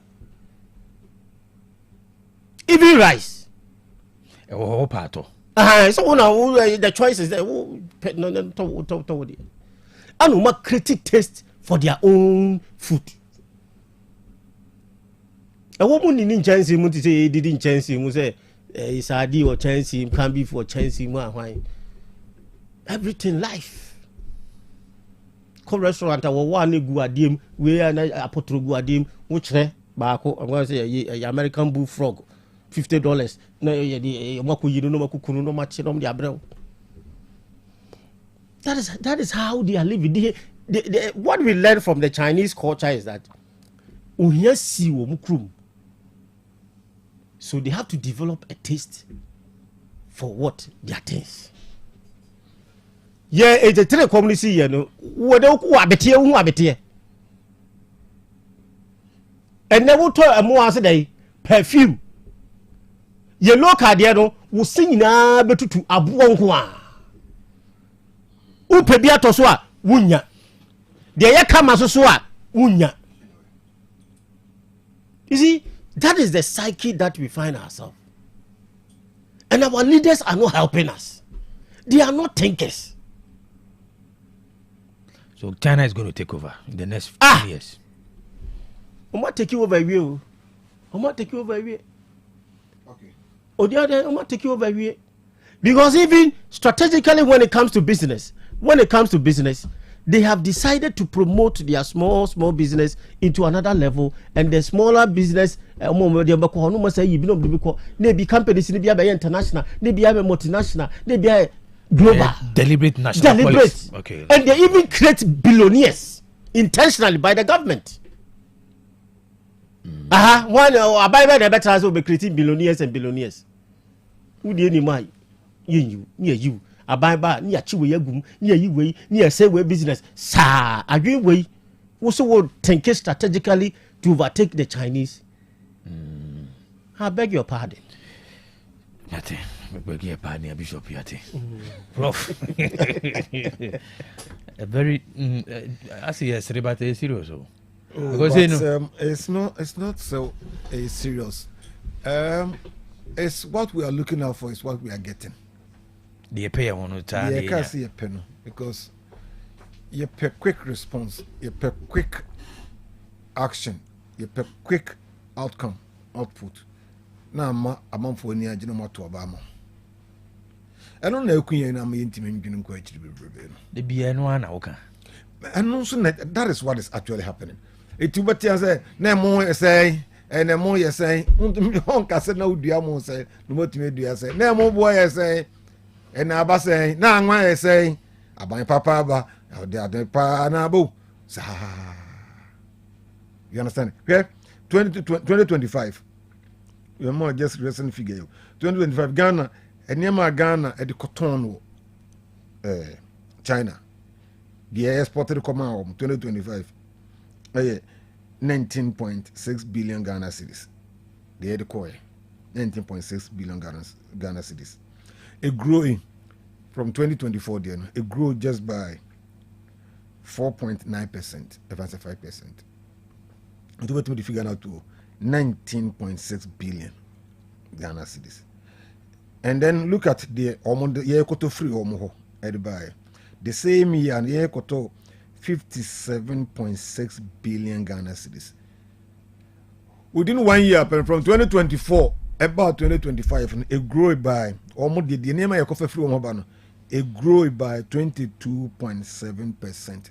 Even rice. Oh, pato. So now the choice is that and no critic taste for their own food. A woman in chance him to say didn't chance him say it's ID or chance him can be for chance him why everything life kɔ restaurant a wɔwɔ ane gu adeɛ mu wei ana apotoro gu adeɛ mu wokyerɛ baako I'm going to say American bullfrog $50 na yɛde ɔmakɔ yi no na ɔmakɔ kunu na ɔmakye na ɔmde abrɛ. That is how they are living. What we learn from the Chinese culture is that ohia si wɔ mu kurom. So they have to develop a taste for what their things. Yeah, it's a three community, you know. What do you abetiye who abetiye? And then we talk more today. Perfume. Ye local there no, we sing na betutu abuonkwa. Upe bia to so a wunya. De ye kama so a wunya. You see, that is the psyche that we find ourselves. And our leaders are not helping us. They are not thinkers. So China is going to take over in the next 5 years. I'm not taking over you. I'm not taking over you. Okay. Or the other, I'm not taking over you. Because even strategically when it comes to business, they have decided to promote their small business into another level, and the smaller business maybe companies be international, maybe multinational, maybe global, deliberate national policy. Okay. And they even create billionaires intentionally by the government. One a better will be creating billionaires and billionaires. Who do you know? You. Abaiba ni achiwe yagum ni ayiwe ni esewe business sa adwenwe wo so would think strategically to overtake the Chinese. I beg your pardon. Yate, I beg your pardon, Bishop Yate. Prof. A very I see a serious serious. Because it's not so serious. It's what we are looking out for is what we are getting. The pay on time. Yeah, can't see a pen because you pay quick response, you pay quick action, you pay quick outcome, output. Now, I'm on for any agenda to Obama. I don't know who I'm intimate quite to be prepared. The BN1 okay. And also that is what is actually happening. It too much say, no more say, and no more you say, no diamo say, no more to me, say, no more boy say. And I say, now I say, I buy papa, but the other panabo. You understand? Okay? 2025. You're more just recent figure. 2025 Ghana, and Yama Ghana at the cotton, China. The exported command 2025. 19.6 billion Ghana cedis. The head coin 19.6 billion Ghana cedis. It growing from 2024 then it grew just by 4.9%, if I say 5%. It went to the figure now to 19.6 billion Ghana cedis. And then look at the year koto free omo buy. The same year year koto 57.6 billion Ghana cedis. Within 1 year from 2024 about 2025 it grew by almost the name of coffee free omo it grew by 22.7%.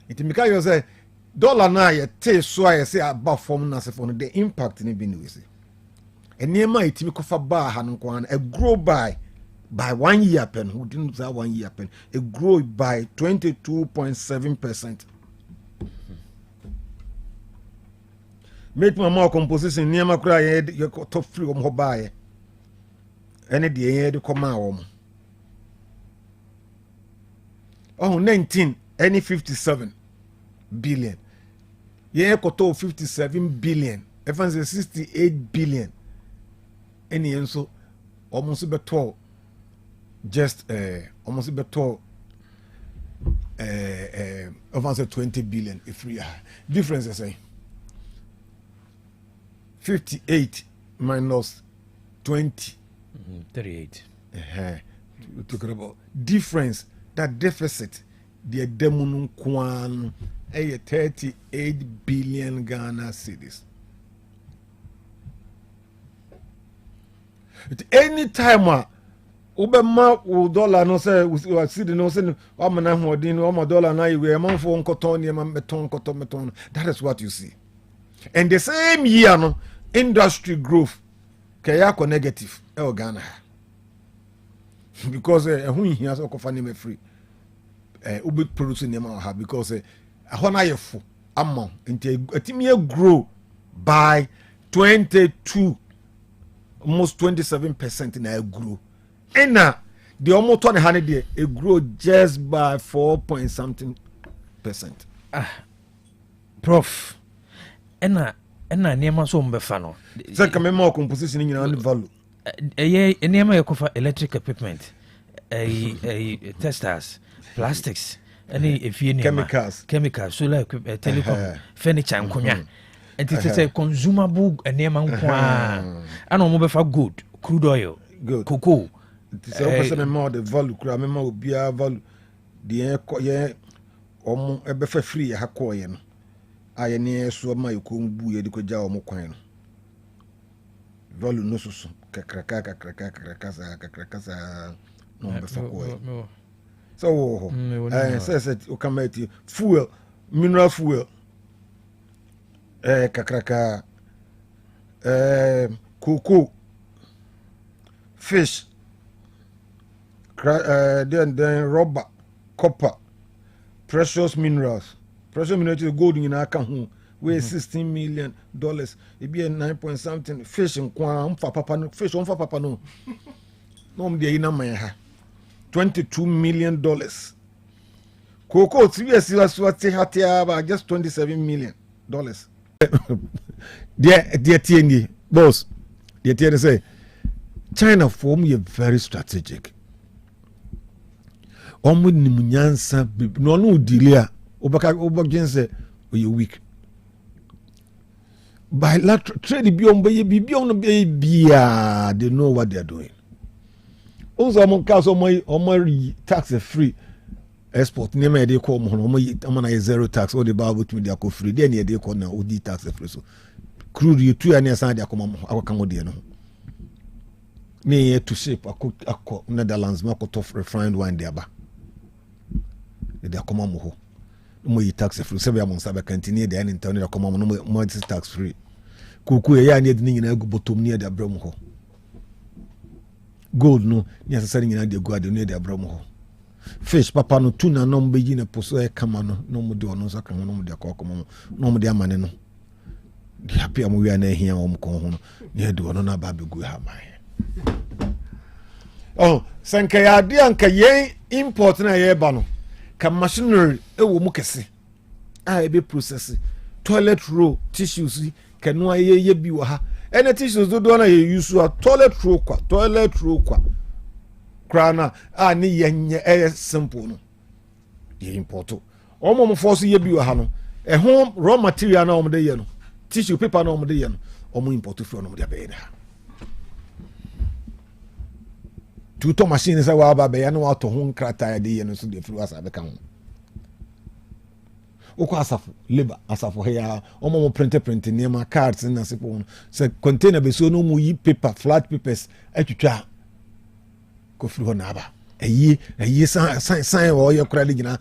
It because you say dollar na ye take so I say about form na for the impact ni bi we say. And name it me kofa ba ha no kwan it grow by 1 year pen who didn't say 1 year pen it grew by 22.7%. Make my more composition near my cry you top free omo buy. Any day the come out. Oh, 19 any 57 billion. Yeah, koto 57 billion. Evans 68 billion. Any and so almost better. Just almost better. Evans 20 billion. If we are difference, I say 58 minus 20. 38. We're talking about difference, that deficit, the demonun kwan, 38 billion Ghana cedis. At any time, Ubema wo dollar no say we see no say o mana hodin o ma dollar na we manfo nkoton ne ma meton. That is what you see. And the same year no industry growth kaya ko negative e Ghana. Because who here so ko fa name free. Ubi producing name ha because ahona yefo amount into atimi grow by 22 almost 27% na grow. And the almost 100 there it grow just by 4.something%. Prof. Ena niema so mbefa no. Say come more composition in your value. Niema yakofa electric equipment. Testers, plastics, any chemicals, solar equipment, telecom, furniture and konya. And it is a consumable and niema nkwa. Ano mbefa good, crude oil, cocoa. It is also more the value. Remember, will be a value. The ebefa free ha ko ye no. Aye ne so ma yokumbu ye diko ja omo kwan no. Value no so kakraka no befa ko ye. So say o kamati fuel, mineral fuel. Kakraka cocoa, fish, then rubber, copper, precious minerals. Precious minerals gold in our account. We're $16 million. It be a 9 point something. Fish and quam for papa no. Fish on for papa no. No, the ina maya. $22 million. Cocoa 3 years about just $27 million. Dear TND, boss. Dear TND say China for me very strategic. Omu ni munyansa no delay obaka we weak. Bilateral trade they know what they are doing. Also among cars on tax free export name they call on zero tax or the Bible to their free then they call now OD tax free so crude you 2 years and they come our no me to shape a Netherlands market of refined wine there ba they come on mo tax free se be amon sabe continue there in town they come on no tax free kuku ya need ni na gu bottom near the abram ho gold no necessary ni na dey go near the abram ho fish papa no tuna no mbe yi na poso e kama no mo de ono saka no mo de akoko no mo de amane no di happy am wi na ehia wo mko ho no ne de ono na ba be gu ha man oh sanka ya de anka ye import na ye ba no ka machinery e wo mu kese a e be process toilet roll tissues kanu aye bi wo ha ene tissues do na ye use a toilet roll kwa krana a ni yenye simple no ye import o mo force ye bi wo ha no e ho raw material na o mo de ye no tissue paper na o mo de ye no o mo import from no mo de be na tuto machine say wa ba be ya no wa to ho nkrata de ye no so de fru asa be kan oko asafo labor asafo here omo print nema cards na sipo se container be so no mu yi paper flat papers atwitwa ko firi ho na aba eyi san wo ye kura de gina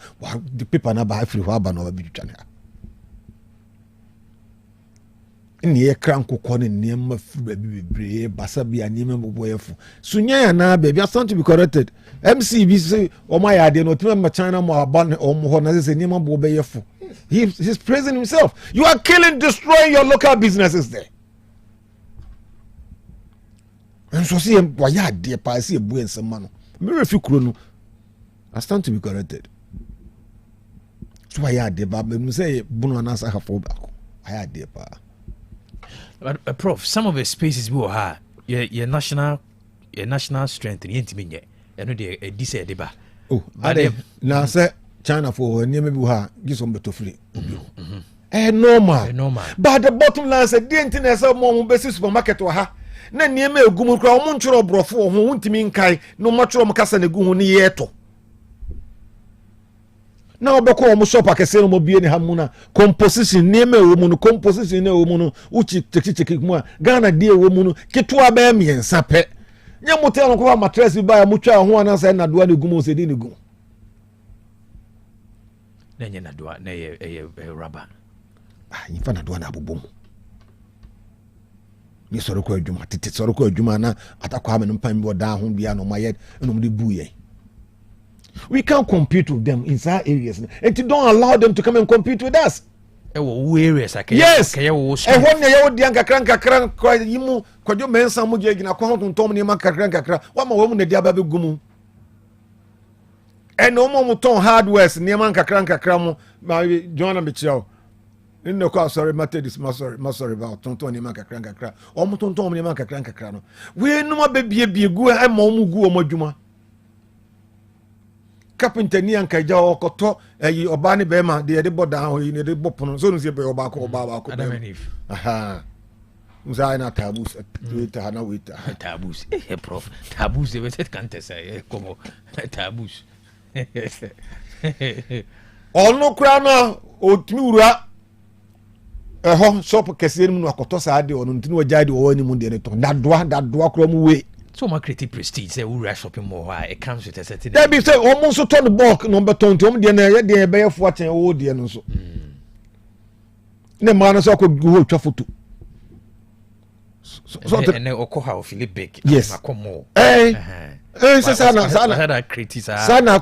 the paper na ba firi ho aba na ba bitwa na ni ye kran kokɔ ne nema firi ba bibre basa bia nema boboyefo sunya ya na ba bia stand to be corrected MCB say o ma ya de no tema China mo aba o mo ho na say nema boboyefo. He's praising himself. You are killing, destroying your local businesses there. And so see why ya dear pa see a boy and some man. Me refu krono. I stand to be corrected. So why ya dear ba me say bunu anasa ha for back. Why ya dear pa. But Prof, some of the spaces we have your national strength in intimate. You know they decide deba. Oh, now say China for near maybe ha give some better free. Normal. But the bottom line say the internet say more basic supermarket wa ha. Na near me gumu kra omo nchoro brofo ho wuntimi nkai no matro mo kasa na gu ho ne yeto. Na obeko omo shop akese no mo bie ne hamuna composition near me wo mu no composition na wo mu no uchi cheki mu a Ghana die wo mu no ketwa ba miensa pe. nya motel no ko mattress bi ba mutwa ho anasa na doa ne gumo se di ne gumo na nya na doa na ye rubber yifa na doa na abobom ni soro ko adwuma tete soro ko adwuma na atakwa me no pam bi oda ho bia no maye no de buye. We can't compete with them in some areas and don't allow them to come and compete with us. Areas yes ehon ye wodi kakran kwa yimu kwadwo mensa mu je gina kwa ho tom ne man kakran wa ma wo mu ne dia ba be gumu eno mo ton hardwares ne man kakran mu ma Joanna me chiao nne ko sorry matedis ma sorry ba ton ne man kakran o mo ton ne man kakran no we no ma be bie gu e ma mu gu o mo dwuma carpenter ni anka ja okoto eyi oba ne be ma de boda ho yi ne de bopono so no se be oba ko aha musa na tabus tuita na wita tabus prof tabus we set kan say como tabus ono kra na otimi wura eho shop kese ni mu akoto sa de ono ntini wajade wo ni mu de ne to dadoa kra mu we so my creative prestige say we rush shopping mall it comes with a certain there be say almost so turn the bulk number 20 de na ye de be ye 14 wo de no so ne ma na so ko go twa photo so and okoha Philip Beck makomo sana creative sana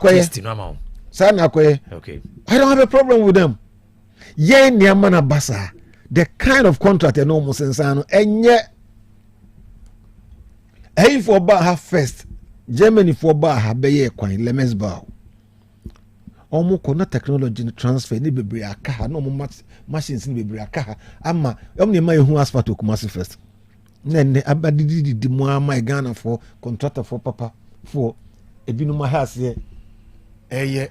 kwaye okay I don't have a problem with them ye ne ma na basa the kind of contract and almost insano enye hey for ba ha first Germany for ba ha be ye kwan lemesba omo ko na technology ni transfer ni bebre aka ha no mo machines ni bebre aka ha ama om ne ma ehu asphalt okumasi first nene abadidi mu ama Ghana for contractor for papa for ebinu ma ha se eye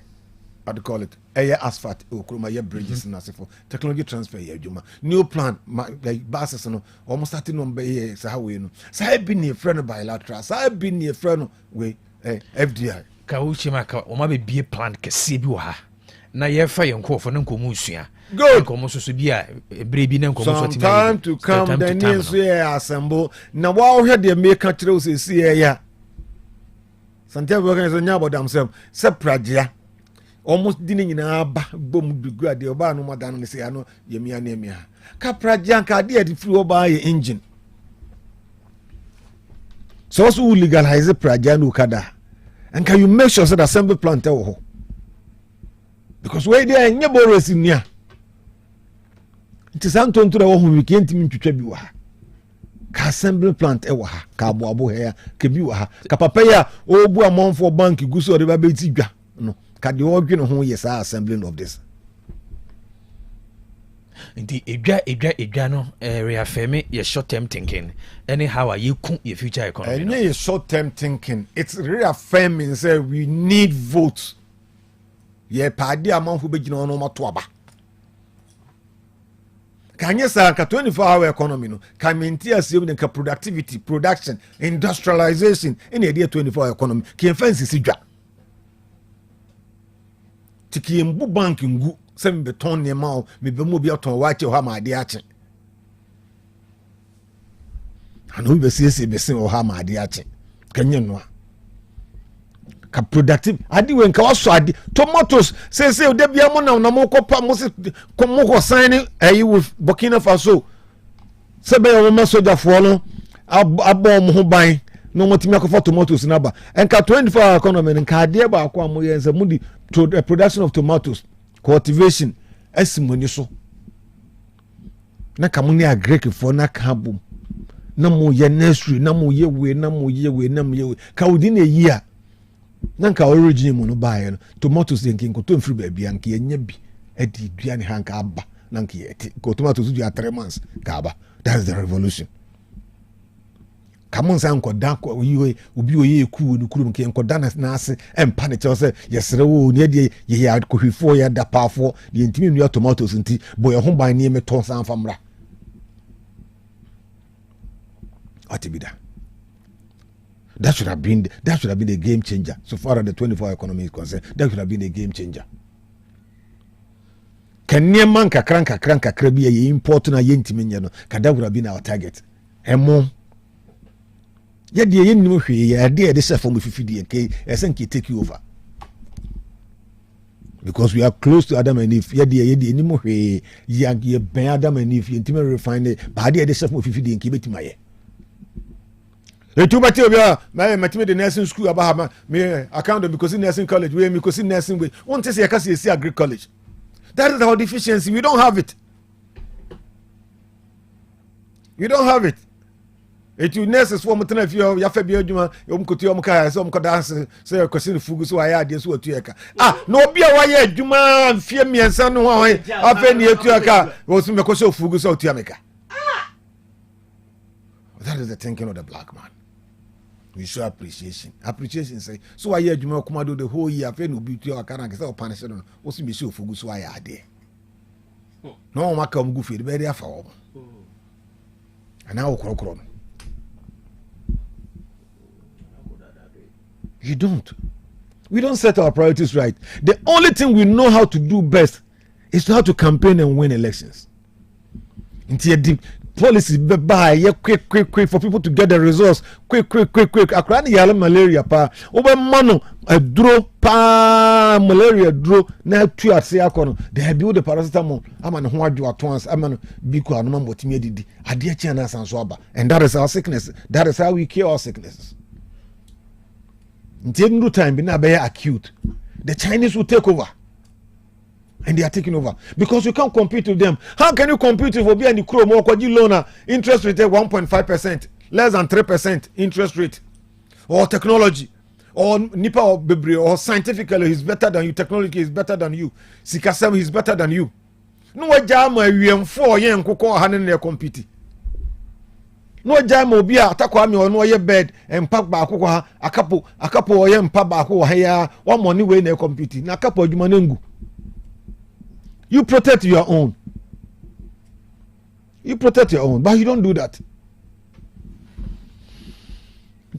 what do call it asphalt okuruma ye bridges na se for technology transfer ye adwuma new plan basis no almost starting on be say how we no say be ne friend bilateral say be ne friend we FDI ka uchima ka o ma be bie plan kese bi wa ha na ye fa ye nkofo na nkomu nsua good nkomu so bi a ebre bi na nkomu so tin time to come the news we assemble na wa hwe de make kire o se ya Santiago can so nya about themselves se pragia almost dini nyina ba bom dugu ade oba no madan ne se ano yemia na emia ka pragia ka ade ade free oba ye engine so legalize pragia no kada and can you make sure that assembly plant e wo because we dey nye boresi nia nti santo ntura wo hu weekend mi twetwa bi wa ka assembly plant e wo ha ka aboabo he ya ka bi wa ha ka papa ya obu amonfo bank guso de ba beti dwa no ka de odwe no ho yes assembly of this nti edwa no reaffirm your short term thinking anyhow you kun your future economy no your short term thinking it's reaffirming say we need votes ye padi amanfo begina no mato aba kanye sa ka 24-hour economy no ka maintain asem ne ka productivity production industrialization in the 24-hour economy ki fancy si dwa tiki mbu bank ngu se me beton ne ma me be mo bi aton wache ho ma ade ache anu be siese be sin ho ha ma ade ache kanye no ka productive adi we nka waso adi tomatoes say de bia mo na mo kopa mo se ko ko sign ayi with Burkina Faso se be o ma soja fo no abo mo ho ban no mo timi akofo tomatoes na ba enka 24-hour economy nka ade ba akwa mo ye nse mo di production of tomatoes cultivation esimoni so na ka mo ni agrek fo na ka bom na mo ye nursery na mo ye we ka odi na yi a nanka origin mu no bae no tomatoes de nkin ko to mfiri ba bia nka enya bi edi duane hanka aba nanka yeti ko tomatoes du 3 months ka aba that's the revolution kamon san ko dan ko yi obi oye ku no kurum ke nko dan na ase empa ne che se yesere wo ne de ye ya ko hwifo ya da paafo de ntimi nua tomatoes nti bo ye ho ban ne me ton san famra atibida. That should have been a game changer. So far as the 24-hour economy is concerned, that should have been a game changer. Can near man kakranka krabi ye import na yentimi no, that would have been our target. Emo Yeah, the yen no hwe idea this from 50 okay SNK take you over. Because we are close to Adam and Eve. Yeah, the any more hwe ya ben Adam and Eve intimate refine it. But idea this from 50 and keep it my. The two material my the nursing school about me account because in nursing college we because in nursing way. One say I can see agri college. That is our deficiency. We don't have it. You don't have it. It you nurses for mutana if you ya fa bi adwuma omkoti omka so omko dance say kwesi fugu so aya ade so atueka no bia wa ya adwuma mfie miensa no ho afa ni atueka wo so meko so fugu so atuameka. That is the thinking of the black man. We show appreciation say so aya adwuma kuma do the whole year afa no bi atueka na say opanish no wo so me show fugu so aya ade no maka omgu fi be dia fa wo ana okrokro. You don't. We don't set our priorities right. The only thing we know how to do best is how to campaign and win elections. Into the policy buy quick for people to get the results quick. Akrani yala malaria pa. Oba mano dro pa malaria dro na tu ase akono. They build the paracetamol. Ama no ho adwo atons ama no biko anoma motimi adidi. Ade achi na sanso aba. And that is our sickness. That is how we cure our sicknesses. Until no time be acute. The Chinese will take over. And they are taking over. Because you can't compete with them. How can you compete with Obi and the Chrome or Kwaji loaner interest rate at 1.5%, less than 3% interest rate, or technology, or Nipa or Bibri, or scientifically he's better than you, technology is better than you, Sikasam is better than you. No jama we am 4 yen koko hanen they compete. No jam obi atakwa me ono ye bed empa ba akoko ha akapo ye empa ba akoko ha ya one money we na compete na akapo adwuma na ngu. You protect your own, but you don't do that.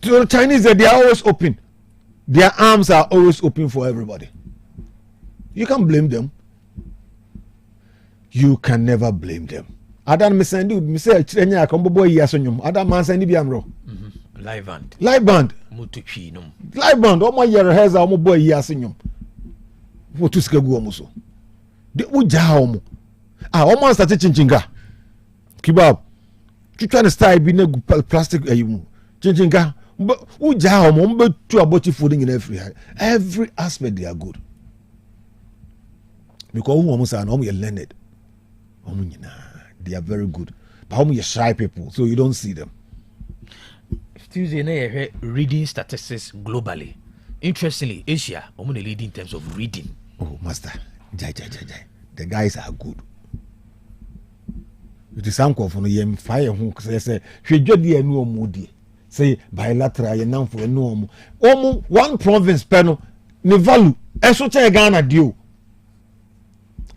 To the Chinese, they are always open. Their arms are always open for everybody. You can't blame them. You can never blame them. Adam me say chenya akombo yi asonyum. Adam man send bi amro. Live band. Mututwi no. Live band omo yere heza omo boy yi asonyum. Wotu skegu omo so. De uja omo. Omo start chinchinga. Kebab. Try to style bi na plastic ayimu. Chinchinga. Uja omo mbe tu aboti food in every aspect they are good. Because omo say na omo ye learned. Omo nyina. They are very good. But how many shy people, so you don't see them. Tuesday, reading statistics globally. Interestingly, Asia, I'm leading in terms of reading. Oh, master, jai. The guys are good. It is uncle from the fire who say, she just the no moody. Say bilateral, you know, for no more. One province panel, ne value. Esocha Ghana due.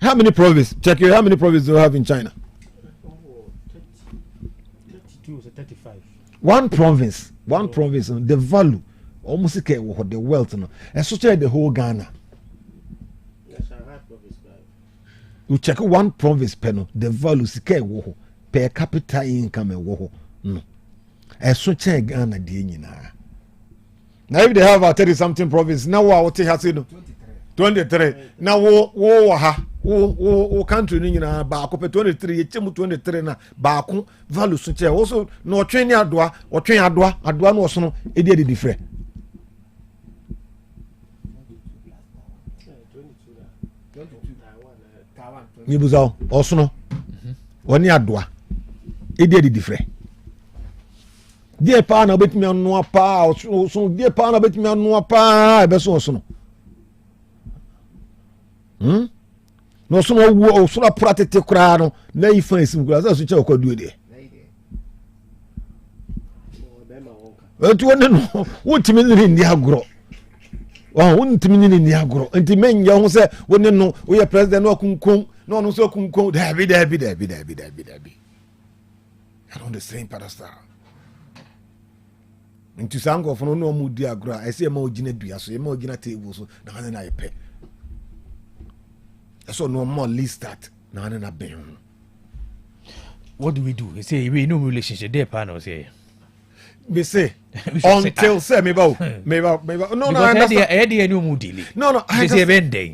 How many provinces? Check here, how many provinces do you have in China? 35. One province, the value almost like the wealth, no, and so the whole Ghana. You check one province panel, the value per capita income no, and so Ghana Dina. Now if they have a 30-something province, now what has 23. Now wo country ni nyina ba ko pe 23 ye chemu 23 na ba ko value so che also no otwen ni adoa no oso no e dey different. Ni buza oso no woni adoa e dey different. Die pa na betimi anu apa oso die pa na betimi anu apa e be so oso no. No so no so na pratete kura no na ifa esim kura so che okodu de etu woni no wotimi ni ndi agro wotimi ni ndi agro enti menja ho se woni no wo ye president no kunkun no no so kunkun dabi I don't the same pedestal enti sango fo no mu di agro I say ma ogina dua so ma ogina table so na na yepe. So no more list that. Na ben. What do we do? You say we no relationship there, panel say. They say until say maybe no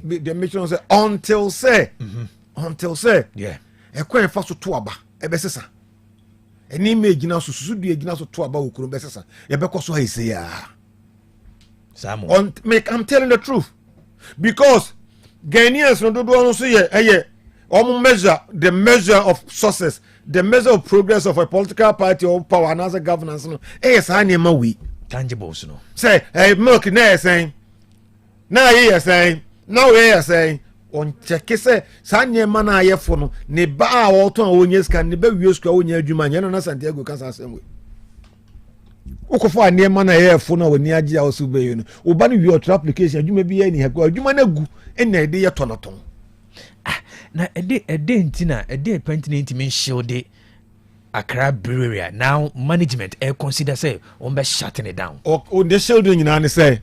the mission say until say yeah e kwa fa so to aba e besesa any image na so susu du egina so to aba okuru besesa e be ko so ha ise ya I'm telling the truth because Ghanaians no do no so ye measure the measure of success, the measure of progress of a political party or power and as a governance. No, yes, I need we tangibles. No, say, milk na saying, now ye saying, now ye saying, on check say, Sanya mana ye for no, ne ba or to own yes can never use to own your Juman, and Santiago Casa same way. Okofo near mana ye for no near Jia or Sube, Ubani your application, you may be any have got you man a goo, and idea tonaton. Na a day ntina a day 2019 show de Accra Brewery now management consider say on be shutting it down. Oh the children in say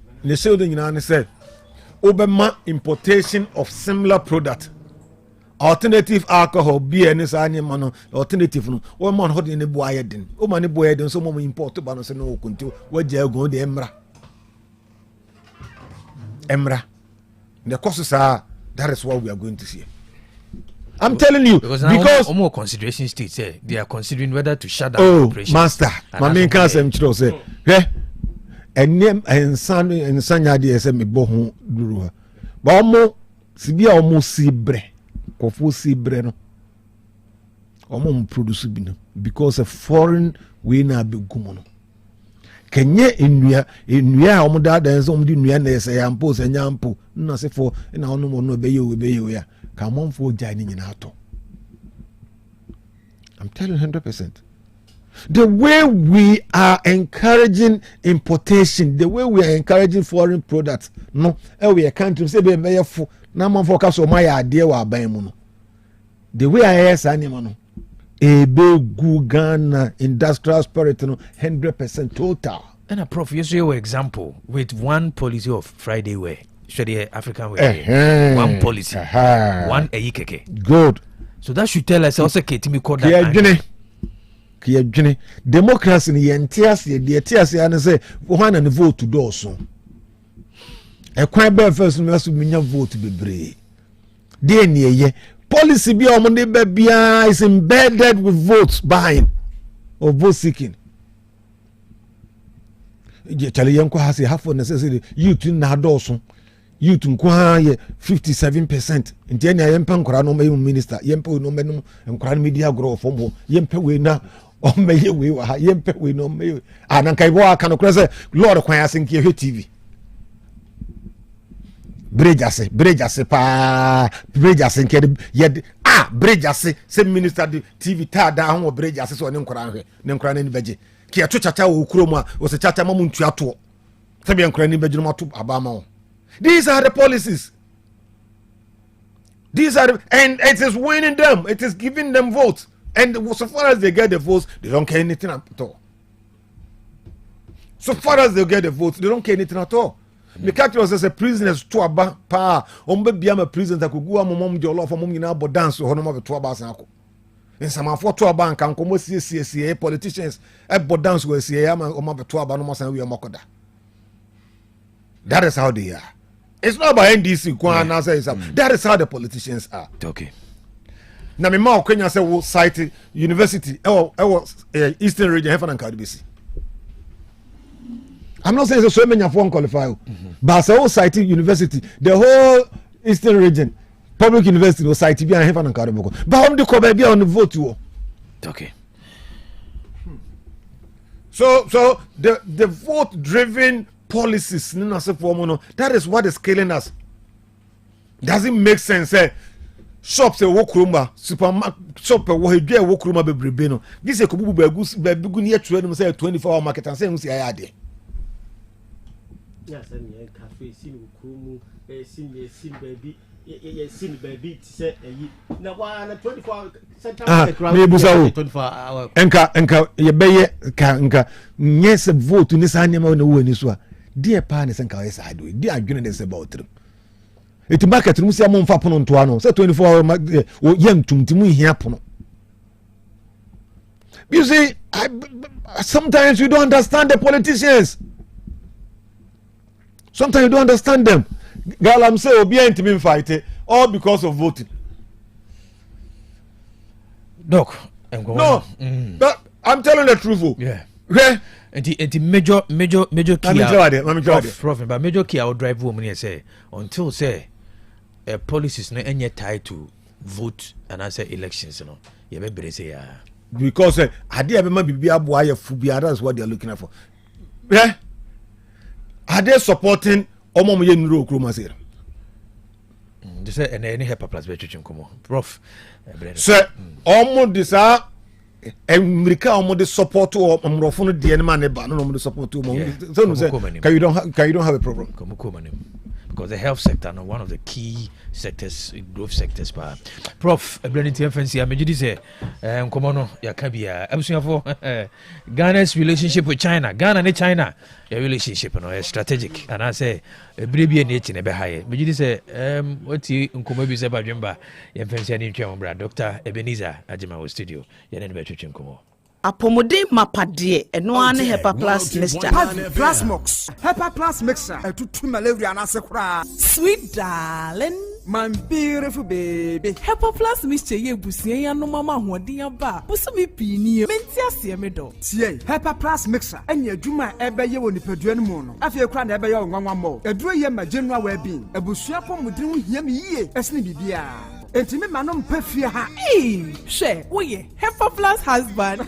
Obama importation of similar product alternative alcohol beer and any man alternative no one man hot in the boy den o man boy den so mo import ba no say no kunti we je go de emra the costs are that is what we are going to see. I'm telling you because more consideration state say they are considering whether to shut down operations. Master, my main counsel chiro say, enem ensanya de ese me bo ho duru. Ba omo sibia omo sibre. Kofo sibre no. Omo produce bi no because a foreign we na be gumo no. Kenye enua omo da enso omo di nua na ese ya mpo se nya mpo na se fo na ono mo no be ye ya. Come on for joining in auto. I'm telling you 100%. The way we are encouraging importation, the way we are encouraging foreign products, no, we are country say be me for na man for kaso my idea wa ban mu no. The way I yes animal no. E be Ghana industrial spirit no 100% total. And a prof, you show your example with one policy of Friday wear. Should the African way one policy, one keke. Good. So that should tell us also Ketimi called that. Democracy in the NTS and say one and vote to do so. A quite bad first must be vote to be brave. Dear near policy be on Monday baby is embedded with votes buying or vote seeking. Chalianko has a half of necessity you to Nadoson. You to inquire 57%. In Jenny, I am Pancrano minister, Yempo no menum, and Crown Media grow for more. Yempe we now, or may we were Yempe we no may. And Ankaiwa can cross Lord of Quayasing here TV. Bridgase, pa, Bridgase, yet, Bridgase, same minister, the TV tar down or Bridgase or Nemcran in Veggie. Kia Chacha Ukroma was a Chacha Mamun Tuato. Fabian Cranny Bedjuma to Abama. These are the policies. And it is winning them. It is giving them votes. And so far as they get the votes, they don't care anything at all. So far as they get the votes, they don't care anything at all. The character was as a prisoner to a power. Maybe I'm a prisoner that could go on mom your law for mom now, but dance or no more 2 hours. And some for 2 bank and come see politicians at but dance will see I'm a 2 hours no more than we are mocked. That is how they are. It's not by NDC. That is how the politicians are. Okay. Now, my mom Kenya say will cite university. Eastern region heaven and Kadibisi. I'm not saying so many of one qualify, but I will cite university. The whole Eastern region, public university will cite be heaven and Kadiboko. But I'm the Krobea on the vote too. Okay. So the vote driven policies that is what is killing us. Doesn't make sense. Shops a wokruma supermarket shop a wokruma bebrebe no this a kubu bagu near trade say 24-hour market and say who see ayade yes and cafe sin wokumu sin baby sin baby say na wa 24 24 enka ye beye enka nyese vote ni sa nyama na wo ni so a dear pa ne senka we sa do di adwene de se about them. It market no say amon fa pono nto ano say 24-hour yem tumtimu hia pono You see, sometimes you don't understand the politicians. Sometimes you don't understand them. Girl, I'm saying Obi ain't been fighting all because of voting. Doc, no, but I'm telling the truth. Yeah. Okay. And the major key. Prof, but major key I would drive woman here say until say policies no any tied to vote and answer elections, you know. You better say because I did have maybe be aboya fubia. That's what they're looking for. Yeah. Are they supporting Omo Yenro Kromazir? They say any help plus better come Prof. Sir, Omo disa America Omo the support to Omrofun the man no the support to can you don't have a problem? Because the health sector is one of the key sectors, growth sectors. Prof, Brennan Fancy, I'm going to say, Komono, Yakabia, I'm saying for Ghana's relationship with China. Ghana and China, a relationship, strategic. And I say, a baby nature, a high. But you say, what you Uncomobi say about Jumba, Fancy and Inchambra, Dr. Ebenezer, Ajima studio, Yan better Chimcomo. Apomode mapadie eno ane Hepa Plus mixture. Plus Mox. Hepa Plus mixture. To malaria and asekura. Sweet darling, my beautiful baby. Hepa Plus mixture ye busie ya no mama hoden aba. Busumi pini menti ase me do. Tie Hepa Plus mixture. Enye adwuma ebeye wo nipadua no mu no. Afie kura na ebeye wo nwanwa mo. Eduro ye ma general well being. Ebusua pomudin ho hia me yie. Esne bibia. Entimi manom pefia ha. She, oye, Hepa Plus husband.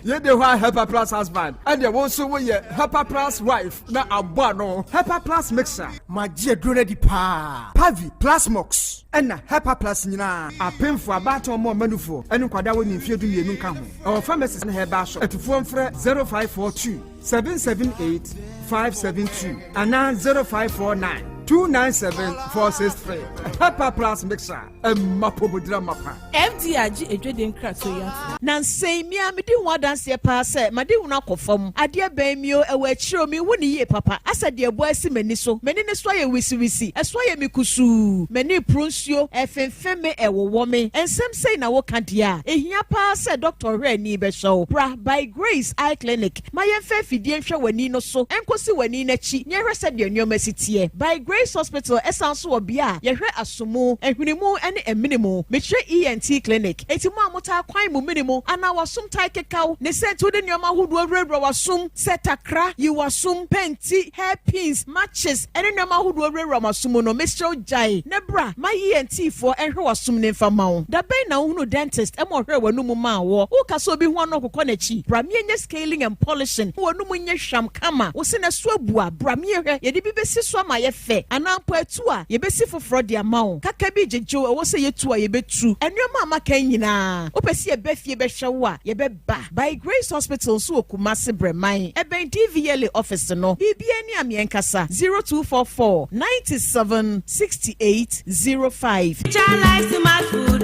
Ye de wa Hepa Plus husband. And ye won so we Hepa Plus wife na abo no. Hepa Plus mixer. Ma je dure di pa. Pavi Plus Mox. Ena Hepa Plus nyina. Apemfo abato mo manufo. Enu kwada wo ni mfie du mienu nka ho. Our pharmacist na Herbal Shop. Etufo mfre 0542 778 572 ana 0549 297-463. Hepa Plus mixer. Mapobudra mapa. FDRG ejwede nkrato ya. Na nsɛn mi a mede ho adanseɛ paa sɛ made wo no akɔ fam adeɛ bɛn mi o ɛwɔ akyirɛ mi wo ne yie papa asa deɛ bo asi m'ani so m'ani ne so ayɛ wisiwisi ɛso ayɛ mi kusuu m'ani pro nsuo ɛfemfem me ɛwowɔ me nsɛm sei na woka deɛ a ehia paa sɛ Dr. Reni bɛhyɛ bra by Grace Eye Clinic ma yɛmfa fidie nhwɛ w'ani no so ɛnkosi w'ani n'akyi nyɛhwɛ sɛ deɛ nneɛma si teɛ by Grace Hospital esanso obia yehwe asomo ehwinimu ene eminimu metre ENT clinic etimu amota kwan mu minimu ana wasum tai kekau ne sentu de nyoma hodo awura wasum setakra yi wasum penti hairpins matches ene nyoma hodo awura wasum no Mr. Jai ne bra ma ENT for ehwe wasum ne fama da ben na hunu dentist emo hwe wanu mu ma wo uka so bi ho no kokɔ nachi bra me nye scaling and polishing wanu mu nye hwam kama wo se na so abua bra me hwe ye de bi besi so ma ye fe anampo etu a yebesi foforo de amawo kaka bi jejo ewo se yetu a yebetu enwema amaka nyina opesi ebefie behwe wo a yebeba by Grace Hospital so okumase breman eben DVL office no bibia ni amienkasa 0244 97 68 05 Chalice my food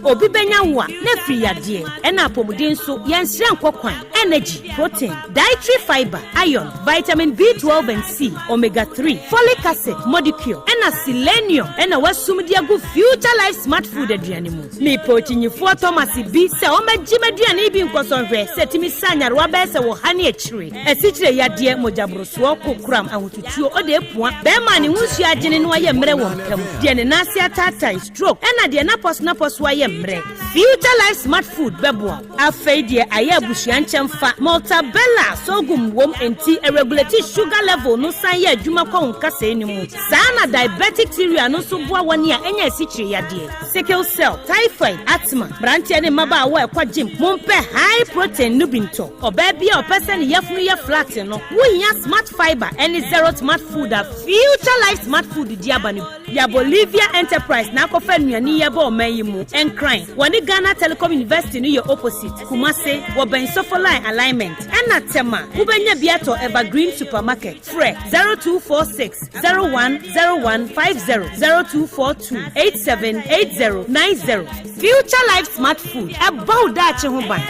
obi benya wo a na free ade e na apomuden so yensire nkokwan energy protein dietary fiber iron vitamin B12 and C omega 3 folic acid molecule and selenium and a wasum diago future life smart food aduane mu me pochinyifo Thomas bi se o magime aduane bi nkosonhwe setimi sanyar wa be se wo hane akire asikyire yade mojabroso kokram ahotutuo o de epua be ma ne hunsu agene no aye mre wo mpam de ne nase atata stroke and de na pos wa ye mre future life smart food beboa afei de aye abusuan kyemfa multabella sogum wom enti a regulate sugar level no san ye adwuma kwa nkasa enimu sana diabetic theory no so boa woni a enya asikyire yade sickle cell typhoid asthma branche ne maba wa ekwa gym mompe high protein no binto oba bia opese ne yafunu ye flat no wonya smart fiber any zero smart food a future life smart food diabani ya Bolivia enterprise na akofa nuani ye ba o mayimu encrin woni Ghana Telecom University no ye opposite Kumase wo ben sofoline alignment ena tema ubenya biato evergreen supermarket fre 0246 010150 0242 878090 future life smart food about that ho ban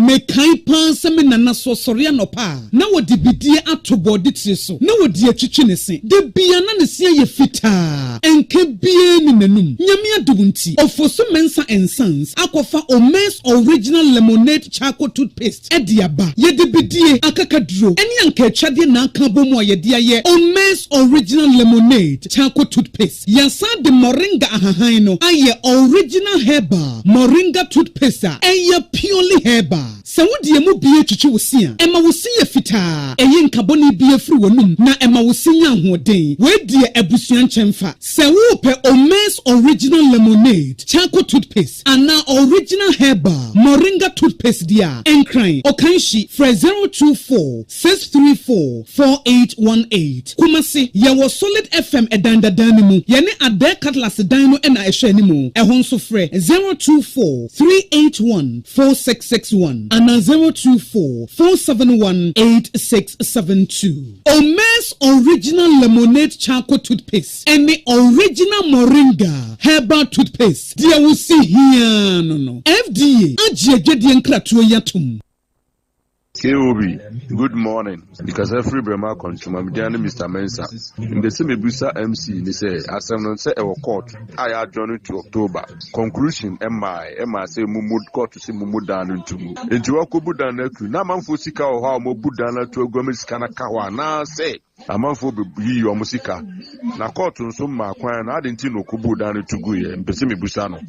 mekai pa se me nana so sori anopa na wodi bidie ato body tire so na wodi atwitwe ne se de bia na ne se ye fita enke bie ni nanum nyame adubunti ofoso mensa and sons akofa Omes original lemonade charcoal toothpaste ediaba ye de bidie akakadro eni anka atwade na aka bomu ayede aye Omes original lemonade charcoal toothpaste yasa de moringa ahahan no aye original herbal moringa toothpaste aye purely herbal se wodi emu bie twitwe wosia ema wosia fita eye nkaboni bie firi wonum na ema wosia ahoden we die abusuan chemfa se wo pe Omes original lemonade charcoal toothpaste ana original herbal moringa toothpaste dia enkran okanshi fra 024-634-4818 kumasi yawo solid fm edanda danimu yene ade cutlass dino ena ehwe ni mu ehon so frɛ 024-381-4661 ana 024-471-8672 Omes original lemonade charcoal toothpaste any original moringa herbal toothpaste dia wo si hia no FDA ajiegedie nkratuo yatum KOB, good morning. Because every Brema consumer, Mr. Mensa, in the same Busa MC, they say, as I'm say our court, I adjourned to October. Conclusion, MI say Mumud court to see Mumudan into Wakubudan, Naman Fusika or how Mobudana to a Gomis Kanakawa, now say. A month for be your musika. Na court on some Marquan, I didn't know Kubudan to go and Pesimi Busano.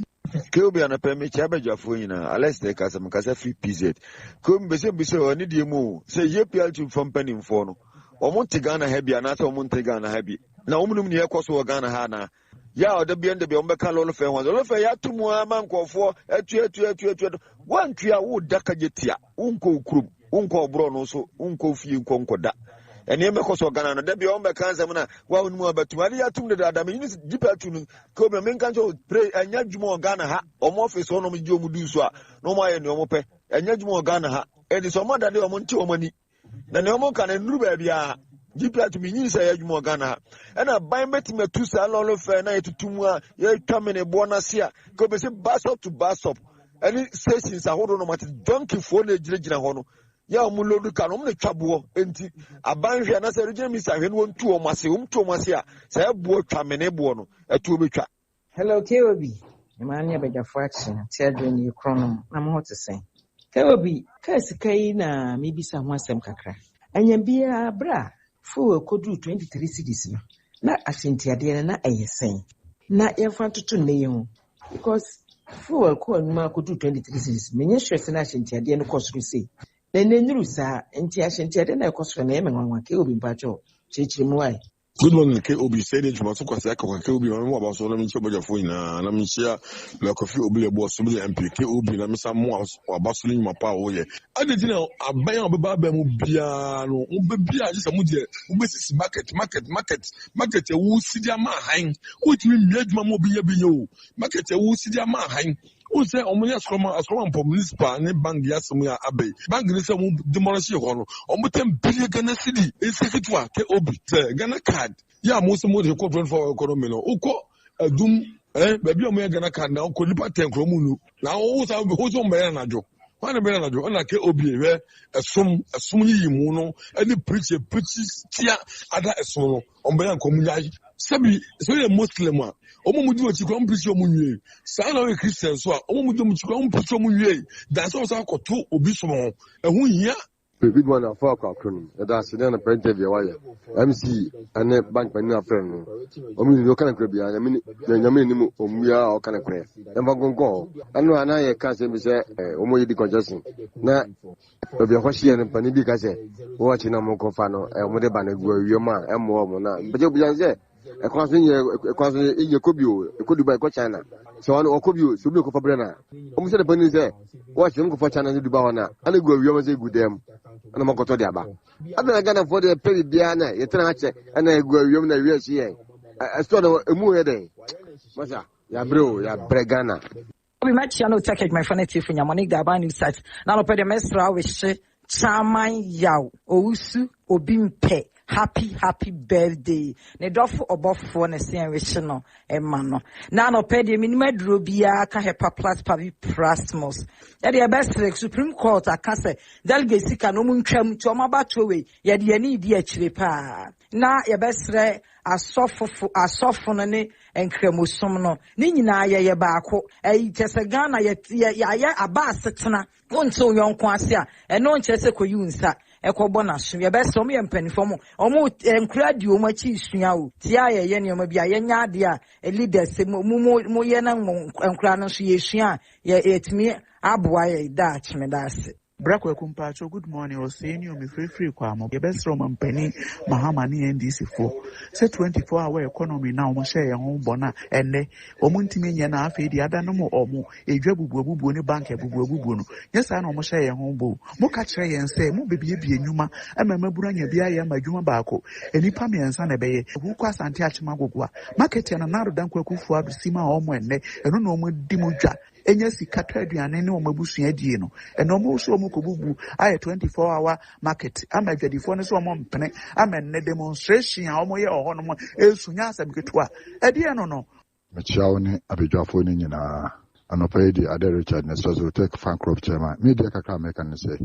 Kobe and a permit Chabaja Fuina, unless they cast some free PZ. Come be so I need you move. Say YPL to from penning for or Montegana happy and not Montegana happy. Now, near Kosovo Ghana Hana. Ya, the beyond the Biombeca Lolo Fair one. Lolo Fair, 2 more man call for a 1 tria wood Dakajetia, Unco Krub, Unco Brono, so Unco Few Concoda. And you make us organ and be on the Kansamana, one more but Maria Tuna that I mean, deeper to Kobe Menkanjo pray and Yajmo Ghana or more face on Jomuduswa, no more and Yomope, and Yajmo Ghana, and it's a mother de Monto money. The Nomo can and Rubia, deeper to me, say Yajmo Ghana, and I buy me 2 salon fair night to Tumua, you come in a bonasia, Kobe say bus up to bus up, and it says since I hold on my donkey for the Jilina Hono. Ya mulodu kanom ne twaboɔ enti abanhwe na sɛ region misa hwe no ntu o mase umtu mase a sɛ buo twamene buo no etu obetwa. Hello KOB emani abegyafo action tiadwe ne kronom na mo hote sen KOB kasi kai na mebisa ho asɛm kakra anya bia bra fo kodu 23 cities no na asentiade na ɛyɛ na yɛfa toto ne yi ho because fo ko anuma kodu 23 cities menye hwese na asentiade no kɔsoro sei Nenusa, and Tiashantia, then I cost for name and one KOB Pacho, Chichimuai. Good morning, KOB said it was Sokasaka, KOB, about Solomon Chobajafuina, and I'm sure like a few obligable MP, KOB, and some more or bustling my power. I didn't know a buy of Babel Biano, Ubia, just a mudia, Ubis market, a Wusidia Mahang, which will make Mamobia Bio, market a Wusidia Mahang. Who say Omonia Scrum as one from Lispa and Bank Yasumia Abbey. Bank is a demolish your almost 10 billion Ghana city. It's a KOB, Ghana card. Ya, most of the corporate for economy. Uko, a doom, baby, Ghana card now, Kolipa 10 Kromunu. Now, also, who's on Bayanajo. One of Bayanajo, and I KOB, a summy mono, and the preacher preaches tia, other a solo, on Bayan Community. Sabi, so a Muslim. Omomudu chikwa mpicho munye sana we Christian so omomudu chikwa mpicho munye that's also akoto obi so ho ehun hia big one of our acronym that's the printed via wire MC and bank money friend omi no kana Krobea nyame ni mu omia o kana kure emba gongo anu anaye ka se bi se omoyi di congestion na obi akwhie ne pani bi ka se wo chi na mo kofa no mo de ba na gu awioma emo mo na beje bi yanze ekwaso ye kobio ekodubai ko China so wan okobio so bi ko fabrana o se de pani se wo chi ko fa China du ba wana ana gu awioma se gu dem ana makoto de aba abena Ghana for the peri bia na ye tena ache ana gu awioma na wi achi ye so na emu ye de masa ya bro ya Ghana obi ma chia no take my phone tif nya money da ba new site na no pe de mesra we hye chaman yaw ousu obi mpe happy birthday ne dɔfo ɔbɔfoɔ ne se ɛrehyɛ no ɛma no na anɔpɛ deɛ menim aduro biara ka hepa plus pavi prasmus yɛde ɛbɛsrɛ Supreme Court aka sɛ delegate sika no mu ntwam nti ɔmo abato wei yɛde yɛne di akyire paa na yɛbɛsrɛ asɔfo no ne nkramosom no ne nyinaa yɛyɛ baako ɛyi kyɛ sɛ Ghana yɛayɛ aba asetena wonte yɔnko ase a ɛno nkyerɛ sɛ kɔyi wo nsa ɛkɔbɔ n'aso yɛbɛsɛ ɔmo yɛ mpanimfoɔ mo ɔmo nkura di ɔmo akyi sua o tia yɛyɛ nneɛma bi a yɛnya adeɛ a leaders mo yɛ na nkura no nso yɛsua a yɛtumi aboa yɛ da akyeme da ase. Brakwe kumpacho, good morning. O saying you me free kwa mo. Yebes from mpeni Mahama ni NDC for. Say 24-hour economy now mo share your home bona ene. Omo ntimi nye na afi di ada no mo omo edwa bubu ni bank bubu no. Yes I no mo share your home bo. Mo ka kire yen say mo bebie enwuma emamabura nya bia ya madwuma baako. Enipa me ensa na beye. Wu kwa Asante achima gogwa. Market ya na naro dankwa kufu adusima omo ene. Eno no mo di mo dwa. Enya sika to aduane ne omabusua die no eno mo so mo kobubu aye 24-hour market ama dwadifo ne so mo mpene ama ne demonstration a omo ye oho no mo esunya asem ketua edie no mechiawo ne abedwafo ne nyina anopa di Ade Richard ne so Otec fan club chairman media kakra meka ne say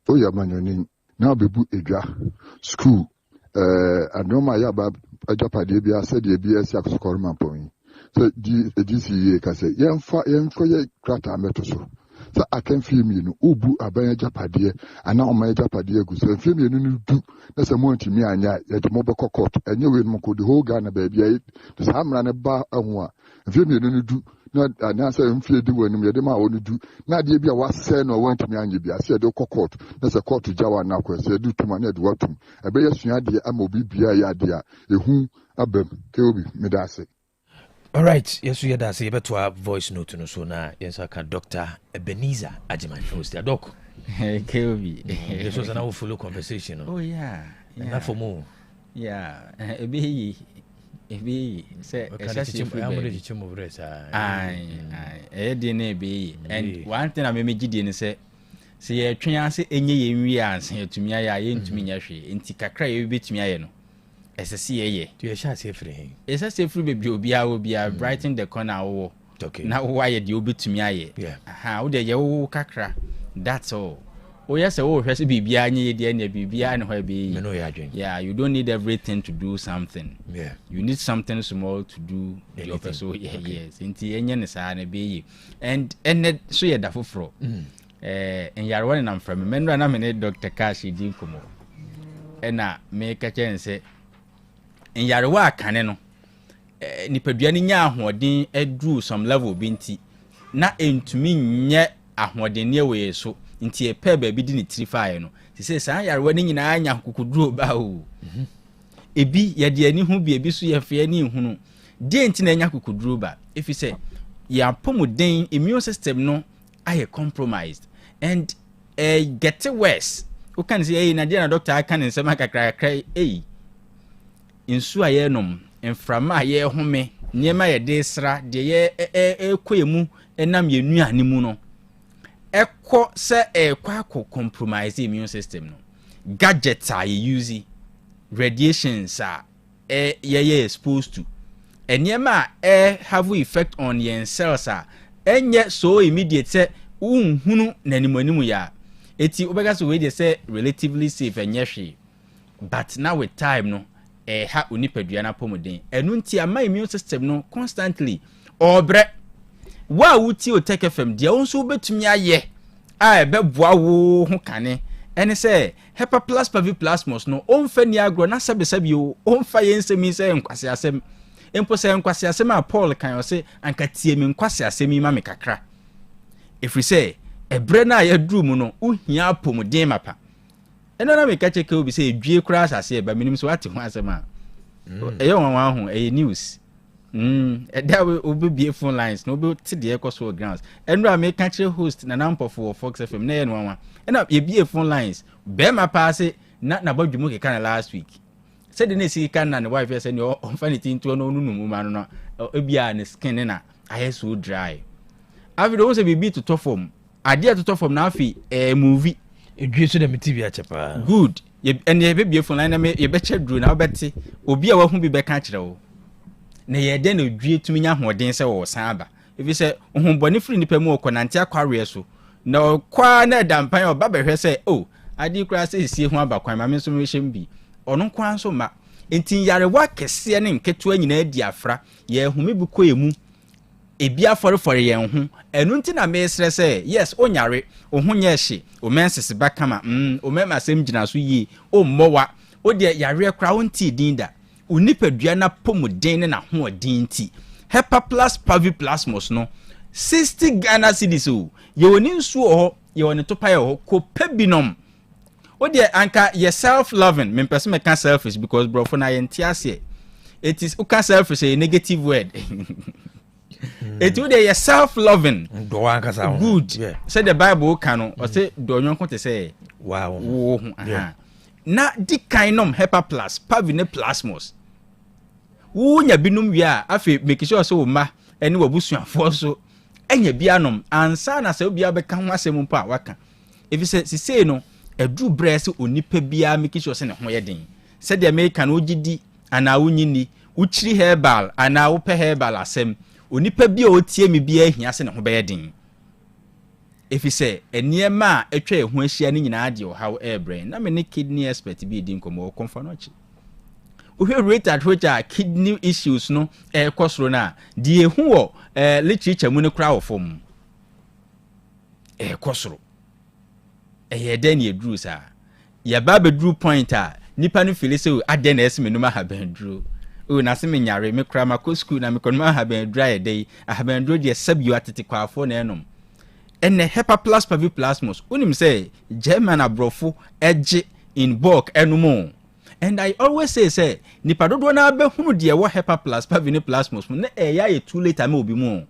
o ya manyoni na obebu edwa school adoma ya ba ajapade bia se de bia si akosokoro mampon so GCA ka say yemfa ye krata meto so akan film you ubu abanya japade ana o ma japade gu so film you no du na se mo ntimi anya ye de mo be court enye we mo ko the whole Ghana baby ai the samra ne ba ahu a film you no du na ana se mfie di wanum ye de ma onu du na de bia wasɛ no wantimi anya bia se de court na se court jawa na ko se du tuma na de watum ebe ye sua de ama obi bia ya de a ehu abam keobi medase. All right, yes, we had that. To our voice note no so na yes, I can Dr. Ebenezer Ajiman host the doc. KOB. This was an hour full conversation. Oh yeah. Enough for more. Yeah. Ebe say and one thing I may gidi say ye twen ase enye ye nwi anse etumi aya ye ntumi nya hwe enti kakra ye betumi aye no esese ye to ye sha se free esese free be obia brighten the corner wo okay na wo aye de obetumi aye wo de ye wo kakra that's all o yes wo hwe se bibia anya ye de na bibia ne ho be me no ya adwen yeah you don't need everything to do something yeah you need something small to do the other so yeah okay. Yes enti enye ne sa na be yi and so ye da foforo en yarwa na mframe menra na me ne Dr. Cash di komo ena me ka chense en yarwa akane no nipadua ni nya ahoden adru some level binti na entumi nye ahoden ne we so nti e pe ba bi di ni trifae no se se san yarwa ni nyina anya kokuduro ba o ebi ye de ani hu bi ebi so ye fe ani hu no de nti na anya kokuduro ba efi se ya pomuden immune system no aye compromised and get worse who can say na dia na doctor aka ne nsema kakra insu aye nom enframa aye home niema ye de sra de ye ekoyemu enam ye nuane mu no ekọ se ekwa compromise immune system no gadgets are use radiations are ye exposed to eniema have effect on your cells are enye so immediate say unhunu nanimanimu ya eti obega so we dey say relatively safe enye but now with time no ha onipadua na pomodin enu nti ama immune system no constantly obre wa wuti Otec FM dia wonso betumi aye beboa wo ho kane ene say hepa plus pavi plasmos no onfa ni agro na sabesabi o onfa yensemi say nkwase asem empo say nkwase asem a Paul kan o say anka tie mi nkwase asem ma me kakra if we say ebre na ya drum no uhia apomden mapa eno na me ka cheke obi say edwie kura asase ba minim so ate ho asema eyo wanwa ho news that we obi phone lines no be te de ekoso grounds eno me ka cheke host na number for Fox FM na eno wanwa eno ye bie phone lines be mapa say na badwumu ke kan last week said the nesi kan na ne wife say no fanity nto no nunu ma no ebia ne skin na aye so dry afi do say bibi to top form ade to top form na afi movie edwie so dem TV a chepa good ene ye be phone line na me ye be che duro na obeti obi a wahu bi be ka kire wo na ye de na dwie tumi nya hoden se wo san aba ebi se ohumboni free nipa mu okonante akware so na kwa na dampan oba behwe se adi kura se sie hu aba kwan ma me so me hye mbi ono kwan so ma enti yare wa kese ne nketo nyina adi afra ye humi bi ko emu ebi afore ye hu enu nti na me sre se yes onyare ohu nye hye o mensese bakama o mema sem gina so yi o mmowa o de yare kura wonti dinda unipadua na pomuden na ho odin nti Hepa plus Paviplasmos no 60 Ghana cedis o ye woni nsuo ho ye woni to paye ho ko pebinom o de anka ye self loving me person me can selfish because bro for na ye ntiase it is u can selfish a negative word it would ye self loving do anka sa good yeah. Say the Bible can o say do nyonko te say wow yeah. Na di kainom Hepa plus Paviplasmos wunya binum wi a afi make sure so ma eni wabusuafo so enya bianom ansa na se obi abeka ho asem mpa waka efi se sisei no edru brese onipa bia make sure se ne ho yeden se de America no gidi ana wunyini uchiri herbal ana wo pe herbal asem onipa bia otie mi bia ahia se ne ho be yeden efi se eniema etwa ehu ahia ni nyina ade o how airbrain na me ne kidney expert bi di nkomo konfa no chi we rate at which kidney issues no kosro na die hu wo literature mu ne kra wo fom kosro ye den ye dru sa ya ba be dru point a nipa no feel say aden na esme no ma ha ban dru o na se me nyare me kra ma ko school na me konma ha ban dru aye dey ha ban dru de sabio atete kwafo na enom ene Hepa plus Paviplasmos unim say German abrofo eje in bulk enumo. And I always say nipa dodo na be hunu de wo Hepa plus Paviplasmos na eya ye too late am obi mu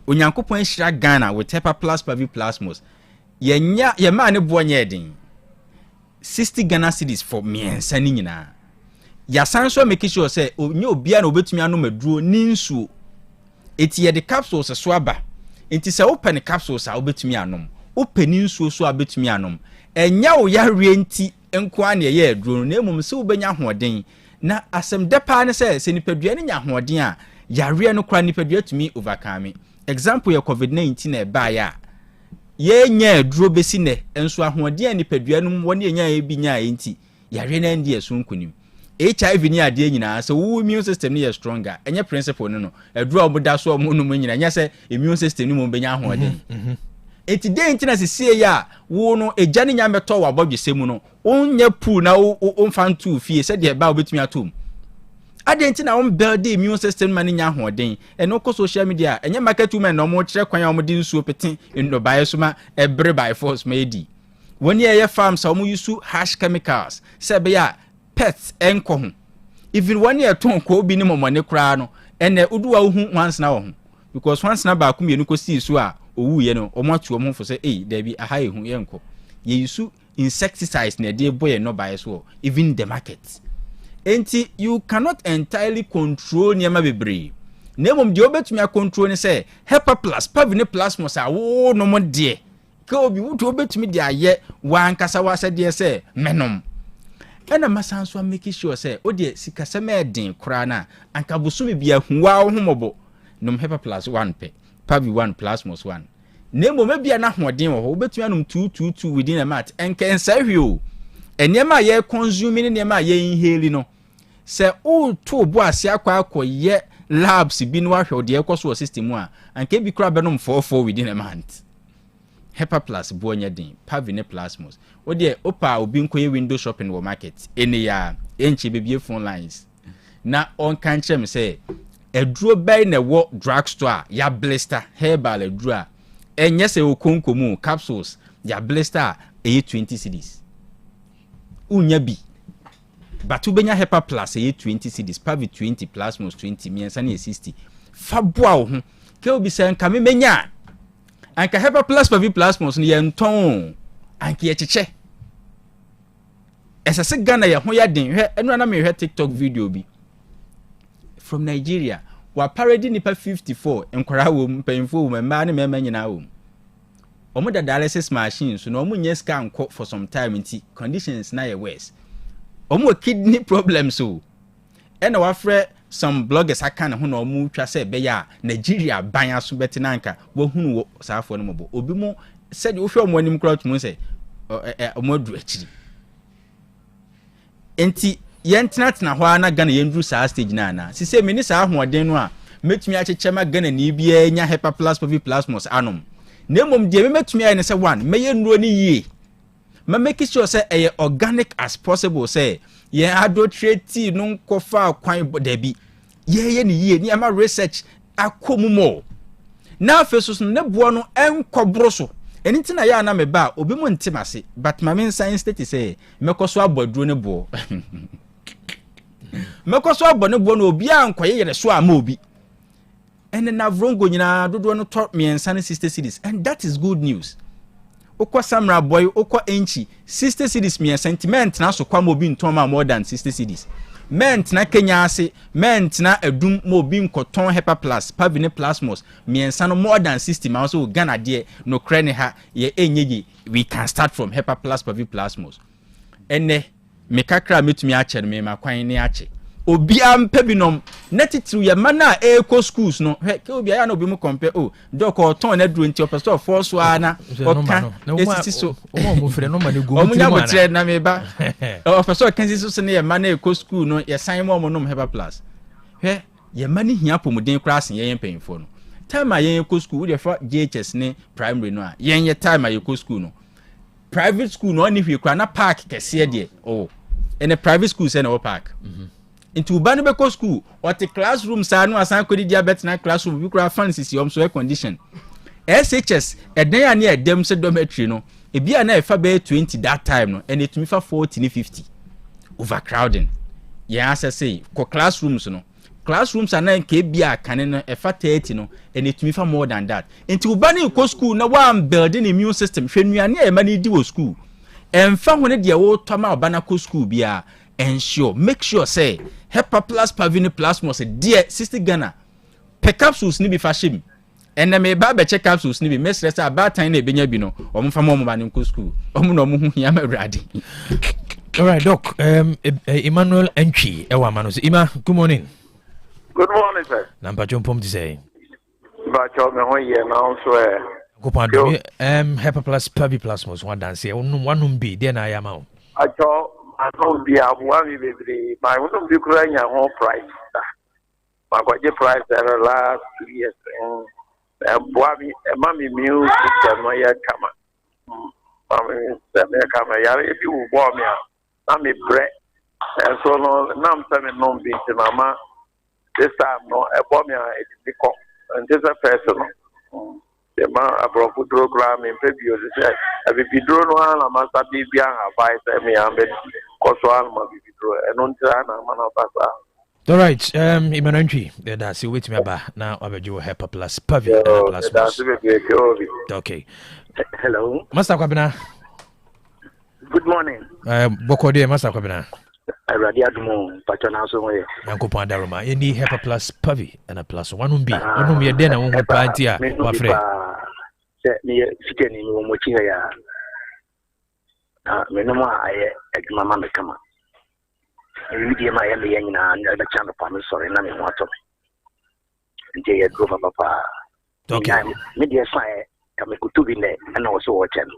onyankopon hira Ghana with Hepa plus Paviplasmos ye ma ne bo nya edin 60 Ghana cedis for me ensani nyina ya sanso make sure say onye obia na obetumi anu maduro ni nsuo eti ye de capsules so aba enti se open capsules a obetumi anom open nsuo so abetumi anom enya wo yare enti enko na ye aduro na emum se ubenya hoden na asem depa ne se nipadua ne nya hoden a yare no kra nipadua tumi overcome example ye covid-19 na ba ya ye nya aduro besi ne enso ahoden nipadua no woni enya ebi nya enti yare na ndi esu nkunim HIV ni ade nyina se wo immune system ni ye stronger enye principle no aduro oboda so omunum nyina nya se immune system ni mo benya hoden eti de ntina se ya wo no ejane nya meto wa bodwesemu no onye pu na o fantu fie se de ba obetumi atom ade ntina on build the immune system man nya hoden eno ko social media enye market women no mo kire kwan o mo di nsuo pete ndo bae so ma ebre by force made woni ye farms o mo use harsh chemicals se be ya pets enko ho even woni ye ton ko obi ni momone kra no ene uduwa hu once na wo ho because once na ba ku mienu ko si so a owu ye no omotu omo fo say there be a high hu yenko ye use insecticides na dey boy no buy so even the market enti you cannot entirely control niema bebre nemom de obetumi control ni say Hepa plus Paviplasmos a wo no mo de ka obi wo to obetumi de aye wan kasa wase de say menom ena masanso make sure say o de sikasema edin kra na anka bosumi bia huwa ho mobo nom Hepa plus 1 pe Pavi 1 Plasmos 1 nemo mebia na hoden wo obetumi anum 222 within a month enken sahwio enema ye consume ne nema ye inhale no se o to bo ase akwa labs bi no ahwe de ekoso system a anke bi kra benom 44 within a month Hepa plus bo nya den Paviplasmos o de opa obi nkoye window shopping wo market ene ya enche bebie phone lines na on kan chem say eduro bay na wo drugstore ya blister herbal eduro enye se okonkomu capsules ya blister 20 cedis unya bi batu benya Hepa plus 20 cedis Pavi 20 Plasmos 20 miensa na 60 fabua wo ho ke obi se nka memenya anka Hepa plus Paviplasmos no ye nton anka ye cheche esase Ghana ye ho ya den hwe enu na me hwe TikTok video bi from Nigeria wa parody nipa 54 enkwara wo mpanyimfo wo mema ne mema nyina wo omo da dialysis machine so no omo nye scan for some time nti conditions na ye worse omo kidney problems so and our friend some bloggers aka ne ho na omo twa say be ya Nigeria ban aso beti nanka wo hunu wo saafo no mobo obi mo said wo hwe omo anim kra tumo say omo adu akiri enti yentena ho ana Ghana yendru saa stage na na sise me ni saa hoɔden no a metumi akyekye ma Ghana ni bia nya Hyper Plus Plasmos anom na mom de me metumi ayi ne say one meye nuro ni yie ma make sure say organic as possible say ye adulterate no kofa kwan dabi ye ni yie ni ama research akomu mo na afeso ne boɔ no enkɔbro so anything na ya na me ba obi mo ntimase but ma men science state say mekoso aboduro ne boɔ mekoso abone boɔ no obi ankoye yere so ama obi ene na vrongo nyina dodo no top me ensane 60 cities and that is good news. Okwa Samra boy, okwa enchi 60 cities me sentiment na so kwa mobi ntoma more than 60 cities. Ment na Kenya ase, ment na edum mobi nkoton Hyper Plus, Pavine Plasmos, me ensano more than 60 ma so Ghana de no krene ha ye enyeji we can start from Hyper Plus Plasmos. Ene me kakra metumi ache me makwan ne ache. Obi ampe binom netitru ya mana eco schools no ke obi aya no obi mu compare doc oton na duro nti opeso force ana oka esisi so omo mo frɛ no ma ne go omo nya botre na me ba opeso kan sisi so ne ya mana eco school no ya san mo nom Hyper Plus he ya mani hia pomuden class ye mpanyfo no time a ye eco school we for JHS ne primary no a ye time a eco school no private school no oni hwe kra na park kese de in a private school say na park into Banibeko school or the classroom sanu asan kodi diabetes na classroom we kura fancy si so air condition SHS eden ya dem se dormitory no e bia na e fa be 20 that time no and it me fa 40 ni 50 overcrowding ya say ko classrooms no classrooms ana nke bia kane no e fa 30 no and it me fa more than that into Banibeko school na one building immune system hwenuane e ma ni di wo school emfa hone de wo toma Banibeko school bia ensure make sure say Hyper Plus Pavine Plasmos dear 60 Ghana per capsules ni bi fashim and me ba be check capsules ni bi mesress about time na benya bi no omfa mo ba ni school omo no mo hu ya ma wrade. All right, doc. Emmanuel Entry ewa mano. Ima, good morning. Good morning, sir. Number Jompom to say. But you me ho ye now so go pardon. Hyper Plus Plasmos one dance here. One be then I am out. I don't be a one baby. My one be crying your whole price. My got your price that last 2 years. Mommy music and my come. Mommy come. If you warm me, I'm a bread. And so no, now I'm telling no being to mama. This time no, a bomb it's and this a personal. The man a broke program in preview. If you draw one, I must be behind a vice. Me, I'm all right, Emmanuel, that's you wait me about now. I will do Hyper Plus Plasmos. Okay. Hello, Master Kwabena. Good morning. Boko de Master Kwabena. I ready at moon, but you're now somewhere. Uncle Pandaroma, you need Hyper Plus Pavi and a plus one be. One be a dinner won't plenty. My friend. Set me sitting in one watching a minimum I at Mamma come. Immediately, my alien and the channel promise or in any water. And they had drove papa. Okay. Media fire, come to be there and also watch him.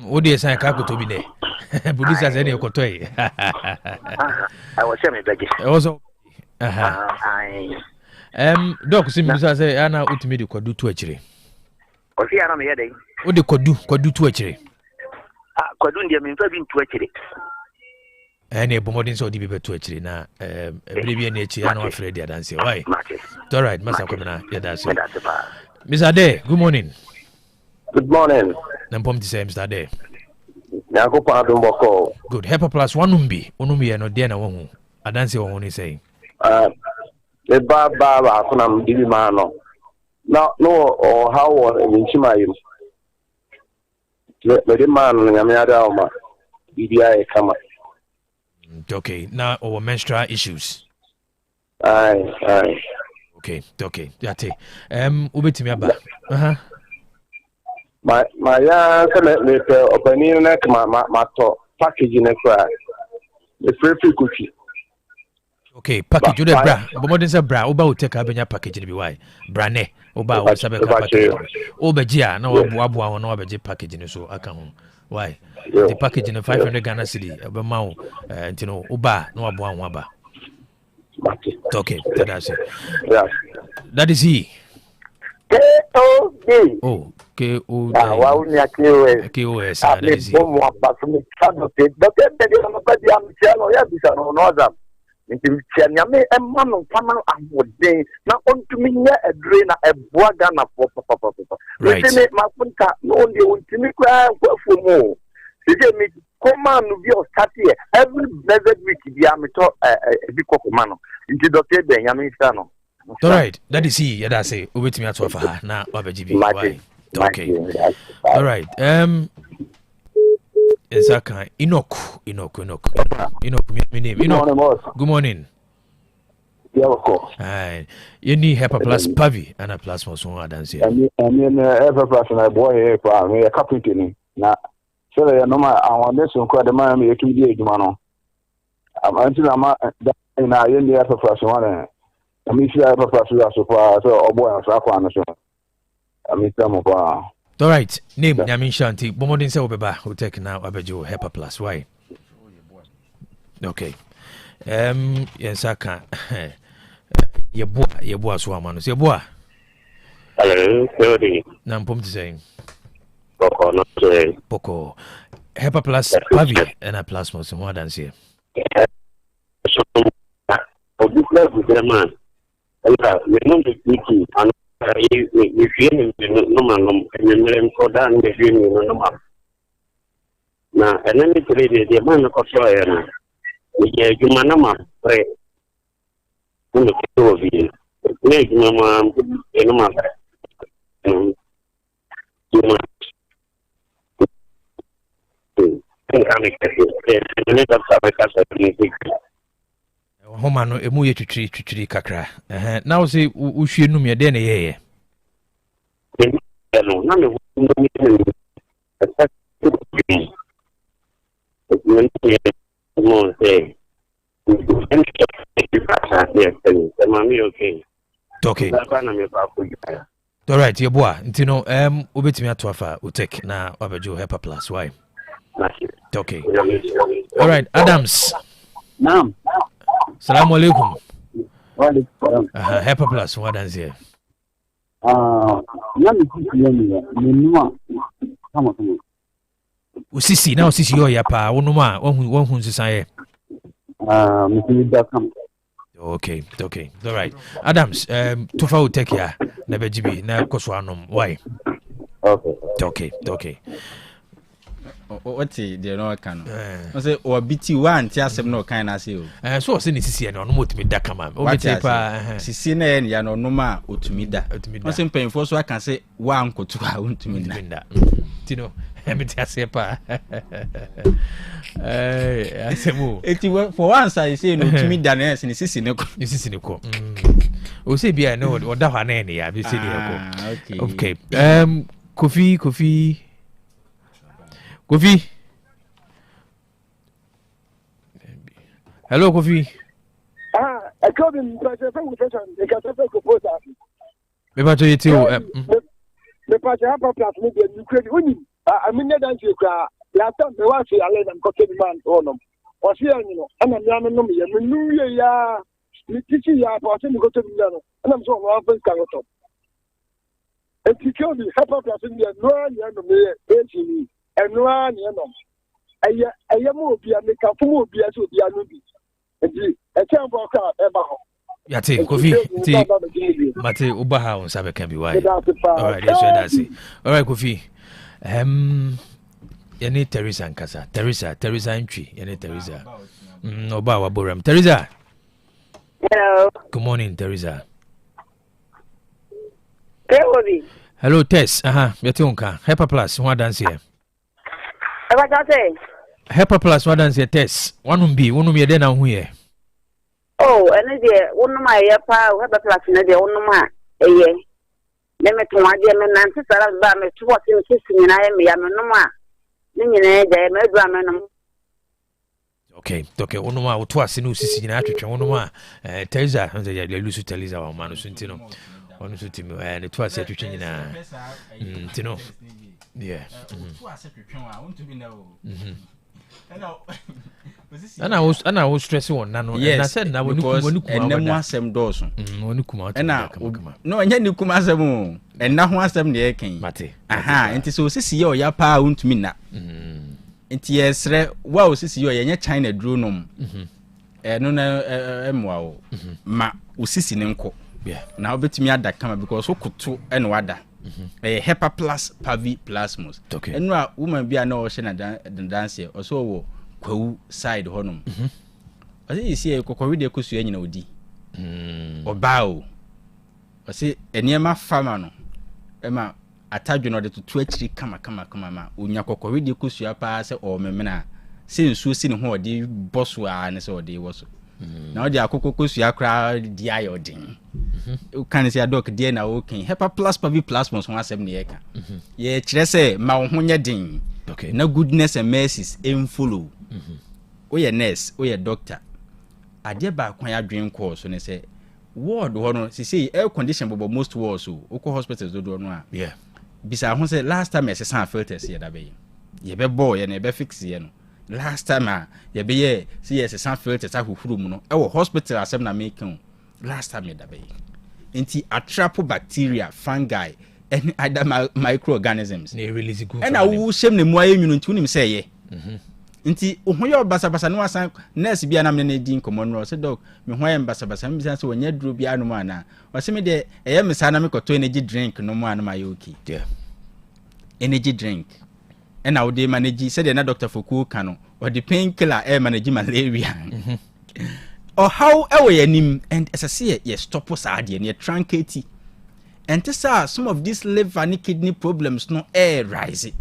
What do you say? Kako to be there. Police has any okotoi. I was saying, begging. Also, Doc, Simmons say, Anna ultimately could do to actually. Or see, I'm here. What they could do to actually. Could do them in to actually. Any bomodin so deep to actually now. Maybe nature, I know afraid they dance. Why? All right, Master Commander, yeah, that's it. Miss Ade, good morning. Good morning. Nampom to say, Mr. Ade. Now go pardon Boko. Good. Hyper Plus one umbi and Odiana one. I dance your own say. The Baba Kunam Dimano. No, or how was in Chimayim? The man, Yamiada, BDI come. Okay, now our menstrual issues. Aye. Okay. That's it. Ubeti miaba. My opening neck, my package in a cry. free cookie. Okay, package you bra. But more than say bra, oba Otec abenya package ni bi why? Bra ne, oba o sabe ka package. Oba gia na wabu no oba package ni so aka ho. Why? The package in 500 Ghana cedi oba ma o ntino oba na wabu ho aba. Okay, that's it. Yeah. That is he. K-O-D. Oh, K-O-D. Wow, K-O-S. That is he. Nyame emma no fama ahoden na ontumi nya adure na eboa Ghana pop. Right. Me mafunta no onde ontumi kwa kwafumu. Sije mi koma no bi o start here every blessed week bi am to bi kokoma no. Nti Dr. Ben Nyame nsa no. All right, that is he. Yeah, that's it. Obetimi ato afa na wabejibi. Why? Okay. All right. Ezaka Enoch, my name. Enoch. Good morning. Yeah, of course. You need Hepa Plus Pavi and a plus more so dance here. And Hepa Plus and a boy here for a captain. Now, so I know my this one quite the man me 2 days, man. I'm until I'm in a in the Hepa Plus one. I mean, Hepa Plus so far, so a boy and Sakwan. I mean, some of all right, name Yamin Shanti, Bomodin Sebeba, who take now Abejo Hepa Plus. Why? Okay. Yes, I can. Your boy, Swaman, your boy. Hello, Nampum to say Poco, not say Poco. Hepa Plus Pavi and a plus more, some more than here. So, this love with the man. We know the meeting and if you no man for that no man. Now, and then the man of Soya, you manama, pray. When the two of you make Mamma in a mother. You Homa no emu ye twitwiri kakra. Now say wo hwie num ye de na ye. No, na me okay. All right, your boy. Ntino obetimi ato afa Otec na Abejo Hepa Plus. Why? Okay. All right, Adams. Naam. Assalamu alaikum. Wa alaikum. Hepa Plus, what does here? Nami kuyeni menua kama kama. Usisi na usisi yo ya pa wonuma wonhu nsisa ye. Mimi da kama. Okay. All right. Adams, tofa Otec ya na bejibi na koso anom. Why? Okay. What's the no can? I say or BT one tiasem no kind I say. So say nisisi no no motimi da kama. O metepa sisi na ya no ma otumi da. I say penfo so I can say one kotu a untumi da. Tino, emiti asepa. Asemu. Eti for once I say no otumi da na nisisi ne ko. O say bia no o da hwa na ne ya bi say ne ko. Okay. Kofi. Hello, Kofi. I called him because I found the proposal. Maybe to you too. The party have a plus maybe you create winning. I mean, that you cry. Last time the one I let them cut the man on them. Or see, you know, and I'm young and no, you knew ya. You teach you are passing to go to the piano, and I'm so often coming up. And he killed the help of us in the no, and one, you know, I am more be a make a fool be as would be a newbie. And a temple car ever. Yati, Kofi, Mate Ubaha on Sabe can be why. All right, that's it. All right, Kofi. You need Teresa and Casa. Teresa entry. You need Teresa. No Bawa Boram. Teresa. Hello. Good morning, Teresa. Hello, Tess. Yatunka. Hepa Plus, what dance here? What I say? Hepa Plus, what dance here, Tess? One be me then out here. Oh, and one of my Hepa Plus, and the one of my year. Let me come again and answer about me to what in kissing and I am no more. Okay, onoma wo to ase no sisi nyina atwetwe onoma Teresa ya lusu Teresa wa manu so ntino onu so timi ne to ase atwetwe nyina ntino yeah to ase atwetwe wa wonto bi na o ana wo stress won na no na said na woni kuma enemu asem doso woni kuma na no anya ni kuma asem o enna ho asem ne yeken mate aha enti so sisi ye o ya pa wonto mi na nti yesre wa osisi yo yenye China duro nom no na emwa o ma osisi ne nko na obetumi ada kama because okoto ene wada hepa plus pavi plasmos eno a woman bia na o hye na dance o so wo kwawu side honom ase yesi e kokori de kosu anyina odi oba o ase eniema fama no ema atadwe no de to akiri kama ma onya kokori de kosua pa se o memena se nsuo si ne ho ode boso a ne se ode woso na ode akoko kosua kra di ayodin o kan se adok de na o ken hepa plus pavi plasmos ho asem ne yeka ye kire se ma wo ho nya din na goodness and mercies em follow o ye nurse o ye doctor ade ba kwan adwen ko so ne se ward ho no se air condition bobo most wards o hospitals do no a yeah bisa ho say last time I say filters here da be ye be boy ye na be fix ye no last time ye be ye see ye say filters ahuhuru mu no e wo hospital asem na make last time ye da be enti attrap bacteria fungi and other microorganisms na release good and awu shem ne mu ayenu nti unim say ye nti ohoye basa no asan nurse bia na me na di nkomo no say doc me hoye basa me say wonya duro bia no ma na wase me de eye me sa na me koto energy drink no mu anama ye okay yeah energy drink and I would manage said na doctor Foku kano or the painkiller manage malaria or how away nim and as I see yes stop us ade near truncate and this are some of these liver and kidney problems no air rise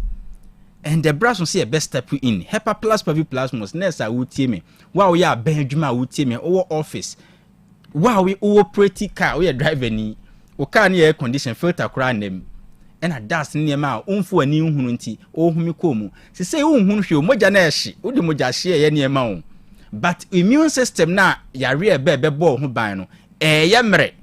and the brass will see a best step in hepa plus pavi plasmos nessa wutie me wow ya benjuma wutie me or office wow we operate car we driver ni o car ni air condition filter kra nem ena das ne ma onfu ani nhunu nti ohumi komu se say onhunu hwe moja na ehye odi moja hye ye ne ma o but immune system na yare ebe bo ho ban no ye mre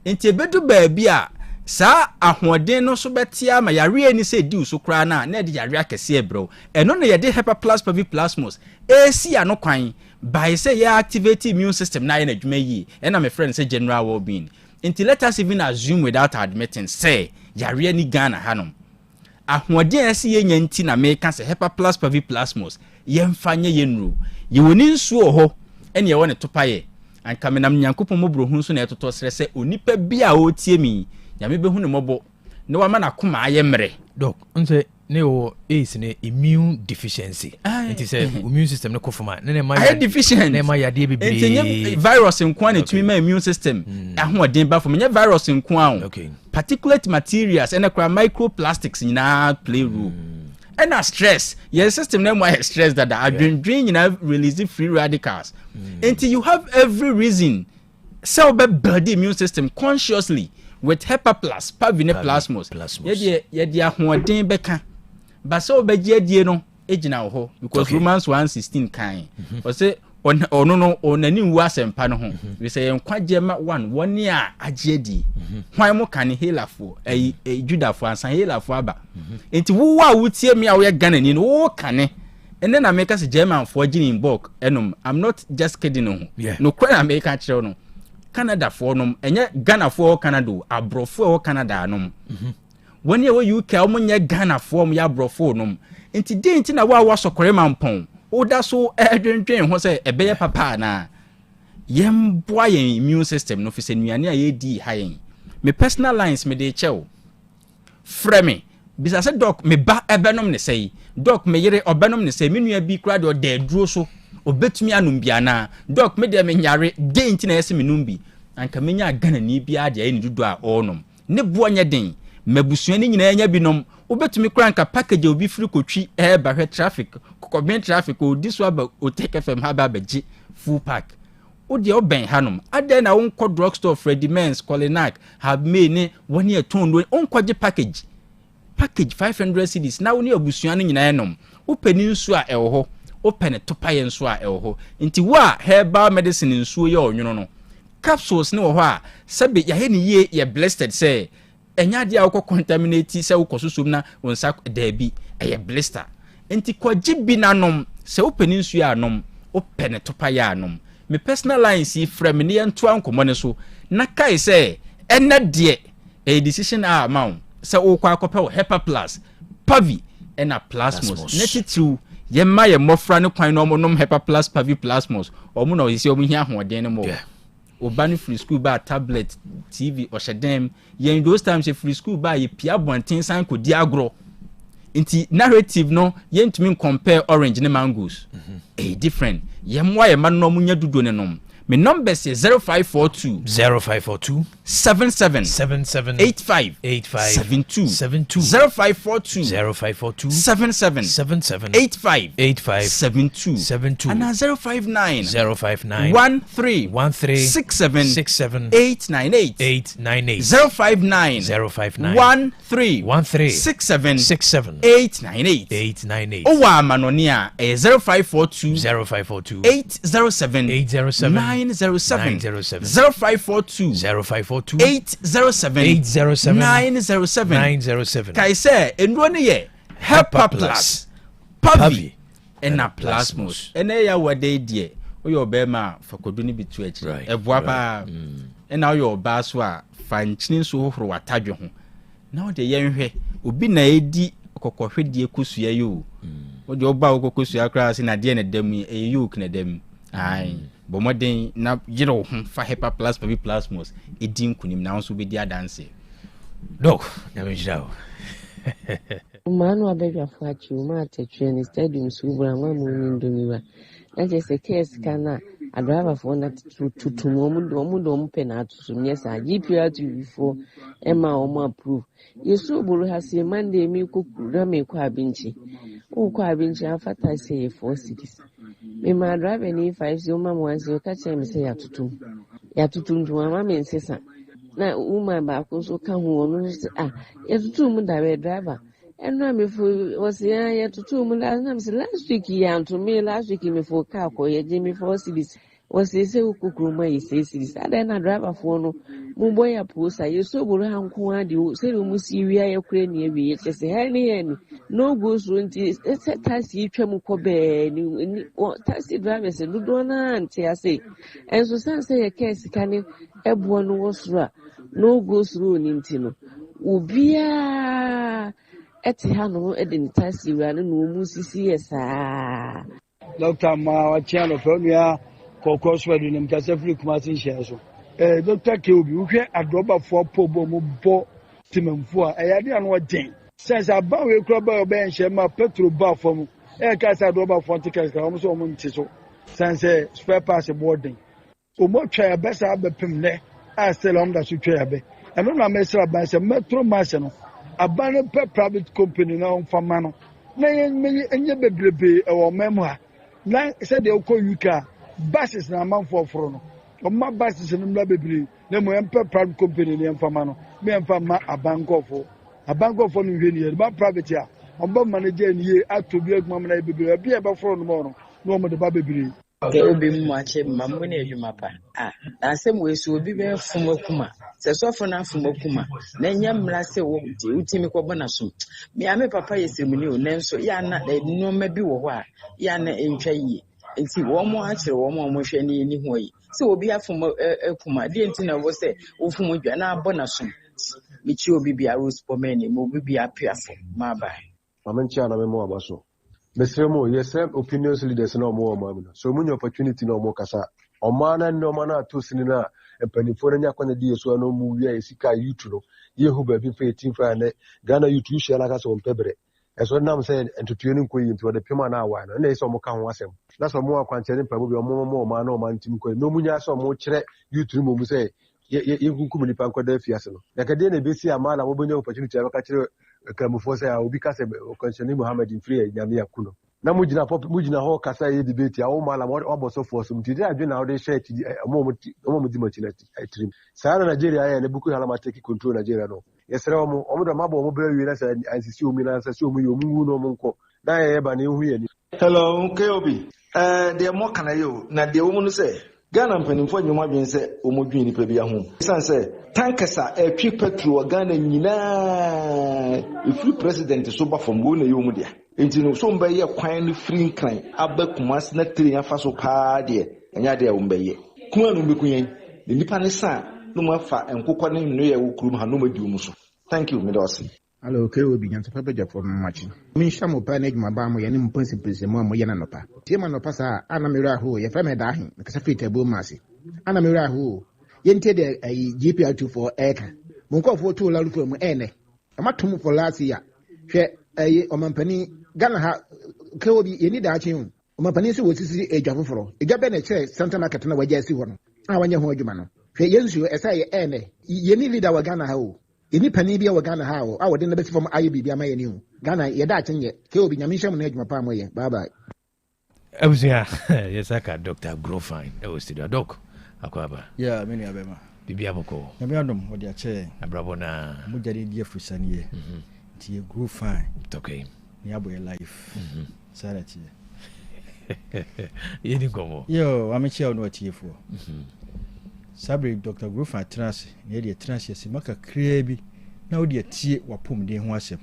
nti ebedu baabi a sa ahoden no so betia ma yare ani se di uso kra na de yare akese ebro eno na ye de hepa plus pavi plasmos esi ano kwan by say ye activate immune system na ye na dwuma yi ena my friend say general well-being nti let us even assume without admitting say yare ni Ghana hanom ahoden esi ye nyanti na meka se hepa plus pavi plasmos ye mfanye ye nru ye woni nsuo ho ene ye woni topaye anka menam nyankopon mobro hu nso na etoto sere se onipa bia o tie mi nyame behu ne mobo ne wa mana koma aye mre doc nse ne o is ne immune deficiency it is immune system ne kofoma ne ma ya deficient ne ma ya de bebe enye virus nko na tumi ma immune system ahoden ba for me virus nko a okay particulate materials and microplastics nyina play role and stress your system na more stress that adrenaline nyina release free radicals until you have every reason cell build the immune system consciously with hepa plus pavine plasmos ye dia ahoden beka ba so beje die no ejina ho because Romans 1:16 kan o say ono no onani wu asempa no ho we say enkwaje ma one a agiedi hwan mo kan helafo judafo ansan helafo aba enti wo a wutie me a wo ye Ghana ni no wo kan ene na make us German for gin in bulk enom I'm not just kidding no no kwa na make kire no Canada for nom enye Ghana for Canada abrofo Canada nom woni e wo UK o monye Ghana for mo ya abrofo nom enti denti na wa sokore mampon oda so edwendwen ho se ebeye papa na yem boa yen immune system no fi se nuane a ye di ha yen me personal lines me de chew frame bisa se doc me ba ebenom ne sei doc me yere obenom ne sei me nua bi kra de o de duro so obetumi anum bia na doc me de me nyare denti na yesi me numbi anka menya Ghana ni bia de ayi ni dudu a onom ne boa nya den mabusuani nyina nya binom obetumi kra anka package obi free kotwi ba hwe traffic kokobin traffic o diso aba Otec FM ha ba baji full pack o de oben hanom ade na won kɔ drugstore Freddy Mens Colinac have me ne woni eton on kwaje package 500 cedis na woni abusuani nyina enom o pani nsu a ɛwo ho open to pay nso a ewo nti wo a herbal medicine nsuo ye onwono no capsules ne wo ho a sabe ya he ne ye ye blistered say enya dia wo contaminate say wo kososom na wonsa da bi eye blister nti kwaji bi nanom say open nsuo anom open to pay anom me personal lines yi frame ne ento ankomo ne so na kai say ena de a decision a amount say wo kwa akopɛ hepa plus pavi ena plasmos netitu yemma ye mofra ne kwan no nom hepa plus pavi plasmos omo na oyisi omo hia hoden ne mo obani free school ba tablet tv o shedem yen those times e free school ba ye pia bonten san ko di agro nti narrative no yentumi compare orange ne mangoes different yemwa ye man no munya dudo ne nom me number say 0542 77 85 72 0542 77 85 72 and 059 13 67 898 059 13 67 898 owa manonia 0542 807 907 0542 807 907 kai say enro ne ye hepa plus pavi ena plasmos ena ya wade die oyo obema fakodu ni bitu akire eboa pa ena oyo oba so a fanchini so hohoro watadwe ho na ode yenhwe obi na edi kokohwedie kusua yo ode oba kokosua kra se na de na dam e yoke na dam ai bomoden na yiro ho fa hepa plus pavi plasmos edin kunim na nso be dia dance dok na me jirawo manu abegya fachi uma atechwe ni stadium subura nwa mu ndomiwa na je se case kana adriver for na tutumu omudo mpe na atutum yesa GPR to before ema omo approve yesu buru hasi Monday mi kokura me kwa abinchi ukwa abinchi afata say 4 cities me ma driver ni 5 so ma mwanzi okache me say yatutum mama me nsesa na uma ba ko so ka hu onu yatutum da driver eno me fu was yatutum last week ya to me last week me fu ka ko ye me 4 cities was say ukukruma yi 6 cities ada na driver for no mu boya posa yeso buru hanko ade se mu siwia ye kure ne ewie ye chese heni no go so nti taxi twam ko be ni taxi driver se dodo na anti ase enso sanse ye case kane ebo no wosura no go through ni nti no obia eti ha no e de ni taxi wura no mu sisi yesa Dr. Ma channel from ya kokoswa du nim kase free kumasi share so Dr. Keobi uhwe adroba fo pobo mo bo timamfo a eyade anu den sense aba we kroba oba enhye ma petro ba fo kase adroba fo tickets ka so mo nti so sense spare parts boarding o mo twa ya besa abepem ne a selom da so twa ya be eno na mesra ba se metro mass no aba no private company na on fama no na enye bebrebe e wo memu ha na se de ko UK buses na manfo foro no omma buses no mla bebre na mo empe private company ne emfama no me emfama abankofo no hwe ni ba private a omba manager ni ye atobi aguma na bebre bia e ba foro no mo no mo de ba bebre ke obi mu ache mambo na edwuma pa na asem we so obi be fumakuma se sofo na fumakuma na nya mra se wo utimi ko bona so me ame papa yesemuni o nenso ya na no ma bi wo ho a ya na entwa yi enti wo mo akire wo mo hwe ni ho yi se obi afuma ekuma de enti na wo se wo fumu dwa na bona so mi chi obi bia rospomeni mo obi bia piafo ma ba amencha na memo abaso Mesremo, yes, opinions leaders no more mamma. So many opportunity no more kasa. Omana no mana to sinina and Penifona kwana di so no movie sika YouTube. Ye who be 15 for and Ghana YouTube share like us on Pebre. As what I'm saying, and to tuning queen into the Pima now, and they saw more can was him. That's a more concerning probably more man or man team. No munya so much YouTube will say, you could be Panko de Fiasno. Like a day, BC Amala will be no opportunity to catch Kamufosa will be cast concerning Muhammad in free Yamia Kuno. Na mujina ho kasa ye debate o mala mo oboso for some today adwe na dey share mo di machinati trim sara Nigeria ya ne buku hala take control Nigeria no yesere mo do mabo mo bere wi na sa ansisi o mi na sa si o mu yo mu no mo nko na ye ba na ehu ye ni Hello, KOB. They are more can I you. Now the woman say, Ghana penny for you, my being said, Omogini Pebia home. Son say, Tankasa, a cheap petrol, Ghana, if you president is sober from Guna Yomudia. Into some by a quietly free kind, Abba Kumas, not 3 and Faso Pardy, and Yadia Umbay. Kuan Queen, the Nipanisa, no more fat and Coconin near Ukrum Hanuma Dumuso. Thank you, Medosi. Hello, KOB, and to Papa for matching. Minsham will panic my bam, and principles and more Yananopa. Tiamano Passa, Anamira who, if I may die, because I fit a boom massy. Anamira who, Yente a GPL2 for acre. Munko for 2 loud from Ene. A matum for last year. Share a Omampani, Ghana, KOB, you need that tune. Omampani was see a job for. A Gabene says Santa Macatana was just one. I want your Hojumano. Share Yensu as I Ene. You need our Ghana how. Ini pani bia wa Ghana ha o a wode na besi fam ayi bibia ma yeni o Ghana ye da chenye ke obi nyamisha mu na adwuma pa mo ye bye bye Abuzia yes aka Dr. Grofine e o studio doc akwaba yeah many abema bibia boko na me adom wode a che abrabo na mo jare di afrisani ye ti ye Grofine okay ni abo ye life sara ti yeni komo yo amechi o no ti fo Sabre Dr. Grofine trans ne de trans yesi maka krea bi na wo de tie wapom de ho asem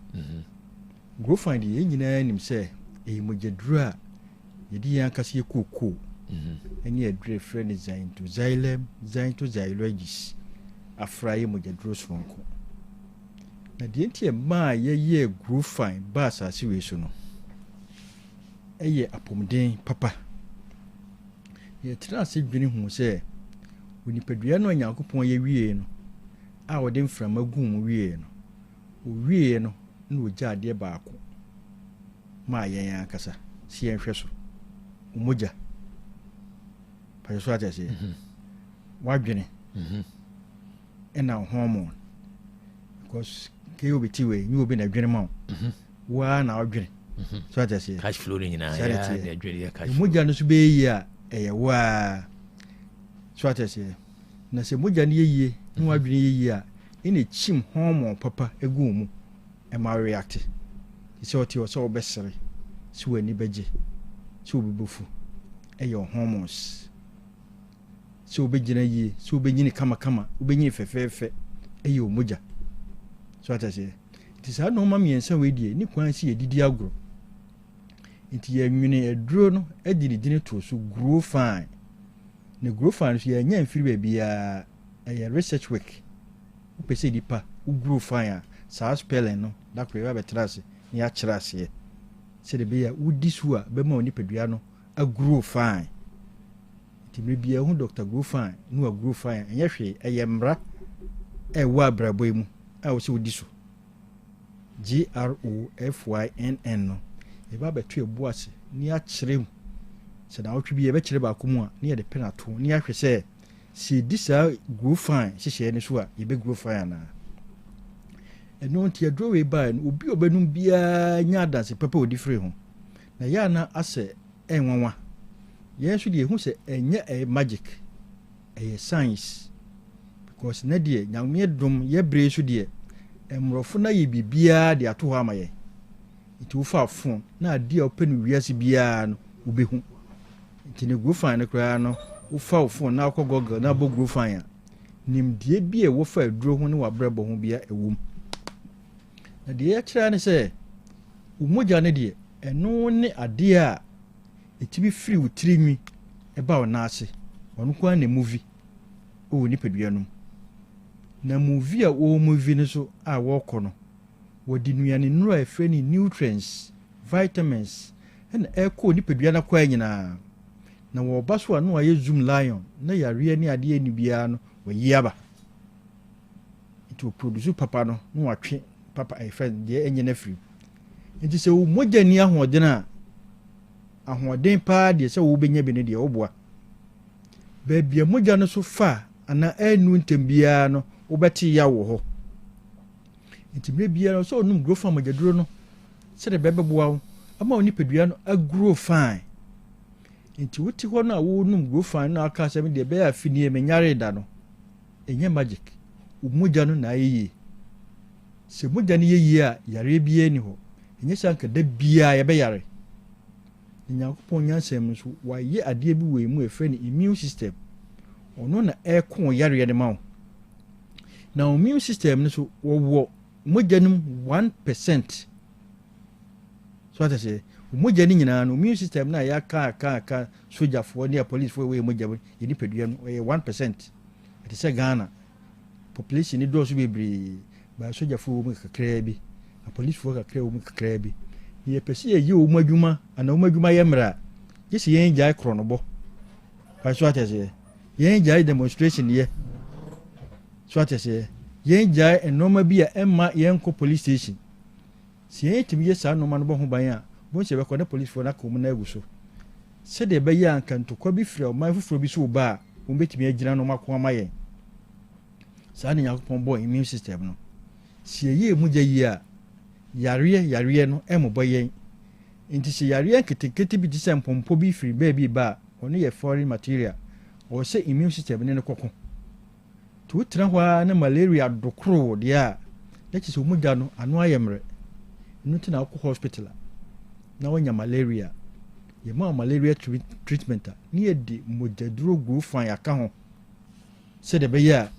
Grofine de nyina nim se e mojedru a ye di yan kase kokko eni adre friend zain to xylem zain to xylogis afraye mojedru sonko na de ntie ma ye Grofine ba asase we so no eye apomden papa ye trans dwene hu se Unipadua no Nyankopon ye wie no a wode mframa gum wie no o wie no na o jaade baako ma yen akasa si yen hwe so umoja pa so ata se wadwene ena hormone because ke obiti we ni obi na dwene ma wa na wadwene so ata se cash flow ni na ya na dwene ya cash umoja no so be yi a eye wa so atese na se moja ne yeye no wadwene yeye a ene chim hormone papa egu mu e ma react ise oti o so obesere si wani beje si obibofu e your hormones si obegina yie si obenyini kama obenyini fefefe e your moja so atese it is no ma miensa we die ni kwan si edidi agro nti ya nwene eduro no edini to so Grofine ne Grofine so ya nya mfiri ba bia e research work upese dipa Grofine sa spelling no da kwe ba betrase ni a kyerase se de bia udi so a be ma oni padua no a Grofine ti me bia hu Dr. Grofine no a Grofine enya hwe eye mra e wa abrabo mu a wo se udi so GROFYNN no e ba betu ebuase ni a kyerem se na otwe bi e be kyere ba komu a ni e de penato ni ahwe se si disa Grofine hihye ni so a ye be Grofine na eno ntia drowe ba no obi obanum bia nya dance papa odi free ho na ya na ase enwanwa ye so de hu se enya e magic e science because na de nyame dom ye bre so de emrofo na ye bibia de ato ho amaye itu fa phone na ade open wiase bia no ubehu tine Grofine no kra no ufa phone na akọ Google na bo Grofine a nimdie bia wo fa aduro ho ne wabrabo ho bia ewum na de ya kira ne se umoja ne de eno ne ade a etibi free utirimi eba ona ase onu kwa na movie o ni pedua no na movie a o movie ne so a wo kọ no wodi nuane nuru a efre ni nutrients vitamins and eko ni pedua na kwa nyina na wo baso a no aye zoom lion na yare ni ade ni bia no wo yiaba itu produce papa no no watwe papa e friend de enye na free nti se wo moja ni ahoden a ahoden pa de se wo benya bi ne de oboa ba bia moja no so fa ana anu ntembia no wo beti ya wo ho nti me bia no so onum Grofine moja no se de bebeboa wo ama oni pedua no a Grofine nti wuti ho no a wo num Grofine no aka se me de be afini me nyare da no enye magic moja no na ayi se moja ne yeyi a yare bia ni ho enye sanka da bia ye be yare nyankopɔn nyansɛm no so wayɛ adeɛ bi wɔ mu ɛfrɛ no immune system ɔno na ɛko yareɛ no ma wo na immune system no so wɔwɔ mogya no 1%. So ata sɛ mogya no nyinaa no immune system no a yɛaka sogyafoɔ ne a policefoɔ wɔyɛ mogya yɛ nipadua no ɔyɛ 1%. ɛte sɛ Ghana population ni dɔɔso bebree ba sogyafoɔ wɔ mu kakraa bi a policefoɔ kakraa wɔ mu kakraa bi yɛpɛ sɛ yɛyɛ wɔ mu adwuma ana wɔ mu adwuma yɛ mmerɛ a gye sɛ yɛn gyae korɔ no bɔ so ata sɛ yɛn gyae demonstration yɛ so ata sɛ yɛn gyae nneɛma bi a ɛmma yɛn kɔ police station si yɛn tumi yɛ saa nneɛma no bɔ ho ban a bɔn hyɛ bɛkɔ ne policefoɔ no aka wɔn na agu so sɛdeɛ ɛbɛyɛ a nkantokwa bi fira ɔman foforɔ bi so wɔ ba a wɔn bɛtumi agyina no ako ama yɛn saa ne Nyankopɔn bɔ immune system no si yɛyɛ mu gya yi a yareɛ no ɛmobɔ yɛn nti sɛ yareɛ nketenkete bi te sɛ mpɔmpɔ bi firi baabi ba a ɔno yɛ foreign material ɔwɔ sɛ immune system ne no kɔkɔ nti wotena hɔ a ne malaria dokoro deɛ a na kyerɛ sɛ ɔmogya no ano ayɛ mmerɛ ɛno nti na wokɔ hospital a na woanya malaria yɛma malaria treatment a ne yɛde mogyaduro guro fan aka ho sɛdeɛ ɛbɛyɛ a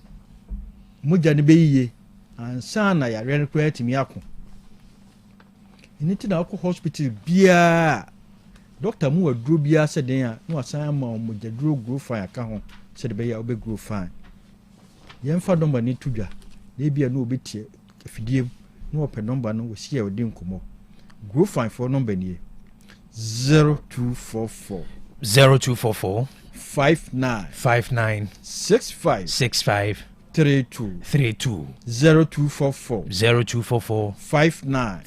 mogya no bɛyiye ansa na yareɛ no koraa atumi ako ɛno nti na wokɔ hospital biaa doctor mu waduro biaa sɛ den a na wasan ama mogyaduro guro fan aka ho sɛdeɛ ɛbɛyɛ a wobɛguro fan yɛmfa nɔmba no to dwa na ebia na obɛtie afidie mu na wɔpɛ nɔmba no wɔsi a wɔde nkɔmmɔ guro fan for nɔmba nie 0244 59 65 32 0244 59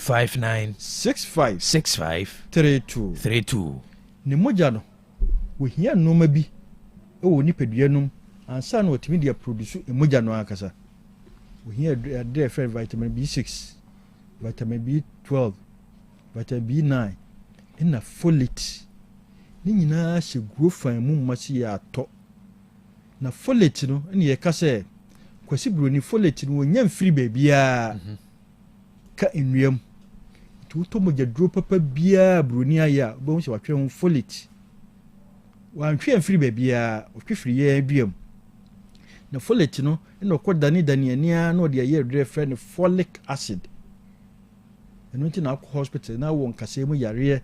65 32 ne mogya no wɔhia nneɛma bi ɛwɔ nipadua nom ansa na wɔtumi de produce emogya no akasa wɔhia adre fɛ vitamin B6 vitamin B12 vitamin B9 na folate ne nyinaa hyɛ guro fan mu mmasi yɛ atɔ na folate no ne yɛ ka sɛ kwasi broni folate no wɔnya mfiri baabiaa ka nnuam nti wotɔ mogya duro papa biaa broni ayɛ a wobɛhu sɛ watwerɛ ho folate wantwe mfiri baabiaa ɔtwe firi yɛ aduam na folate no na ɔkɔ dane ania na ɔde ayɛ adurɛ frɛ no folic acid ɛno nti na akɔ hospital na wɔ nkasɛɛ mu yareɛ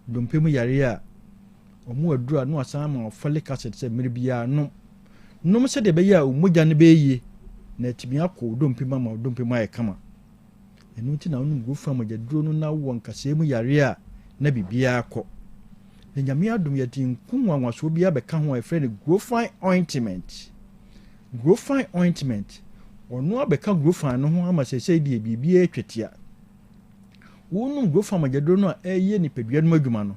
dompe mu yareɛ a ɔmo aduru a na wasan ama folic acid sɛ mmere biara nom sɛdeɛ ɛbɛyɛ a ɔmogya no bɛyie na atumi akɔ dompe mu ama dompe mu ayɛ kama ɛno nti na wonom go fa mogya duro no na wɔ nkasɛɛ mu yareɛ a na biribiara kɔ na nyame adom yɛde nkonwanwasoɔ bi abɛka ho a ɛfrɛ no grofine ointment ɔno abɛka grofine no ho ama sɛsɛ deɛ biribiara atwatia wonom grofine mogya duro no a ɛyɛ nipadua no adwuma no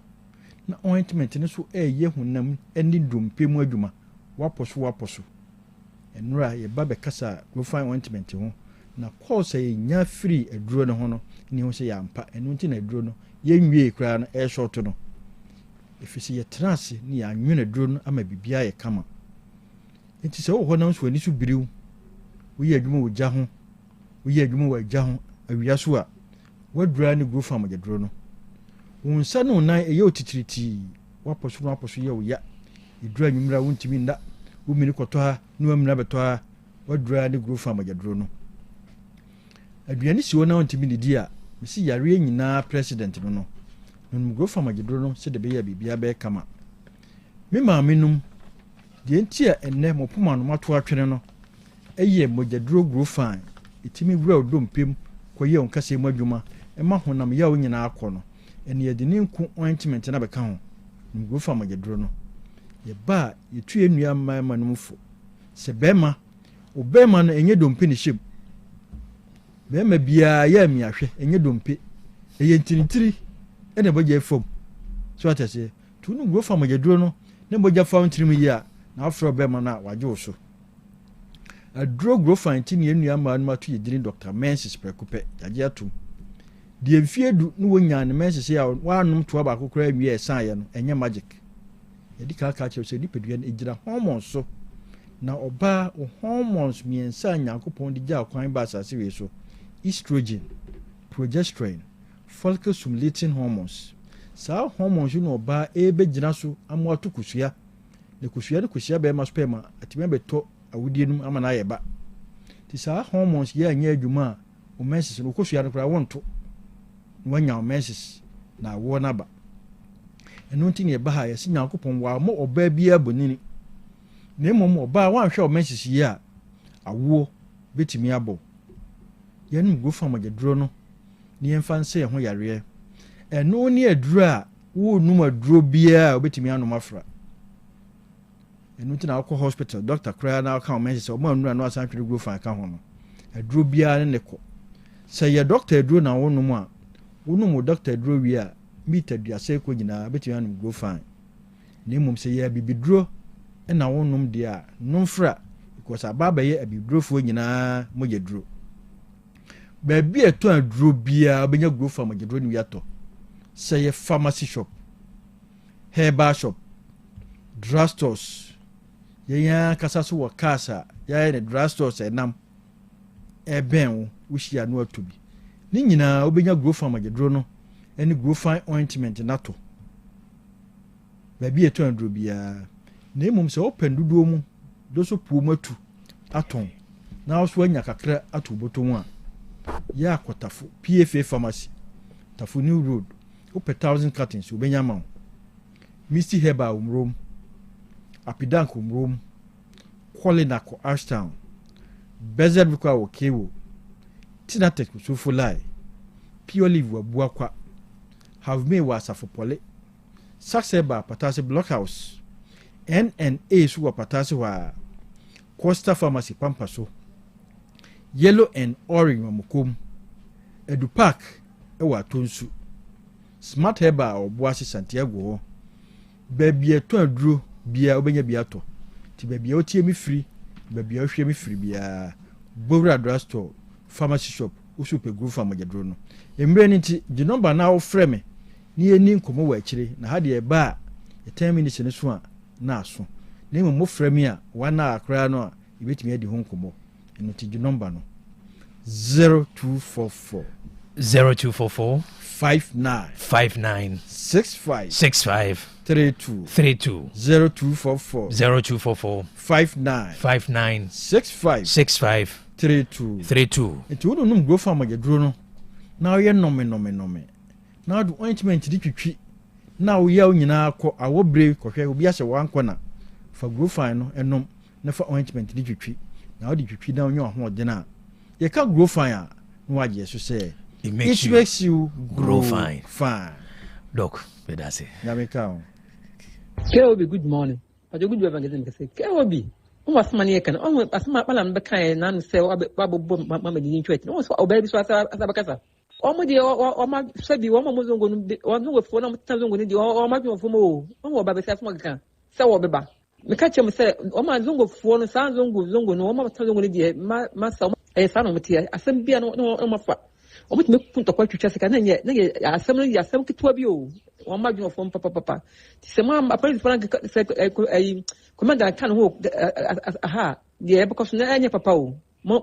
na ointment no so ɛyɛ honam ne dompe mu adwuma wapɔ so ɛnora yɛba bɛkasa grofine ointment ho na kɔɔ sɛ yɛnya firi aduro no ho no ne ho sɛ yɛampa ɛno nti na aduro no yɛnwie koraa no ɛsɔɔto no ɛfiri sɛ yɛtena ase ne yɛanwene aduro no ama biribiara yɛ kama nti sɛ wowɔ hɔ nam so ani so biriw woyɛ adwuma wɔ gya ho woyɛ adwuma wɔ agya ho awia so a woadura ne grofine mogya duro no wo nsa ne wo nan ɛyɛ otitiritii wapɔ so yɛ wo ya ɛdura anwummera wontumi nda womini kɔtɔ ha ne wamina bɛtɔ ha wadura ne grofine mogya duro no aduane si hɔ na wontumi didi a mesi yareɛ nyinaa president no nonom grofine mogya duro no sɛdeɛ bɛyɛ a biribiara bɛyɛ kama me maame nom deɛ nti a ɛnnɛ mɔpoma no mato atwene no ɛyɛ mogya duro grofine ɛtumi wura wo dompem kɔyɛ wo nkasɛɛ mu adwuma ɛma honam yaw nyinaa akɔ no ɛne yɛde ne nko ointment na bɛka ho nom grofine mogya duro no yɛba a yɛtu nnua mma no mfo sɛ bɛrima ɔbɛrima no ɛnyɛ dompe ne hyɛm bɛrima biara yɛ amiahwɛ ɛnyɛ dompe ɛyɛ ntiritiri ɛna ɛbɔgya fam so atɛsɛ tu no grofine mogya duro no ne bɔgya fa ntirim yi a na afrɛ bɛrima no a wagye wo so aduro grofine ti ne nnua mma no ato yɛdini Dr. Mensis prɛkopɛ yagye atom deɛ mfie du ne wɔnya ne Mensis a waanom toa baako koraa awie ɛsaeɛ no ɛnyɛ magic yɛdi kaka kyerɛ sɛ nipadua no ɛgyina hormones so na ɔbaa o hormones mmiɛnsa a Nyankopɔn de gya kwan ba asase wei so estrogen progesterone follicle stimulating hormones saa hormones no ba ebegyina so amu ato kusua ne kusua ne kusua be ma sperma atime beto awudie num ama na ayeba ti saa hormones ye anya adwuma o menses no kusua no kra wonto wanya o menses na wo na ba eno nti ne ba ha ye sinya kopon wa mo oba bia bonini na emom oba wan hwe o menses yi a awo betimi abo yanum go fam agedro no ne yemfa nse ho yare eno ne aduro a wo num aduro bia obetimi anom afra eno nti na akọ hospital doctor kra na aka o menses o ma nura no asan twere go fan ka ho no aduro bia ne ko se ye doctor aduro na wo num a wo num doctor aduro wi a meter dia se ko nyina betimi anom go fan na emom se ye bibiduro na wo num dia numfra because ababa ye abidurofo nyina mo yeduro ba bi eto aduro bia obenya go fa mo yeduro ni yato say a pharmacy shop, herbal shop, drugstores. Ya kasaso wa kasa ya ne drugstores enam eben wishi ya no atobi. Ni nyina obenya grow farm agedro no eni grow fine ointment nato. Baby eto andro bia na emom se open duduo mu do so puo matu aton na oso anya kakra ato boto a ya akotafo PFA pharmacy Tafu New Road open 1000 cartons obenya ma Misty Herbal umrom Apidank umrom Kwalinako Ashtown Bezel Bukwa Okewo Tinatek Sufulai Pure Live Wabuakwa Have me wasa for pole Saxeba Patasi Blockhouse NNA Suwa Patasi wa Costa Pharmacy Pampaso Yellow and Orange Mamukum Edu Park Ewa Tonsu Smart Herbal Obuasi Santiago Baby eto aduro bia obenya biato ti baby otie mi free baby ohwe mi free bia Bowra drugstore pharmacy shop usupe group farm agedro no emre ni ti di number na ofre me ni eni nkomo wa akire na ha de ba 10 minutes ne so a na aso na emo mo frɛ me a wana akra no a ibetimi adi ho nkomo eno ti di number no 0244 59 65 32 0244 59 65 32 enti wono num go farm agedro no na oye nome na do ointment di twitwi na oya onyina akọ awobre kohwe obi ahye wankọ na fa go farm no enom na fa ointment di twitwi na odi twitwi na onyo ho odena ye ka grow fine a no waje so say it makes you grow fine. Doc, pedase. Yamika. Keobi, good morning. But you good evangelism say Keobi. Was money can almost as my palam bekai nan say babu mama didn't wait. No so baby so asabakasa. Omodi o ma sabi o ma mozongo no no fo na mutazongo ni o ma bi fo mo o ba be sa fo kan. Say wo beba. Me ka chem say o ma zongo fo no sa zongo no o ma mutazongo ni de ma sa sa no mutia asem bia no ma fa. Omo me punta kwa twitwa sika na ye asem no asem kitwa bi o ma dwon fo papa ti se ma police frank commander kan ho aha de because na anya papa o mo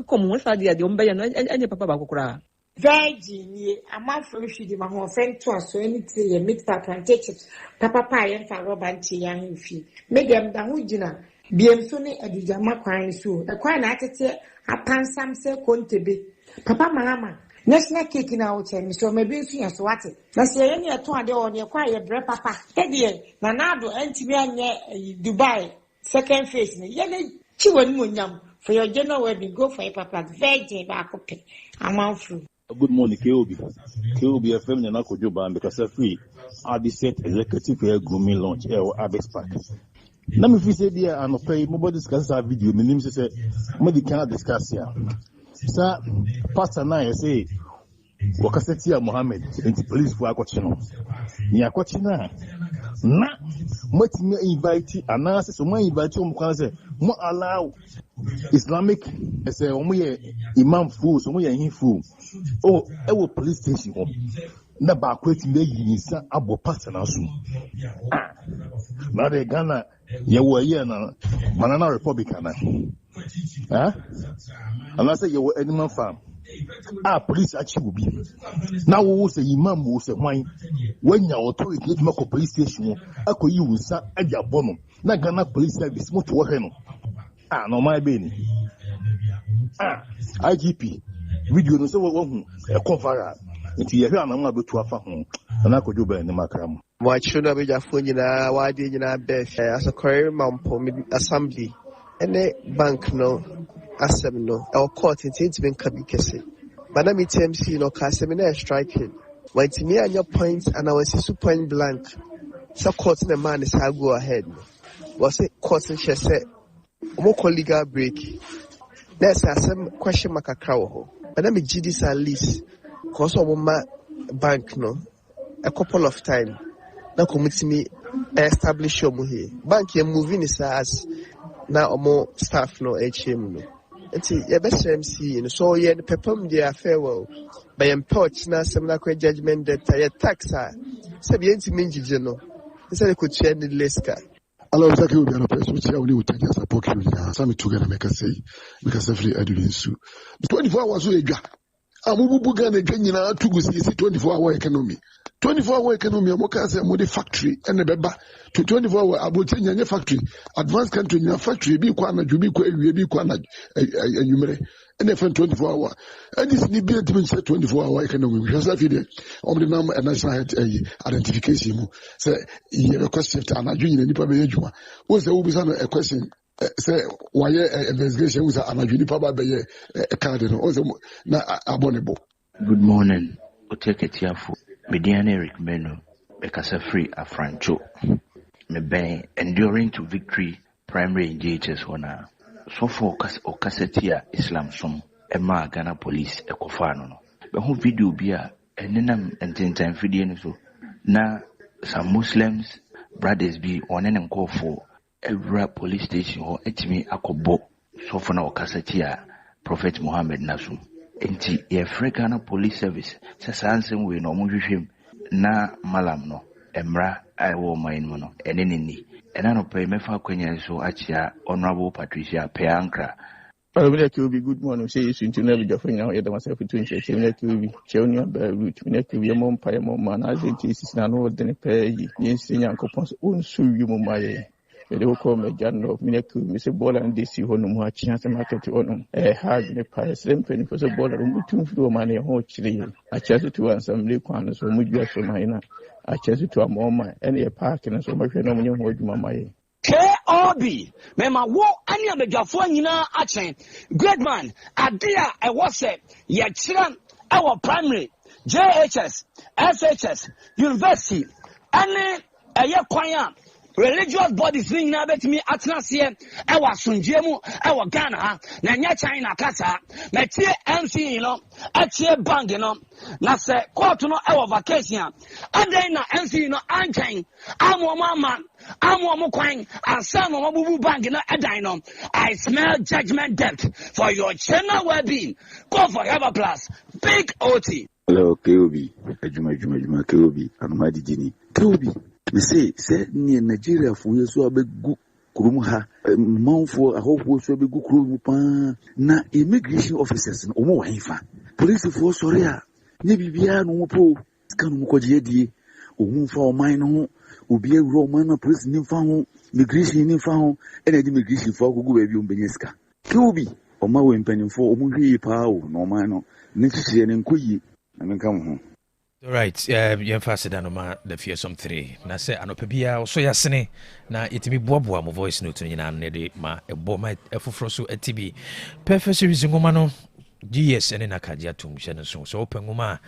kom mo sa de o mbe no anya papa ba kokora Virgin amafo hwidi ma ho fento aso ani ti ye meat pack and chips papa ye fa roba nti ya hfi medem da ho gina biem so ne adujama kwan so kwan na atete apansam se kontebe papa mama national cake na wo tell me so maybe nsu ya so wate na se ye ne eto ade o ne kwa ye bre papa e de na nado antimi anye Dubai second phase ne ye ne chiwon monyam for your general wedding go for your papa Virgin ba kope amafo. Good morning, KOB FM Nana Kojoba because free set executive hair grooming launch or Abex Park. Let me say there and pay mobile discuss our video. My name say we cannot discuss here. Sir, Pastor Naya say Wakasetia Mohammed into police for Akochino. Ni Akochina. Na much me invite analysis so my invite you say mo allow Islamic say omo imam fool so mo yin fool. Oh, I will police station home. Na ba kweti me yinsa abo pastor na so. Na de Ghana ye wo ye na Banana Republican na. And I say you animal farm. police actually will be. Now we say imam will say why when your authority make a police station, I could use at your bonum. Na Ghana police service mo to work no. No my baby. IGP video no so wo e cover nti ye hwa na ma betu afa ho na ko juba ni makram mo achuna be jafo nyina wade nyina be asokore mampo assembly ene bank no asem no el court inti ben kabi kese bana mi TMC no ka seminar striking when me anya point and I was point blank so court na man is go ahead was it court she said mo legal break. There's some question makakra wo ho. But let me give this at least cause of my bank no a couple of time. Na committee me establish your here. Bank you moving is as now more staff no HM no. Enti ye best MC no so ye the pepam dey farewell. By employed na some na judgment that ye tax ah. Se bi enti minjije no. Se they could share the leska. Alors, ça qui est bien après, c'est où nous t'as ça pour qu'il y a ça me tourne avec assez free adulation. 24 hours où les gars, à mon bout gagner gagner na tout goût c'est 24 hour economy. 24 hour economy, moi quand c'est mode factory, and beba to 24 hour about any factory, advanced country in factory be kwa na jubi kwa ewie bi kwa na enyumere. And if 24 hour, and this need be a 24 hour economy. Because I feel on the number and national identification. Say, you have a question, and I junior nipa be ejuma. Was there will be a question? Say, why investigation was an Junipa by a cardinal? Also, na abonnable. Good morning. Otec 1029Fm. Mediana Eric Meno, because free a Francho. Me ben enduring to victory primary engages wana. So for Okasetia Islam som Emma Ghana police ekofano no. Be ho video bia enenam ententan video no so na some Muslims brothers be onen nkofo every police station ho etimi akobo so for na Okasetia Prophet Muhammad Nasum. Enti ye Ghana police service se sansem we no mo hwehwem na malam no emra aiwo main mo no enenini enano pay mefa kwenya so achia Honorable Patricia Peankra. Good morning. Say you soon to never define now. You myself between say you showing your route. We need your mom pay more man as it is now. No, then pay. Yes, young coupons own sue you my. They will call me John of Mineku, Mr. Bola and DC Honum, watching as a market to honor. A hard in the price, then penny for the border, and two floor money, whole chili. I chance to answer some liquors from Mujas from Maina. I chance to a moment, any parking and so much phenomenon hold my. KOB, Mema wo any of the Jaffa achen. Great man, Adia, I was it, Yachiran, our primary, JHS, SHS, University, any a year choir. Religious bodies ring na bet me atnasie e wa sunjemu e wa Ghana na nya China kasa na tie MC no atie bank no na se court no e wa vacation adan na MC no anchen amo mama amo kwan asan no bubu bank no edan no. I smell judgment debt for your channel well-being. Go for Ever Plus Big OT. Hello KOB ajuma KOB anoma didini KOB. Me say Nigeria for you so abegu kurum ha manfo ahofo so abegu kurum pa na immigration officers no omo wanfa police for sorry a nye bibia no po scan mo koje die ohun fa o man no obi ewro man na police ni fa ho immigration ni fa ho ene di immigration for gugu ba bi o benye ska keobi o ma we mpanimfo omo hwi pa o no man no ne chichire ne nkoyi na menka mo ho. All right, you faster than the fearsome 3. Na say anopebia so yasene na itimi boaboa mo voice note ni na ne ma ebo ma efoforo so atibi. Perfect series ngoma no GS ene na kadia tum hye so open ngoma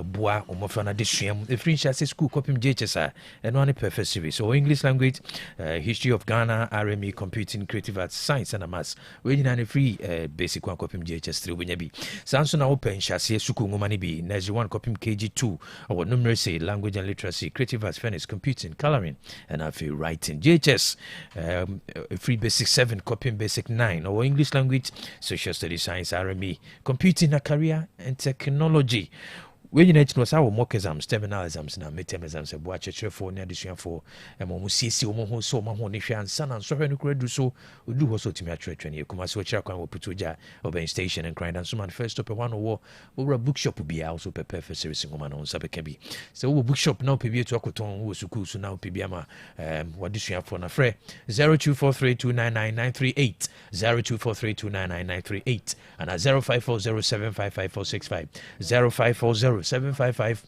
boa omofra na desuam efri nhyase school kopim JHS eno ane perfect series. So English language, history of Ghana, RME, computing, creative arts, science and maths. We ni na free basic one kopim JHS 3 obunya bi. Sanso na open nhyase school ngoma ni bi. Nursery 1 kopim KG2 or numeracy, language and literacy, creative arts, finance, computing, coloring and I feel writing. JHS free basic 7 kopim basic 9 or English language, social studies, science, RME, computing, a career and technology. when you know our mock exams, terminal exams, now midterm exams, a watch a chair for near the for a moment see omo so my honey and son and so when you do so, we do also to me at church when you come as well check on put to jar or station and grind and so man first up a one war over a bookshop will be also prepare for service woman on Sabekebi. So bookshop now PB to Akoton who school so now PBM what this you for na fre 0243299938 0243299938 and 0540755465 0540755465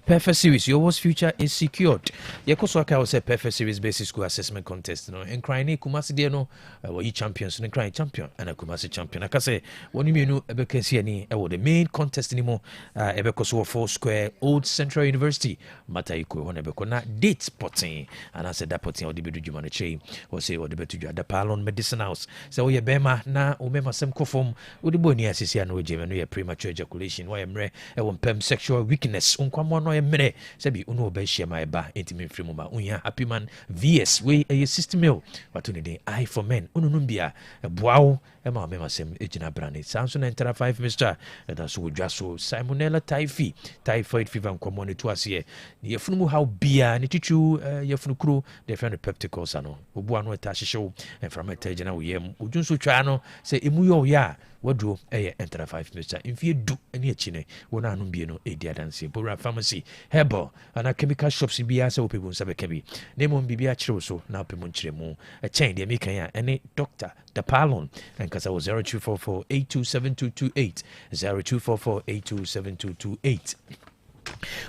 Perfect series, your worst future is secured. Yakoswaka was a perfect series basic school assessment contest. No, and crying Kumasi Deno, we champions and crying champion and a Kumasi champion. I can say, when you know, Ebekasiani, the main contest anymore, Ebekoso 4 Square, Old Central University, Mataiko, Honebekona, date potting, and I said that potting or the Bidu Jumanache, or say, or the Betu, the Palon Medicine House. So, we Bema, na, Umema Semcofom, with the Bonia Sisiano, Jim, premature ejaculation, why I'm rare, and sexual weakness unkwamo no emre sabi unu obehia my ba intimi free ma unya happy man vs we a system meal watuni den I for men unu bia boawo e ma memasem ejina brane sanso na entera 5 Mr. that so wodwa so Simonella typhoid fever nkwamo ne to ase ne yefunu how bia ne titu yefunu kuro de friend pepticals ano obu ano eta hyehyew enframeta ejina wo yem odunso twa no se emu yo ya wadro entera 5 Mr. Infie du ene achine wona anu bie no edi adanse Bora pharmacy herbal and chemical shops bia se people sabe kebi nemo bibia chiro so na pemu nchiremu a chain de meka ya ene doctor the palon and kasa 0244827228 0244827228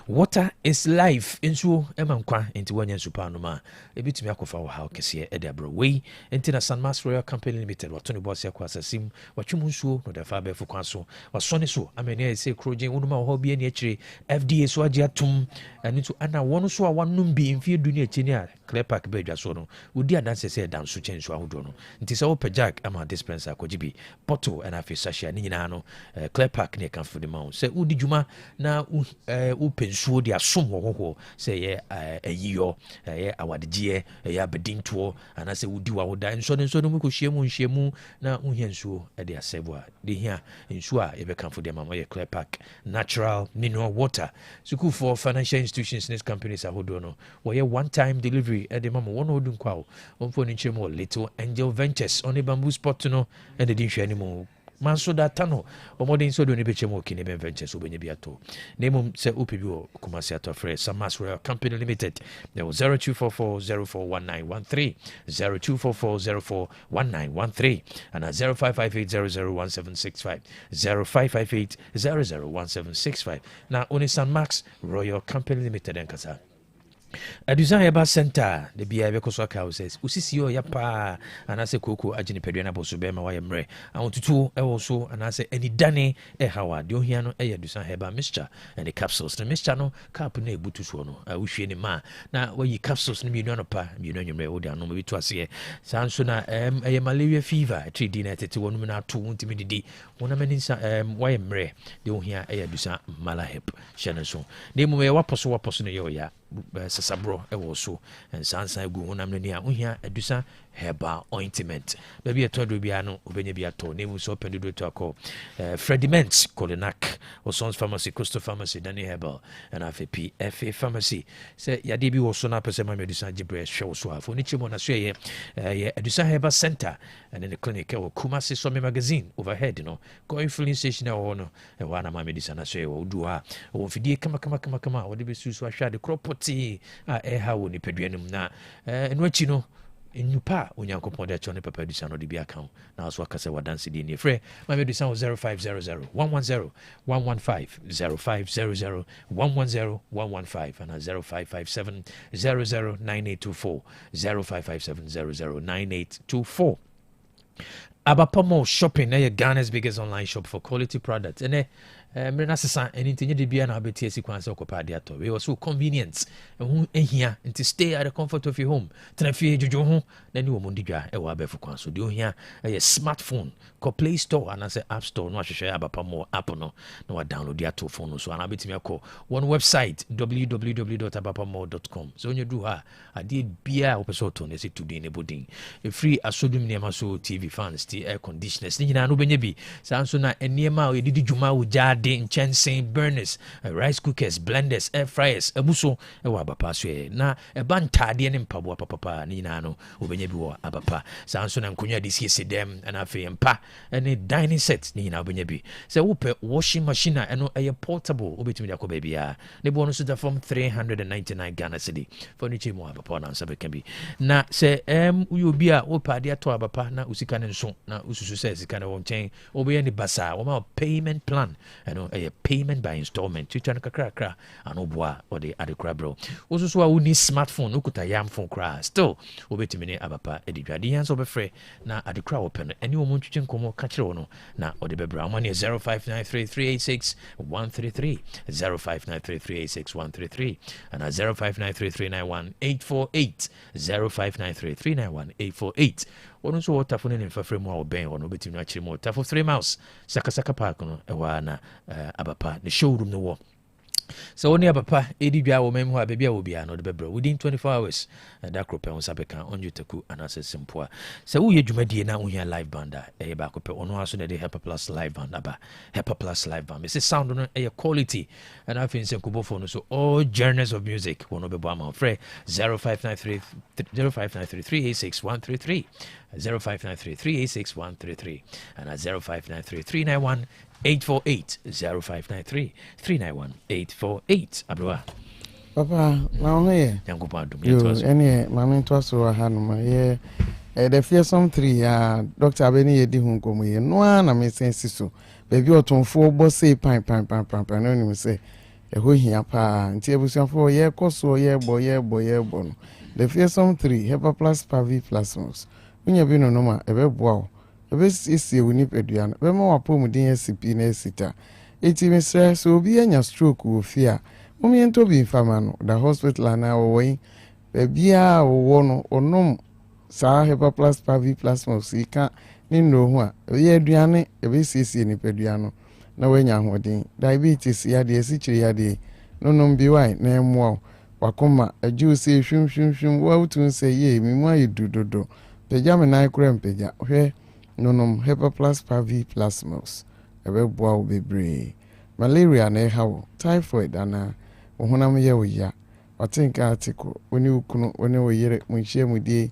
Water is life inso emankwa enti wanya supa no ma ebitumi akofa wo ha kese e de bro we enti na San Mas Royal Company Limited watoni boss yakwa asasim watwum nsuo no da fa be fukwan so wasone so amene e se krogen wonuma ho bia ne akire FDA so agi atum ani to ana wono so a wanum bi mfie du ne akini a clear park be dwa so no odi adanse se dan so chen so ahodo no nti se wo pejak ama dispenser kojibi bottle and afi sachet ni nyina no clear park ne kan for the mount se odi djuma na upensuo de asom ho say ye ayiyo ye awadegye ye abedinto ana se wudi wa woda nso no mu ko hyiemu na uhiensuo de asebwa de hia nsuo a ye be kan for the mama ye clear park natural mineral water suku for financial institutions and companies ahodo no wo ye one time delivery de mama wono odun kwa wo onfo ni chemo Little Angel Ventures on a bamboo spot no and the dinhwe animo manso data no bomodin so do ni bechemo kini ben ventures obenye biato name se upibi o kumasi ato frɛ San Mas Royal Company Limited there was 0244041913 0244041913 and 0558001765 0558001765 na oni San Mas Royal Company Limited enkasa Adusan Heba Center, the BI Bekoso houses, Usisio Yapa, and I say Coco Ajini Pedriana Bosubema Wayamre. I want to do also, and I say any Danny Howard, Yohiano Adusan Heba Mixture, and the capsules, the Mixture no, Carpune Butusono, I wish you any ma. Now, where you capsules, you know, you know, you may order no maybe to us here. Sansona, a malaria fever, 3 dinner to 1 minute 2 intimidity, 1 minute, Wayamre, the Ohia Adusan Malahep, Shannon. Name me what person ya. Sasabro so and sansa gu honam ni a uhia adusa herbal ointment baby atodo bia no obenye bia to name so pendudo to akọ Frediment Colinac or Sons Pharmacy Coastal Pharmacy Danny Herbal and FA Pharmacy say ya debi wo so na pese ma medicine gibre hwe so afo ni chimo na so ye adusa herbal center and in the clinic or Kumasi Some magazine overhead you know going filling station e wo no e wa na ma medicine na so ye wo du ha wo fidie kama wo de be susu ahwa de cropoti ha wo ni peduanum na eno achi no Nupa Unyankopon de Chone Papa du Sano de Bia account. Now so Kasa Wadansi Dini Frey. My medu sound 0500 110 115 0500 110 115 and 0557 009824 0557 009824. Abapomo Shopping, Ghana's biggest online shop for quality products. And Mrena Sasa, anything you be an abeti sequence of Copadiato. We were so convenient and here and to stay at the comfort of your home. Tenafi Jojo, then you will mundiga, a wabe for console. Do here a smartphone, call Play Store and I say App Store, no share Abapomo app no download the to phone. So I'll be to me call one website www.abapomo.com. So when you do her, I did beer opesoto, and say today in a budding. A free asodum near so TV fans. Air conditioners ni nyina no benye bi sanso na eniema o edidi dwuma wo jade ade nkyɛnsee burners rice cookers blenders air fryers abuso ɛwɔ abapa so na ɛba ntaadeɛ ne mpaboa papapa ne nyinaa no wobɛnya bi wɔ abapa saa nso na nkonnwa de siesie dɛm ɛna afei mpa ne dining set ne nyinaa wobɛnya bi sɛ wopɛ washing machine a ɛno ɛyɛ portable wobɛtumi de akɔ baabiaa ne boɔ no so da fam 399 Ghana cedi furniture mu abapa na nsa bɛka bi na sɛ woyɛ obi a wopɛ ade atɔ abapa na usika ne nso na ususu sɛ sika ne wɔ nkyɛn wobɛyɛ ne basaa wɔma payment plan ɛno ɛyɛ payment by installment twitwa no kakrakra ano boa ɔde ade kora brɛ wo so so a woni smartphone wokuta yam phone koraa still wobɛtumi ne abapa adi dwa de yɛn nso wobɛfrɛ na ade kora wɔpɛ no ɛne wɔ mu ntwitwe nkɔmmɔ ka kyerɛ wo no na ɔde bɛbrɛ woma ne 0593386133 0593386133 ana 0593391848 0593391848 wɔno nso wɔtafo no ne mfafrɛ mu a wɔbɛn wɔ no wobɛtumi no akyerɛ mu tafo 3 miles sakasaka park no ɛwɔ na abapa ne showroom no wɔ so only papa edi dwa wo mem ho a baabi a wo bia no de bebro within 24 hours da krope on sabeka onju taku anase simpoa so wo ye dwumadie na wo hia live band e ba kope ono aso na de Hyper Plus live band aba Hyper Plus live band me say sound no e quality and I think kubofo no so all journeys of music wono be bo am frɛ 0593386133 0593386133 and 0593391848 0593-391-848 Abroa Papa na ono ye Yankopa adum ene mame to so ha no ma ye the fearsome 3 Dr. Abeni ye di hu nkomo ye no na me sense so baby otonfo bo say pan no ni me say ho hia pa nti ebusuafo ye koso ye bo no the fearsome 3 Hyper Plus Pavi Plasmos unya bi no ma ebeboa o ebe sisi woni pedua no be ma wapo mudin SCP na esita eti mesre so obi anya stroke wo fia omiento bi fama no the hospital na wo yin bia wo no onom sa Hyper Plus Pavi Plasmos ika ni no ho a ye aduane ebe sisi ni pedua no na wanya hodin diabetes ya de esichiri ya de nonom bi wai na emo wakoma aju se hwim wa utun se ye mi mu ayidudodo peja me na ikura mpeja hwe nonom Hyper Plus Pavi Plasmos ebe boa obebre malaria na hawo typhoid ana ohunam ye oya watinka atiko oni ukunu oni oyere munhie mudie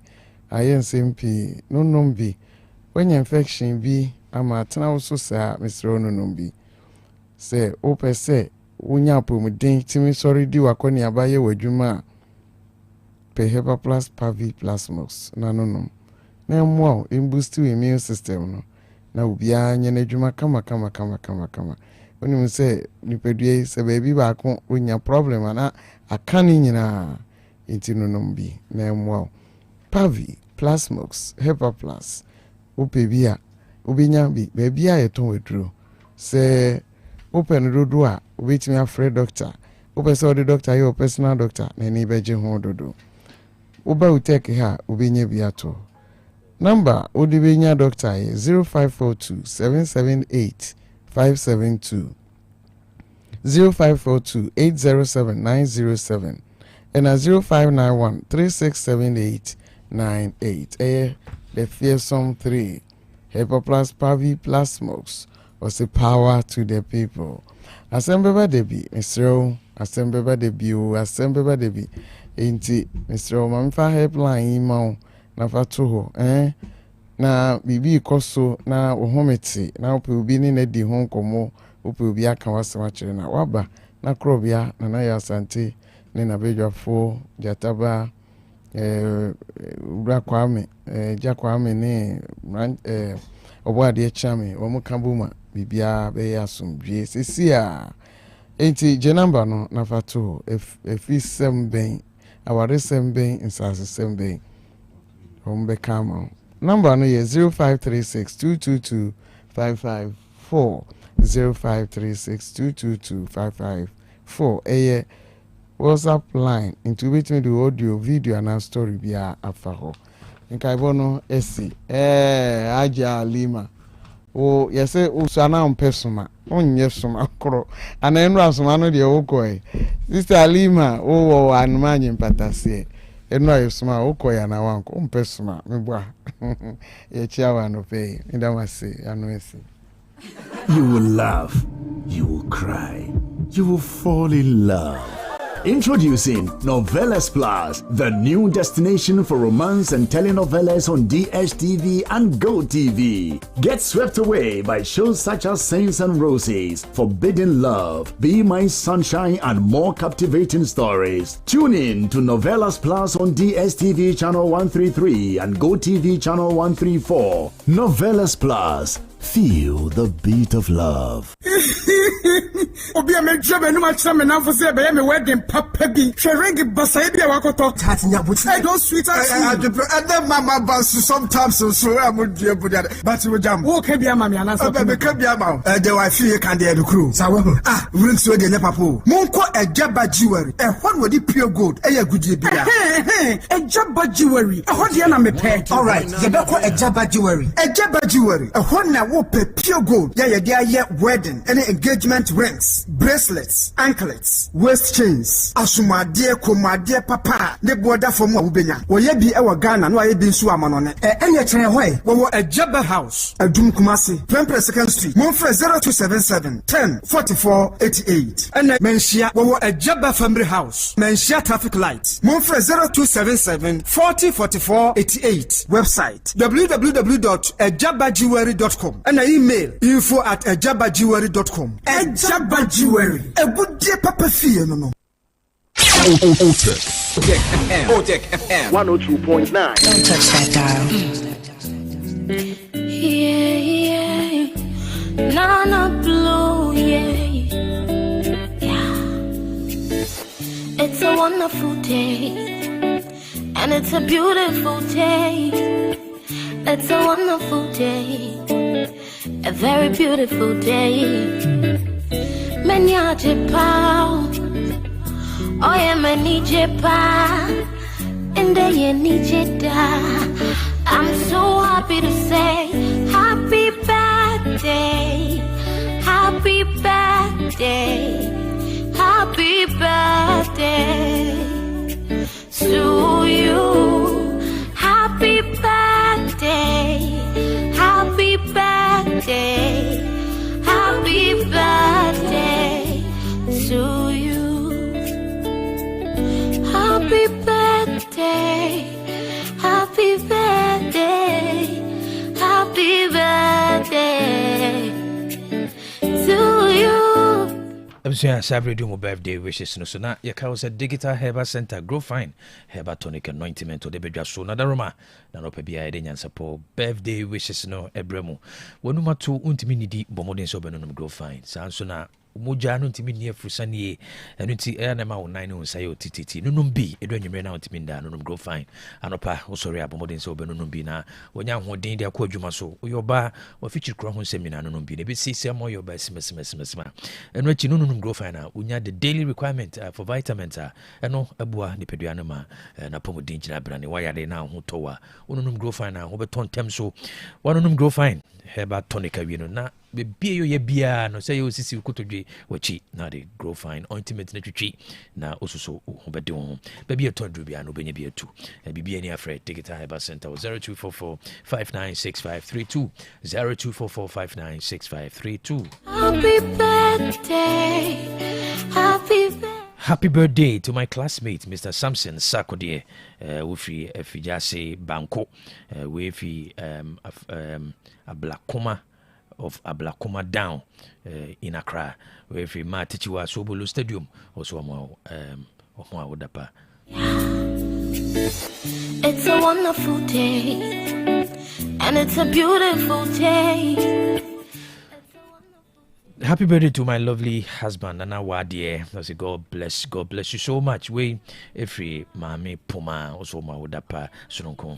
ayensempi nonom bi when infection bi ama tena wo so sa misro nonom bi se opese wonya apomuden timi sorry di wakoni abaye wadwuma pe Hyper Plus Pavi Plasmos na nonom na mo boost immune system no na ubia nya na adwuma kama oni mu se nipadue se baby ba ko onya problem ana akani nyina enti nonom bi na mo Pavi Plasmos Hyper Plus opebia obinya bi baby a yeton weduro se open dodo a obetimi afre doctor opese odi doctor your personal doctor na ni beje ho dodo oba Otec ha obinya bi ato number odibenya doctor 0542 778 572 0542 807 907 and 0591 3678 98 the fearsome 3 Hyper Plus Pavi Plasmos was the power to the people. Asem Beba Dabi Mr. Asem Beba Dabi enti Mr. Mamfa helpline email na fatuho na bibi koso na ohometi na ope obi ni na di ho nkomo ope obi aka wasema kire na waba na Krobea na Yaw Asante ne na bedwafo jataba ura kwame jakwame ne oboade chame omo kambuma bibia be asomdwe sesia enti je number no na fatuho efi semben aware semben insase semben Ombe Kama. Number no ye 0536 222 554 0536 222 554 eye WhatsApp line into between the audio video and story bia afaho. Nka ibono esi aja lima o yese usana ompesuma onye suma kro ana enu asuma no de okoi sister Alima o anumanye mpatase enu ayosuma okoya na wanko umpesuma mebwa ye chiawa no pay ndamase anu esi you will laugh, you will cry, you will fall in love. Introducing Novelas Plus, the new destination for romance and telenovelas on DSTV and GoTV. Get swept away by shows such as Saints and Roses, Forbidden Love, Be My Sunshine, and more captivating stories. Tune in to Novelas Plus on DSTV channel 133 and GoTV channel 134. Novelas Plus. Feel the beat of love. Obi a me job no match me na for say be me wedding papa bi hwering basa bi a wakoto tatnya buti I don't sweet as and mama bans sometimes so am dua budia but we jam wo ka bia mama ana so be ka bia ma de wa fie kan de crew sa we rings we de ne papa monko ejaba jewelry e hon wodi pure gold e ya gudie bia ejaba jewelry e hon de na me pay all right ye be ko ejaba jewelry e hon na wo pure gold ya de wedding any engagement rings, bracelets, anklets, waist chains, asumade, komade, papa, ne border from Ubenya. Or ye be our Ghana, no, I be Suamanone. Any train way, we were a Jabba house, a Doom Kumasi, 22nd Street, Monfre 0277 10 44 88. And Menshia, we were a Jabba family house, Menshia traffic lights, Monfre 0277 40 44 88. Website www.ejabajewelry.com and an email info@ejabajewelry.com. Ejaba Jewelry. A good day, Papa Fee, no. Otec FM 102.9. Don't touch that dial. Yeah. Nana Blue, yeah. It's a wonderful day. And it's a beautiful day. It's a wonderful day. A very beautiful day. Menya jepa, oh yeah, many jepa, and they need jeda. I'm so happy to say, happy birthday, happy birthday, happy birthday to you, happy birthday, happy birthday. Happy birthday to you. Happy birthday. Happy birthday. Happy birthday to you. I'm saying Saturday do my birthday wishes no so na your cause a digital herbal center grow fine herbal tonic anointment to the bedja so na daroma na no pebia ede nyansa po birthday wishes no ebremu wonuma to untimi nidi bomoden so benonum grow fine sanso na moja no ntimi nie frusanie eno ti e na ma wonan no nsa yo tititi nunum bi edo anwumre na ntimi nda nunum grow fine anopa wo sorry abomoden so benonum bi na wonya hoden de akọ adwuma so oyoba wa fichiri kro ho semina nunum bi ne be sisi am oyoba simesima eno achi nunum grow fine na wonya the daily requirement for vitamins eno abua ne pedua no ma na pomodin gina brane wayade na ho towa nunum grow fine na ho beton tem so nunum grow fine heba tonica wi no na be yo ye bia no say yo sisi kotodwe wachi na de grow fine ointment na twitwi na osuso ho bede ho ba bia to andru bia no benya bia tu bibia ni afre digital herbal center 0244596532 0244596532. Happy birthday. Happy birthday. Happy birthday to my classmate, Mr. Samson Sakodie, Wufi Fijase Banko, Wufi Ablakoma of Ablakoma down in Accra, Wufi Matichiwa Sobolo Stadium, also Wodapa. It's a wonderful day, and it's a beautiful day. Happy birthday to my lovely husband, Nana Wadie. I say God bless you so much. We every mami puma also ma wodapa sunonko.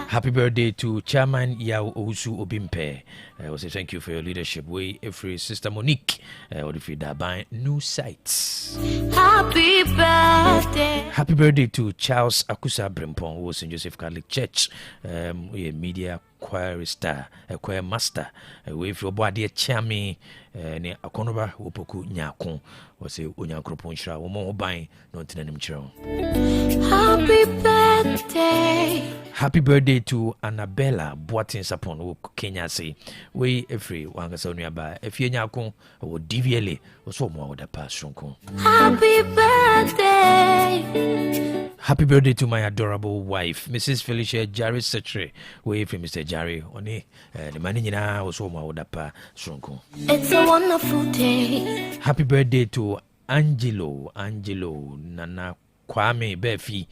Happy birthday to Chairman Yaw Obimpe. I say thank you for your leadership. We every Sister Monique or if you buy new sites. Happy birthday. Happy birthday to Charles Akusa Brimpong, who was St. Joseph Catholic Church. We a media choir star, a choir master. We if your body a chami ne akonoba wopoku nyakon was a unyankropon shra wo mo ban no tenanim chiro. Happy birthday birthday. Happy birthday to Annabella Boatin Sapon who Kenya say we every wanga so nuaba if you nyako wo DVLA so mo wo da pass shonko. Happy birthday. Happy birthday to my adorable wife, Mrs. Felicia Jari Setre. We from Mr. Jari. Oni the man nyina so mo wo da pass shonko. It's a wonderful day. Happy birthday to Angelo Nana Kwame Befi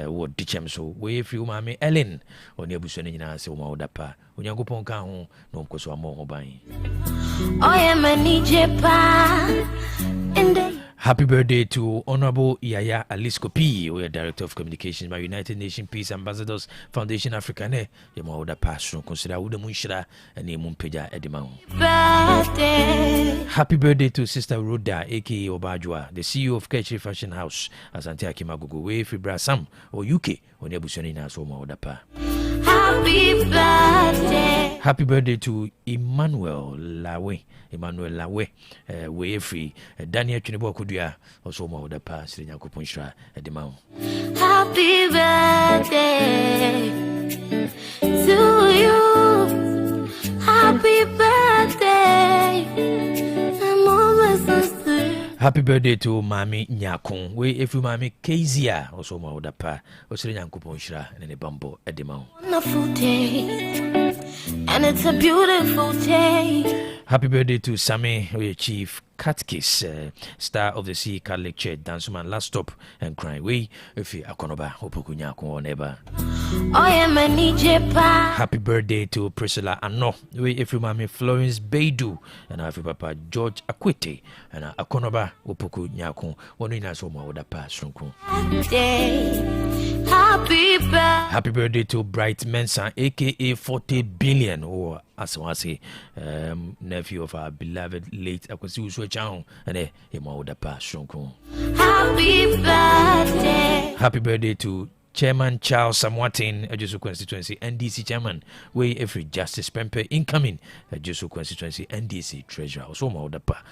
wo dichem so we free mama Ellen oni abuso nyina se wo ma odapa onyankopon ka ho no nkoso amo ho ban. I am a nijepa in the Happy birthday to Honorable Yaya Aliskopi, we are Director of Communications by United Nations Peace Ambassadors Foundation Africa. Ne yema oda passion consider wuda munshira ene mumpeja edima. Happy birthday to Sister Rhoda aka Obajwa, the CEO of Ketchi Fashion House, Asante Akimagugu, we Fibra Sam or UK on Ebusoni na so ma oda pa. happy birthday. Happy birthday to Emmanuel Lawe, we free Daniel Chunibo Kudia, also more the past in Yakupunshra at the mount. Happy birthday to you. Happy birthday. I'm always so sweet. Happy birthday to Mami Nyakun, we if you Mami Kezia, also more the pa, also in Yakupunshra and the bumbo at the mount. Wonderful day, and it's a beautiful day. Happy birthday to Sammy, Chief Katkis, star of the Sea Catholic Church, Danceman, Last Stop and Crying Way, if you Akonoba, Opokunyako or never. I am a nijepa. Happy birthday to Priscilla Ano, we if you Mammy Florence Beidu, and our Papa George Akwete, and Akonoba, Opokunyako, one in us home with a pass. Happy birthday to Bright Mensa, aka 40 billion, or as I say, nephew of our beloved late Akwasi Uswechang, and a Mauda Pass. Happy birthday. Happy birthday to Chairman Charles Samwatin, Ajusu Constituency NDC Chairman, way every Justice Pempe incoming, Ajusu Constituency NDC Treasurer, also Mauda Pass.